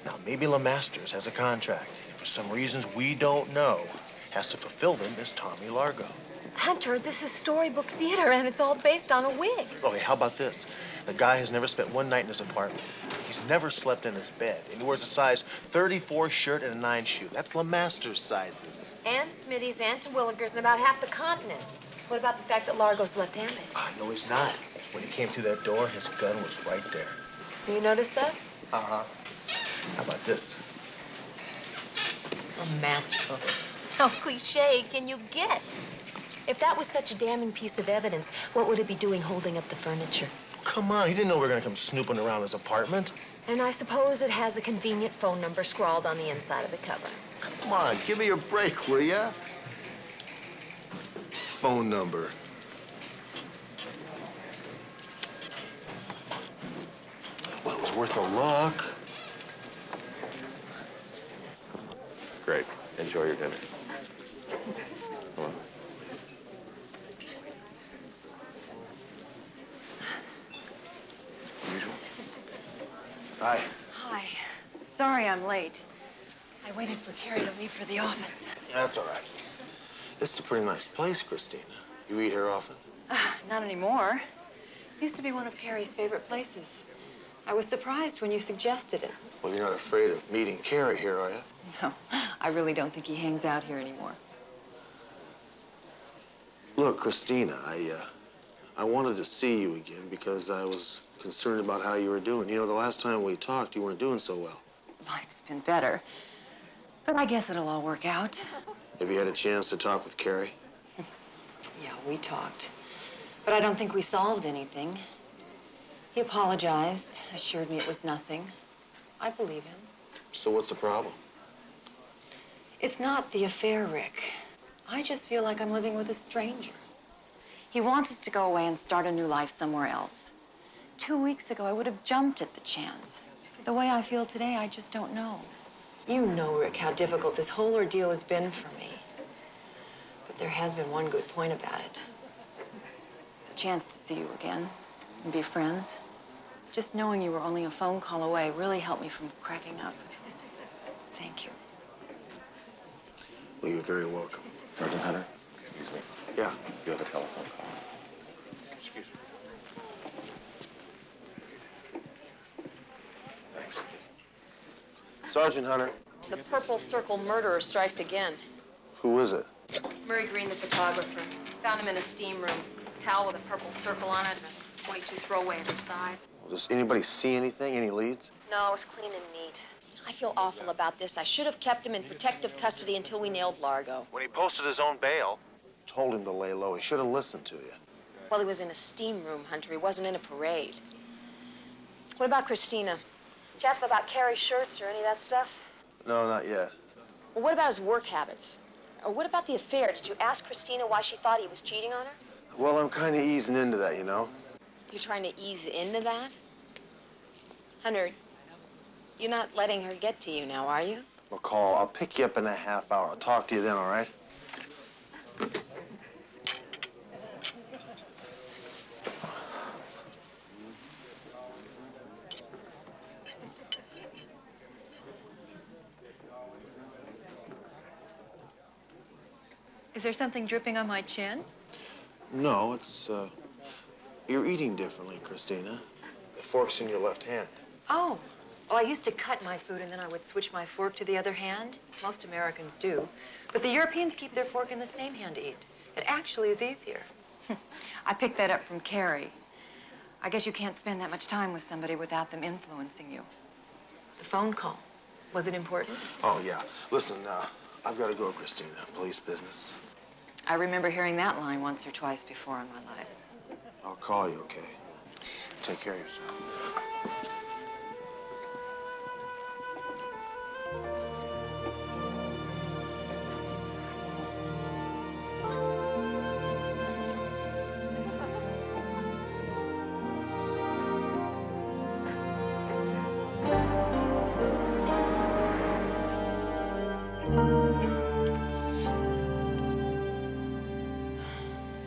Now, maybe LeMasters has a contract, and for some reasons we don't know, has to fulfill them as Tommy Largo. Hunter, this is storybook theater, and it's all based on a wig. Okay, how about this? The guy has never spent one night in his apartment. He's never slept in his bed, and he wears a size 34 shirt and a 9 shoe. That's LeMasters sizes. And Smitty's and Terwilligers and about half the continents. What about the fact that Largo's left-handed? No, he's not. When he came through that door, his gun was right there. You notice that? Uh-huh. How about this? A matchbook. How cliche can you get? If that was such a damning piece of evidence, what would it be doing holding up the furniture? Come on, he didn't know we were gonna come snooping around his apartment. And I suppose it has a convenient phone number scrawled on the inside of the cover. Come on, give me a break, will ya? Phone number. Well, it was worth a look. Great. Enjoy your dinner. Come on. Usual. Hi. Hi. Sorry I'm late. I waited for Carrie to leave for the office. That's all right. This is a pretty nice place, Christina. You eat here often? Not anymore. Used to be one of Carrie's favorite places. I was surprised when you suggested it. Well, you're not afraid of meeting Carrie here, are you? No, I really don't think he hangs out here anymore. Look, Christina, I wanted to see you again because I was concerned about how you were doing. You know, the last time we talked, you weren't doing so well. Life's been better. But I guess it'll all work out. Have you had a chance to talk with Carrie? Yeah, we talked. But I don't think we solved anything. He apologized, assured me it was nothing. I believe him. So what's the problem? It's not the affair, Rick. I just feel like I'm living with a stranger. He wants us to go away and start a new life somewhere else. 2 weeks ago, I would have jumped at the chance. But the way I feel today, I just don't know. You know, Rick, how difficult this whole ordeal has been for me. But there has been one good point about it. The chance to see you again and be friends. Just knowing you were only a phone call away really helped me from cracking up. Thank you. Well, you're very welcome. Sergeant Hunter, excuse me. Yeah. You have a telephone call. Excuse me. Thanks. Sergeant Hunter. The Purple Circle murderer strikes again. Who is it? Murray Green, the photographer. Found him in a steam room. Towel with a purple circle on it and a 22 throwaway at his side. Does anybody see anything? Any leads? No, it was clean and neat. I feel awful about this. I should have kept him in protective custody until we nailed Largo. When he posted his own bail, told him to lay low. He should have listened to you. Well, he was in a steam room, Hunter. He wasn't in a parade. What about Christina? Did you ask him about Carrie's shirts or any of that stuff? No, not yet. Well, what about his work habits? Or what about the affair? Did you ask Christina why she thought he was cheating on her? Well, I'm kind of easing into that, you know? You're trying to ease into that? Hunter, you're not letting her get to you now, are you? McCall, I'll pick you up in a half hour. I'll talk to you then, all right? Is there something dripping on my chin? No, it's, you're eating differently, Christina. The fork's in your left hand. Oh. Well, I used to cut my food and then I would switch my fork to the other hand. Most Americans do. But the Europeans keep their fork in the same hand to eat. It actually is easier. I picked that up from Carrie. I guess you can't spend that much time with somebody without them influencing you. The phone call, was it important? Oh, yeah. Listen, I've got to go, Christina. Police business. I remember hearing that line once or twice before in my life. I'll call you, okay? Take care of yourself.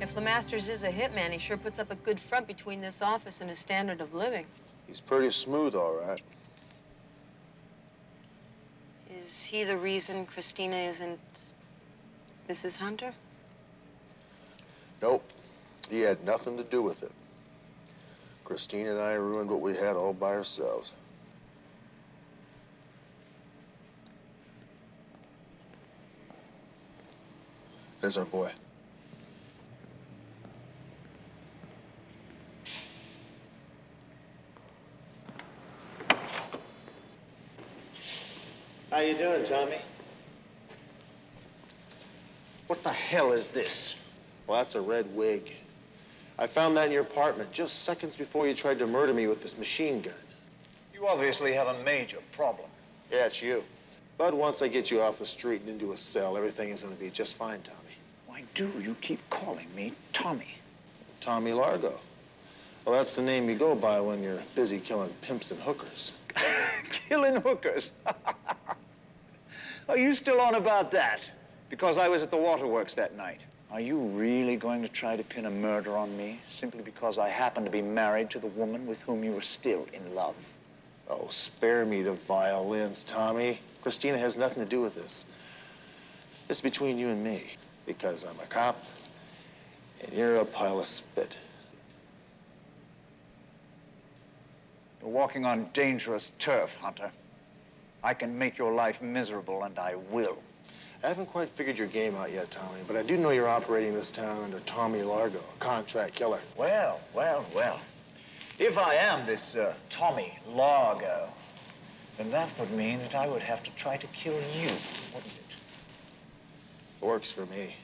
If Lemasters is a hitman, he sure puts up a good front between this office and his standard of living. He's pretty smooth, all right. Is he the reason Christina isn't Mrs. Hunter? Nope. He had nothing to do with it. Christina and I ruined what we had all by ourselves. There's our boy. How you doing, Tommy? What the hell is this? Well, that's a red wig. I found that in your apartment just seconds before you tried to murder me with this machine gun. You obviously have a major problem. Yeah, it's you. But once I get you off the street and into a cell, everything is going to be just fine, Tommy. Why do you keep calling me Tommy? Tommy Largo. Well, that's the name you go by when you're busy killing pimps and hookers. Killing hookers? Are you still on about that? Because I was at the waterworks that night. Are you really going to try to pin a murder on me simply because I happen to be married to the woman with whom you were still in love? Oh, spare me the violins, Tommy. Christina has nothing to do with this. It's between you and me, because I'm a cop, and you're a pile of spit. You're walking on dangerous turf, Hunter. I can make your life miserable, and I will. I haven't quite figured your game out yet, Tommy, but I do know you're operating this town under Tommy Largo, a contract killer. Well. If I am this Tommy Largo, then that would mean that I would have to try to kill you, wouldn't it? Works for me.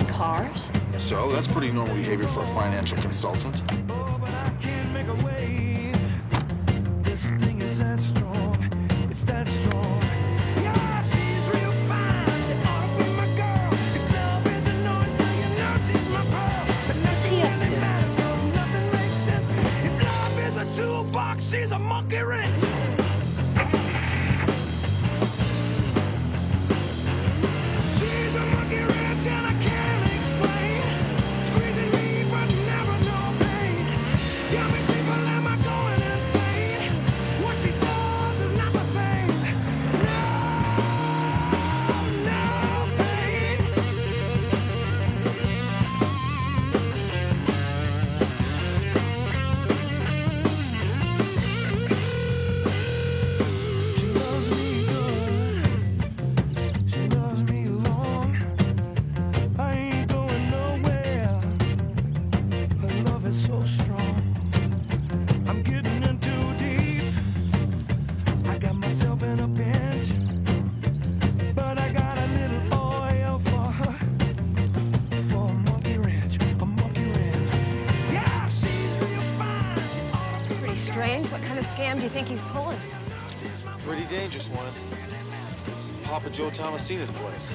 Cars? So, that's pretty normal behavior for a financial consultant. This thing is that strong. It's that strong. Yeah, she's real fine. She ought to be my girl. If love is a noise, then you know she's my pearl. But nothing really matters, 'cause nothing makes sense. If love is a toolbox, she's a monkey wrench. She's a monkey wrench and I can't explain. Squeezing me but never no pain. Tell me, people, am I going insane? What she does is not the same do you think he's pulling? Pretty dangerous one. It's Papa Joe Tomasino's place.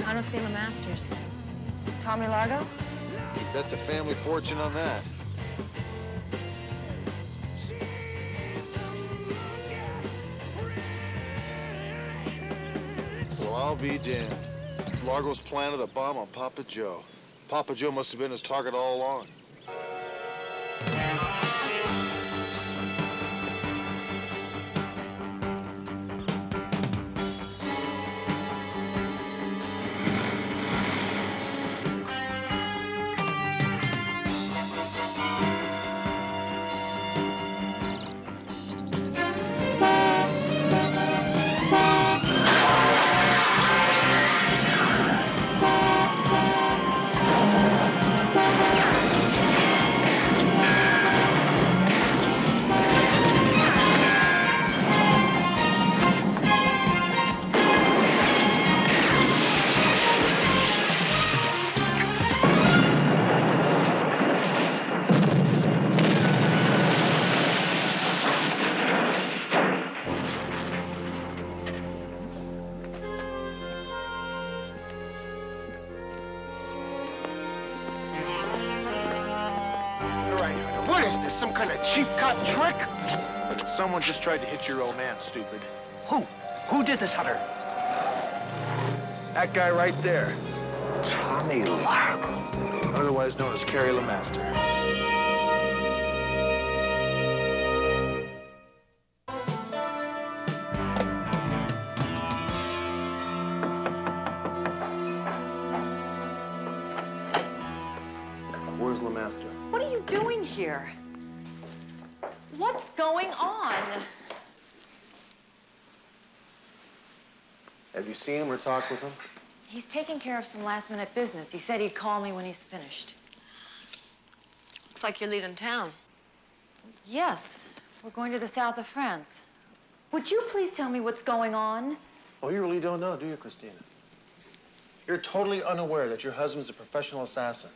I don't see the Masters. Tommy Largo? You bet the family fortune on that. Well, I'll be damned. Largo's planted a bomb on Papa Joe. Papa Joe must have been his target all along. What is this, some kind of cheap cop trick? Someone just tried to hit your old man, stupid. Who? Who did this, Hunter? That guy right there. Tommy Largo. Otherwise known as Carrie LeMaster. Where's LeMaster? What are you doing here? What's going on? Have you seen him or talked with him? He's taking care of some last-minute business. He said he'd call me when he's finished. Looks like you're leaving town. Yes, we're going to the south of France. Would you please tell me what's going on? Oh, you really don't know, do you, Christina? You're totally unaware that your husband's a professional assassin.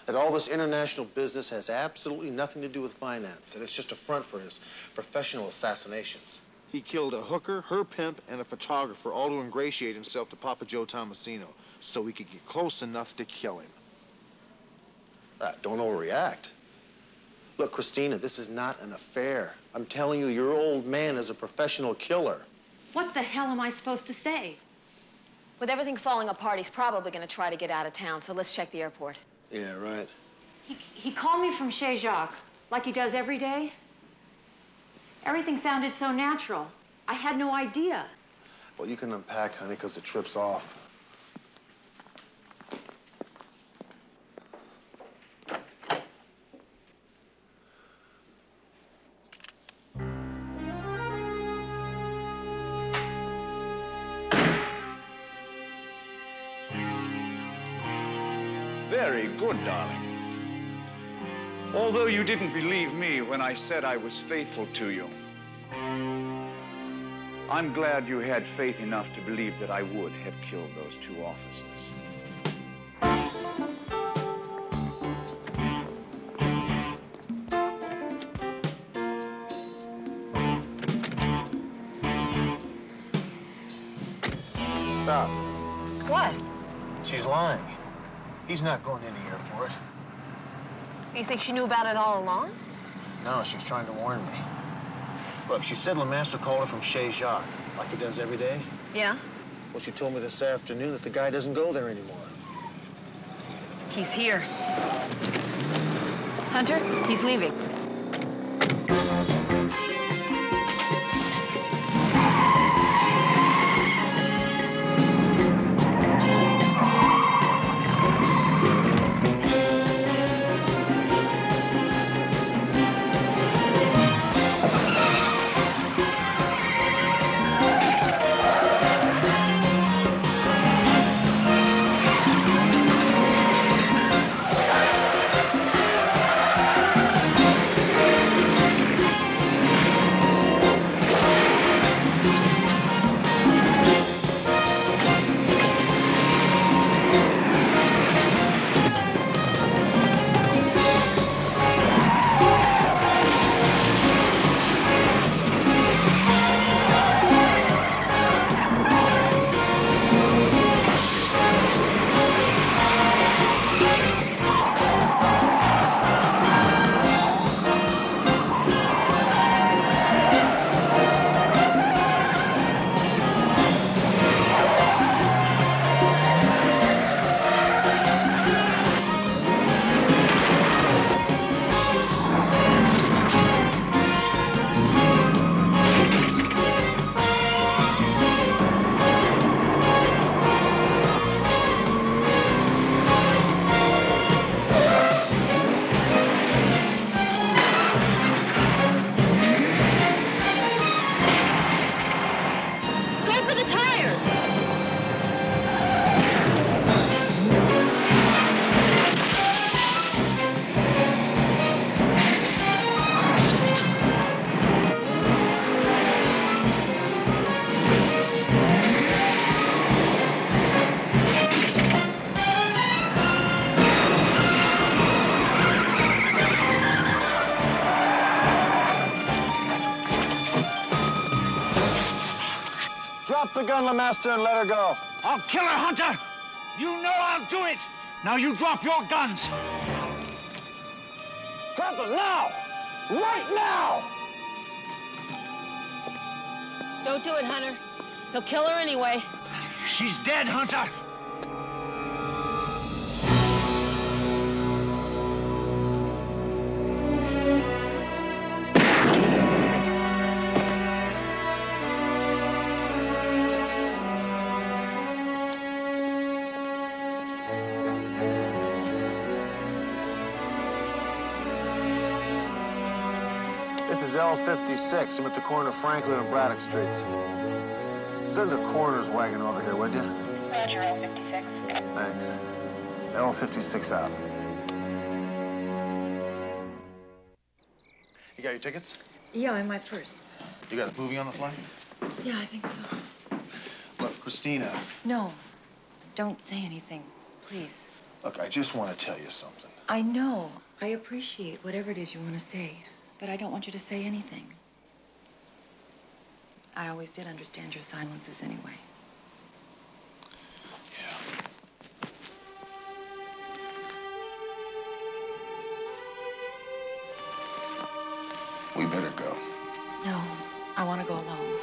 That all this international business has absolutely nothing to do with finance. That it's just a front for his professional assassinations. He killed a hooker, her pimp, and a photographer, all to ingratiate himself to Papa Joe Tomasino, so he could get close enough to kill him. Don't overreact. Look, Christina, this is not an affair. I'm telling you, your old man is a professional killer. What the hell am I supposed to say? With everything falling apart, he's probably going to try to get out of town, so let's check the airport. Yeah, right. He called me from Chez Jacques, like he does every day. Everything sounded so natural. I had no idea. Well, you can unpack, honey, because the trip's off. Very good, darling. Although you didn't believe me when I said I was faithful to you, I'm glad you had faith enough to believe that I would have killed those two officers. Stop. What? She's lying. He's not going in the airport. You think she knew about it all along? No, she was trying to warn me. Look, she said LeMaster called her from Chez Jacques, like he does every day. Yeah? Well, she told me this afternoon that the guy doesn't go there anymore. He's here. Hunter, he's leaving. Drop the gun, LeMaster, and let her go. I'll kill her, Hunter! You know I'll do it! Now you drop your guns! Drop them now! Right now! Don't do it, Hunter. He'll kill her anyway. She's dead, Hunter! This is L56. I'm at the corner of Franklin and Braddock Streets. Send a coroner's wagon over here, would you? Roger, L56. Thanks. L56 out. You got your tickets? Yeah, in my purse. You got a movie on the fly? Yeah, I think so. Look, Christina. No, don't say anything, please. Look, I just want to tell you something. I know. I appreciate whatever it is you want to say, but I don't want you to say anything. I always did understand your silences anyway. We better go. No, I want to go alone.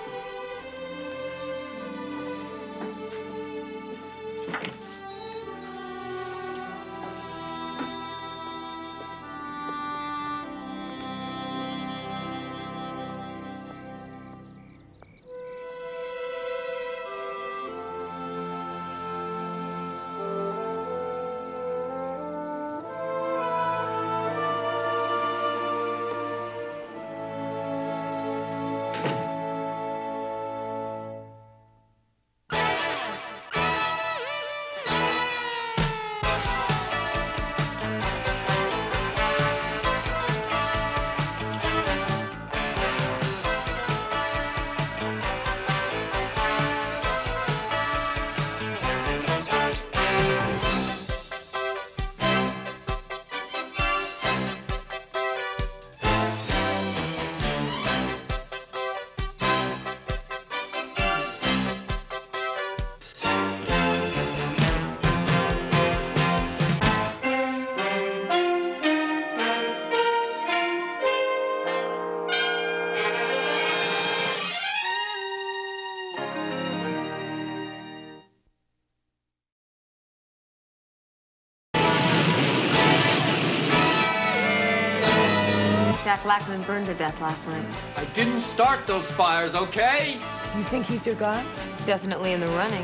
Jack Lackman burned to death last night. I didn't start those fires, okay? You think he's your guy? Definitely in the running.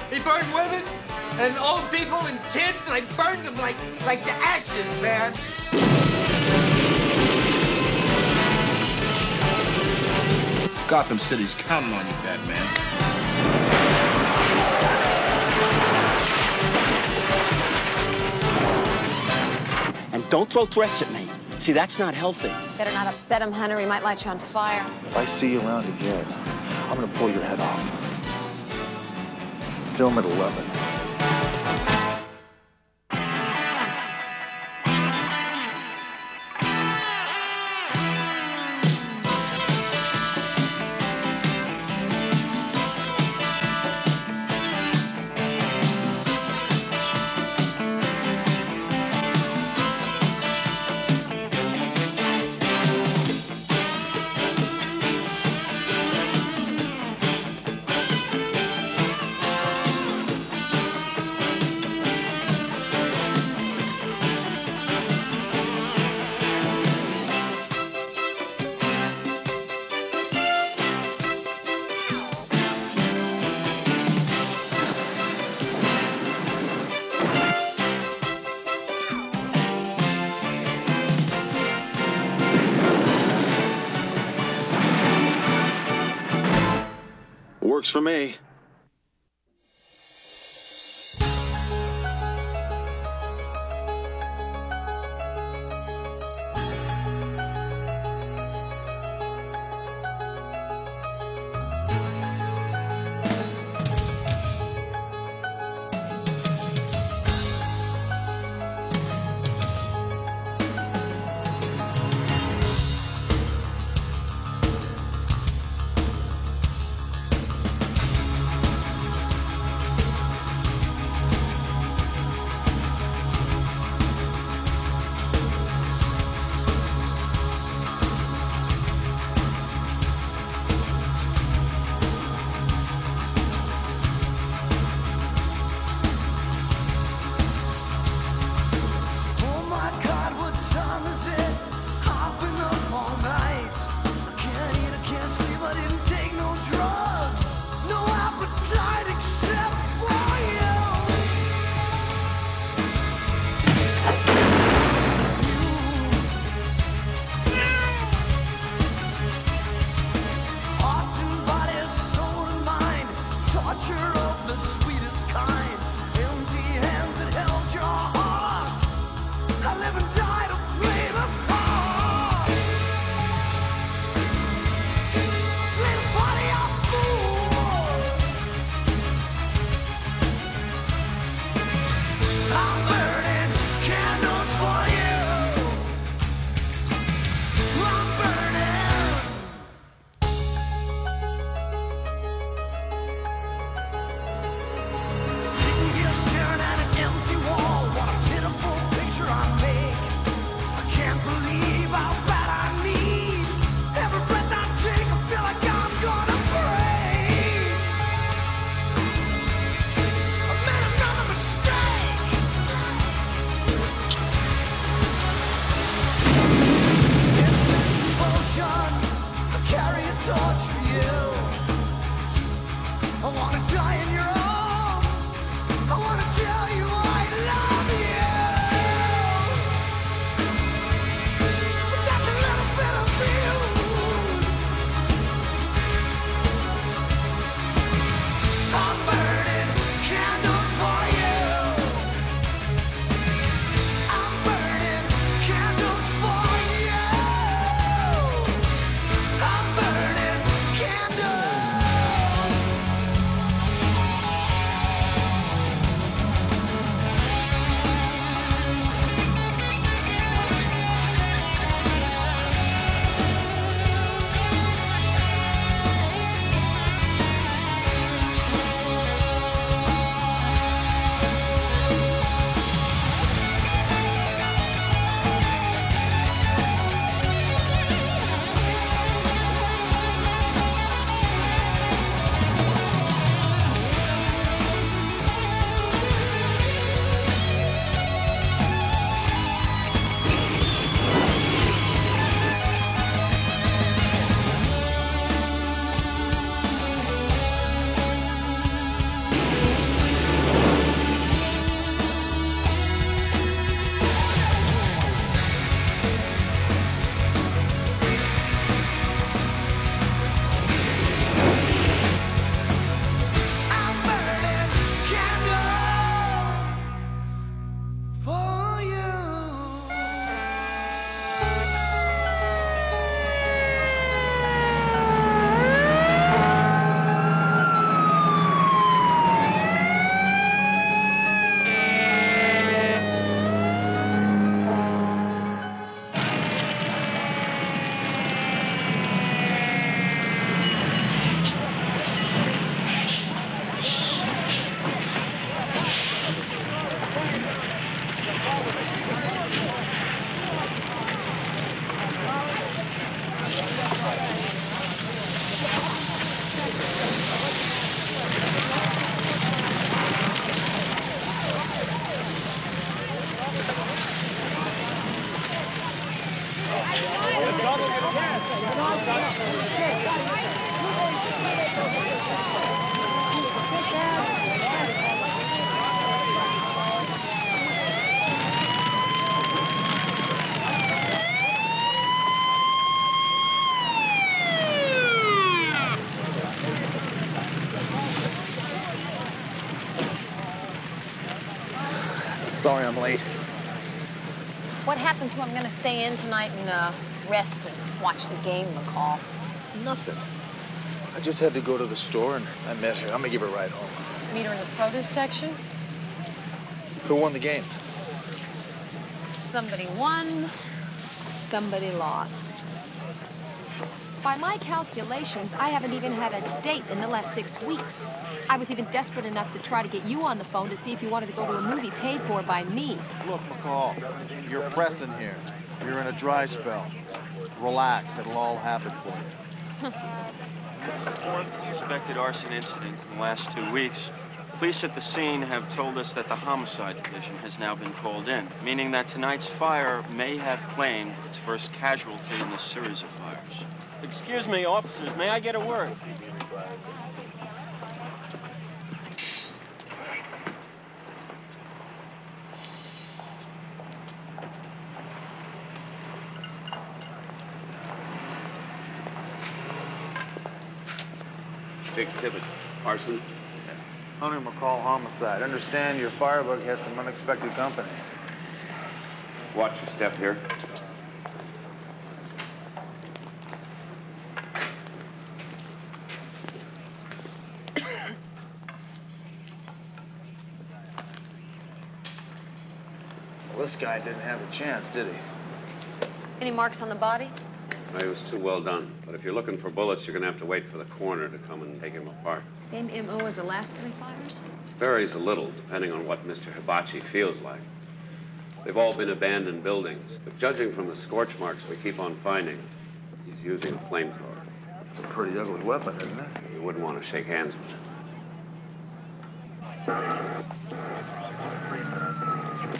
He burned women and old people and kids, and I burned them like the ashes, man. Gotham City's counting on you, Batman. And don't throw threats at me. See, that's not healthy. Better not upset him, Hunter. He might light you on fire. If I see you around again, I'm gonna pull your head off. Film at 11. Works for me. torture you. I wanna die in your arms. I wanna tell you I love you. But that's a little bit of you. I'm burning candles for you. I'm burning candles for you. I'm burning candles. Sorry I'm late. What happened to him? I'm gonna stay in tonight and rest and watch the game, McCall. Nothing. I just had to go to the store and I met her. I'm gonna give her a ride home. Meet her in the produce section. Who won the game? Somebody won, somebody lost. By my calculations, I haven't even had a date in the last 6 weeks. I was even desperate enough to try to get you on the phone to see if you wanted to go to a movie paid for by me. Look, McCall, you're pressing here. You're in a dry spell. Relax, it'll all happen for you. It's the fourth suspected arson incident in the last 2 weeks. Police at the scene have told us that the homicide division has now been called in, meaning that tonight's fire may have claimed its first casualty in this series of fires. Excuse me, officers, may I get a word? Big Tibbet. Arson? Hunter McCall homicide. Understand your firebug had some unexpected company. Watch your step here. Well, this guy didn't have a chance, did he? Any marks on the body? No, he was too well done. But if you're looking for bullets, you're going to have to wait for the coroner to come and take him apart. Same M.O. as the last three fires? Varies a little, depending on what Mr. Hibachi feels like. They've all been abandoned buildings. But judging from the scorch marks we keep on finding, he's using a flamethrower. It's a pretty ugly weapon, isn't it? You wouldn't want to shake hands with it.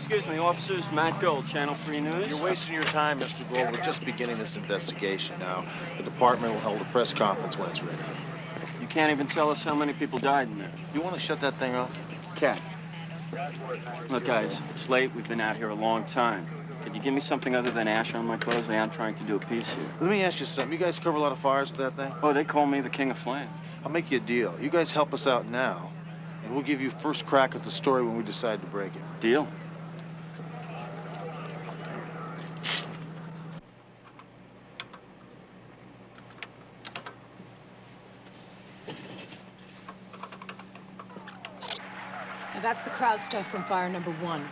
Excuse me, officers. Matt Gold, Channel 3 News. You're wasting your time, Mr. Gold. We're just beginning this investigation now. The department will hold a press conference when it's ready. You can't even tell us how many people died in there. You want to shut that thing off? Cat. Look, guys, it's late. We've been out here a long time. Could you give me something other than ash on my clothes? I am trying to do a piece here. Let me ask you something. You guys cover a lot of fires with that thing? Oh, they call me the King of Flame. I'll make you a deal. You guys help us out now, and we'll give you first crack at the story when we decide to break it. Deal? Now that's the crowd stuff from fire number 1.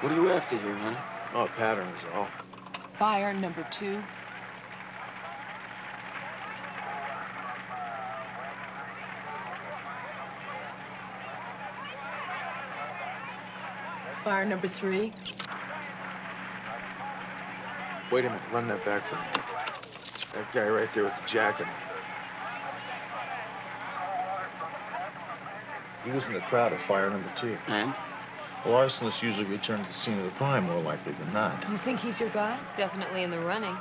What are you after here, huh? Oh, a pattern is all. Fire number 2. Fire number 3. Wait a minute. Run that back for me. That guy right there with the jacket on. He was in the crowd at fire number 2. And? Well, arsonists usually return to the scene of the crime more likely than not. You think he's your guy? Definitely in the running.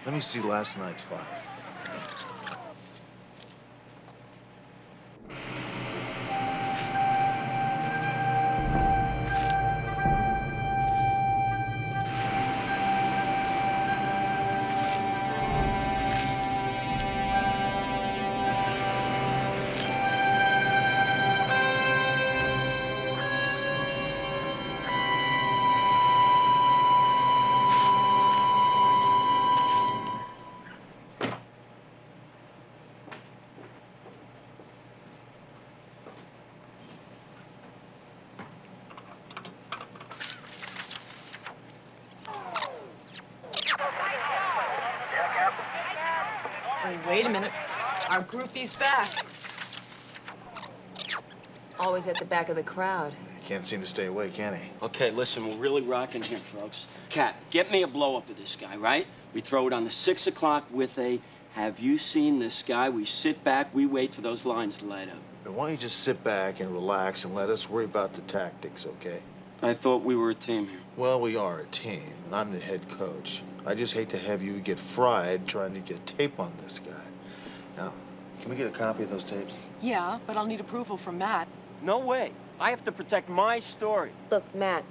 Let me see last night's file. Wait a minute. Our groupie's back. Always at the back of the crowd. He can't seem to stay away, can he? Okay, listen, we're really rocking here, folks. Cat, get me a blow-up of this guy, right? We throw it on the 6 o'clock with a, have you seen this guy? We sit back, we wait for those lines to light up. Then why don't you just sit back and relax and let us worry about the tactics, okay? I thought we were a team here. Well, we are a team. I'm the head coach. I just hate to have you get fried trying to get tape on this guy. Now, can we get a copy of those tapes? Yeah, but I'll need approval from Matt. No way. I have to protect my story. Look, Matt,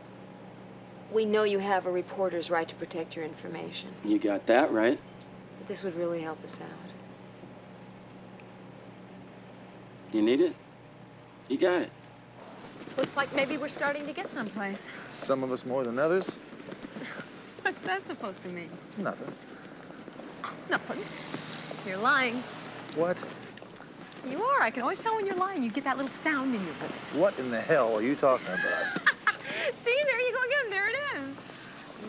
we know you have a reporter's right to protect your information. You got that right. But this would really help us out. You need it? You got it. Looks like maybe we're starting to get someplace. Some of us more than others? What's that supposed to mean? Nothing. Nothing. You're lying. What? You are. I can always tell when you're lying. You get that little sound in your voice. What in the hell are you talking about? See, there you go again. There it is.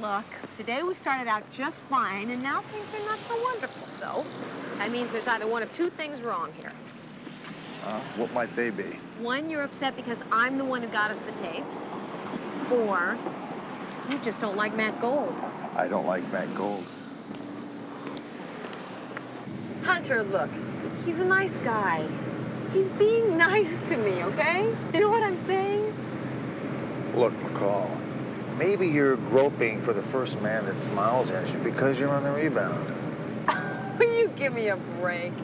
Look, today we started out just fine, and now things are not so wonderful. So that means there's either one of two things wrong here. What might they be? One, you're upset because I'm the one who got us the tapes. Or you just don't like Matt Gold. I don't like Matt Gold. Hunter, look, he's a nice guy. He's being nice to me, okay? You know what I'm saying? Look, McCall, maybe you're groping for the first man that smiles at you because you're on the rebound. Will you give me a break?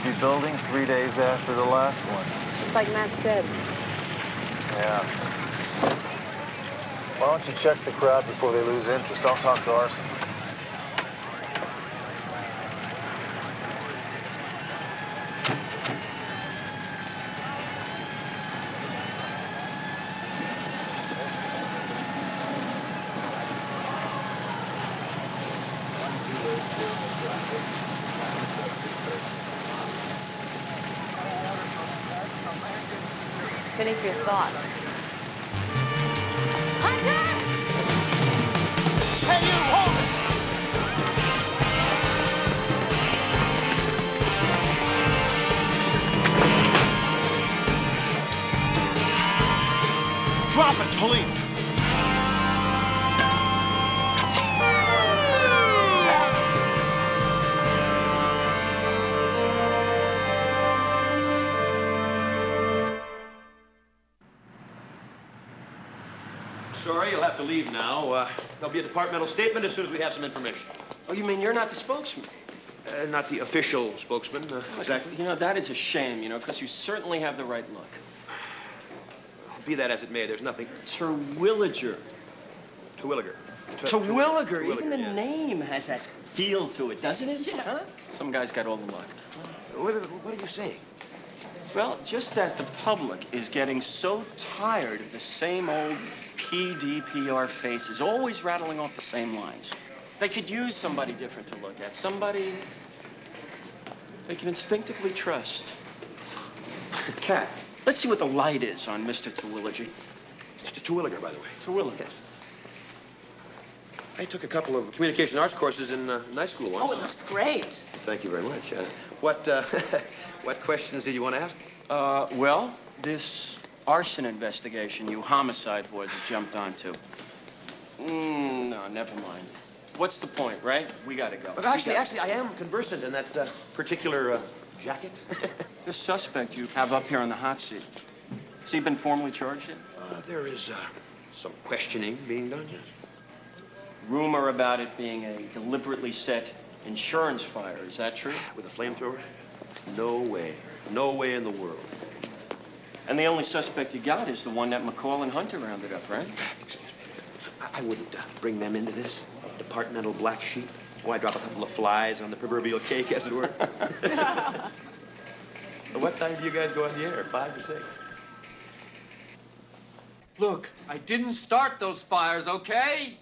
empty building 3 days after the last one. Just like Matt said. Yeah. Why don't you check the crowd before they lose interest? I'll talk to Arson. Finish your thought. Hunter! Hey, you, hold it! Drop it, police! Sorry, you'll have to leave now. There'll be a departmental statement as soon as we have some information. Oh, you mean you're not the spokesman? Not the official spokesman, exactly. You know, that is a shame, you know, because you certainly have the right look. Be that as it may, there's nothing. Terwilliger. Terwilliger. Terwilliger. Even the yes. name has that feel to it, doesn't it? Yeah. Huh? Some guy's got all the luck. What are you saying? Well, just that the public is getting so tired of the same old PDPR faces, always rattling off the same lines. They could use somebody different to look at, somebody they can instinctively trust. Cat, let's see what the light is on Mr. Terwilliger. Mr. Terwilliger, by the way. Terwilliger. Yes. I took a couple of communication arts courses in night school once. Oh, it looks great. Thank you very much. What questions did you want to ask? Well, this arson investigation you homicide boys have jumped onto. No, never mind. What's the point, right? We gotta go. Actually, I am conversant in that particular jacket. The suspect you have up here on the hot seat, has he been formally charged yet? There is some questioning being done, yes. Rumor about it being a deliberately set insurance fire. Is that true? With a flamethrower? No way. No way in the world. And the only suspect you got is the one that McCall and Hunter rounded up, right? Excuse me. I wouldn't bring them into this. Departmental black sheep. Why drop a couple of flies on the proverbial cake, as it were? What time do you guys go on the air? 5 to 6? Look, I didn't start those fires, okay?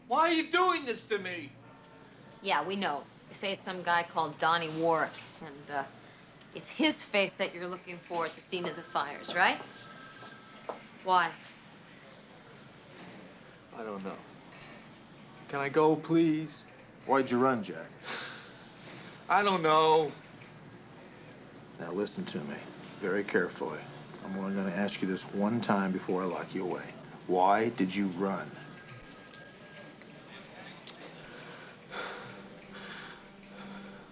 Why are you doing this to me? Yeah, we know. You say some guy called Donnie Warwick, and it's his face that you're looking for at the scene of the fires, right? Why? I don't know. Can I go, please? Why'd you run, Jack? I don't know. Now listen to me very carefully. I'm only going to ask you this one time before I lock you away. Why did you run?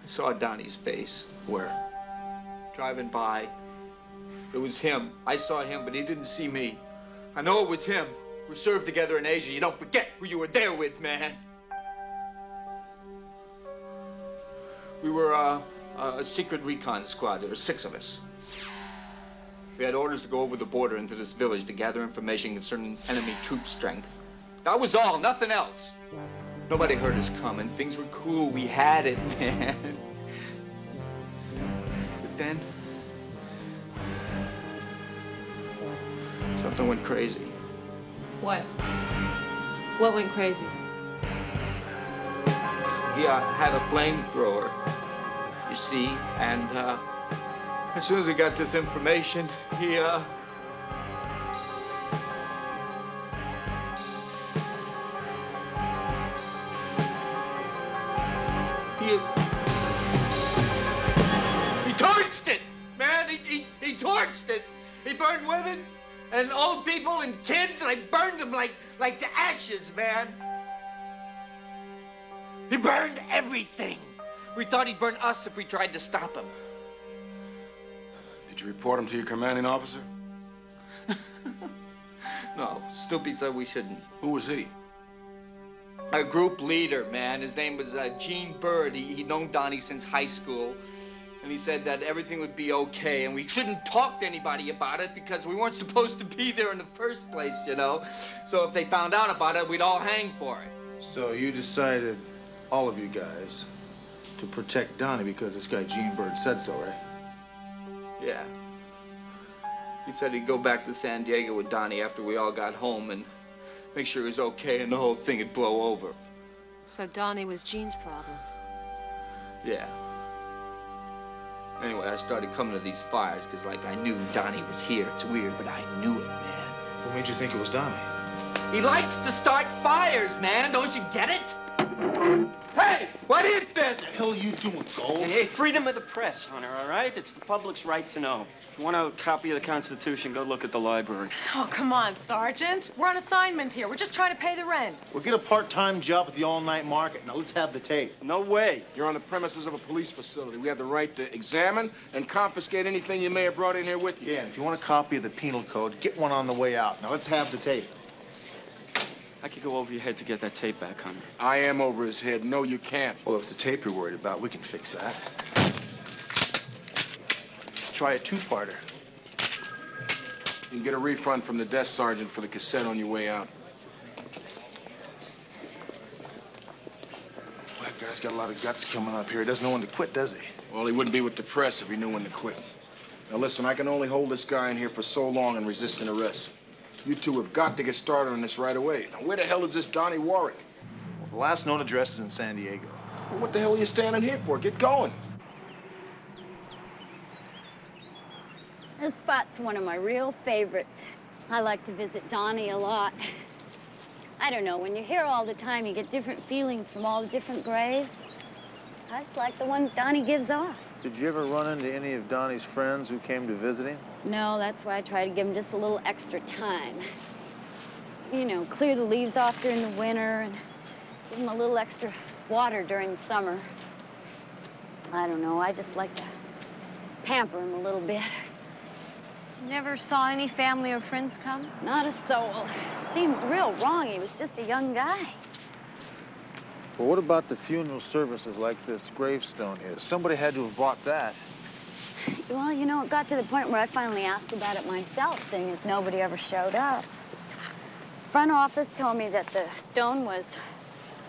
I saw Donnie's face. Where? Driving by. It was him. I saw him, but he didn't see me. I know it was him. We served together in Asia. You don't forget who you were there with, man. We were a secret recon squad. There were 6 of us. We had orders to go over the border into this village to gather information concerning enemy troop strength. That was all, nothing else. Nobody heard us coming. Things were cool. We had it, man. But then, something went crazy. What? What went crazy? He had a flamethrower, you see, and as soon as we got this information, he torched it, man. He torched it. He burned women and old people and kids, and I burned them like the ashes, man. He burned everything. We thought he'd burn us if we tried to stop him. Did you report him to your commanding officer? No, Snoopy said we shouldn't. Who was he? A group leader, man. His name was Gene Bird. He'd known Donnie since high school. And he said that everything would be okay and we shouldn't talk to anybody about it because we weren't supposed to be there in the first place, you know? So if they found out about it, we'd all hang for it. So you decided, all of you guys, to protect Donnie because this guy Gene Bird said so, right? Yeah. He said he'd go back to San Diego with Donnie after we all got home and make sure he was okay and the whole thing would blow over. So Donnie was Gene's problem. Yeah. Anyway, I started coming to these fires because, like, I knew Donnie was here. It's weird, but I knew it, man. What made you think it was Donnie? He likes to start fires, man. Don't you get it? Hey, what is this? What the hell are you doing, Gold? Hey, freedom of the press, Hunter, all right? It's the public's right to know. If you want a copy of the Constitution, go look at the library. Oh, come on, Sergeant. We're on assignment here. We're just trying to pay the rent. We'll get a part-time job at the all-night market. Now, let's have the tape. No way. You're on the premises of a police facility. We have the right to examine and confiscate anything you may have brought in here with you. Yeah, and if you want a copy of the penal code, get one on the way out. Now, let's have the tape. I could go over your head to get that tape back, Hunter. I am over his head. No, you can't. Well, if it's the tape you're worried about, we can fix that. Try a two-parter. You can get a refund from the desk sergeant for the cassette on your way out. Well, that guy's got a lot of guts coming up here. He doesn't know when to quit, does he? Well, he wouldn't be with the press if he knew when to quit. Now, listen, I can only hold this guy in here for so long and resist an arrest. You two have got to get started on this right away. Now, where the hell is this Donnie Warwick? Well, the last known address is in San Diego. Well, what the hell are you standing here for? Get going. This spot's one of my real favorites. I like to visit Donnie a lot. I don't know, when you're here all the time, you get different feelings from all the different graves. I just like the ones Donnie gives off. Did you ever run into any of Donnie's friends who came to visit him? No, that's why I try to give him just a little extra time. You know, clear the leaves off during the winter and give him a little extra water during the summer. I don't know, I just like to pamper him a little bit. Never saw any family or friends come? Not a soul. Seems real wrong. He was just a young guy. Well, what about the funeral services like this gravestone here? Somebody had to have bought that. Well, you know, it got to the point where I finally asked about it myself, seeing as nobody ever showed up. Front office told me that the stone was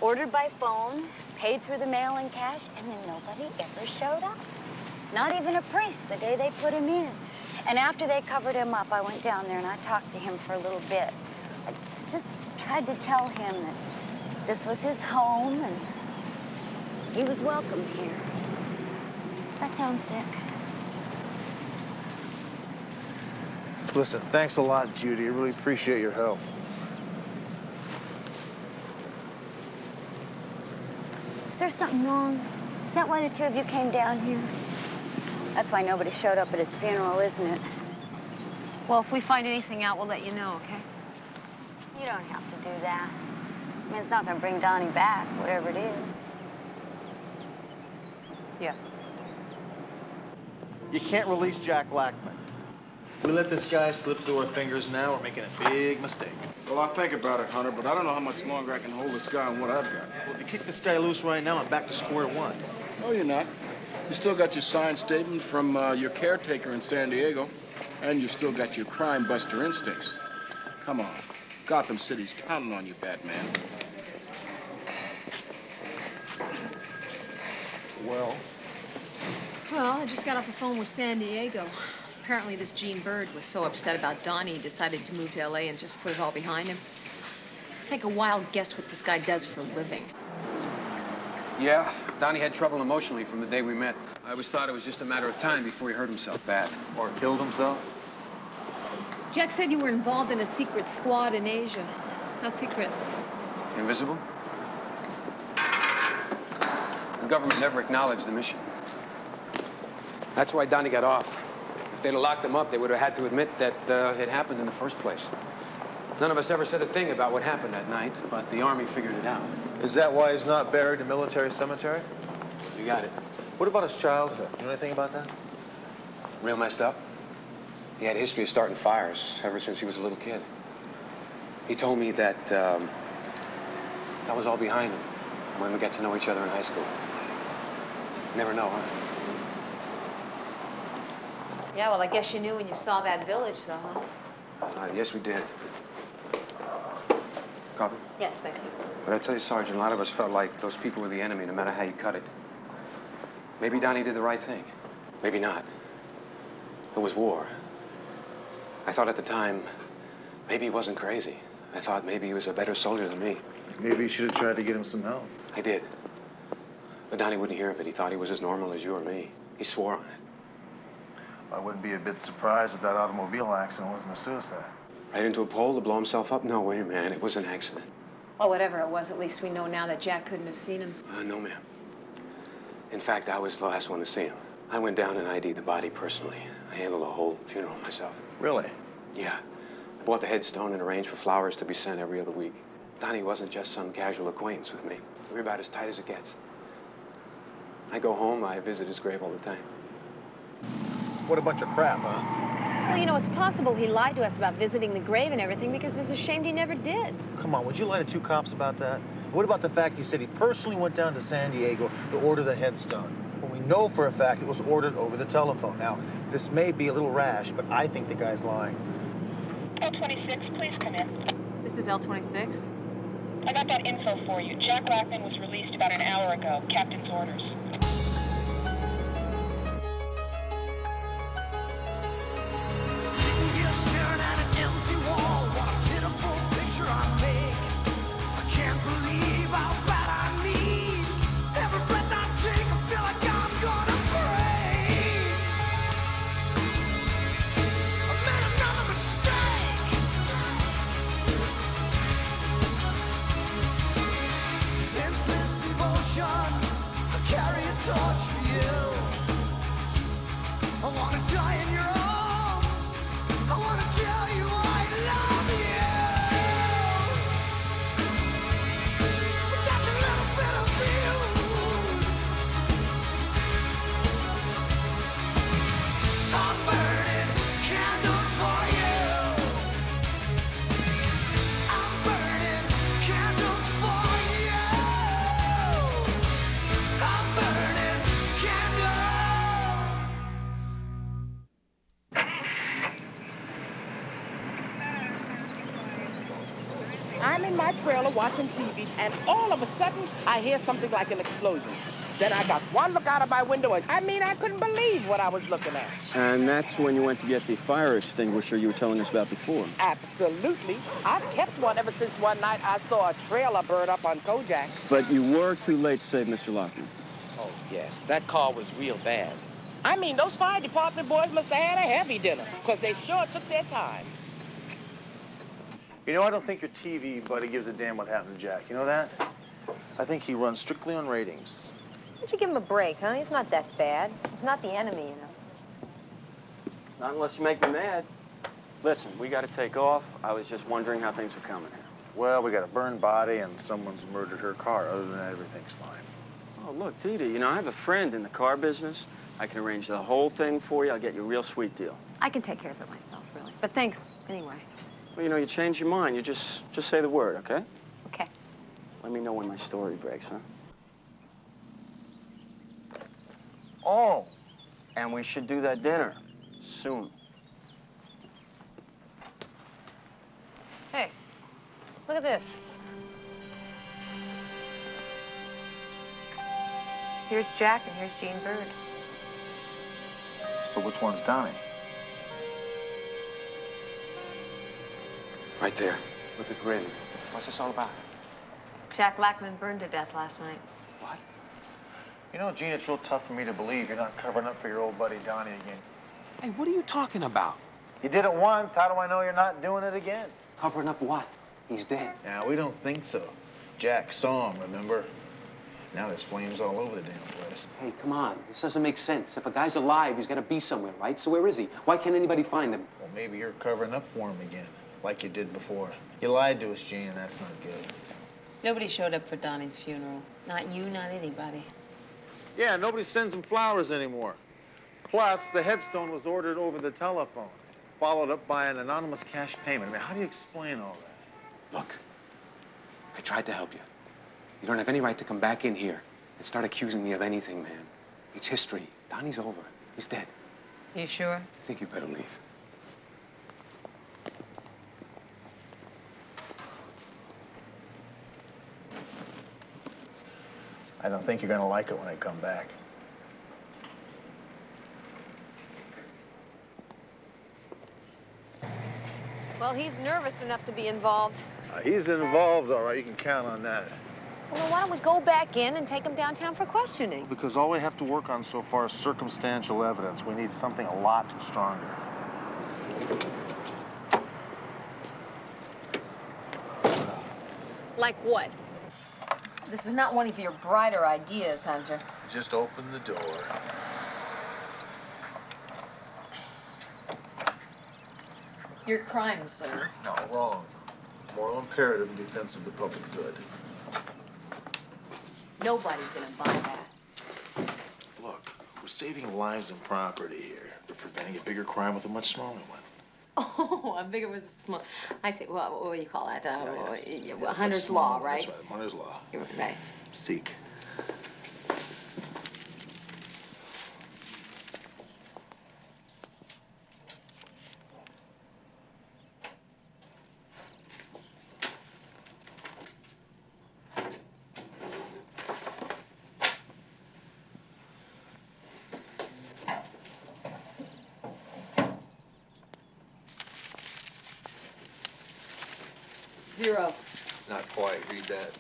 ordered by phone, paid through the mail and cash, and then nobody ever showed up. Not even a priest the day they put him in. And after they covered him up, I went down there and I talked to him for a little bit. I just tried to tell him that this was his home and he was welcome here. Does that sound sick? Listen, thanks a lot, Judy. I really appreciate your help. Is there something wrong? Is that why the two of you came down here? That's why nobody showed up at his funeral, isn't it? Well, if we find anything out, we'll let you know, okay? You don't have to do that. I mean, it's not gonna bring Donnie back, whatever it is. Yeah. You can't release Jack Lackman. We let this guy slip through our fingers now, we're making a big mistake. Well, I'll think about it, Hunter, but I don't know how much longer I can hold this guy on what I've got. Well, if you kick this guy loose right now, I'm back to square one. No, you're not. You still got your signed statement from your caretaker in San Diego, and you've still got your crime buster instincts. Come on. Gotham City's counting on you, Batman. Well? Well, I just got off the phone with San Diego. Apparently this Gene Bird was so upset about Donnie, he decided to move to L.A. and just put it all behind him. Take a wild guess what this guy does for a living. Yeah, Donnie had trouble emotionally from the day we met. I always thought it was just a matter of time before he hurt himself bad. Or killed himself? Jack said you were involved in a secret squad in Asia. How secret? Invisible? The government never acknowledged the mission. That's why Donnie got off. If they'd have locked him up, they would have had to admit that it happened in the first place. None of us ever said a thing about what happened that night, but the Army figured it out. Is that why he's not buried in a military cemetery? You got it. What about his childhood? You know anything about that? Real messed up. He had a history of starting fires ever since he was a little kid. He told me that that was all behind him when we got to know each other in high school. Never know, huh? Yeah, well, I guess you knew when you saw that village, though, huh? Yes, we did. Coffee? Yes, thank you. But I tell you, Sergeant, a lot of us felt like those people were the enemy, no matter how you cut it. Maybe Donnie did the right thing. Maybe not. It was war. I thought at the time, maybe he wasn't crazy. I thought maybe he was a better soldier than me. Maybe you should have tried to get him some help. I did. But Donnie wouldn't hear of it. He thought he was as normal as you or me. He swore on it. I wouldn't be a bit surprised if that automobile accident wasn't a suicide. Right into a pole to blow himself up? No way, man. It was an accident. Well, whatever it was, at least we know now that Jack couldn't have seen him. No, ma'am. In fact, I was the last one to see him. I went down and ID'd the body personally. I handled the whole funeral myself. Really? Yeah. I bought the headstone and arranged for flowers to be sent every other week. Donnie wasn't just some casual acquaintance with me. We were about as tight as it gets. I go home, I visit his grave all the time. What a bunch of crap, huh? Well, you know, it's possible he lied to us about visiting the grave and everything because he's ashamed he never did. Come on, would you lie to two cops about that? What about the fact he said he personally went down to San Diego to order the headstone? When we know for a fact it was ordered over the telephone. Now, this may be a little rash, but I think the guy's lying. L26, please come in. This is L26? I got that info for you. Jack Lackman was released about an hour ago. Captain's orders. Sitting here staring at an empty wall. What a pitiful picture I make. I can't believe how bad I need. Every breath I take, I feel like I'm gonna break. I made another mistake. Senseless devotion. I carry a torch for you. I wanna die in your arms. I wanna tell you I love you. But that's a little bit of you. I'm burning candles for you. I'm burning candles for you. I'm burning candles. I'm in my trailer watching TV, and all of a sudden, I hear something like an explosion. Then I got one look out of my window, and I couldn't believe what I was looking at. And that's when you went to get the fire extinguisher you were telling us about before. Absolutely. I've kept one ever since one night I saw a trailer burn up on Kojak. But you were too late to save Mr. Lockman. Oh, yes, that car was real bad. I mean, those fire department boys must have had a heavy dinner, because they sure took their time. You know, I don't think your TV buddy gives a damn what happened to Jack. You know that? I think he runs strictly on ratings. Why don't you give him a break, huh? He's not that bad. He's not the enemy, you know. Not unless you make me mad. Listen, we got to take off. I was just wondering how things were coming here. Well, we got a burned body and someone's murdered her car. Other than that, everything's fine. Oh, look, Dee Dee, you know, I have a friend in the car business. I can arrange the whole thing for you. I'll get you a real sweet deal. I can take care of it myself, really. But thanks, anyway. Well, you know, you change your mind. You just say the word, okay? Okay. Let me know when my story breaks, huh? Oh, and we should do that dinner soon. Hey, look at this. Here's Jack and here's Jean Bird. so which one's Donnie? Right there, with the grin. What's this all about? Jack Lackman burned to death last night. What? You know, Gene, it's real tough for me to believe you're not covering up for your old buddy Donnie again. Hey, what are you talking about? You did it once. How do I know you're not doing it again? Covering up what? He's dead. Now, we don't think so. Jack saw him, remember? Now there's flames all over the damn place. Hey, come on. This doesn't make sense. If a guy's alive, he's got to be somewhere, right? So where is he? Why can't anybody find him? Well, maybe you're covering up for him again, like you did before. You lied to us, Gene, and that's not good. Nobody showed up for Donnie's funeral. Not you, not anybody. Yeah, nobody sends him flowers anymore. Plus, the headstone was ordered over the telephone, followed up by an anonymous cash payment. I mean, how do you explain all that? Look, I tried to help you. You don't have any right to come back in here and start accusing me of anything, man. It's history. Donnie's over. He's dead. You sure? I think you better leave. I don't think you're gonna like it when I come back. Well, he's nervous enough to be involved. He's involved, all right. You can count on that. Well, then why don't we go back in and take him downtown for questioning? Because all we have to work on so far is circumstantial evidence. We need something a lot stronger. Like what? This is not one of your brighter ideas, Hunter. Just open the door. Your crime, sir. No, wrong. Moral imperative in defense of the public good. Nobody's gonna buy that. Look, we're saving lives and property here. We're preventing a bigger crime with a much smaller one. Oh, a bigger was a small. I see. Well, what do you call that? Yeah, Hunter's law, right? That's right, Hunter's law. You're right. Seek. Zero. Not quite. Read that.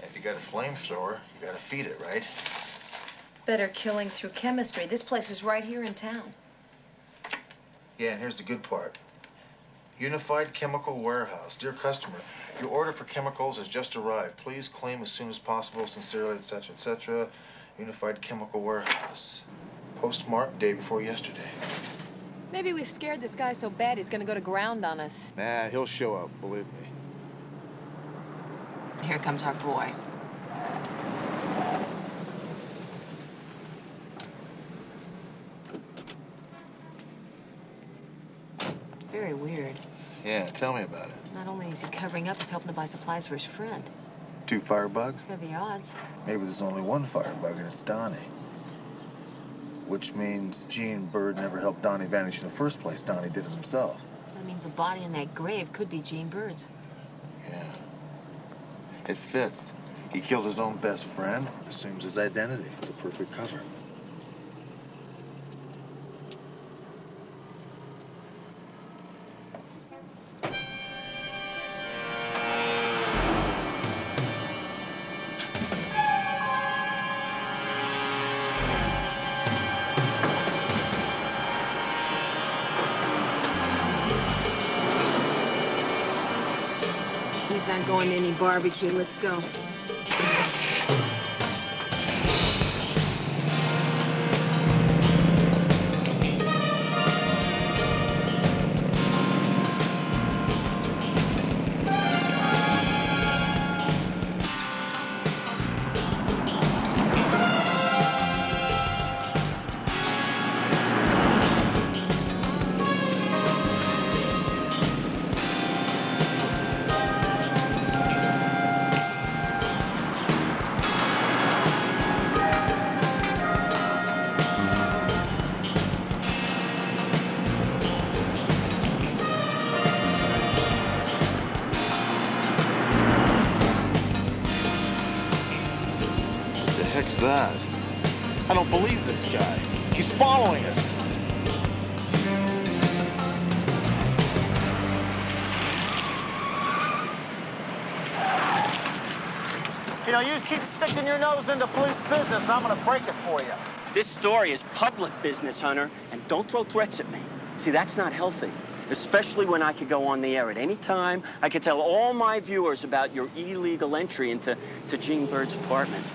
If you got a flamethrower, you gotta feed it, right? Better killing through chemistry. This place is right here in town. Yeah, and here's the good part. Unified Chemical Warehouse. Dear customer, your order for chemicals has just arrived. Please claim as soon as possible. Sincerely, etc., etc. Unified Chemical Warehouse. Postmark day before yesterday. Maybe we scared this guy so bad he's gonna go to ground on us. Nah, he'll show up, believe me. Here comes our boy. Very weird. Yeah, tell me about it. Not only is he covering up, he's helping to buy supplies for his friend. 2 firebugs? Heavy odds. Maybe there's only 1 firebug and it's Donnie. Which means Gene Bird never helped Donnie vanish in the first place. Donnie did it himself. That means the body in that grave could be Gene Bird's. Yeah. It fits. He killed his own best friend, assumes his identity. It's a perfect cover. He's not going to any barbecue. Let's go. That? I don't believe this guy. He's following us. You know, you keep sticking your nose into police business, I'm gonna break it for you. This story is public business, Hunter, and don't throw threats at me. See, that's not healthy, especially when I could go on the air at any time. I could tell all my viewers about your illegal entry into Gene Bird's apartment.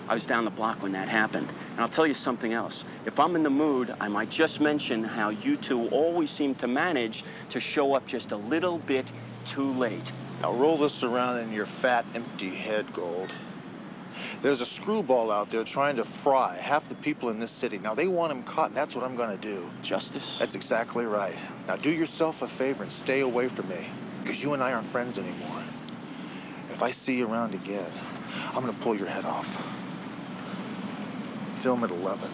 I was down the block when that happened. And I'll tell you something else. If I'm in the mood, I might just mention how you two always seem to manage to show up just a little bit too late. Now roll this around in your fat, empty head, Gold. There's a screwball out there trying to fry half the people in this city. Now, they want him caught, and that's what I'm gonna do. Justice? That's exactly right. Now, do yourself a favor and stay away from me, because you and I aren't friends anymore. If I see you around again, I'm gonna pull your head off. film at 11.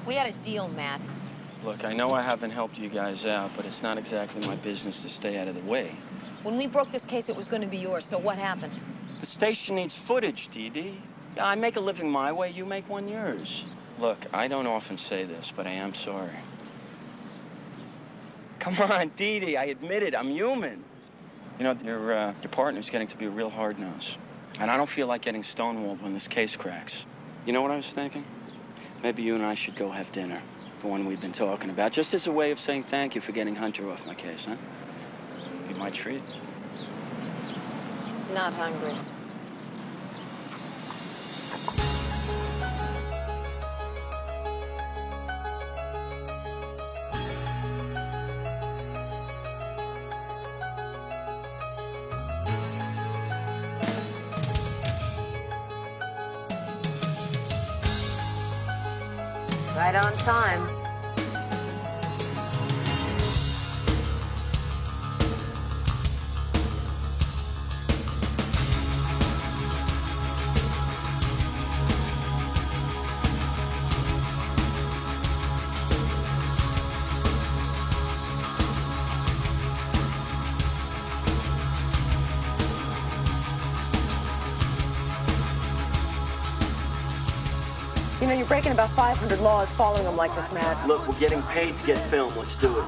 We had a deal, Matt. Look, I know I haven't helped you guys out, but it's not exactly my business to stay out of the way. When we broke this case, it was going to be yours, so what happened? The station needs footage, Dee Dee. I make a living my way, you make one yours. Look, I don't often say this, but I am sorry. Come on, Dee Dee, I admit it, I'm human. You know, your partner's getting to be a real hard-nose. And I don't feel like getting stonewalled when this case cracks. You know what I was thinking? Maybe you and I should go have dinner, the one we've been talking about, just as a way of saying thank you for getting Hunter off my case, huh? Be my treat. Not hungry. Right on time. You know, you're breaking about 500 laws following them like this, Matt. Look, we're getting paid to get filmed. Let's do it.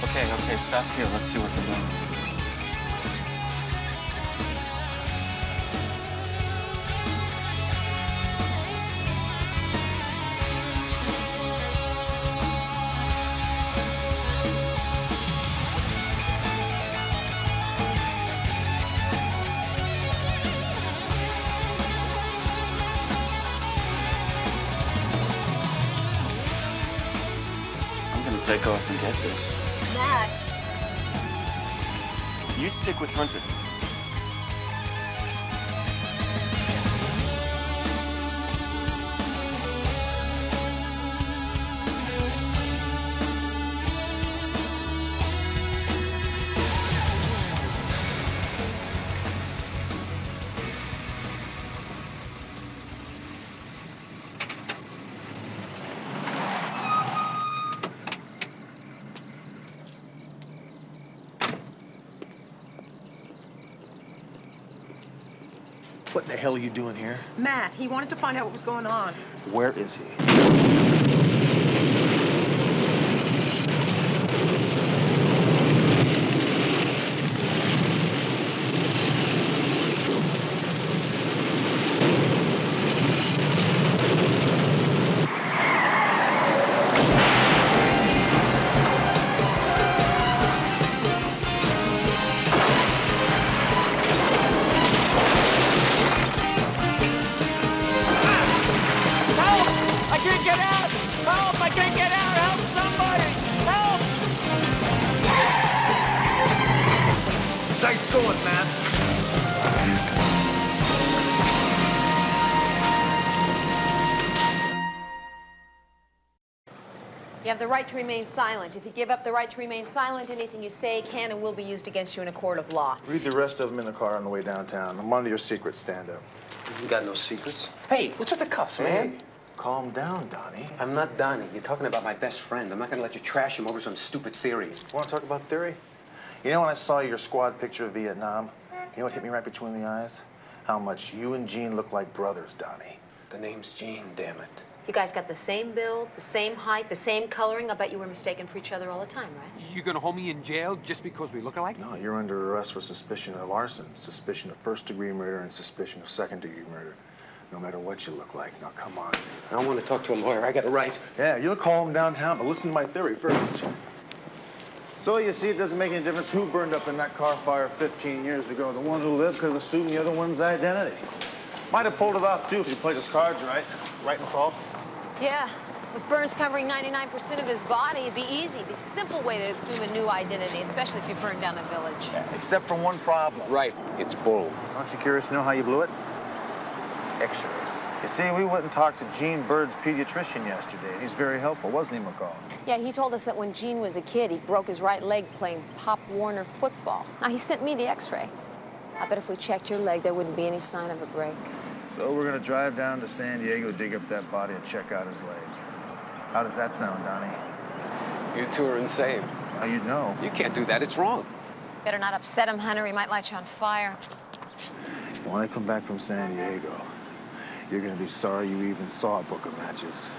Okay, stop here. Let's see what they're doing. I'm gonna take off and get this. Max. You stick with Hunter. What the hell are you doing here? Matt, he wanted to find out what was going on. Where is he? You have the right to remain silent. If you give up the right to remain silent, anything you say can and will be used against you in a court of law. Read the rest of them in the car on the way downtown. I'm under your secret, stand-up. You got no secrets. Hey, what's with the cuffs, man? Hey, calm down, Donnie. I'm not Donnie. You're talking about my best friend. I'm not gonna let you trash him over some stupid theory. Want to talk about theory? You know when I saw your squad picture of Vietnam, you know what hit me right between the eyes? How much you and Gene look like brothers, Donnie. The name's Gene, damn it. You guys got the same build, the same height, the same coloring. I bet you were mistaken for each other all the time, right? You gonna hold me in jail just because we look alike? No, you're under arrest for suspicion of arson, suspicion of first-degree murder, and suspicion of second-degree murder. No matter what you look like. Now, come on. I don't want to talk to a lawyer. I got a right. Yeah, you'll call him downtown, but listen to my theory first. So, you see, it doesn't make any difference who burned up in that car fire 15 years ago. The one who lived could have assumed the other one's identity. Might have pulled it off, too, if he played his cards right. Right, McCall? Yeah. With burns covering 99% of his body, it'd be easy. It'd be a simple way to assume a new identity, especially if you burned down a village. Yeah, except for one problem. Right. It's bull. So aren't you curious to know how you blew it? X-rays. You see, we went and talked to Gene Bird's pediatrician yesterday, and he's very helpful, wasn't he, McCall? Yeah, he told us that when Gene was a kid, he broke his right leg playing Pop Warner football. Now, he sent me the X-ray. I bet if we checked your leg, there wouldn't be any sign of a break. So we're gonna drive down to San Diego, dig up that body, and check out his leg. How does that sound, Donnie? You two are insane. How you'd know? You can't do that. It's wrong. Better not upset him, Hunter. He might light you on fire. When I come back from San Diego, you're gonna be sorry you even saw a book of matches.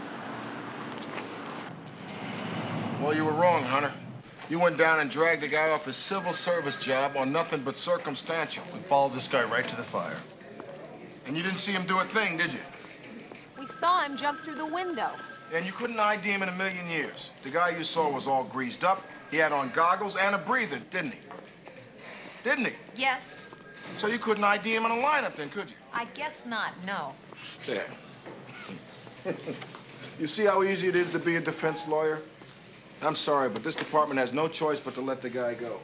Well, you were wrong, Hunter. You went down and dragged the guy off his civil service job on nothing but circumstantial. We followed this guy right to the fire. And you didn't see him do a thing, did you? We saw him jump through the window. And you couldn't ID him in a million years. The guy you saw was all greased up. He had on goggles and a breather, didn't he? Didn't he? Yes. So you couldn't ID him in a lineup then, could you? I guess not, no. Yeah. You see how easy it is to be a defense lawyer? I'm sorry, but this department has no choice but to let the guy go.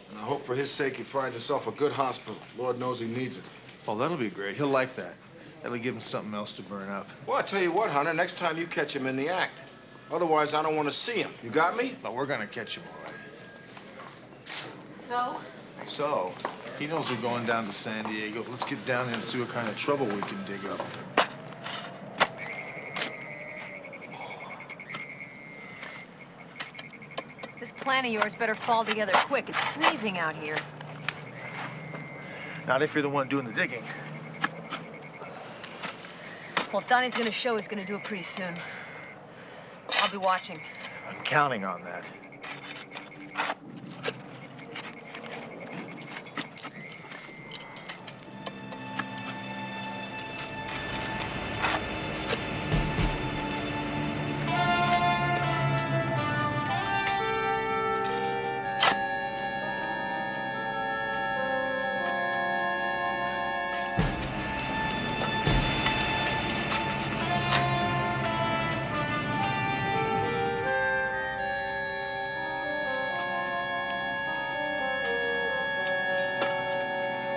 And I hope for his sake he finds himself a good hospital. Lord knows he needs it. Oh, that'll be great. He'll like that. That'll give him something else to burn up. Well, I tell you what, Hunter, next time you catch him in the act. Otherwise, I don't want to see him. You got me? But we're gonna catch him, all right. So? So, he knows we're going down to San Diego. Let's get down there and see what kind of trouble we can dig up. This plan of yours better fall together quick. It's freezing out here. Not if you're the one doing the digging. Well, if Donnie's gonna show, he's gonna do it pretty soon. I'll be watching. I'm counting on that.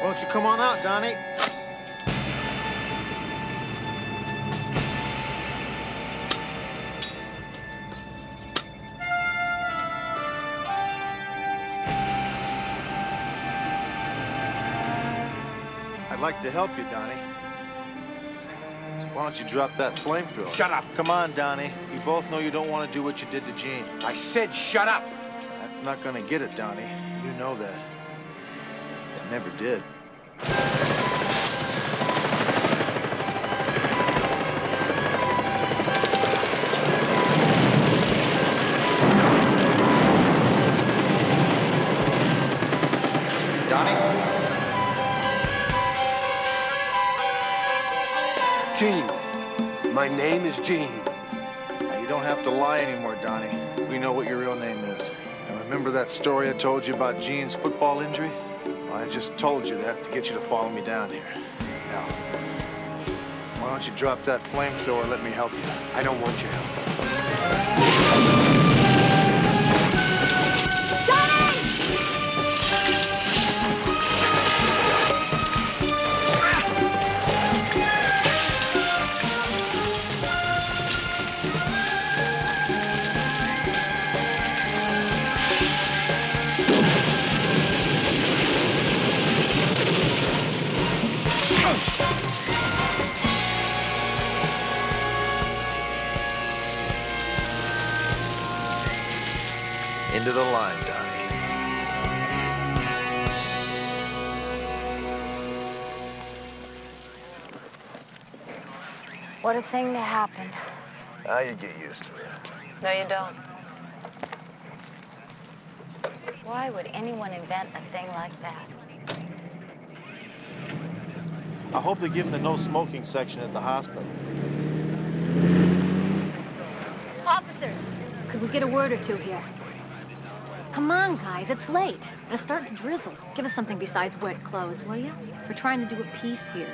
Why don't you come on out, Donnie? I'd like to help you, Donnie. So why don't you drop that flamethrower? Shut up. Come on, Donnie. We both know you don't want to do what you did to Gene. I said shut up. That's not gonna get it, Donnie. You know that. It never did. Gene. My name is Gene. Now, you don't have to lie anymore, Donnie. We know what your real name is. And remember that story I told you about Gene's football injury? Well, I just told you that to get you to follow me down here. Now, why don't you drop that flamethrower and let me help you? I don't want your help. Into the line, Donnie. What a thing to happen. Now you get used to it. No, you don't. Why would anyone invent a thing like that? I hope they give him the no smoking section at the hospital. Officers, could we get a word or two here? Come on, guys, it's late. And it's starting to drizzle. Give us something besides wet clothes, will you? We're trying to do a piece here.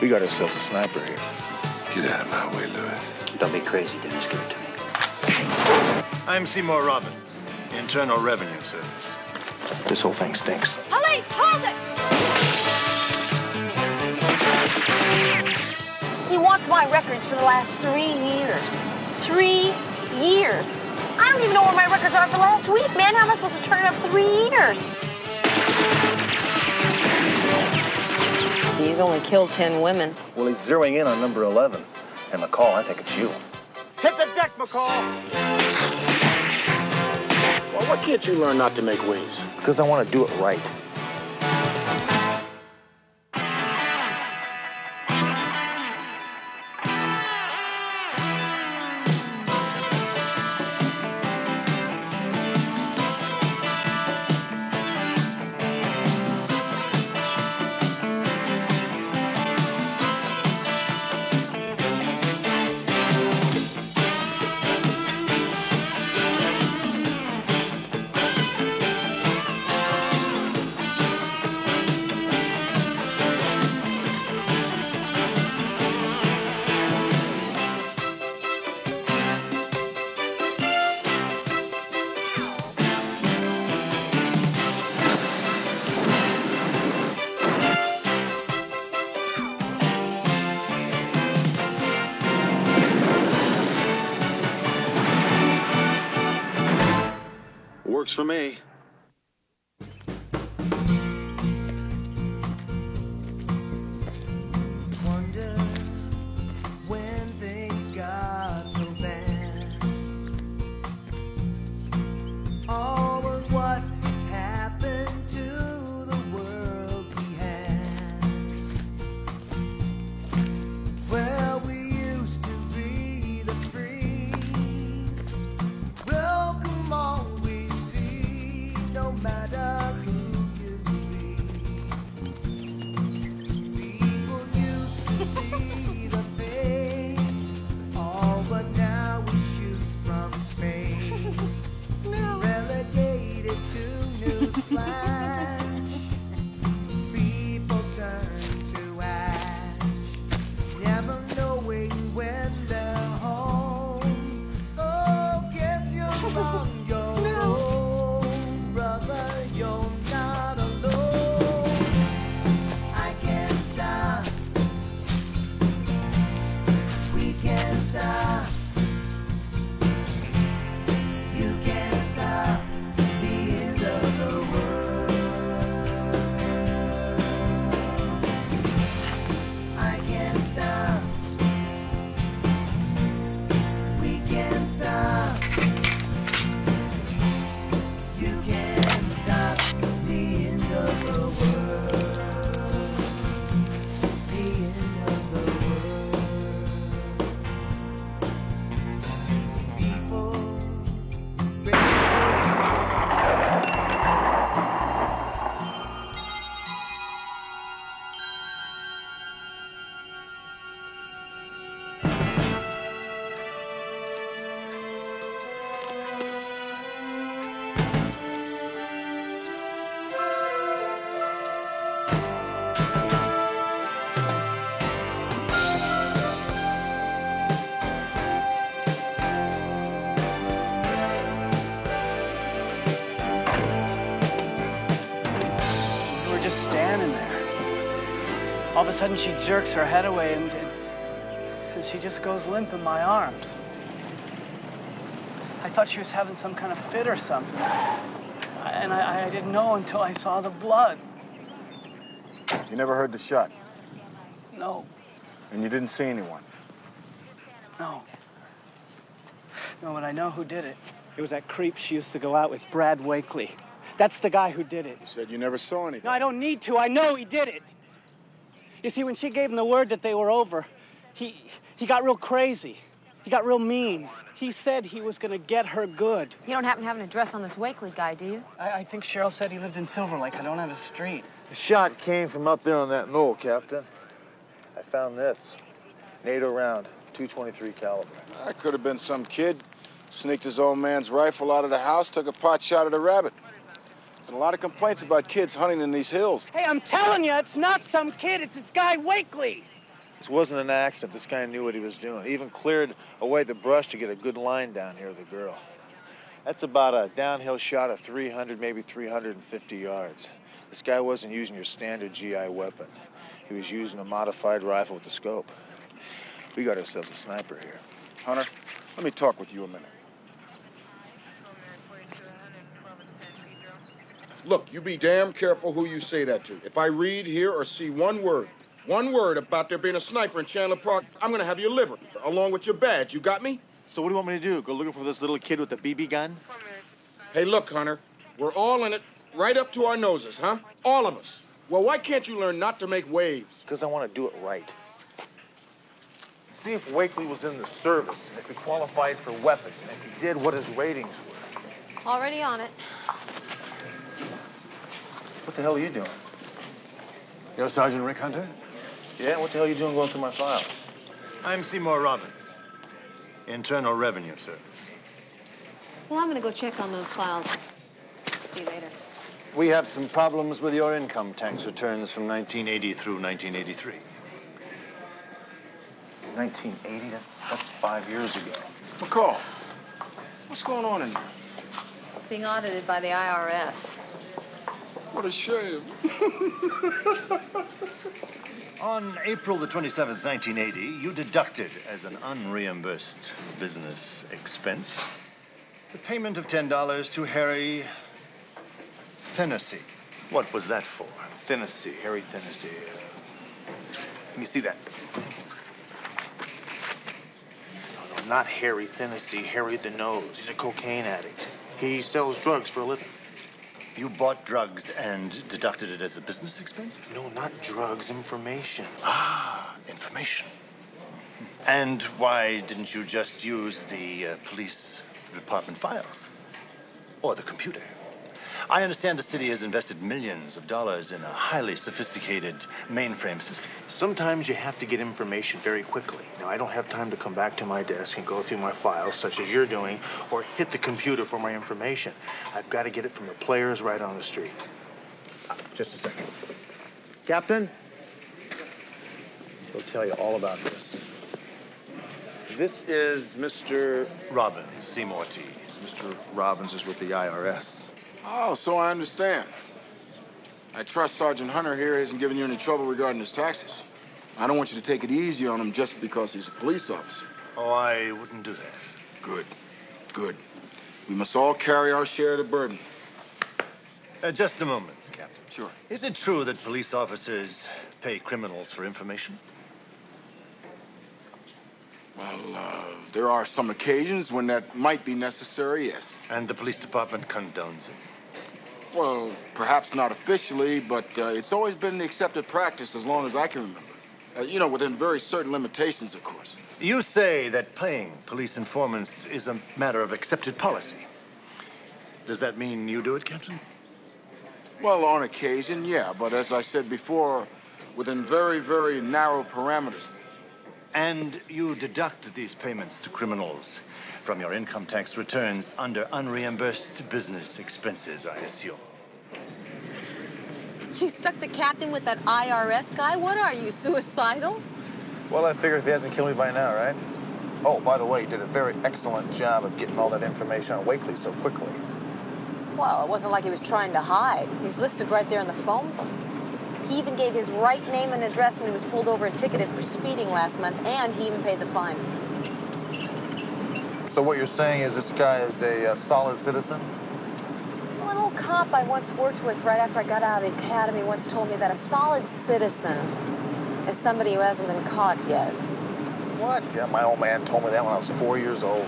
We got ourselves a sniper here. Get out of my way, Lewis. Don't be crazy, Dennis. Give it to me. I'm Seymour Robbins, Internal Revenue Service. This whole thing stinks. Police, hold it! He wants my records for the last 3 years. 3 years. I don't even know where my records are for last week, man. How am I supposed to turn up 3 years? He's only killed 10 women. Well, he's zeroing in on number 11. And McCall, I think it's you. Hit the deck, McCall! Well, why can't you learn not to make waves? Because I want to do it right. Works for me. Wonder when things got so bad. All was what happened to the world we had. Well, we used to breathe the free. Welcome all we see. just standing there. All of a sudden, she jerks her head away, and she just goes limp in my arms. I thought she was having some kind of fit or something. And I didn't know until I saw the blood. You never heard the shot? No. And you didn't see anyone? No. No, but I know who did it. It was that creep she used to go out with, Brad Wakely. That's the guy who did it. You said you never saw anything. No, I don't need to. I know he did it. You see, when she gave him the word that they were over, he got real crazy. He got real mean. He said he was going to get her good. You don't happen to have an address on this Wakely guy, do you? I think Cheryl said he lived in Silver Lake. I don't have his street. The shot came from up there on that knoll, Captain. I found this. NATO round, .223 caliber. That could have been some kid. Sneaked his old man's rifle out of the house, took a pot shot at a rabbit. And a lot of complaints about kids hunting in these hills. Hey, I'm telling you, it's not some kid. It's this guy Wakely. This wasn't an accident. This guy knew what he was doing. He even cleared away the brush to get a good line down here of the girl. That's about a downhill shot of 300, maybe 350 yards. This guy wasn't using your standard GI weapon. He was using a modified rifle with a scope. We got ourselves a sniper here. Hunter, let me talk with you a minute. Look, you be damn careful who you say that to. If I read, hear, or see one word about there being a sniper in Chandler Park, I'm gonna have your liver, along with your badge. You got me? So what do you want me to do? Go looking for this little kid with the BB gun? Hey, look, Hunter, we're all in it, right up to our noses, huh? All of us. Well, why can't you learn not to make waves? Because I want to do it right. See if Wakely was in the service, and if he qualified for weapons, and if he did, what his ratings were. Already on it. What the hell are you doing? You're Sergeant Rick Hunter? Yeah, what the hell are you doing going through my files? I'm Seymour Robbins. Internal Revenue Service. Well, I'm going to go check on those files. See you later. We have some problems with your income tax returns from 1980 through 1983. 1980? That's 5 years ago. McCall, what's going on in here? It's being audited by the IRS. What a shame. On April the 27th, 1980, you deducted as an unreimbursed business expense the payment of $10 to Harry Tennessee. What was that for? Tennessee, Harry Tennessee. Let me see that. No, not Harry Tennessee, Harry the Nose. He's a cocaine addict. He sells drugs for a living. You bought drugs and deducted it as a business expense? No, not drugs, information. Ah, information. And why didn't you just use the police department files? Or the computer? I understand the city has invested millions of dollars in a highly sophisticated mainframe system. Sometimes you have to get information very quickly. Now, I don't have time to come back to my desk and go through my files, such as you're doing, or hit the computer for my information. I've got to get it from the players right on the street. Just a second. Captain? He'll tell you all about this. This is Mr. Robbins, Seymour T. Mr. Robbins is with the IRS. Oh, so I understand. I trust Sergeant Hunter here isn't giving you any trouble regarding his taxes. I don't want you to take it easy on him just because he's a police officer. Oh, I wouldn't do that. Good. Good. We must all carry our share of the burden. Just a moment, Captain. Sure. Is it true that police officers pay criminals for information? Well, there are some occasions when that might be necessary, yes. And the police department condones it? Well, perhaps not officially, but it's always been the accepted practice as long as I can remember. You know, within very certain limitations, of course. You say that paying police informants is a matter of accepted policy. Does that mean you do it, Captain? Well, on occasion, yeah. But as I said before, within very, very narrow parameters. And you deduct these payments to criminals from your income tax returns under unreimbursed business expenses, I assume. You stuck the captain with that IRS guy? What are you, suicidal? Well, I figure if he hasn't killed me by now, right? Oh, by the way, he did a very excellent job of getting all that information on Wakely so quickly. Well, it wasn't like he was trying to hide. He's listed right there in the phone book. He even gave his right name and address when he was pulled over and ticketed for speeding last month, and he even paid the fine. So what you're saying is this guy is a solid citizen? Well, an old cop I once worked with right after I got out of the academy once told me that a solid citizen is somebody who hasn't been caught yet. What? Yeah, my old man told me that when I was 4 years old.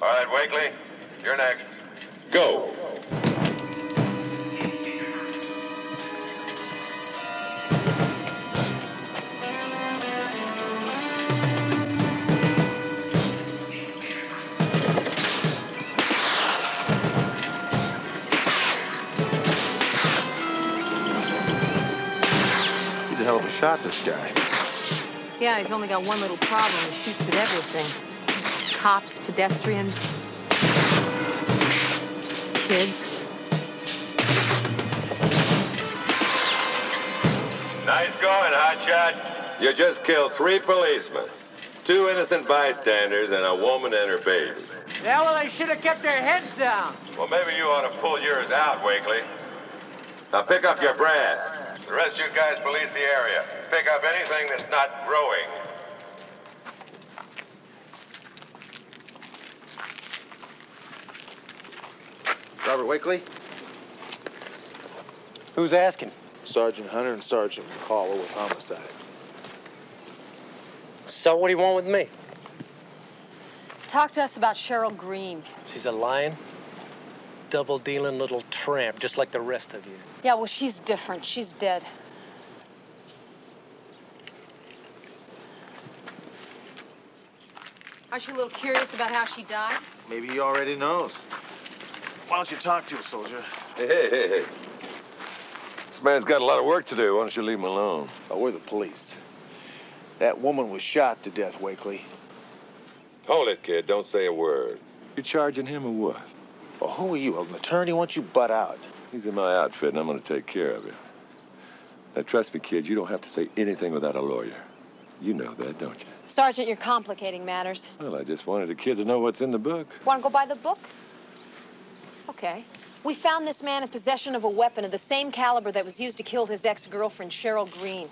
All right, Wakely, you're next. Go. He's a hell of a shot, this guy. Yeah, he's only got one little problem. He shoots at everything. Cops, pedestrians, kids. Nice going, hotshot. You just killed 3 policemen, 2 innocent bystanders, and a woman and her baby. Yeah, well, they should have kept their heads down. Well, maybe you ought to pull yours out, Wakely. Now pick up your brass. The rest of you guys police the area. Pick up anything that's not growing. Robert Wakely? Who's asking? Sergeant Hunter and Sergeant McCall are with homicide. So what do you want with me? Talk to us about Cheryl Green. She's a lying, double-dealing little tramp, just like the rest of you. Yeah, well, she's different. She's dead. Aren't you a little curious about how she died? Maybe he already knows. Why don't you talk to her, soldier? Hey. This man's got a lot of work to do. Why don't you leave him alone? Oh, we're the police. That woman was shot to death, Wakely. Hold it, kid. Don't say a word. You charging him or what? Well, who are you, an attorney? Why don't you butt out? He's in my outfit, and I'm going to take care of him. Now, trust me, kid, you don't have to say anything without a lawyer. You know that, don't you? Sergeant, you're complicating matters. Well, I just wanted the kid to know what's in the book. Want to go by the book? Okay. We found this man in possession of a weapon of the same caliber that was used to kill his ex-girlfriend, Cheryl Green.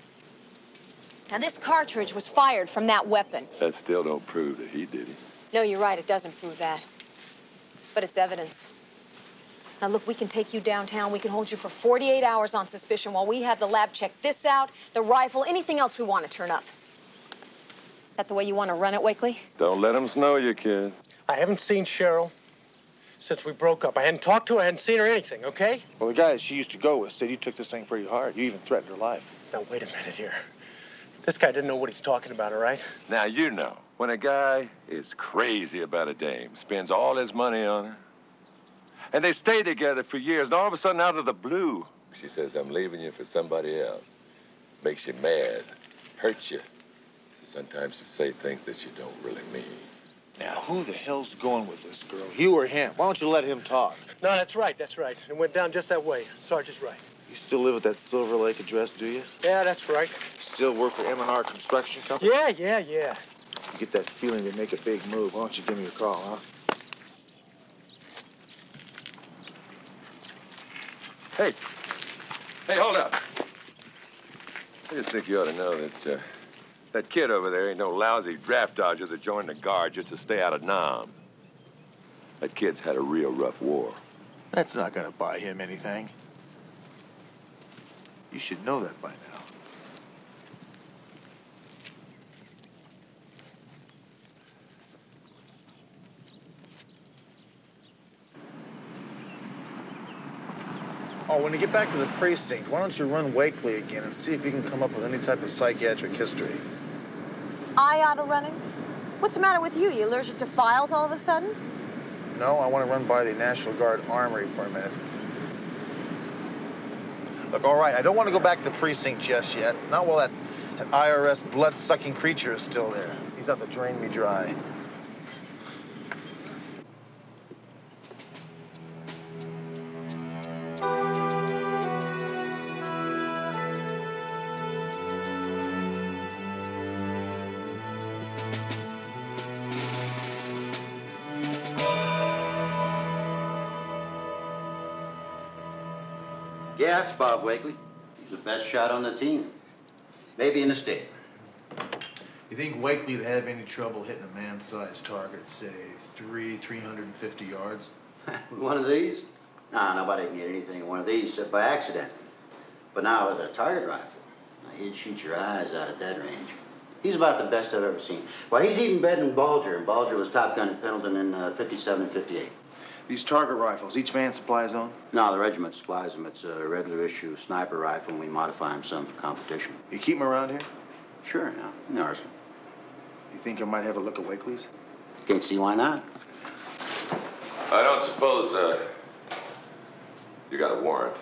Now, this cartridge was fired from that weapon. That still don't prove that he did it. No, you're right. It doesn't prove that. But it's evidence. Now, look, we can take you downtown. We can hold you for 48 hours on suspicion while we have the lab check this out, the rifle, anything else we want to turn up. That the way you want to run it, Wakely? Don't let him snow you, kid. I haven't seen Cheryl since we broke up. I hadn't talked to her, I hadn't seen her anything, okay? Well, the guy she used to go with said you took this thing pretty hard. You even threatened her life. Now, wait a minute here. This guy didn't know what he's talking about, all right? Now, you know, when a guy is crazy about a dame, spends all his money on her, and they stay together for years, and all of a sudden, out of the blue, she says, I'm leaving you for somebody else. Makes you mad, hurts you. So sometimes you say things that you don't really mean. Now, who the hell's going with this girl? You or him? Why don't you let him talk? No, that's right, that's right. It went down just that way. Sergeant's right. You still live at that Silver Lake address, do you? Yeah, that's right. Still work for M&R Construction Company? Yeah. You get that feeling they make a big move. Why don't you give me a call, huh? Hey, hold up. I just think you ought to know that that kid over there ain't no lousy draft dodger that joined the Guard just to stay out of Nam. That kid's had a real rough war. That's not gonna buy him anything. You should know that by now. Oh, when you get back to the precinct, why don't you run Wakely again and see if you can come up with any type of psychiatric history? I ought to run it? What's the matter with you? You allergic to files all of a sudden? No, I want to run by the National Guard Armory for a minute. Look, all right, I don't want to go back to the precinct just yet. Not while that IRS blood-sucking creature is still there. He's out to drain me dry. Yeah, it's Bob Wakely. He's the best shot on the team. Maybe in the state. You think Wakely'd have any trouble hitting a man-sized target, say 350 yards? With one of these? Nah, nobody can hit anything in one of these except by accident. But now with a target rifle, he'd shoot your eyes out at that range. He's about the best I've ever seen. Well, he's even better than Bulger, and Bulger was top gun at Pendleton in 57 and 58. These target rifles, each man supplies his own? No, the regiment supplies them. It's a regular issue sniper rifle, and we modify them some for competition. You keep them around here? Sure, yeah. In arsenal. You think I might have a look at Wakely's? Can't see why not. I don't suppose, you got a warrant?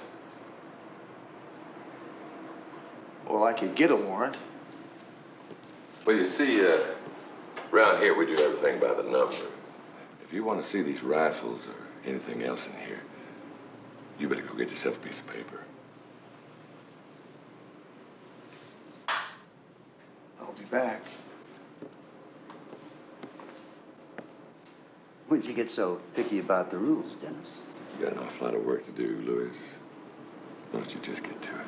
Well, I could get a warrant. Well, you see, around here we do everything by the number. If you want to see these rifles or anything else in here, you better go get yourself a piece of paper. I'll be back. When'd you get so picky about the rules, Dennis? You got an awful lot of work to do, Louis. Why don't you just get to it?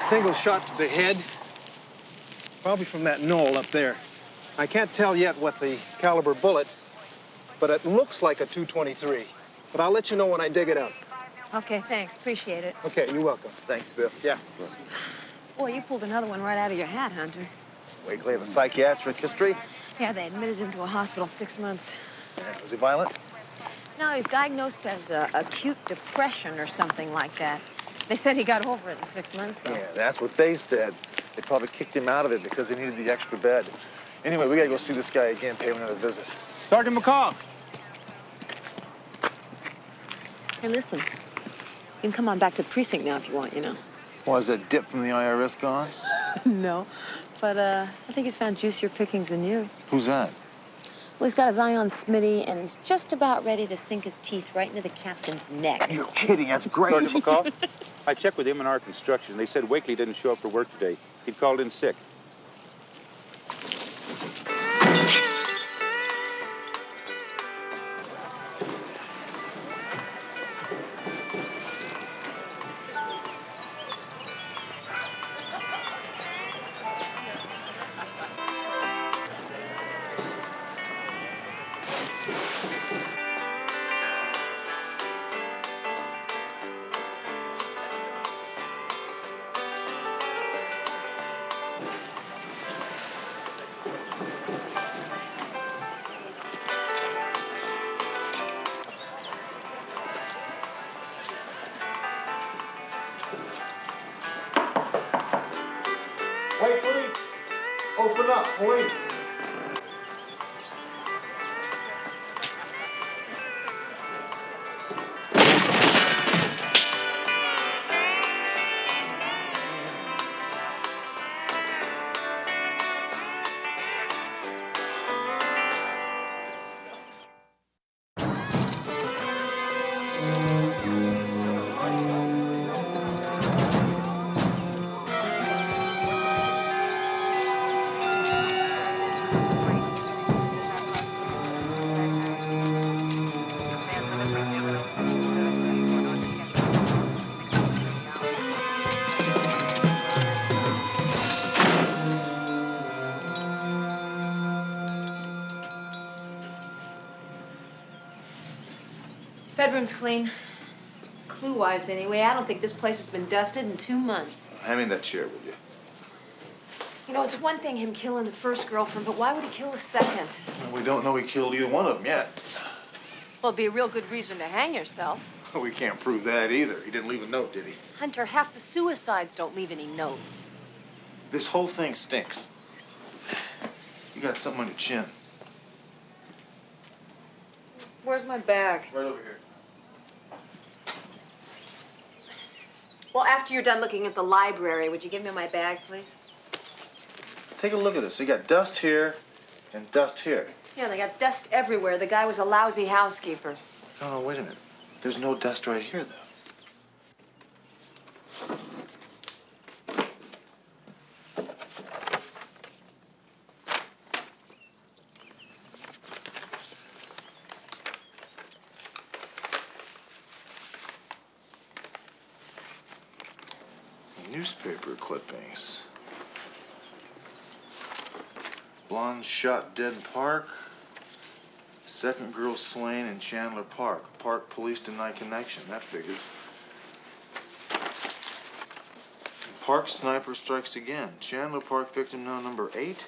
Single shot to the head, probably from that knoll up there. I can't tell yet what the caliber bullet, but it looks like a .223. But I'll let you know when I dig it out. Okay, thanks. Appreciate it. Okay, you're welcome. Thanks, Bill. Yeah. Boy, you pulled another one right out of your hat, Hunter. Wakely have a psychiatric history? Yeah, they admitted him to a hospital 6 months. Yeah, was he violent? No, he was diagnosed as acute depression or something like that. They said he got over it in 6 months, though. Yeah, that's what they said. They probably kicked him out of it because they needed the extra bed. Anyway, we gotta go see this guy again, pay him another visit. Sergeant McCall. Hey, listen. You can come on back to the precinct now if you want, you know. Why, is that dip from the IRS gone? No, but I think he's found juicier pickings than you. Who's that? Well, he's got his eye on Smitty, and he's just about ready to sink his teeth right into the captain's neck. You're kidding. That's great. Sergeant McCall, I checked with him and our construction. They said Wakely didn't show up for work today. He'd called in sick. Wakely, open up, police. Bedroom's clean. Clue-wise, anyway, I don't think this place has been dusted in 2 months. Hand me that chair, will you? You know, it's one thing him killing the first girlfriend, but why would he kill the second? Well, we don't know he killed either one of them yet. Well, it'd be a real good reason to hang yourself. We can't prove that either. He didn't leave a note, did he? Hunter, half the suicides don't leave any notes. This whole thing stinks. You got something on your chin. Where's my bag? Right over here. Well, after you're done looking at the library, would you give me my bag, please? Take a look at this. You got dust here and dust here. Yeah, they got dust everywhere. The guy was a lousy housekeeper. No, wait a minute. There's no dust right here, though. Newspaper clippings. Blonde shot dead Park. Second girl slain in Chandler Park. Park police deny connection. That figures. Park sniper strikes again. Chandler Park victim now number 8.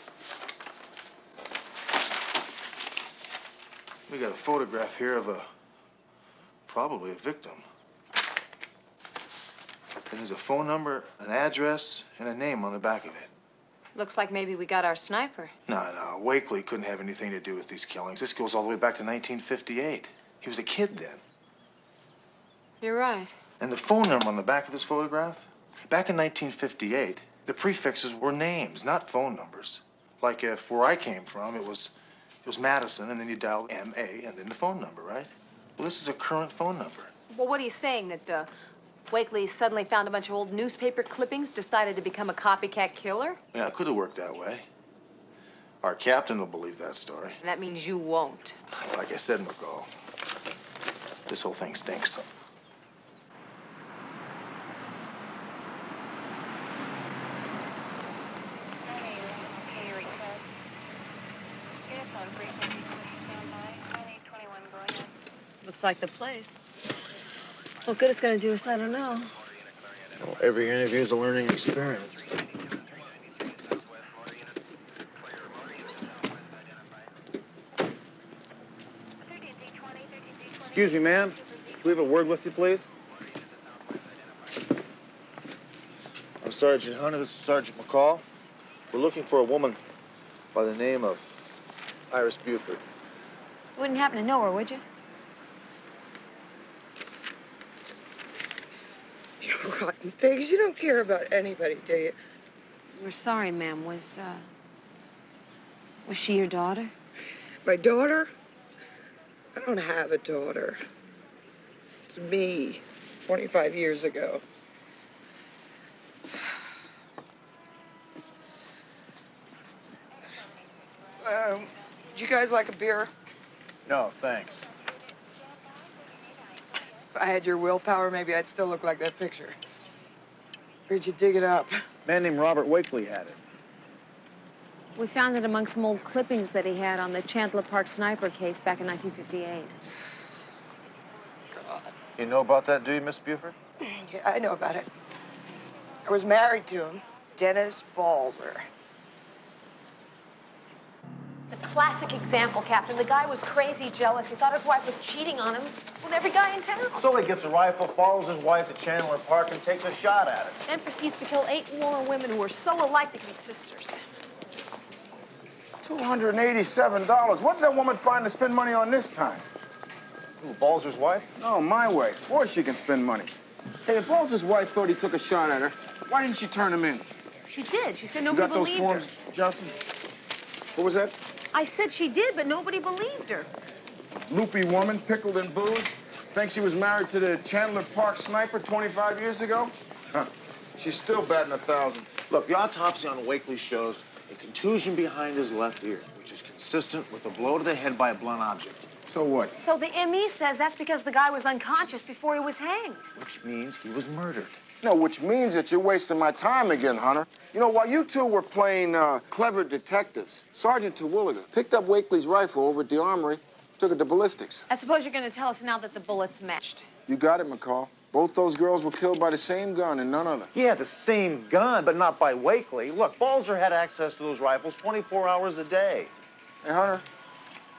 We got a photograph here of probably a victim. And there's a phone number, an address, and a name on the back of it. Looks like maybe we got our sniper. No, Wakely couldn't have anything to do with these killings. This goes all the way back to 1958. He was a kid then. You're right. And the phone number on the back of this photograph? Back in 1958, the prefixes were names, not phone numbers. Like if where I came from, it was Madison, and then you dial M-A, and then the phone number, right? Well, this is a current phone number. Well, what are you saying, that Wakely suddenly found a bunch of old newspaper clippings, decided to become a copycat killer? Yeah, it could have worked that way. Our captain will believe that story. And that means you won't. Like I said, McCall, this whole thing stinks. Looks like the place. What good it's gonna do us, I don't know. Well, every interview is a learning experience. Excuse me, ma'am. Can we have a word with you, please? I'm Sergeant Hunter. This is Sergeant McCall. We're looking for a woman by the name of Iris Buford. You wouldn't happen to know her, would you? You rotten pigs. You don't care about anybody, do you? We're sorry, ma'am. Was she your daughter? My daughter? I don't have a daughter. It's me, 25 years ago. Would you guys like a beer? No, thanks. If I had your willpower, maybe I'd still look like that picture. Where'd you dig it up? A man named Robert Wakely had it. We found it among some old clippings that he had on the Chandler Park sniper case back in 1958. God. You know about that, do you, Miss Buford? Yeah, I know about it. I was married to him, Dennis Balzer. It's a classic example, Captain. The guy was crazy jealous. He thought his wife was cheating on him with every guy in town. So he gets a rifle, follows his wife to Chandler Park, and takes a shot at her. And proceeds to kill 8 more women who were so alike they could be sisters. $287. What did that woman find to spend money on this time? Who, Balzer's wife? Oh, my way. Of course she can spend money. Hey, if Balzer's wife thought he took a shot at her, why didn't she turn him in? She did. She said You nobody got those believed forms, her. Johnson? What was that? I said she did, but nobody believed her. Loopy woman, pickled in booze. Think she was married to the Chandler Park sniper 25 years ago? Huh. She's still batting 1,000. Look, the autopsy on Wakely shows a contusion behind his left ear, which is consistent with a blow to the head by a blunt object. So what? So the ME says that's because the guy was unconscious before he was hanged. Which means he was murdered. No, which means that you're wasting my time again, Hunter. You know, while you two were playing clever detectives, Sergeant Terwilliger picked up Wakely's rifle over at the armory, took it to ballistics. I suppose you're going to tell us now that the bullets matched. You got it, McCall. Both those girls were killed by the same gun and none other. Yeah, the same gun, but not by Wakely. Look, Balzer had access to those rifles 24 hours a day. Hey, Hunter,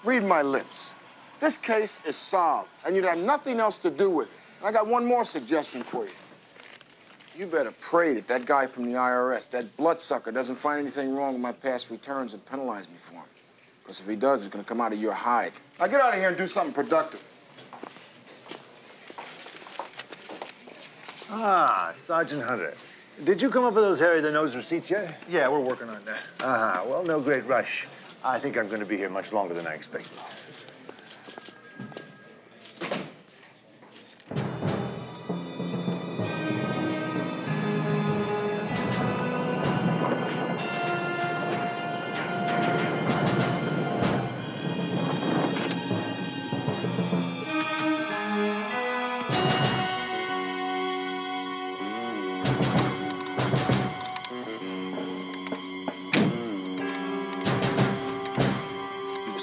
read my lips. This case is solved, and you'd have nothing else to do with it. I got one more suggestion for you. You better pray that that guy from the IRS, that bloodsucker, doesn't find anything wrong with my past returns and penalize me for them. Because if he does, it's going to come out of your hide. Now get out of here and do something productive. Ah, Sergeant Hunter. Did you come up with those Harry-the-Nose receipts yet? Yeah, we're working on that. Uh-huh. Well, no great rush. I think I'm going to be here much longer than I expected.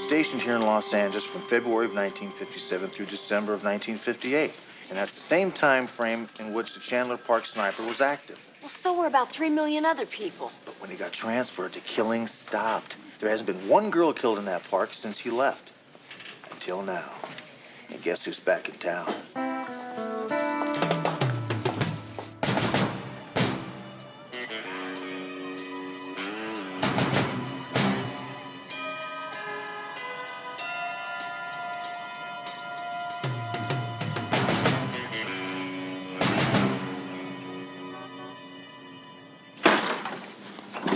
Stationed here in Los Angeles from February of 1957 through December of 1958. And that's the same time frame in which the Chandler Park sniper was active. Well, so were about 3 million other people. But when he got transferred, the killing stopped. There hasn't been one girl killed in that park since he left. Until now. And guess who's back in town?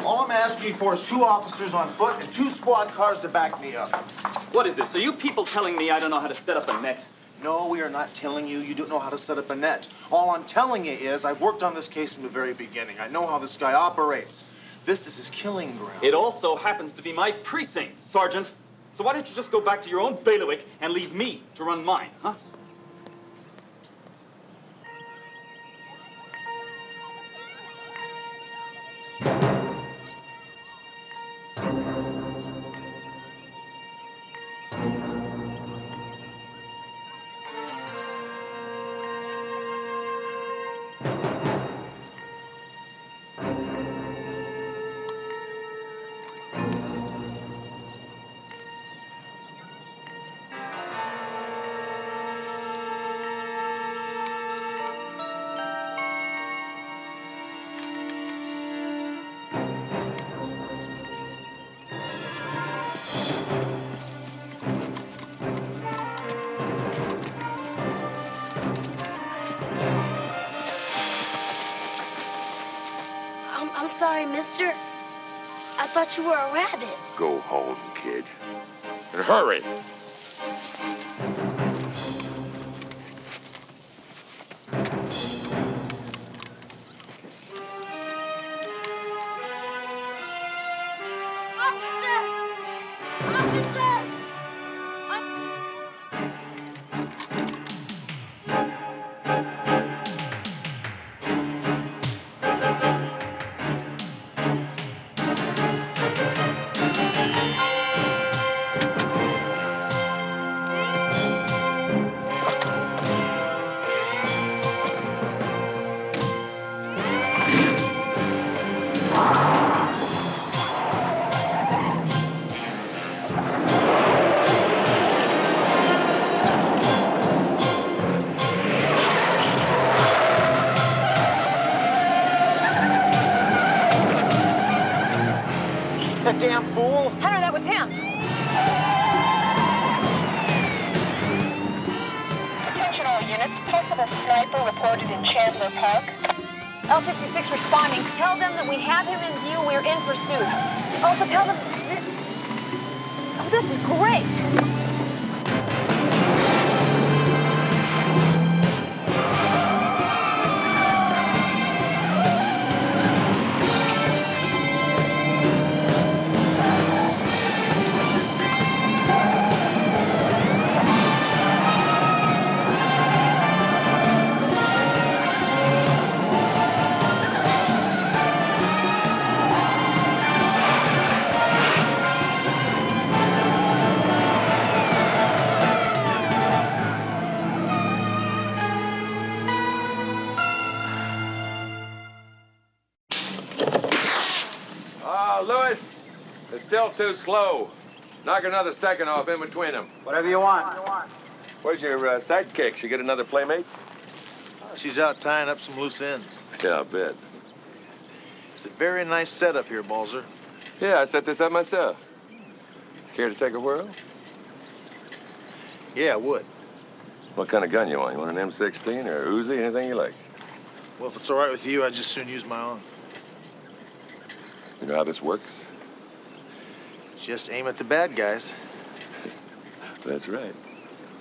All I'm asking for is 2 officers on foot and 2 squad cars to back me up. What is this? Are you people telling me I don't know how to set up a net? No, we are not telling you don't know how to set up a net. All I'm telling you is I've worked on this case from the very beginning. I know how this guy operates. This is his killing ground. It also happens to be my precinct, Sergeant. So why don't you just go back to your own bailiwick and leave me to run mine, huh? I'm sorry, mister. I thought you were a rabbit. Go home, kid. And hurry. That damn fool! Hunter, that was him. Attention all units. Possible sniper reported in Chandler Park. L-56 responding. Tell them that we have him in view. We're in pursuit. Also tell them... This is great. Lewis, it's still too slow. Knock another second off in between them. Whatever you want. Where's your sidekick? She get another playmate? Oh, she's out tying up some loose ends. Yeah, I bet. It's a very nice setup here, Balzer. Yeah, I set this up myself. Care to take a whirl? Yeah, I would. What kind of gun you want? You want an M16 or Uzi? Anything you like? Well, if it's all right with you, I'd just soon use my own. You know how this works? Just aim at the bad guys. That's right.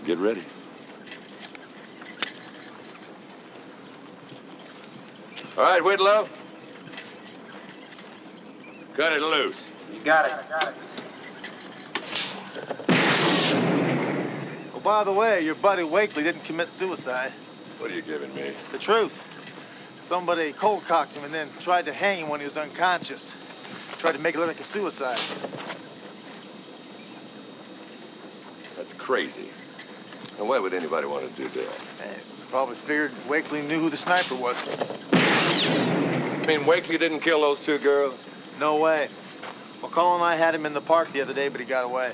Get ready. All right, Whitlow. Cut it loose. You got it. Oh, by the way, your buddy Wakely didn't commit suicide. What are you giving me? The truth. Somebody cold-cocked him and then tried to hang him when he was unconscious. Tried to make it look like a suicide. That's crazy. And why would anybody want to do that? Hey, probably figured Wakely knew who the sniper was. You mean Wakely didn't kill those two girls? No way. McCall and I had him in the park the other day, but he got away.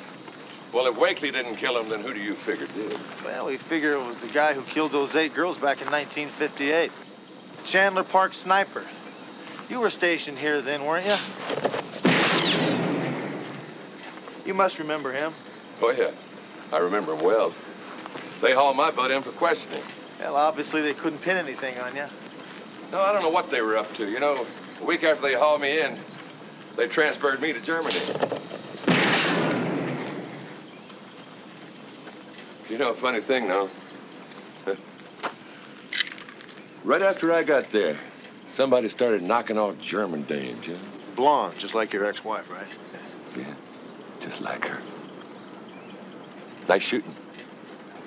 Well, if Wakely didn't kill him, then who do you figure did? Well, we figure it was the guy who killed those 8 girls back in 1958. Chandler Park sniper. You were stationed here then, weren't you? You must remember him. Oh, yeah. I remember him well. They hauled my butt in for questioning. Well, obviously they couldn't pin anything on you. No, I don't know what they were up to. You know, a week after they hauled me in, they transferred me to Germany. You know, a funny thing, though. Right after I got there, somebody started knocking off German dames, you know? Blonde, just like your ex-wife, right? Yeah, just like her. Nice shooting.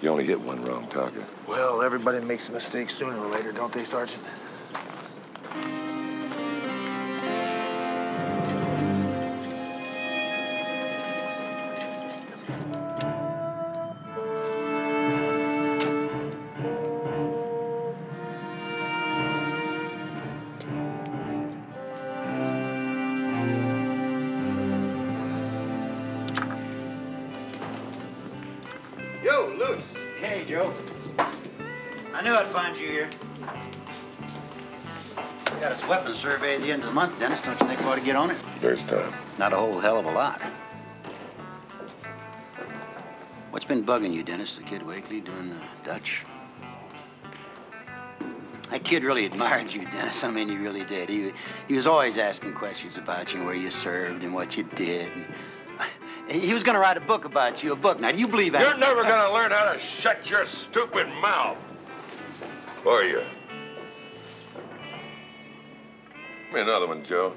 You only hit one wrong target. Well, everybody makes a mistake sooner or later, don't they, Sergeant? Yo, Lewis. Hey, Joe. I knew I'd find you here. Got us weapons survey at the end of the month, Dennis. Don't you think we ought to get on it? There's time. Not a whole hell of a lot. What's been bugging you, Dennis? The kid Wakely doing the Dutch? That kid really admired you, Dennis. I mean, he really did. He was always asking questions about you and where you served and what you did. And he was going to write a book about you, a book. Now, do you believe that? You're never going to learn how to shut your stupid mouth. Are you? Give me another one, Joe.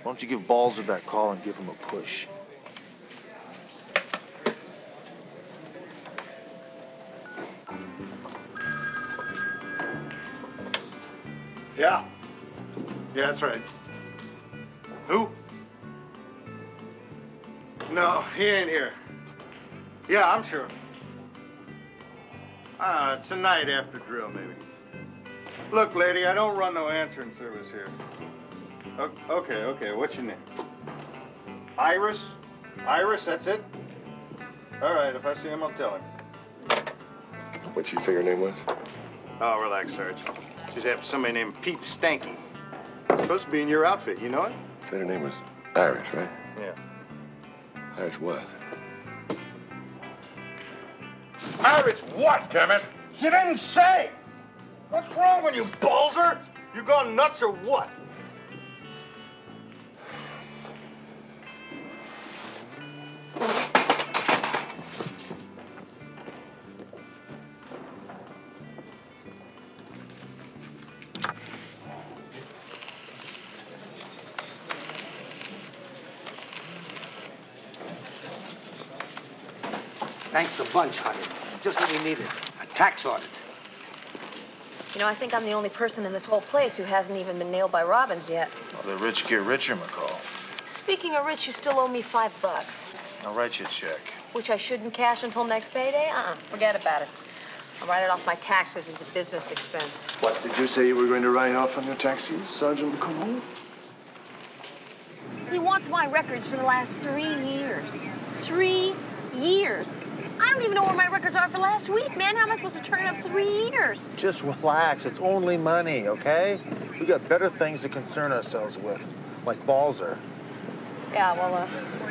Why don't you give Balls of that call and give him a push? Yeah. Yeah, that's right. Who? No, he ain't here. Yeah, I'm sure. Tonight after drill, maybe. Look, lady, I don't run no answering service here. Okay, what's your name? Iris? Iris, that's it? All right, if I see him, I'll tell him. What'd she say her name was? Oh, relax, Sarge. She's after somebody named Pete Stanky. Supposed to be in your outfit, you know it? Said her name was Iris, right? Yeah. Iris what? Iris what, dammit? She didn't say! What's wrong with you, Balzer? You gone nuts or what? Thanks a bunch, honey. Just what we needed. A tax audit. You know, I think I'm the only person in this whole place who hasn't even been nailed by Robbins yet. Well, the rich get richer, McCall. Speaking of rich, you still owe me $5. I'll write you a check. Which I shouldn't cash until next payday? Forget about it. I'll write it off my taxes as a business expense. What, did you say you were going to write off on your taxes, Sergeant McCall? He wants my records for the last 3 years. 3 years. I don't even know where my records are for last week, man. How am I supposed to turn it up 3 years? Just relax. It's only money, okay? We got better things to concern ourselves with, like Balzer. Yeah, well,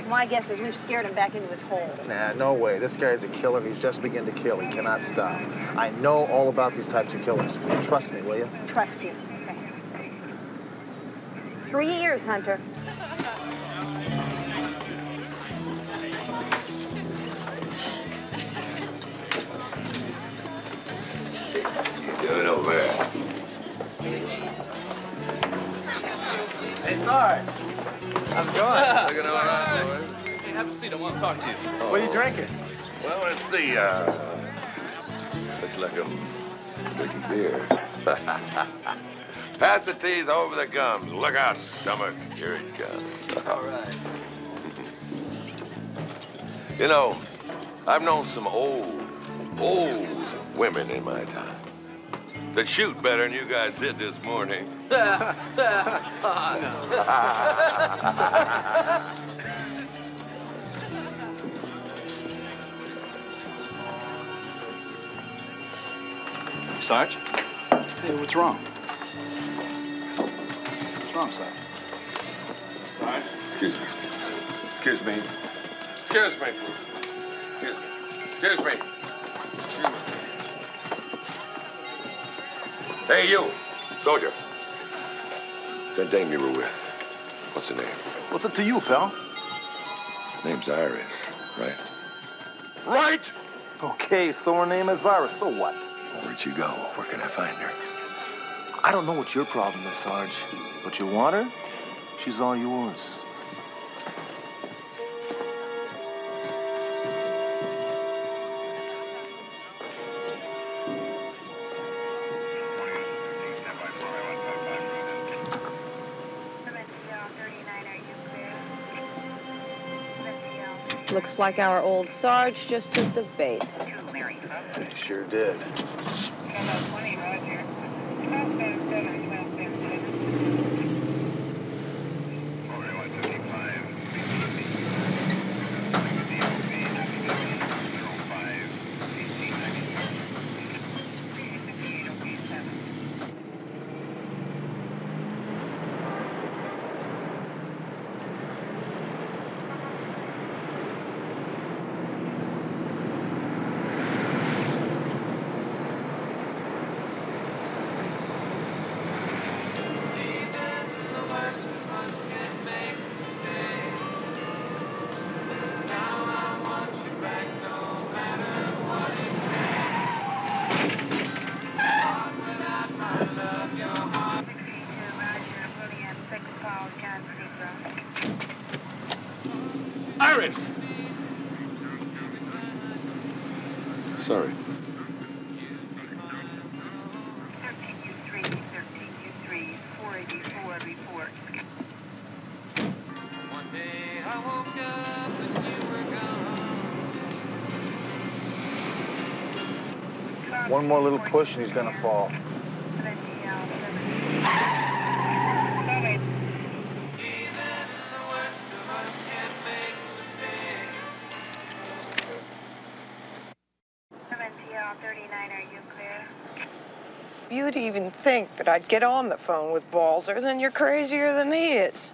My guess is we've scared him back into his hole. Nah, no way. This guy's a killer. He's just beginning to kill. He cannot stop. I know all about these types of killers. Trust me, will you? Trust you. Okay. 3 years, Hunter. Doing over there. Hey, Sarge. How's it going? Looking all right, boys. Hey, have a seat. I want to talk to you. What are you drinking? Well, let's see. Looks like I'm drinking beer. Pass the teeth over the gums. Look out, stomach. Here it comes. All right. You know, I've known some old women in my time that shoot better than you guys did this morning. Sarge? Hey, what's wrong? What's wrong, Sarge? Sarge? Excuse me. Excuse me. Excuse me. Excuse me. Excuse me. Hey, you, soldier. That dame you were with, what's her name? What's it to you, pal? Name's Iris, right? Right! Okay, so her name is Iris. So what? Where'd she go? Where can I find her? I don't know what your problem is, Sarge, but you want her? She's all yours. Looks like our old Sarge just took the bait. He sure did. Iris! Sorry. 13U3, 484 report. One day I woke up and you were gone. One more little push and he's gonna fall. You'd even think that I'd get on the phone with Balzer, then you're crazier than he is.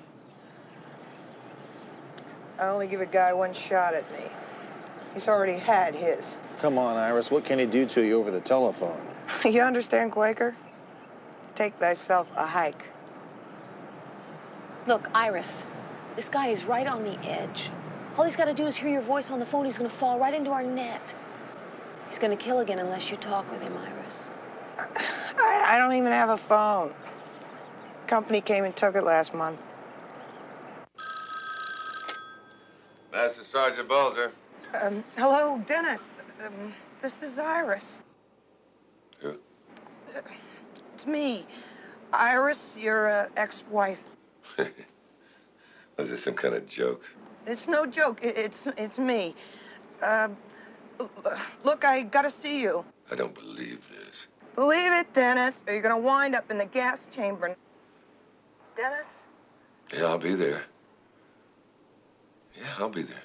I only give a guy one shot at me. He's already had his. Come on, Iris. What can he do to you over the telephone? You understand, Quaker? Take thyself a hike. Look, Iris, this guy is right on the edge. All he's got to do is hear your voice on the phone. He's going to fall right into our net. He's going to kill again unless you talk with him, Iris. I don't even have a phone. Company came and took it last month. Master Sergeant Balzer. Hello, Dennis. This is Iris. Who? It's me. Iris, your ex-wife. Was this some kind of joke? It's no joke. It's me. Look, I gotta see you. I don't believe this. Believe it, Dennis, or you're gonna wind up in the gas chamber. Dennis? Yeah, I'll be there. Yeah, I'll be there.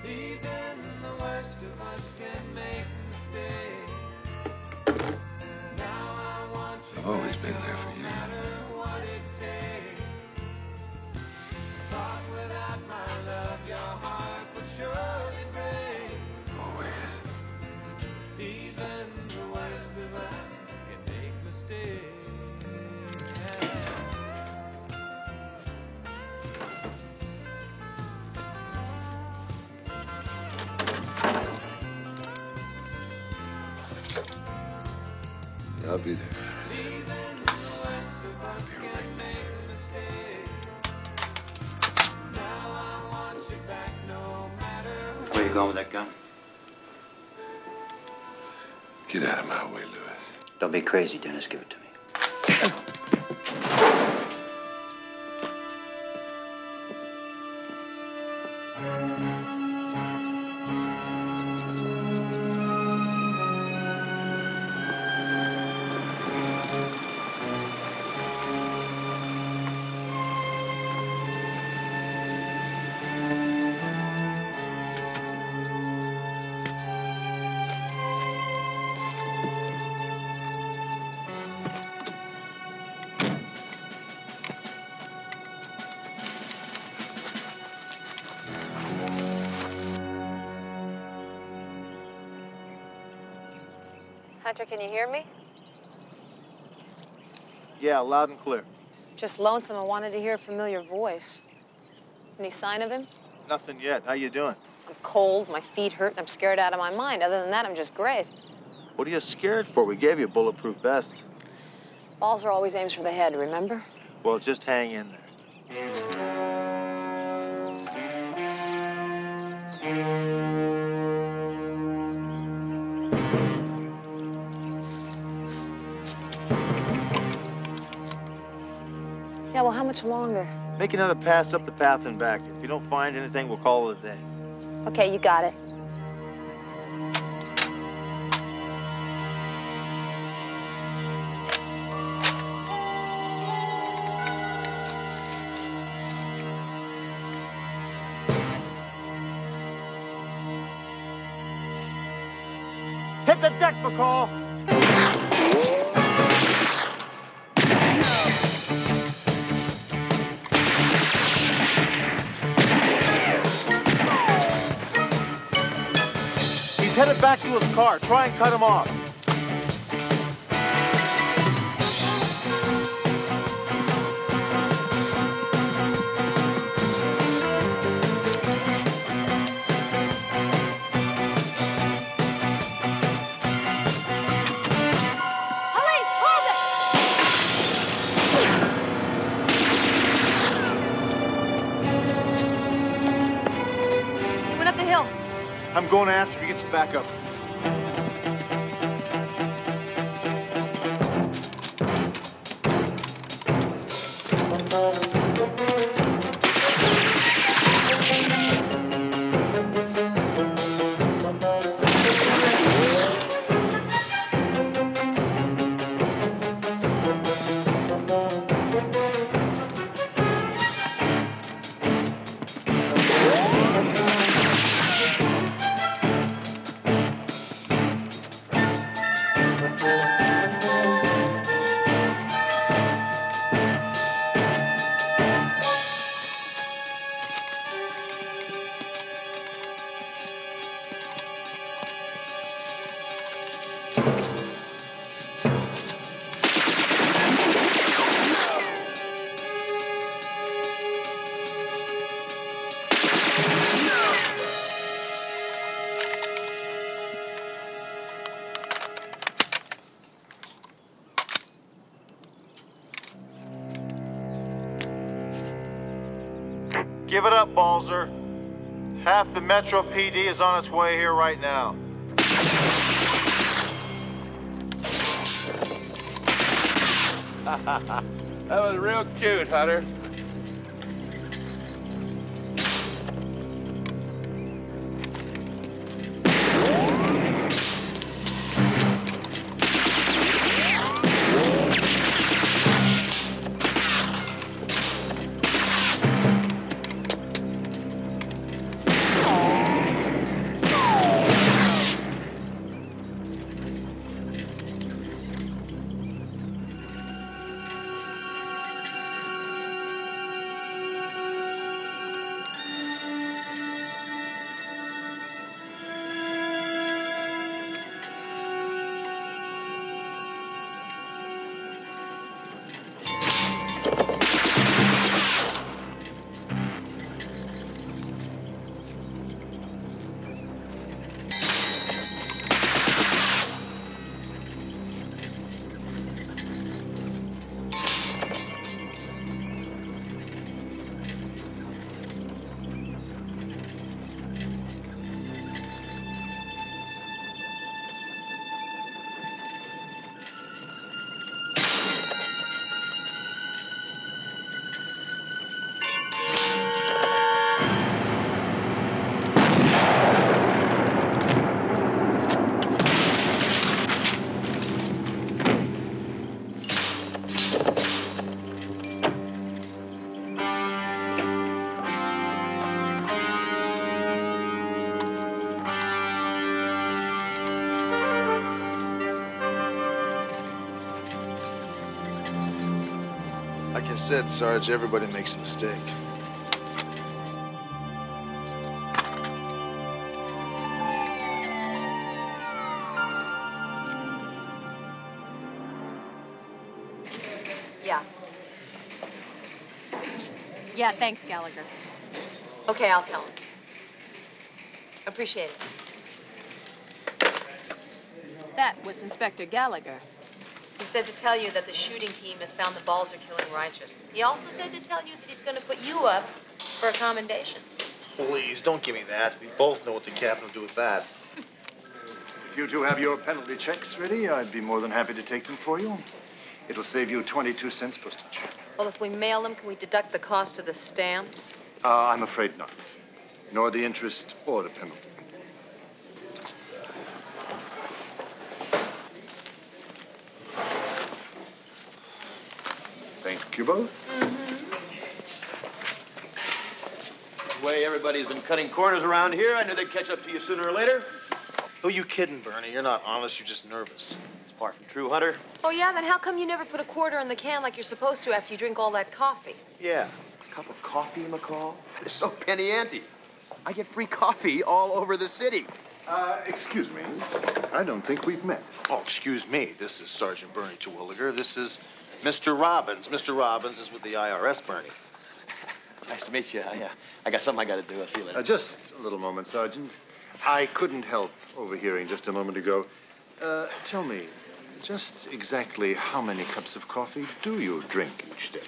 Even the worst of us can make mistakes. Now I want you. I've always been there for you. No matter what it takes. Thought I'll be there. Where you going with that gun? Get out of my way, Louis. Don't be crazy, Dennis. Give it to me. Hunter, can you hear me? Yeah, loud and clear. Just lonesome. I wanted to hear a familiar voice. Any sign of him? Nothing yet. How you doing? I'm cold, my feet hurt, and I'm scared out of my mind. Other than that, I'm just great. What are you scared for? We gave you a bulletproof vest. Balls are always aims for the head, remember? Well, just hang in there. Yeah, well, how much longer? Make another pass up the path and back. If you don't find anything, we'll call it a day. Okay, you got it. Hit the deck, McCall! He's headed back to his car. Try and cut him off. He went up the hill. I'm going after him. He gets back up. Give it up, Balzer. Half the Metro PD is on its way here right now. That was real cute, Hunter. Like I said, Sarge, everybody makes a mistake. Yeah. Yeah, thanks, Gallagher. Okay, I'll tell him. Appreciate it. That was Inspector Gallagher. He said to tell you that the shooting team has found the balls are killing righteous. He also said to tell you that he's going to put you up for a commendation. Please, don't give me that. We both know what the captain will do with that. If you two have your penalty checks ready, I'd be more than happy to take them for you. It'll save you 22 cents postage. Well, if we mail them, can we deduct the cost of the stamps? I'm afraid not. Nor the interest or the penalty. Thank you both. The way everybody's been cutting corners around here, I knew they'd catch up to you sooner or later. Who you kidding, Bernie? You're not honest, you're just nervous. It's far from true, Hunter. Oh, yeah? Then how come you never put a quarter in the can like you're supposed to after you drink all that coffee? Yeah. A cup of coffee, McCall? It's so penny ante. I get free coffee all over the city. Excuse me. I don't think we've met. Oh, excuse me. This is Sergeant Bernie Terwilliger. This is Mr. Robbins. Mr. Robbins is with the IRS, Bernie. Nice to meet you. I got something I got to do. I'll see you later. Just a little moment, Sergeant. I couldn't help overhearing just a moment ago. Tell me, just exactly how many cups of coffee do you drink each day?